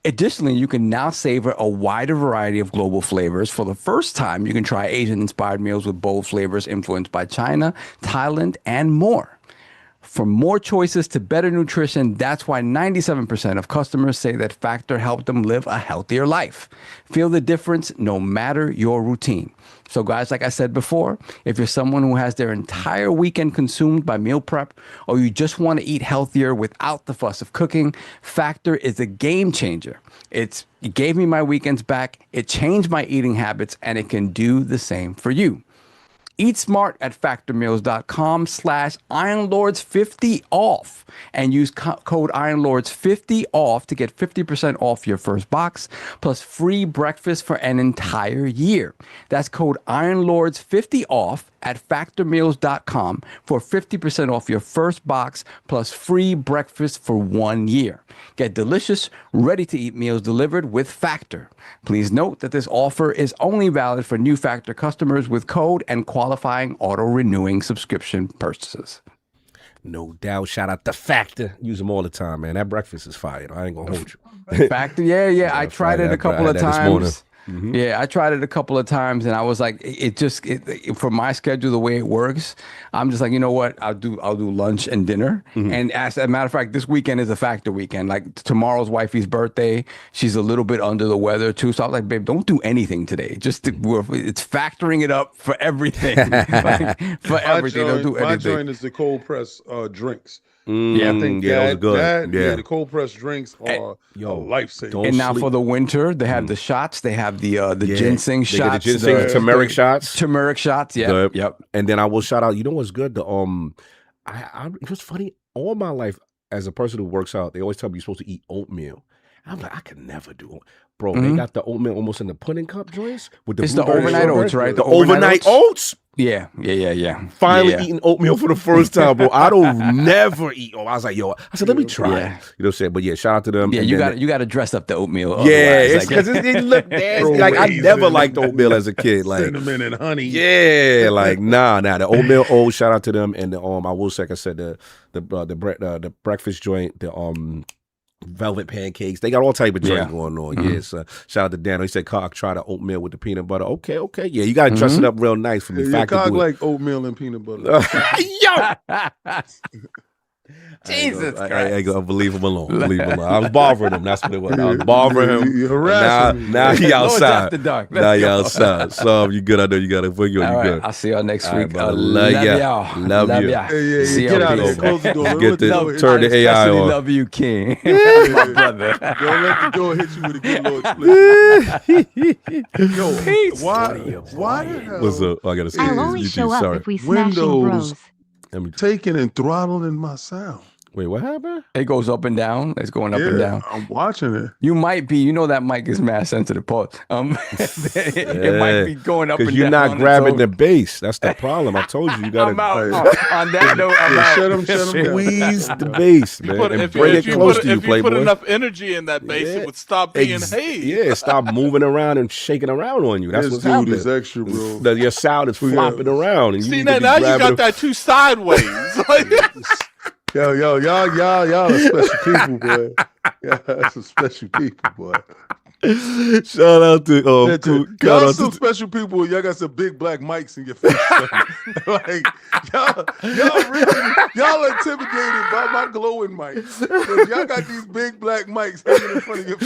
Additionally, you can now savor a wider variety of global flavors. For the first time, you can try Asian-inspired meals with bold flavors influenced by China, Thailand, and more. From more choices to better nutrition, that's why 97% of customers say that Factor helped them live a healthier life. Feel the difference no matter your routine. So guys, like I said before, if you're someone who has their entire weekend consumed by meal prep, or you just want to eat healthier without the fuss of cooking, Factor is a game changer. It gave me my weekends back, it changed my eating habits, and it can do the same for you. Eat smart at factormeals.com/IronLords50 off and use code IronLords50 off to get 50% off your first box plus free breakfast for an entire year. That's code IronLords50 off at factormeals.com for 50% off your first box plus free breakfast for 1 year. Get delicious, ready-to-eat meals delivered with Factor. Please note that this offer is only valid for new Factor customers with code and qualifying auto-renewing subscription purchases. No doubt. Shout out to Factor. Use them all the time, man. That breakfast is fire. I ain't gonna hold you. Factor, yeah. I tried it a couple of times. Mm-hmm. Yeah, I tried it a couple of times, and I was like, for my schedule, the way it works, I'm just like, you know what? I'll do lunch and dinner. Mm-hmm. And as a matter of fact, this weekend is a Factor weekend. Like tomorrow's wifey's birthday, she's a little bit under the weather too. So I was like, babe, don't do anything today. It's factoring it up for everything. For everything. Don't do anything. My joint is the cold press drinks. Yeah, I think that was good. The cold press drinks are a lifesaver. And now for the winter, they have the shots. They have the ginseng shots, the ginseng, turmeric shots. Turmeric shots. Yeah, yep. And then I will shout out. You know what's good? It was funny. All my life, as a person who works out, they always tell me you're supposed to eat oatmeal. I'm like, I could never do it. Bro, they got the oatmeal almost in the pudding cup joints with the overnight oats, right? The overnight oats. Yeah. Finally eating oatmeal for the first time, bro. I don't never eat. I was like, I said, let me try it. You know what I'm saying? But yeah, shout out to them. Yeah, you got to dress up the oatmeal. Yeah, it's because it looked nasty. Like I never liked oatmeal as a kid. Like cinnamon and honey. Yeah, like nah. The oatmeal oats. Shout out to them. And I will say, like I said, the breakfast joint, the velvet pancakes. They got all type of drink going on. Mm-hmm. Yes. Shout out to Daniel. He said, "Cock, try the oatmeal with the peanut butter." Okay. Yeah, you got to dress it up real nice for me. Yeah, Cock like oatmeal and peanut butter. Yo! Jesus Christ. I go, leave him alone. I was bothering him. That's what it was. I was bothering him. You harassing me. Now he outside. Now he outside. So you good. I know you got it. You good. I'll see y'all next week. Love y'all. Love you. Hey, get out of here. Close the door. Turn the AI on. Love you, King. My brother. Don't let the door hit you with a good Lord split. Yo, Peace. Why the hell? What's up? I gotta say I'll only show up if we smash Windows bros. taking and throttling my sound. Wait, what happened? It goes up and down. It's going up and down. I'm watching it. You might be, that mic is mass sensitive. Pause. It might be going up and down. Because you're not grabbing the base. That's the problem. I told you gotta I'm out. On that note, I'm out. Shut him down. squeeze the base, man, and bring it close to you, If you Playboy. put enough energy in that base, it would stop being stop moving around and shaking around on you. That's This what's dude happening. is extra, bro. Your sound is flopping around, and See, now you got that too sideways. Y'all are special people, boy. Yeah, that's some special people, boy. Shout out to y'all some special people. Y'all got some big black mics in your face. Like y'all intimidated by my glowing mics. Y'all got these big black mics hanging in front of your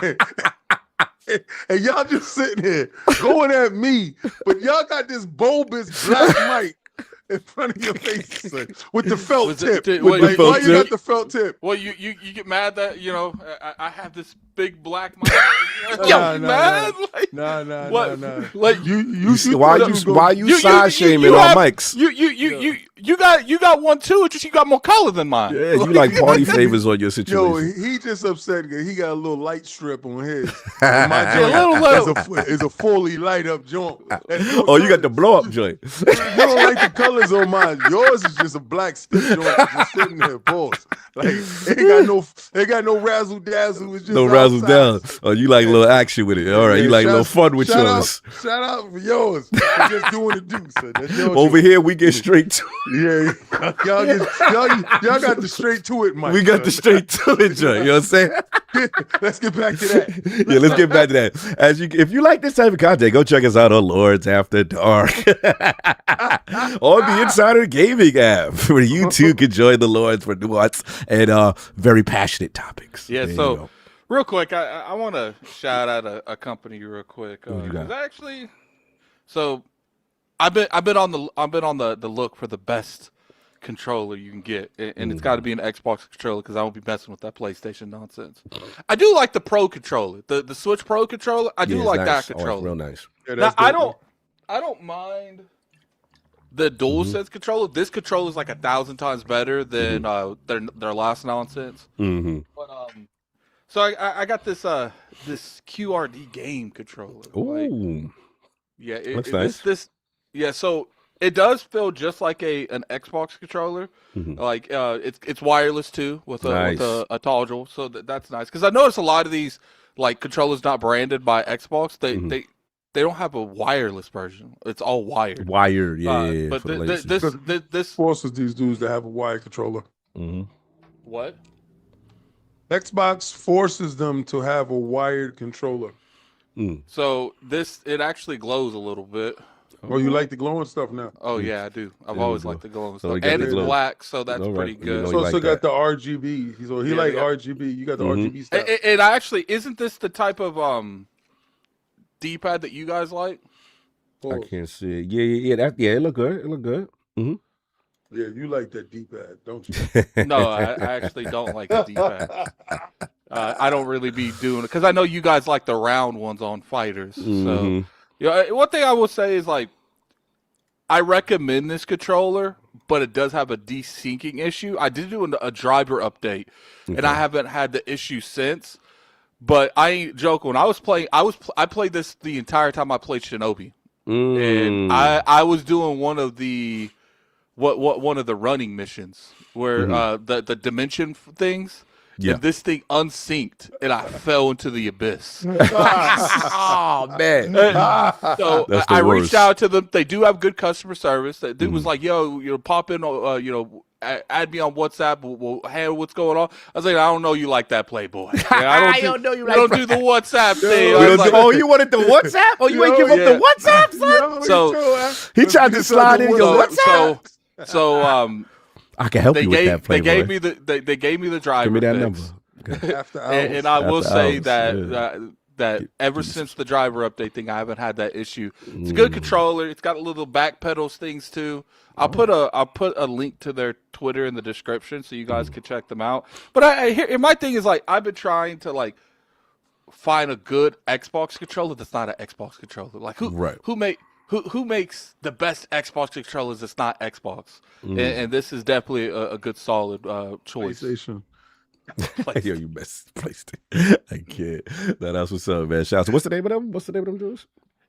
face. And y'all just sitting here going at me, but y'all got this bulbous black mic in front of your face with the felt tip. Why you got the felt tip? Well, you get mad that I have this big black mic. Mad? No. Like why you side shaming on mics? You got one too. Just you got more color than mine. Yeah, you like party favors on your situation. Yo, he just upset because he got a little light strip on his. And my joint is a fully light up joint. Oh, you got the blow up joint. You don't like the colors on mine. Yours is just a black stick joint just sitting there, boss. Like it got no razzle dazzle. It's just no razzle down. Oh, you like a little action with it. All right, you like a little fun with yours. Shout out for yours. We're just doing the do, son. That's your Over here, we get straight to it. Yeah, y'all got the straight to it, Mike. We got the straight to it, joint. You know what I'm saying? Let's get back to that. Yeah, let's get back to that. If you like this type of content, go check us out on Lords After Dark on the Insider Gaming app, where you too can join the Lords for nuance and very passionate topics. Yeah. So, real quick, I want to shout out a company real quick. Actually, so I've been on the look for the best controller you can get, and it's got to be an Xbox controller because I won't be messing with that PlayStation nonsense. I do like the Pro controller, the Switch Pro controller. I do like that controller. Real nice. Yeah, now, I don't mind the DualSense controller. This controller is like 1,000 times better than their last nonsense. But so I got this QRD game controller. Ooh, yeah, that's nice. So it does feel just like an Xbox controller. Like it's wireless too with a toggle, so that's nice. Because I noticed a lot of these like controllers not branded by Xbox, they don't have a wireless version. It's all wired. Wired, yeah. But this forces these dudes to have a wired controller. What? Xbox forces them to have a wired controller. So it actually glows a little bit. Oh, you like the glowing stuff now? Oh yeah, I do. I've always liked the glowing stuff, and it's black, so that's pretty good. So also got the RGB. So he like RGB. You got the RGB stuff. And actually, isn't this the type of D-pad that you guys like? I can't see it. Yeah. It look good. It look good. Yeah, you like that D-pad, don't you? No, I actually don't like the D-pad. I don't really be doing it because I know you guys like the round ones on fighters. So, one thing I will say is like, I recommend this controller, but it does have a desyncing issue. I did do a driver update, and I haven't had the issue since. But I ain't joking. When I was playing, I played this the entire time I played Shinobi, and I was doing one of the one of the running missions where the dimension things. Yeah. And this thing unsynced, and I fell into the abyss. Oh man! So I reached out to them. They do have good customer service. The dude was like, "Yo, pop in, add me on WhatsApp. We'll handle what's going on." I was like, "I don't know you like that, Playboy. I don't know you don't do the WhatsApp thing." You wanted the WhatsApp? Oh, you ain't give up the WhatsApp, son? So he tried to slide in your WhatsApp. So I can help you with that. They gave me the driver. Give me that fix. number. And I will say that ever since the driver update thing, I haven't had that issue. It's a good controller. It's got a little back pedals things too. I'll put a link to their Twitter in the description so you guys can check them out. But my thing is like I've been trying to like find a good Xbox controller that's not an Xbox controller. Like who who makes the best Xbox controllers that's not Xbox? And this is definitely a good solid choice. PlayStation. Yo, you misplaced it. I can't. That's what's up, man. Shout out. So what's the name of them? What's the name of them, Jules?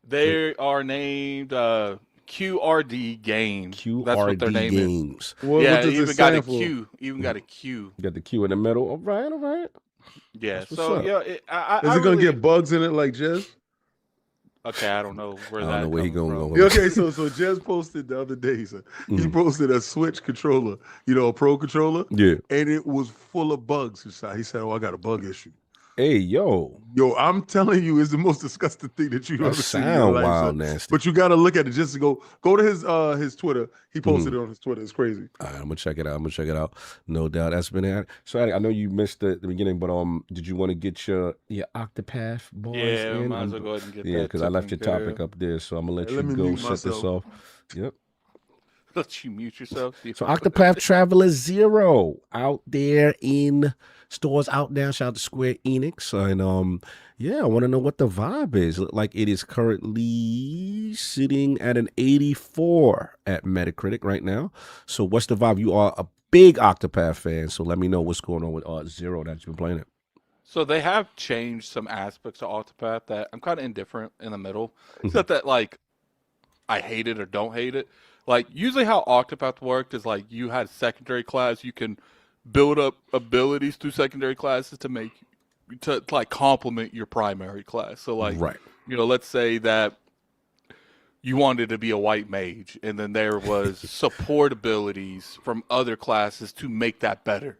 They are named QRD Games. That's what they're QRD named. Games. Yeah, even got a Q. Even got a Q. You got the Q in the middle. All right, all right. Yeah. That's So what's yeah, Is it gonna get bugs in it like Jez? Okay, I don't know where I that. don't know where he gonna from. go. Okay, so Jez posted the other day. He posted a Switch controller, a Pro controller. Yeah. And it was full of bugs. He said, "Oh, I got a bug issue." Hey, yo. I'm telling you, it's the most disgusting thing that you ever seen. Sound wild, nasty. But you got to look at it just to go to his Twitter. He posted it on his Twitter. It's crazy. All right, I'm gonna check it out. No doubt. That's been it. So I know you missed the beginning, but did you want to get your Octopath boys Yeah, in? might as well go ahead and get that. Yeah, because I left your taken care topic of. up there, so I'm gonna let Let you me go mute set this myself. off. Yep. Let you mute yourself. So Octopath Traveler 0 out there in stores out now. Shout out to Square Enix. And yeah, I want to know what the vibe is. Look like it is currently sitting at an 84 at Metacritic right now. So what's the vibe? You are a big Octopath fan, so let me know what's going on with 0 that you've been playing it. So they have changed some aspects of Octopath that I'm kind of indifferent in the middle. It's not that like I hate it or don't hate it. Like usually how Octopath worked is like you had secondary class, you can build up abilities through secondary classes to like complement your primary class. So like Right. Let's say that you wanted to be a white mage and then there was support abilities from other classes to make that better.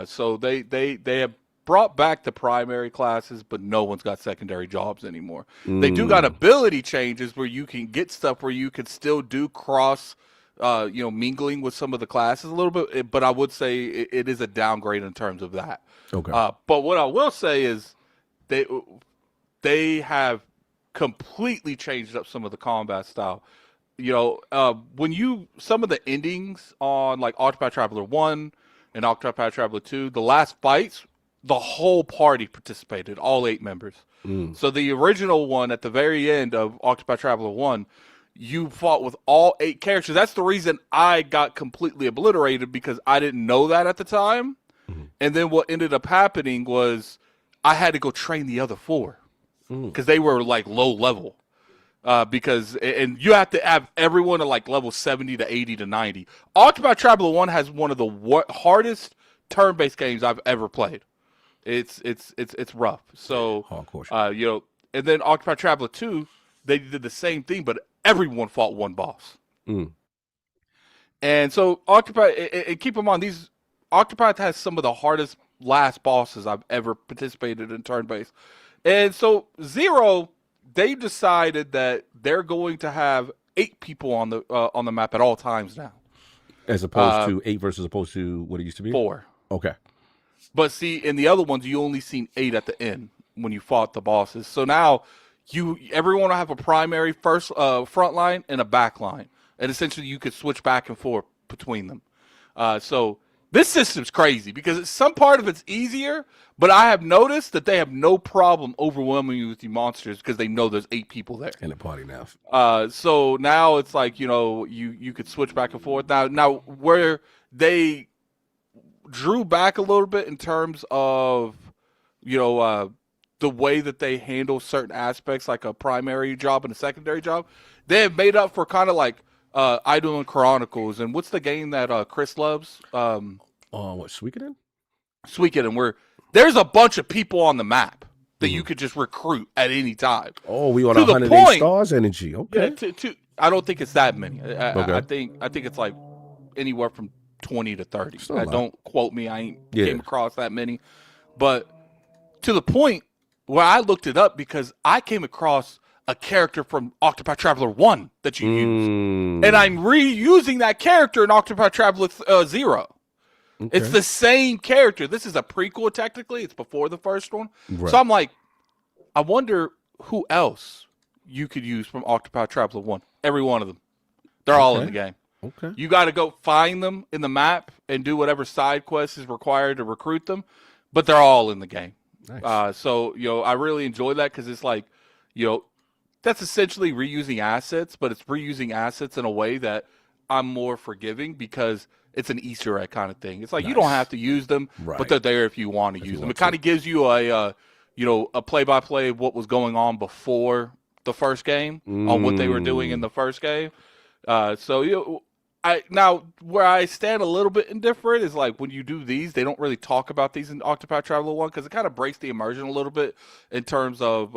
So they have brought back the primary classes, but no one's got secondary jobs anymore. They do got ability changes where you can get stuff where you can still do cross, mingling with some of the classes a little bit. But I would say it is a downgrade in terms of that. Okay. But what I will say is they have completely changed up some of the combat style. When some of the endings on like Octopath Traveler 1 and Octopath Traveler 2, the last fights, the whole party participated, all 8 members. So the original one at the very end of Octopath Traveler 1, you fought with all 8 characters. That's the reason I got completely obliterated because I didn't know that at the time. And then what ended up happening was I had to go train the other 4 because they were like low level. And you have to have everyone at like level 70 to 80 to 90. Octopath Traveler 1 has one of the hardest turn-based games I've ever played. It's rough. So, hardcore. And then Octopath Traveler 2, they did the same thing, but everyone fought one boss. And so Octopath, and keep in mind, Octopath has some of the hardest last bosses I've ever participated in turn-based. And so 0, they decided that they're going to have 8 people on the map at all times now. As opposed to 8 versus opposed to what it used to be? 4. Okay. But see, in the other ones, you only seen 8 at the end when you fought the bosses. So now everyone will have a primary front line and a back line. And essentially you could switch back and forth between them. So this system's crazy because some part of it's easier, but I have noticed that they have no problem overwhelming you with your monsters because they know there's 8 people there. In the party now. So now it's like, you could switch back and forth. Now where they drew back a little bit in terms of, the way that they handle certain aspects, like a primary job and a secondary job, they have made up for kind of like Idle and Chronicles. And what's the game that Chris loves? What, Suikoden? Suikoden, where there's a bunch of people on the map that you could just recruit at any time. Oh, we on 108 stars energy. Okay. Yeah, I don't think it's that many. I think it's like anywhere from 20 to 30. Don't quote me. I ain't came across that many. But to the point where I looked it up because I came across a character from Octopath Traveler 1 that you used. And I'm reusing that character in Octopath Traveler 0. Okay. It's the same character. This is a prequel, technically. It's before the first one. Right. So I'm like, I wonder who else you could use from Octopath Traveler 1. Every one of them. They're all in the game. Okay. You got to go find them in the map and do whatever side quest is required to recruit them, but they're all in the game. Nice. So, I really enjoy that because it's like, that's essentially reusing assets, but it's reusing assets in a way that I'm more forgiving because it's an Easter egg kind of thing. It's like you don't have to use them, but they're there if you want to use them. It kind of gives you a play-by-play of what was going on before the first game on what they were doing in the first game. Now where I stand a little bit indifferent is like when you do these, they don't really talk about these in Octopath Traveler 1 because it kind of breaks the immersion a little bit in terms of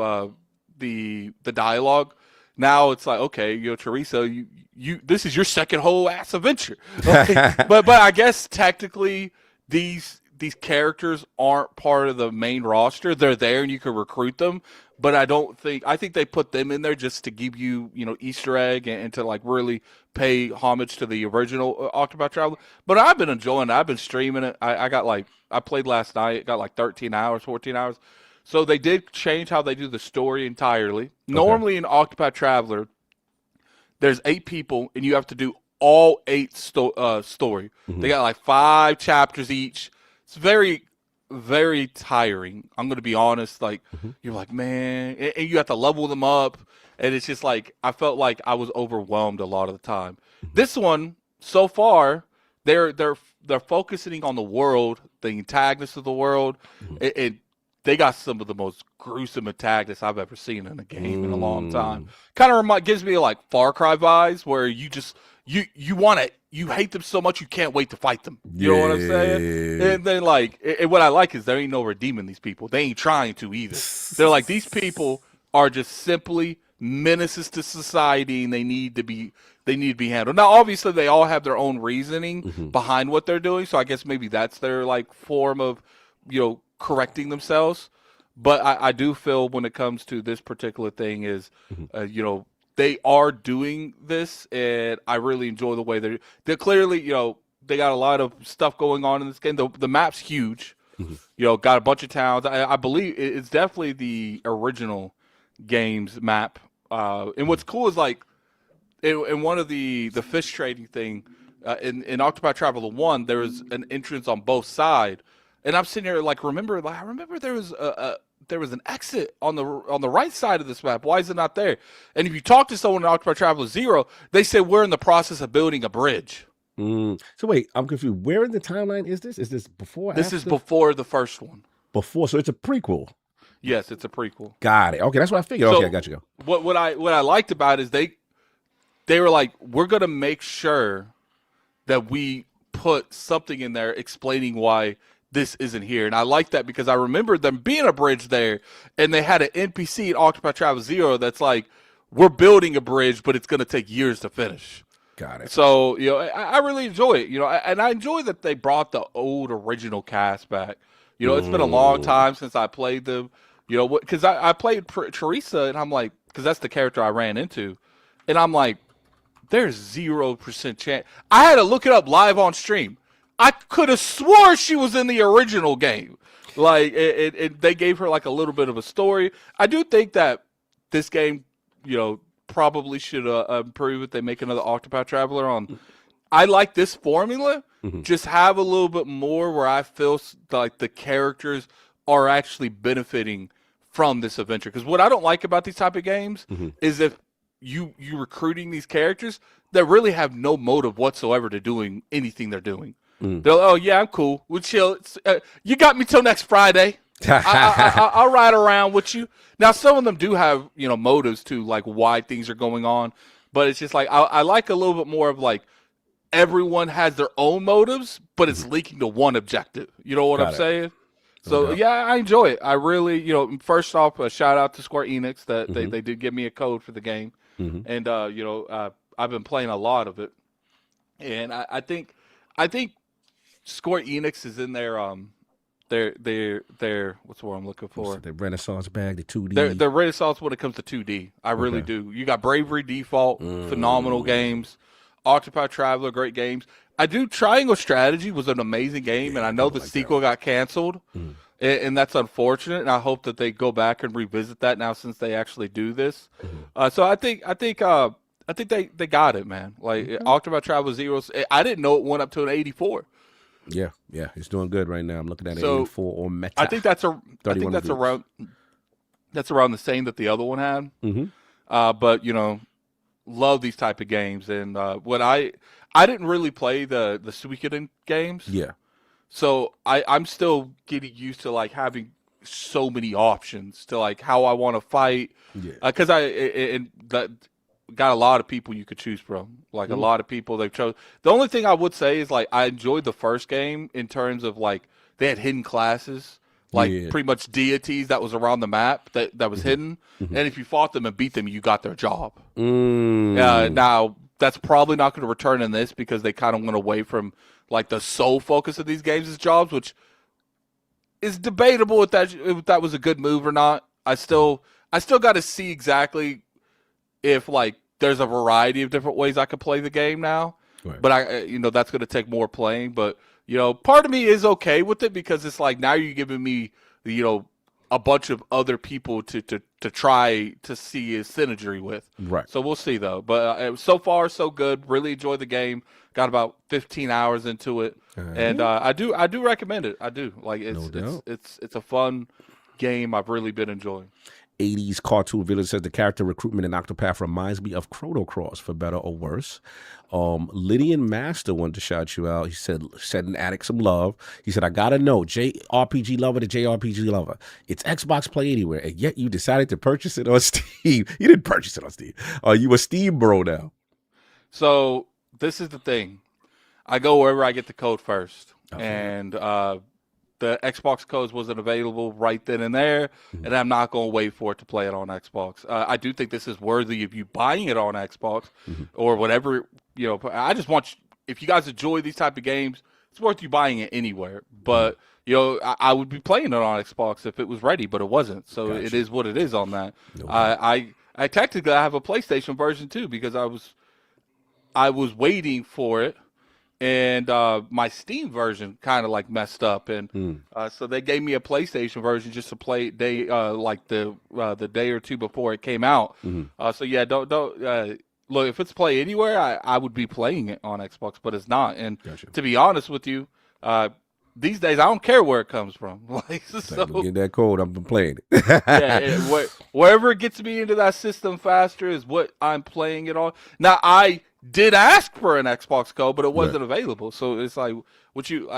the dialogue. Now it's like, okay, Teresa, you this is your second whole ass adventure. Like, but I guess technically these characters aren't part of the main roster. They're there and you can recruit them. But I think they put them in there just to give you, Easter egg and to like really pay homage to the original Octopath Traveler. But I've been enjoying it. I've been streaming it. I played last night, got like 13 hours, 14 hours. So they did change how they do the story entirely. Okay. Normally in Octopath Traveler, there's 8 people and you have to do all 8 story. Mm-hmm. They got like 5 chapters each. It's very, very tiring. I'm going to be honest. Like, you're like, man, and you have to level them up. And it's just like, I felt like I was overwhelmed a lot of the time. This one, so far, they're focusing on the world, the antagonists of the world. They got some of the most gruesome antagonists I've ever seen in a game in a long time. Kind of gives me like Far Cry vibes, where you just you hate them so much you can't wait to fight them. You know what I'm saying? And then what I like is there ain't no redeeming these people. They ain't trying to either. They're like, these people are just simply menaces to society, and they need to be handled. Now, obviously, they all have their own reasoning behind what they're doing. So I guess maybe that's their like form of correcting themselves. But I do feel when it comes to this particular thing is they are doing this, and I really enjoy the way they're clearly, they got a lot of stuff going on in this game. The map's huge, got a bunch of towns. I believe it's definitely the original game's map. And what's cool is like in one of the fish trading thing in Octopath Traveler 1, there was an entrance on both sides, and I'm sitting here like, I remember there was an exit on the right side of this map. Why is it not there? And if you talk to someone in Octopath Traveler 0, they say we're in the process of building a bridge. So wait, I'm confused. Where in the timeline is this? Is this before? This is before the first one. Before, so it's a prequel. Yes, it's a prequel. Got it. Okay, that's what I figured. Okay, I got you. What I liked about it is they were like, we're gonna make sure that we put something in there explaining why this isn't here. And I like that because I remember them being a bridge there, and they had an NPC in Octopath Traveler 0 that's like, we're building a bridge, but it's going to take years to finish. Got it. So, I really enjoy it, and I enjoy that they brought the old original cast back. It's been a long time since I played them, because I played Teresa, and I'm like, because that's the character I ran into, and I'm like, there's 0% chance. I had to look it up live on stream. I could have swore she was in the original game. Like, they gave her like a little bit of a story. I do think that this game, probably should improve if they make another Octopath Traveler on. I like this formula. Just have a little bit more where I feel like the characters are actually benefiting from this adventure. Because what I don't like about these type of games is if you recruiting these characters that really have no motive whatsoever to doing anything they're doing. They're like, oh yeah, I'm cool. We'll chill. You got me till next Friday. I'll ride around with you. Now, some of them do have motives to like why things are going on, but it's just like I like a little bit more of like everyone has their own motives, but it's leaking to one objective. You know what I'm saying? So yeah, I enjoy it. I really, first off, a shout out to Square Enix that they did give me a code for the game, and I've been playing a lot of it, and I think Square Enix is in their what's the word I'm looking for? The Renaissance bag, the 2D. Their Renaissance when it comes to 2D. I really do. You got Bravery Default, phenomenal games. Octopath Traveler, great games. I do. Triangle Strategy was an amazing game, and I know the sequel got canceled, and that's unfortunate. And I hope that they go back and revisit that now since they actually do this. So I think they got it, man. Like Octopath Traveler 0, I didn't know it went up to an 84. Yeah, it's doing good right now. I'm looking at it 84 on Meta. I think that's around the same that the other one had. but love these type of games. And what I didn't really play the Suikoden games. Yeah. So I'm still getting used to like having so many options to like how I want to fight. Yeah. Because that got a lot of people you could choose from. Like a lot of people they've chose. The only thing I would say is like I enjoyed the first game in terms of like they had hidden classes. Like pretty much deities that was around the map that was hidden. And if you fought them and beat them, you got their job. Now, that's probably not going to return in this because they kind of went away from like the sole focus of these games as jobs, which is debatable if that was a good move or not. I still got to see exactly if like there's a variety of different ways I could play the game now. Right. But that's going to take more playing. But part of me is okay with it because it's like now you're giving me a bunch of other people to try to see a synergy with. Right. So we'll see though. But so far so good. Really enjoyed the game. Got about 15 hours into it, and I do recommend it. I do like it's a fun game. I've really been enjoying. 80s cartoon villain says the character recruitment in Octopath reminds me of Chrono Cross, for better or worse. Lydian Master wanted to shout you out. He said, sending Addict some love. He said, I gotta know, JRPG lover to JRPG lover. It's Xbox Play Anywhere, and yet you decided to purchase it on Steam. You didn't purchase it on Steam. Are you a Steam bro now? So this is the thing. I go wherever I get the code first. Okay. And the Xbox codes wasn't available right then and there, and I'm not going to wait for it to play it on Xbox. I do think this is worthy of you buying it on Xbox or whatever. I just want if you guys enjoy these type of games, it's worth you buying it anywhere. But I would be playing it on Xbox if it was ready, but it wasn't. So It is what it is on that. No I technically have a PlayStation version too because I was waiting for it. And my Steam version kind of like messed up, and so they gave me a PlayStation version just to play like the day or two before it came out. So yeah, don't look if it's Play Anywhere, I would be playing it on Xbox, but it's not. And to be honest with you, these days I don't care where it comes from. Like so, get that code, I'm playing it. Wherever it gets me into that system faster is what I'm playing it on. Now I did ask for an Xbox code, but it wasn't available. So it's like,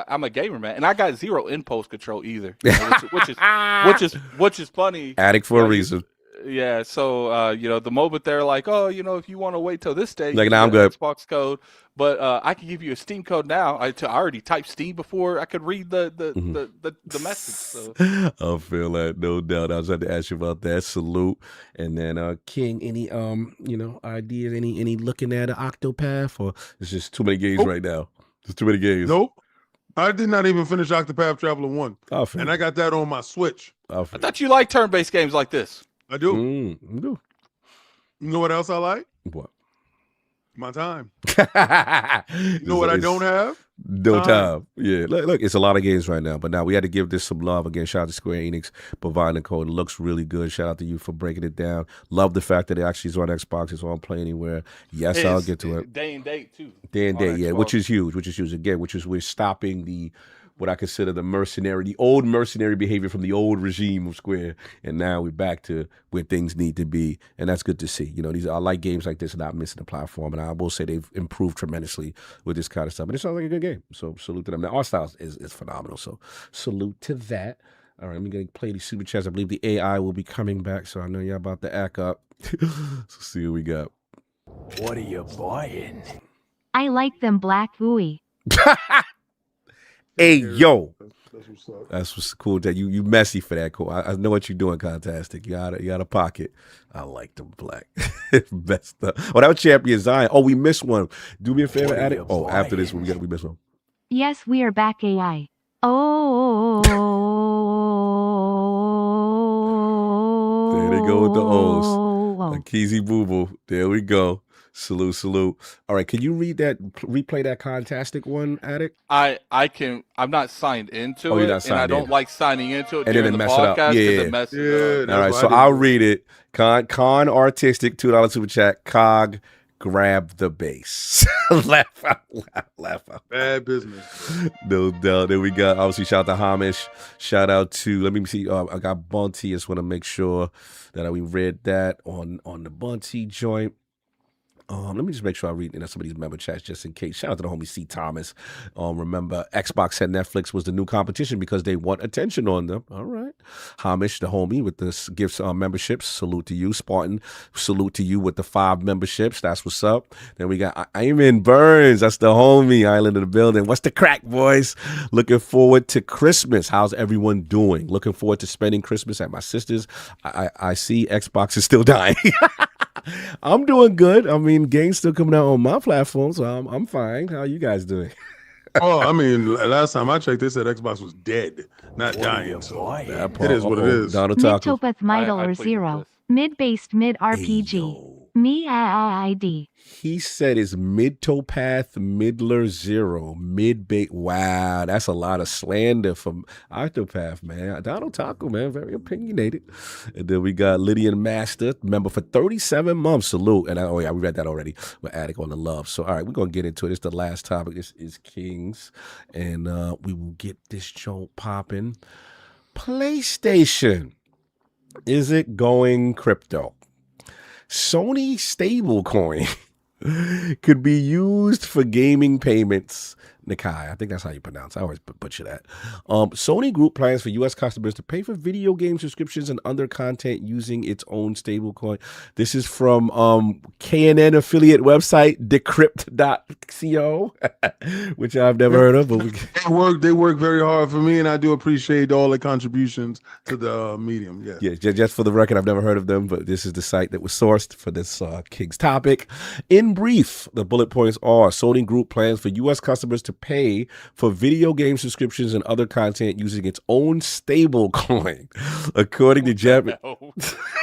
I'm a gamer, man, and I got zero impulse control either, which is funny. Addict for a reason. Yeah. So the moment they're like, oh, if you want to wait till this day, like now I'm good. Xbox code, but I can give you a Steam code now. I already typed Steam before I could read the message. So. I feel that, no doubt. I was about to ask you about that. Salute, and then King, any ideas? Any looking at an Octopath, or it's just too many games right now? There's too many games. Nope. I did not even finish Octopath Traveler 1, and I got that on my Switch. I thought you liked turn-based games like this. I do. I do. You know what else I like? What? My time. You know what I don't have? No time. Yeah. Look, it's a lot of games right now. But now we had to give this some love. Again, shout out to Square Enix providing the code. It looks really good. Shout out to you for breaking it down. Love the fact that it actually is on Xbox. It's on Play Anywhere. Yes, I'll get to it. Day and date, too. Day and date, yeah. Which is huge. Again, we're stopping what I consider the old mercenary behavior from the old regime of Square, and now we're back to where things need to be, and that's good to see. I like games like this not missing the platform, and I will say they've improved tremendously with this kind of stuff, and it sounds like a good game, so salute to them. Now, our style is phenomenal, so salute to that. All right, I'm going to play these super chats. I believe the AI will be coming back, so I know you're about to act up. So see what we got. What are you buying? I like them black ooey. Hey, yo. That's what's cool. That you messy for that. Cool. I know what you're doing, Fantastic. You got a pocket. I like them black. Best up. Oh, that was Champion Zion. Oh, we missed one. Do me a favor, Addict. Oh, after this one, we missed one. Yes, we are back, AI. Oh. There they go with the O's. Keezy Boo Boo. There we go. Salute. All right, can you replay that Fantastic one, Addict? I can. I'm not signed into it, you're not signed and I don't like signing into it and during then the mess it up. podcast Yeah. it messes it up. All right, so I'll read it. Con Artistic, $2 super chat. Cog grab the base. laugh out. Bad business. No doubt. Then we got, obviously, shout out to Hamish. Shout out to, let me see, I got Bunty. I just want to make sure that we read that on the Bunty joint. Let me just make sure I read some of these member chats just in case. Shout out to the homie C. Thomas. Remember, Xbox said Netflix was the new competition because they want attention on them. All right. Hamish, the homie with the gifts memberships. Salute to you. Spartan, salute to you with the 5 memberships. That's what's up. Then we got Ayman Burns. That's the homie. Island of the building. What's the crack, boys? Looking forward to Christmas. How's everyone doing? Looking forward to spending Christmas at my sister's. I see Xbox is still dying. I'm doing good. I mean, games still coming out on my platform, so I'm fine. How are you guys doing? Oh, I mean, last time I checked, they said Xbox was dead, not dying. So it is what it is. Mid-Topeth Midler 0. Mid-based mid-RPG. Me ID. He said it's Mid-Topeth Midler 0. Mid-bait. Wow, that's a lot of slander from Octopath, man. Donald Taco, man, very opinionated. And then we got Lydian Master, member for 37 months. Salute. And we read that already. We're Attic on the love. So, all right, we're going to get into it. It's the last topic. This is Kings. And we will get this joint popping. PlayStation. Is it going crypto? Sony stablecoin could be used for gaming payments. Nikai, I think that's how you pronounce it. I always butcher that. Sony Group plans for U.S. customers to pay for video game subscriptions and other content using its own stablecoin. This is from KNN affiliate website, decrypt.co, which I've never heard of. But they work very hard for me, and I do appreciate all the contributions to the medium. Yeah, just for the record, I've never heard of them, but this is the site that was sourced for this King's topic. In brief, the bullet points are Sony Group plans for U.S. customers to pay for video game subscriptions and other content using its own stable coin. According to Japanese,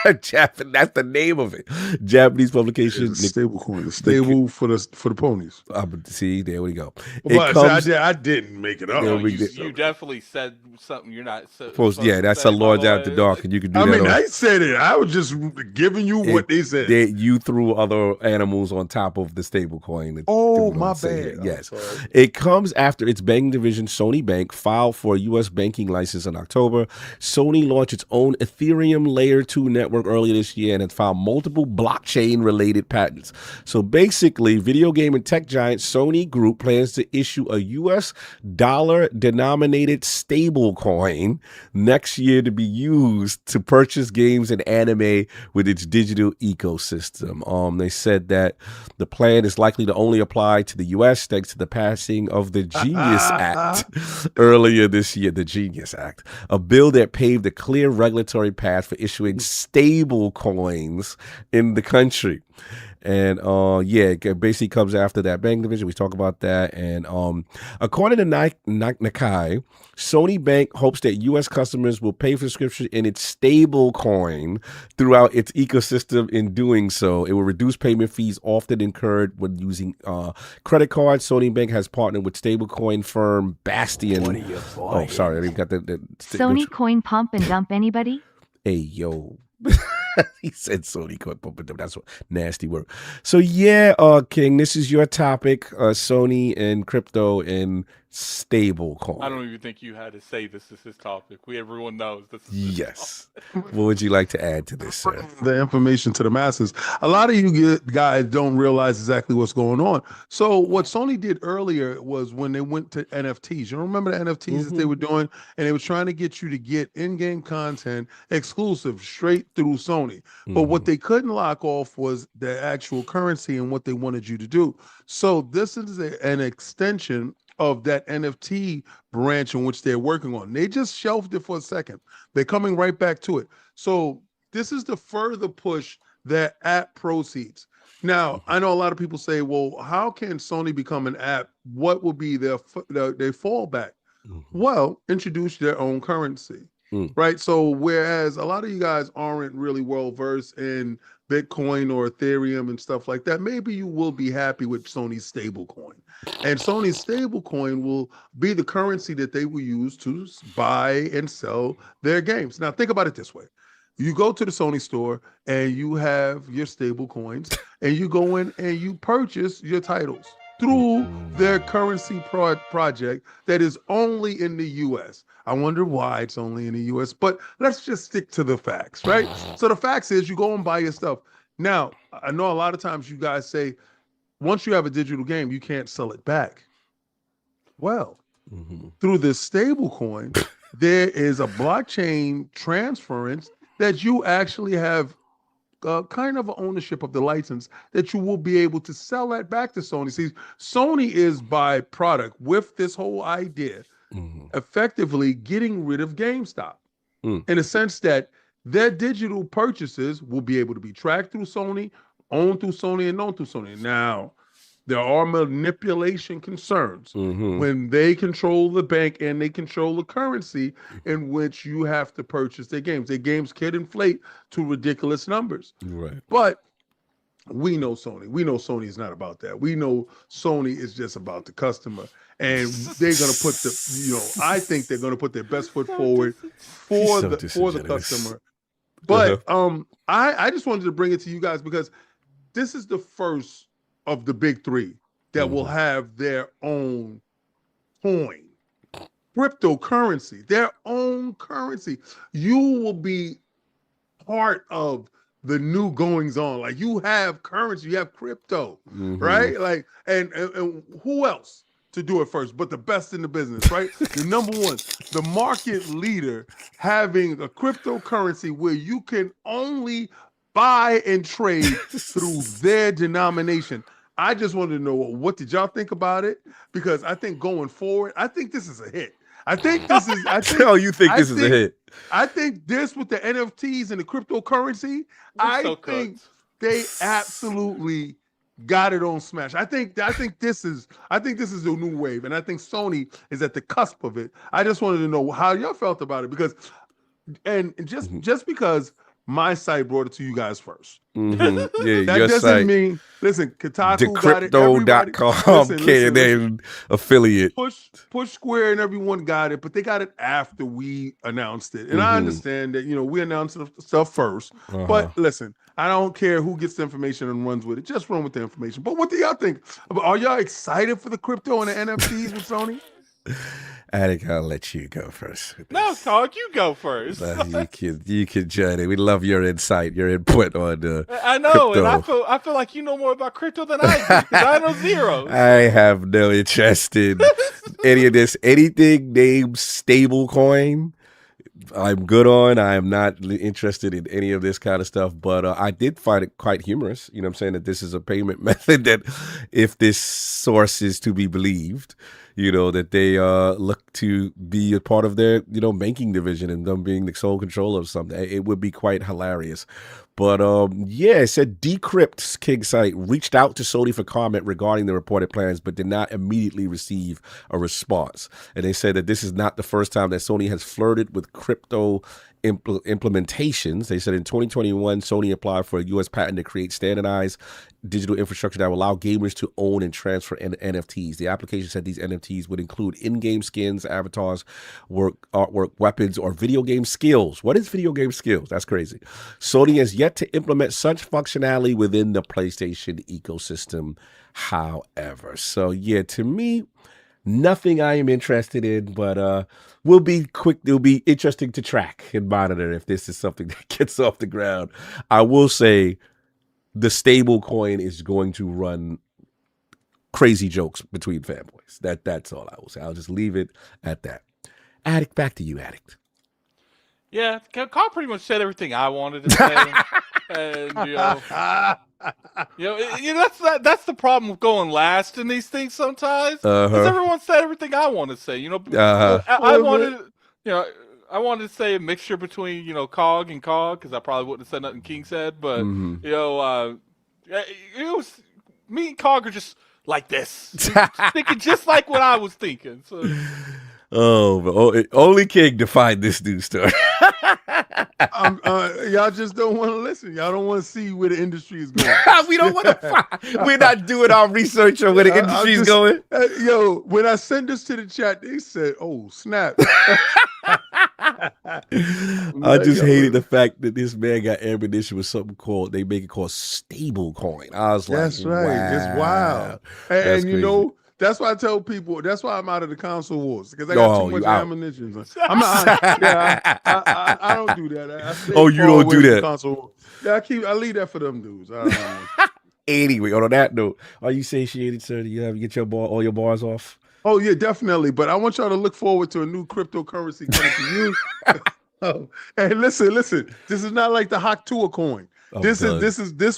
that's the name of it. Japanese publication. Stable coin. Stable for the ponies. See, there we go. I didn't make it up. You definitely said something you're not supposed. Yeah, that's a Lords After Dark, and you can do that. I said it. I was just giving you what they said. You threw other animals on top of the stable coin. Oh, my bad. Yes. It comes after its banking division, Sony Bank, filed for a U.S. banking license in October. Sony launched its own Ethereum Layer 2 network earlier this year and has filed multiple blockchain-related patents. So basically, video game and tech giant Sony Group plans to issue a U.S. dollar-denominated stable coin next year to be used to purchase games and anime with its digital ecosystem. They said that the plan is likely to only apply to the U.S. thanks to the passing of the Genius Act earlier this year. The Genius Act, a bill that paved a clear regulatory path for issuing stable coins in the country. And it basically comes after that bank division. We talk about that. And according to Nikai, Sony Bank hopes that U.S. customers will pay for subscription in its stable coin throughout its ecosystem. In doing so, it will reduce payment fees often incurred when using credit cards. Sony Bank has partnered with stablecoin firm Bastion. Oh, sorry, I didn't got the Sony coin pump and dump anybody? Hey, yo. He said Sony coin pump and dump. That's what nasty word. So yeah, King, this is your topic. Sony and crypto and stable coin. I don't even think you had to say this is his topic. Everyone knows this is yes. What would you like to add to this, sir? The information to the masses. A lot of you guys don't realize exactly what's going on. So what Sony did earlier was when they went to NFTs. You remember the NFTs that they were doing? And they were trying to get you to get in-game content exclusive straight through Sony. But what they couldn't lock off was the actual currency and what they wanted you to do. So this is an extension of that NFT branch in which they're working on. They just shelved it for a second. They're coming right back to it. So this is the further push that app proceeds. Now, I know a lot of people say, well, how can Sony become an app? What will be their fallback? Well, introduce their own currency, right? So whereas a lot of you guys aren't really well-versed in Bitcoin or Ethereum and stuff like that, maybe you will be happy with Sony's stablecoin. And Sony's stablecoin will be the currency that they will use to buy and sell their games. Now, think about it this way. You go to the Sony store and you have your stable coins, and you go in and you purchase your titles through their currency project that is only in the US. I wonder why it's only in the US, but let's just stick to the facts, right? So the facts is you go and buy your stuff. Now, I know a lot of times you guys say, once you have a digital game, you can't sell it back. Well, through this stable coin, there is a blockchain transference that you actually have kind of ownership of the license that you will be able to sell that back to Sony. See, Sony is by product with this whole idea effectively getting rid of GameStop in a sense that their digital purchases will be able to be tracked through Sony, owned through Sony, and known through Sony. Now, there are manipulation concerns when they control the bank and they control the currency in which you have to purchase their games. Their games can inflate to ridiculous numbers. Right. But we know Sony. We know Sony is not about that. We know Sony is just about the customer. And they're going to put I think they're going to put their best foot forward for the customer. But I just wanted to bring it to you guys because this is the first of the big three that will have their own coin, cryptocurrency, their own currency. You will be part of the new goings on. Like you have currency, you have crypto, right? Like, and who else to do it first, but the best in the business, right? The number one, the market leader having a cryptocurrency where you can only buy and trade through their denomination. I just wanted to know, what did y'all think about it? Because I think going forward, I think this is a hit. I think this is. You think this is a hit? I think this with the NFTs and the cryptocurrency, I think they absolutely got it on smash. I think this is a new wave, and I think Sony is at the cusp of it. I just wanted to know how y'all felt about it just because my site brought it to you guys first. Yeah, that doesn't site. Mean, listen, Kotaku got it. Decrypto.com, KNN affiliate. Push Square and everyone got it, but they got it after we announced it. And I understand that, we announced stuff first. But listen, I don't care who gets the information and runs with it. Just run with the information. But what do y'all think? Are y'all excited for the crypto and the NFTs with Sony? Attic, I'll let you go first. No, Cog, you go first. You can join it. We love your insight, your input on I know, crypto. And I feel like you know more about crypto than I do, because I know zero. I have no interest in any of this. Anything named stable coin, I'm good on. I am not interested in any of this kind of stuff, but I did find it quite humorous. You know what I'm saying? That this is a payment method that, if this source is to be believed, that they look to be a part of their, banking division and them being the sole controller of something. It would be quite hilarious. But it said Decrypt's King site reached out to Sony for comment regarding the reported plans, but did not immediately receive a response. And they said that this is not the first time that Sony has flirted with crypto implementations. They said in 2021, Sony applied for a U.S. patent to create standardized digital infrastructure that will allow gamers to own and transfer NFTs. The application said these NFTs would include in-game skins, avatars, artwork, weapons, or video game skills. What is video game skills? That's crazy. Sony has yet to implement such functionality within the PlayStation ecosystem, however. So, to me, nothing I am interested in, but will be quick. It'll be interesting to track and monitor if this is something that gets off the ground. I will say the stable coin is going to run crazy jokes between fanboys. That's all I will say. I'll just leave it at that. Addict, back to you, Addict. Yeah, Carl pretty much said everything I wanted to say. And that's the problem with going last in these things sometimes. Because everyone said everything I want to say. I wanted to say a mixture between Cog and Cog, because I probably wouldn't have said nothing King said. But it was me and Cog are just like this, thinking just like what I was thinking. So. Only King defined this news story. Y'all just don't want to listen. Y'all don't want to see where the industry is going. We don't want to. We're not doing our research on where the industry is going. When I sent this to the chat, they said, "Oh snap." I just hated the fact that this man got ammunition with something called, they make it called stable coin. I was like, that's right. wow. It's wild. And you know, that's why I tell people, that's why I'm out of the console wars, because I got too much ammunition. I'm not, I don't do that. You don't do that. Console. Yeah, I leave that for them dudes. Anyway, on that note, are you satiated, sir? Do you have to get all your bars off? Oh yeah, definitely. But I want y'all to look forward to a new cryptocurrency coming to you. Hey, listen. This is not like the Octopath coin. This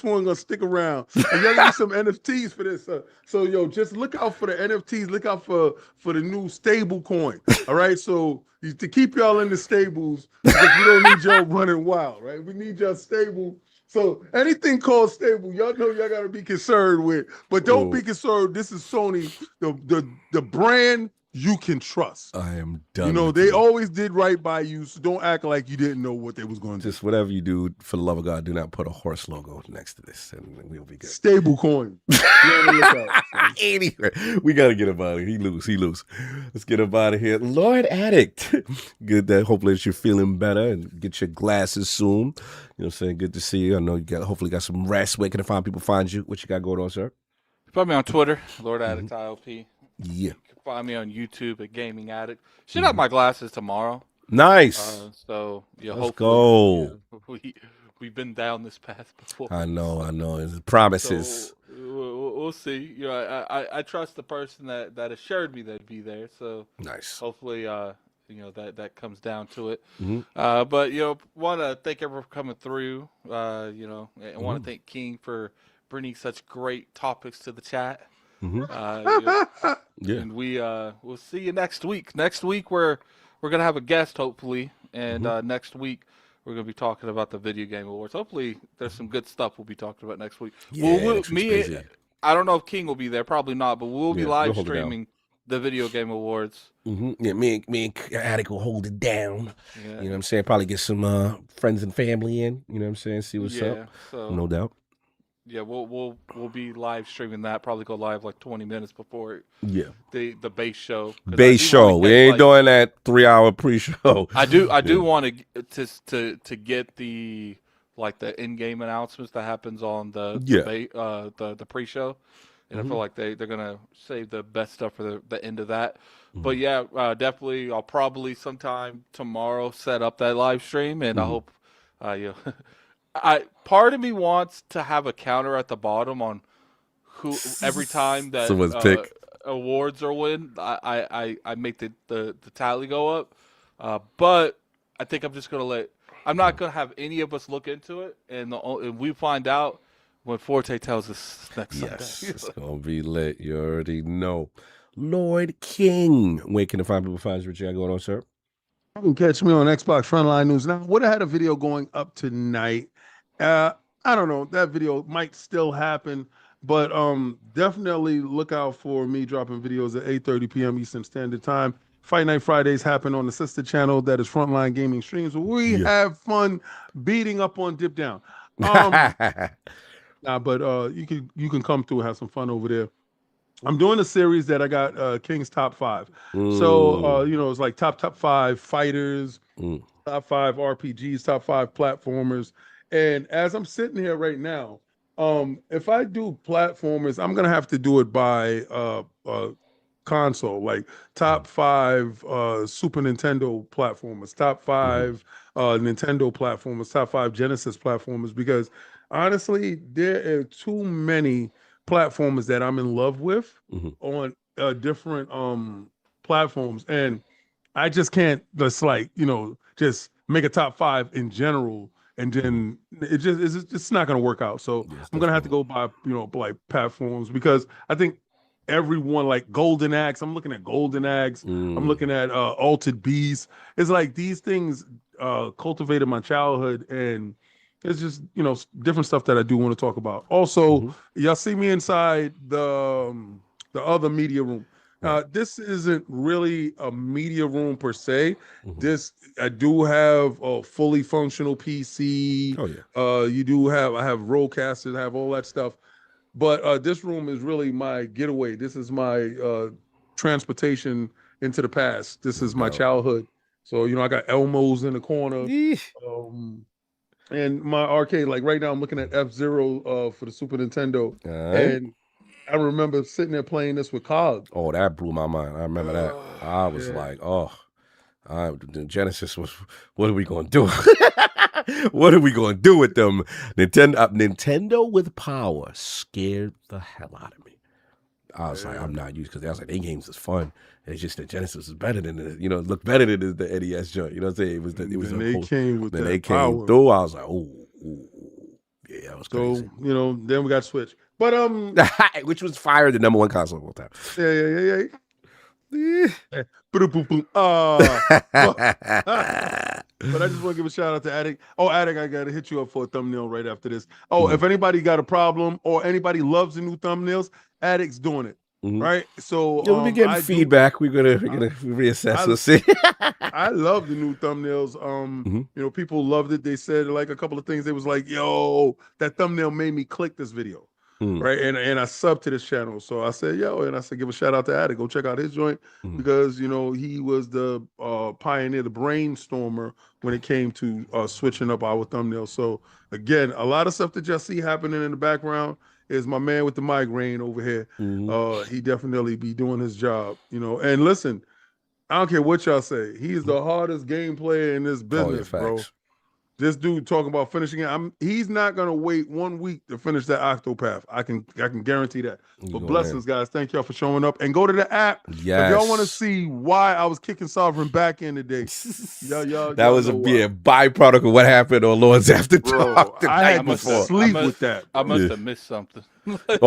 one gonna stick around. And y'all need some NFTs for this. So yo, just look out for the NFTs. Look out for the new stable coin. All right. So to keep y'all in the stables, because we don't need y'all running wild, right? We need y'all stable. So anything called stable, y'all know y'all gotta be concerned with, but don't be concerned. This is Sony, the brand you can trust. I am done. You know, they always did right by you, so don't act like you didn't know what they was going to do. Just whatever you do, for the love of God, do not put a horse logo next to this, and we'll be good. Stable coin. Anyway, we gotta get him out of here. He loose. Let's get him out of here. Lord Addict. Good that hopefully that you're feeling better and get your glasses soon. You know what I'm saying? Good to see you. I know you hopefully got some rest. Where can people find you? What you got going on, sir? Find me on Twitter, Lord Addict ILP. Yeah. Find me on YouTube at Gaming Addict. Should have my glasses tomorrow. Nice. So yeah, let's go. We've been down this path before. I know. It's promises. So we'll see. You know, I trust the person that assured me they'd be there. So nice. Hopefully, that comes down to it. But want to thank everyone for coming through. And want to thank King for bringing such great topics to the chat. And we'll see you next week. Next week we're gonna have a guest hopefully, and next week we're gonna be talking about the video game awards. Hopefully there's some good stuff we'll be talking about next week. I don't know if King will be there, probably not, but we'll be live streaming the video game awards. Yeah, me and Attic will hold it down. Yeah. You know what I'm saying? Probably get some friends and family in. You know what I'm saying? See what's up. So, no doubt. Yeah, we'll be live streaming that. Probably go live like 20 minutes before the base show. Base show. We ain't doing that 3-hour pre-show. I do want to get the in-game announcements that happens on the pre-show, and I feel like they're gonna save the best stuff for the end of that. But yeah, definitely I'll probably sometime tomorrow set up that live stream, and I hope part of me wants to have a counter at the bottom on who every time that someone's pick awards are win. I make the tally go up, but I think I'm just gonna I'm not gonna have any of us look into it, and we find out when Forte tells us next Sunday. It's gonna be lit. You already know. Lord King, where can people find you? What you got going on, sir? You can catch me on Xbox Frontline News. Now, would have had a video going up tonight. I don't know. That video might still happen, but definitely look out for me dropping videos at 8:30 p.m. Eastern Standard Time. Fight Night Fridays happen on the sister channel that is Frontline Gaming Streams, where we have fun beating up on Dip Down. But you can come through and have some fun over there. I'm doing a series that I got King's Top 5. So it's like top 5 fighters, top 5 RPGs, top 5 platformers. And as I'm sitting here right now, if I do platformers, I'm gonna have to do it by console, like top 5 Super Nintendo platformers, top 5 Nintendo platformers, top 5 Genesis platformers, because honestly, there are too many platformers that I'm in love with on different platforms, and I just can't just make a top 5 in general, and then it's just not going to work out. So I'm going to have to go by like platforms, because I think everyone, like Golden Axe, I'm looking at Golden Axe, I'm looking at Altered Beast. It's like these things cultivated my childhood, and it's just different stuff that I do want to talk about. Also, y'all see me inside the other media room. This isn't really a media room per se. I do have a fully functional PC. I have rollcasters, I have all that stuff. But this room is really my getaway. This is my transportation into the past. This is my childhood. So I got Elmo's in the corner. And my arcade, like right now, I'm looking at F-Zero for the Super Nintendo, and I remember sitting there playing this with Cog. Oh, that blew my mind. I remember that. I was like, the Genesis was, what are we going to do? What are we going to do with them? Nintendo with power scared the hell out of me. I was like, I'm not used, because I was like, their games is fun. It's just the Genesis is better than it looked better than the NES joint. You know what I'm saying? It was they came with that they power. came through. I was like, yeah, that was crazy. So then we got Switch, but which was fire, the #1 console of all time. Yeah. But I just want to give a shout out to Attic. Oh, Attic, I got to hit you up for a thumbnail right after this. If anybody got a problem or anybody loves the new thumbnails, Attic's doing it. Right? So we'll be getting feedback. We're gonna reassess. We'll see. I love the new thumbnails. People loved it. They said like a couple of things. They was like, yo, that thumbnail made me click this video. Right. And I subbed to this channel. So I said, give a shout out to Attic. Go check out his joint because he was the pioneer, the brainstormer when it came to switching up our thumbnails. So again, a lot of stuff that y'all see happening in the background is my man with the migraine over here. He definitely be doing his job, And listen, I don't care what y'all say. He's the hardest game player in this business, bro. This dude talking about finishing it. He's not gonna wait 1 week to finish that Octopath. I can guarantee that. But blessings, guys. Thank y'all for showing up. And go to the app. Yes. If y'all want to see why I was kicking Sovereign back in today. That was a byproduct of what happened on Lords After Dark. I had to sleep with that. I must have missed something. Yes, I'm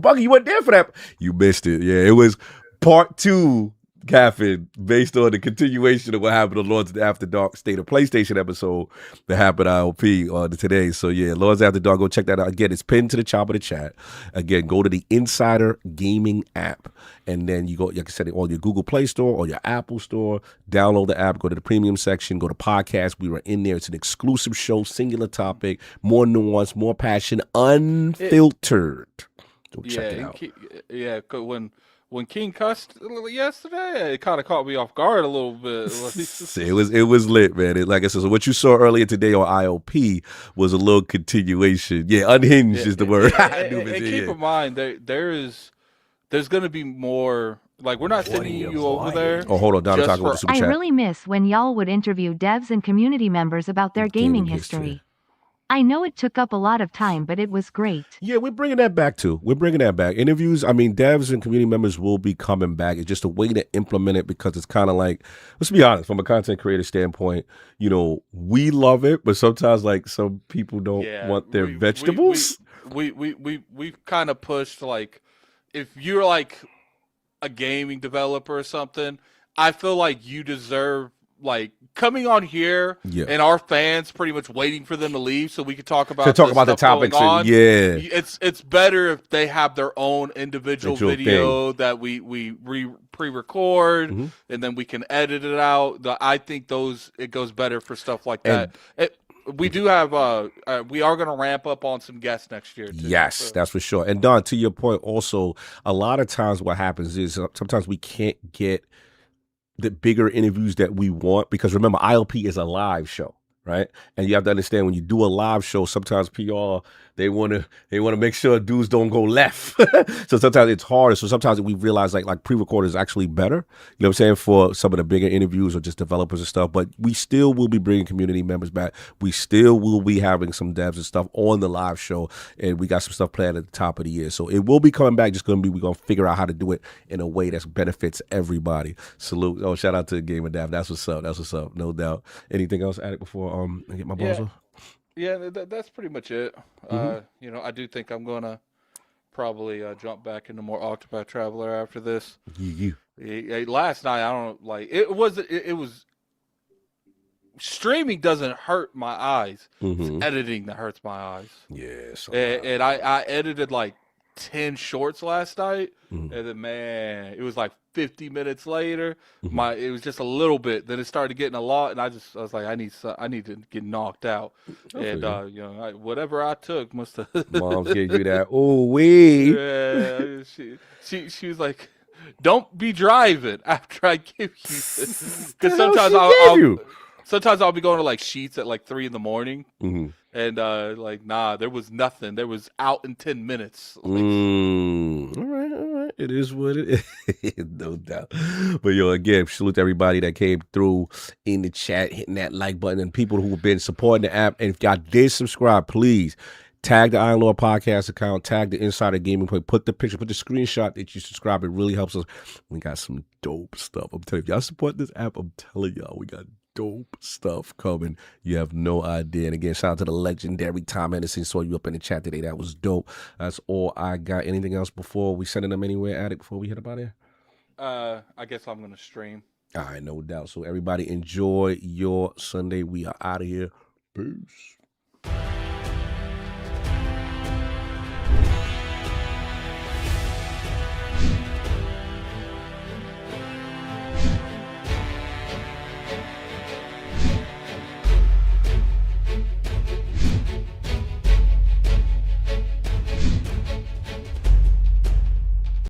bugging. You weren't there for that. You missed it. Yeah, it was part 2. Caffeine, based on the continuation of what happened on Lords After Dark State of PlayStation episode that happened at ILP today. So yeah, Lords After Dark, go check that out. Again, it's pinned to the top of the chat. Again, go to the Insider Gaming app, and then you go, like I said, on your Google Play Store or your Apple Store, download the app, go to the premium section, go to podcast. We were in there. It's an exclusive show, singular topic, more nuance, more passion, unfiltered. So check it out. When King cussed yesterday, it kind of caught me off guard a little bit. It was lit, man. Like I said, so what you saw earlier today on ILP was a little continuation. Yeah, unhinged is the word. And keep in mind, there's going to be more. Like, we're not sending you over there. Oh, hold on, Don. I'm talking about the super chat. I really miss when y'all would interview devs and community members about their gaming history. I know it took up a lot of time, but it was great. Yeah, we're bringing that back too. We're bringing that back. Interviews, devs and community members will be coming back. It's just a way to implement it because it's kind of like, let's be honest, from a content creator standpoint, we love it, but sometimes like some people don't want their vegetables. We've kind of pushed, like, if you're like a gaming developer or something, I feel like you deserve like coming on here and our fans pretty much waiting for them to leave so we could talk about the topics. It's better if they have their own individual video that we pre-record and then we can edit it out. I think it goes better for stuff like that. We do have we are going to ramp up on some guests next year too. Yes, that's for sure. And Don, to your point, also a lot of times what happens is sometimes we can't get the bigger interviews that we want, because remember, ILP is a live show, right? And you have to understand, when you do a live show, sometimes PR, they want to make sure dudes don't go left. So sometimes it's harder. So sometimes we realize like pre-recorded is actually better, you know what I'm saying, for some of the bigger interviews or just developers and stuff. But we still will be bringing community members back. We still will be having some devs and stuff on the live show, and we got some stuff planned at the top of the year. So it will be coming back. We're going to figure out how to do it in a way that benefits everybody. Salute. Oh, shout out to Game of Dav. That's what's up. No doubt. Anything else added before I get my balls off? Yeah, that's pretty much it. I do think I'm gonna probably jump back into more Octopath Traveler after this. Last night, I don't like it. Was streaming doesn't hurt my eyes. It's editing that hurts my eyes. Yes, and I edited like 10 shorts last night, and then man, it was like 50 minutes later. It was just a little bit. Then it started getting a lot, and I was like, I need to get knocked out. And whatever I took must have. Mom's gave you that. Oh wee. Yeah, she was like, don't be driving after I give you this. Because sometimes I'll be going to like Sheets at like 3 a.m. And like, nah, there was nothing. There was out in 10 minutes. All right. It is what it is. No doubt. But yo, again, salute to everybody that came through in the chat, hitting that like button, and people who have been supporting the app. And if y'all did subscribe, please tag the Iron Lord Podcast account, tag the Insider Gaming Play, put the picture, put the screenshot that you subscribe. It really helps us. We got some dope stuff. I'm telling you, if y'all support this app, I'm telling y'all, we got dope stuff coming. You have no idea. And again, shout out to the legendary Tom Henderson. Saw you up in the chat today. That was dope. That's all I got. Anything else before we sending them anywhere, Addict, before we hit about here? I guess I'm gonna stream. All right, no doubt. So everybody enjoy your Sunday. We are out of here. Peace.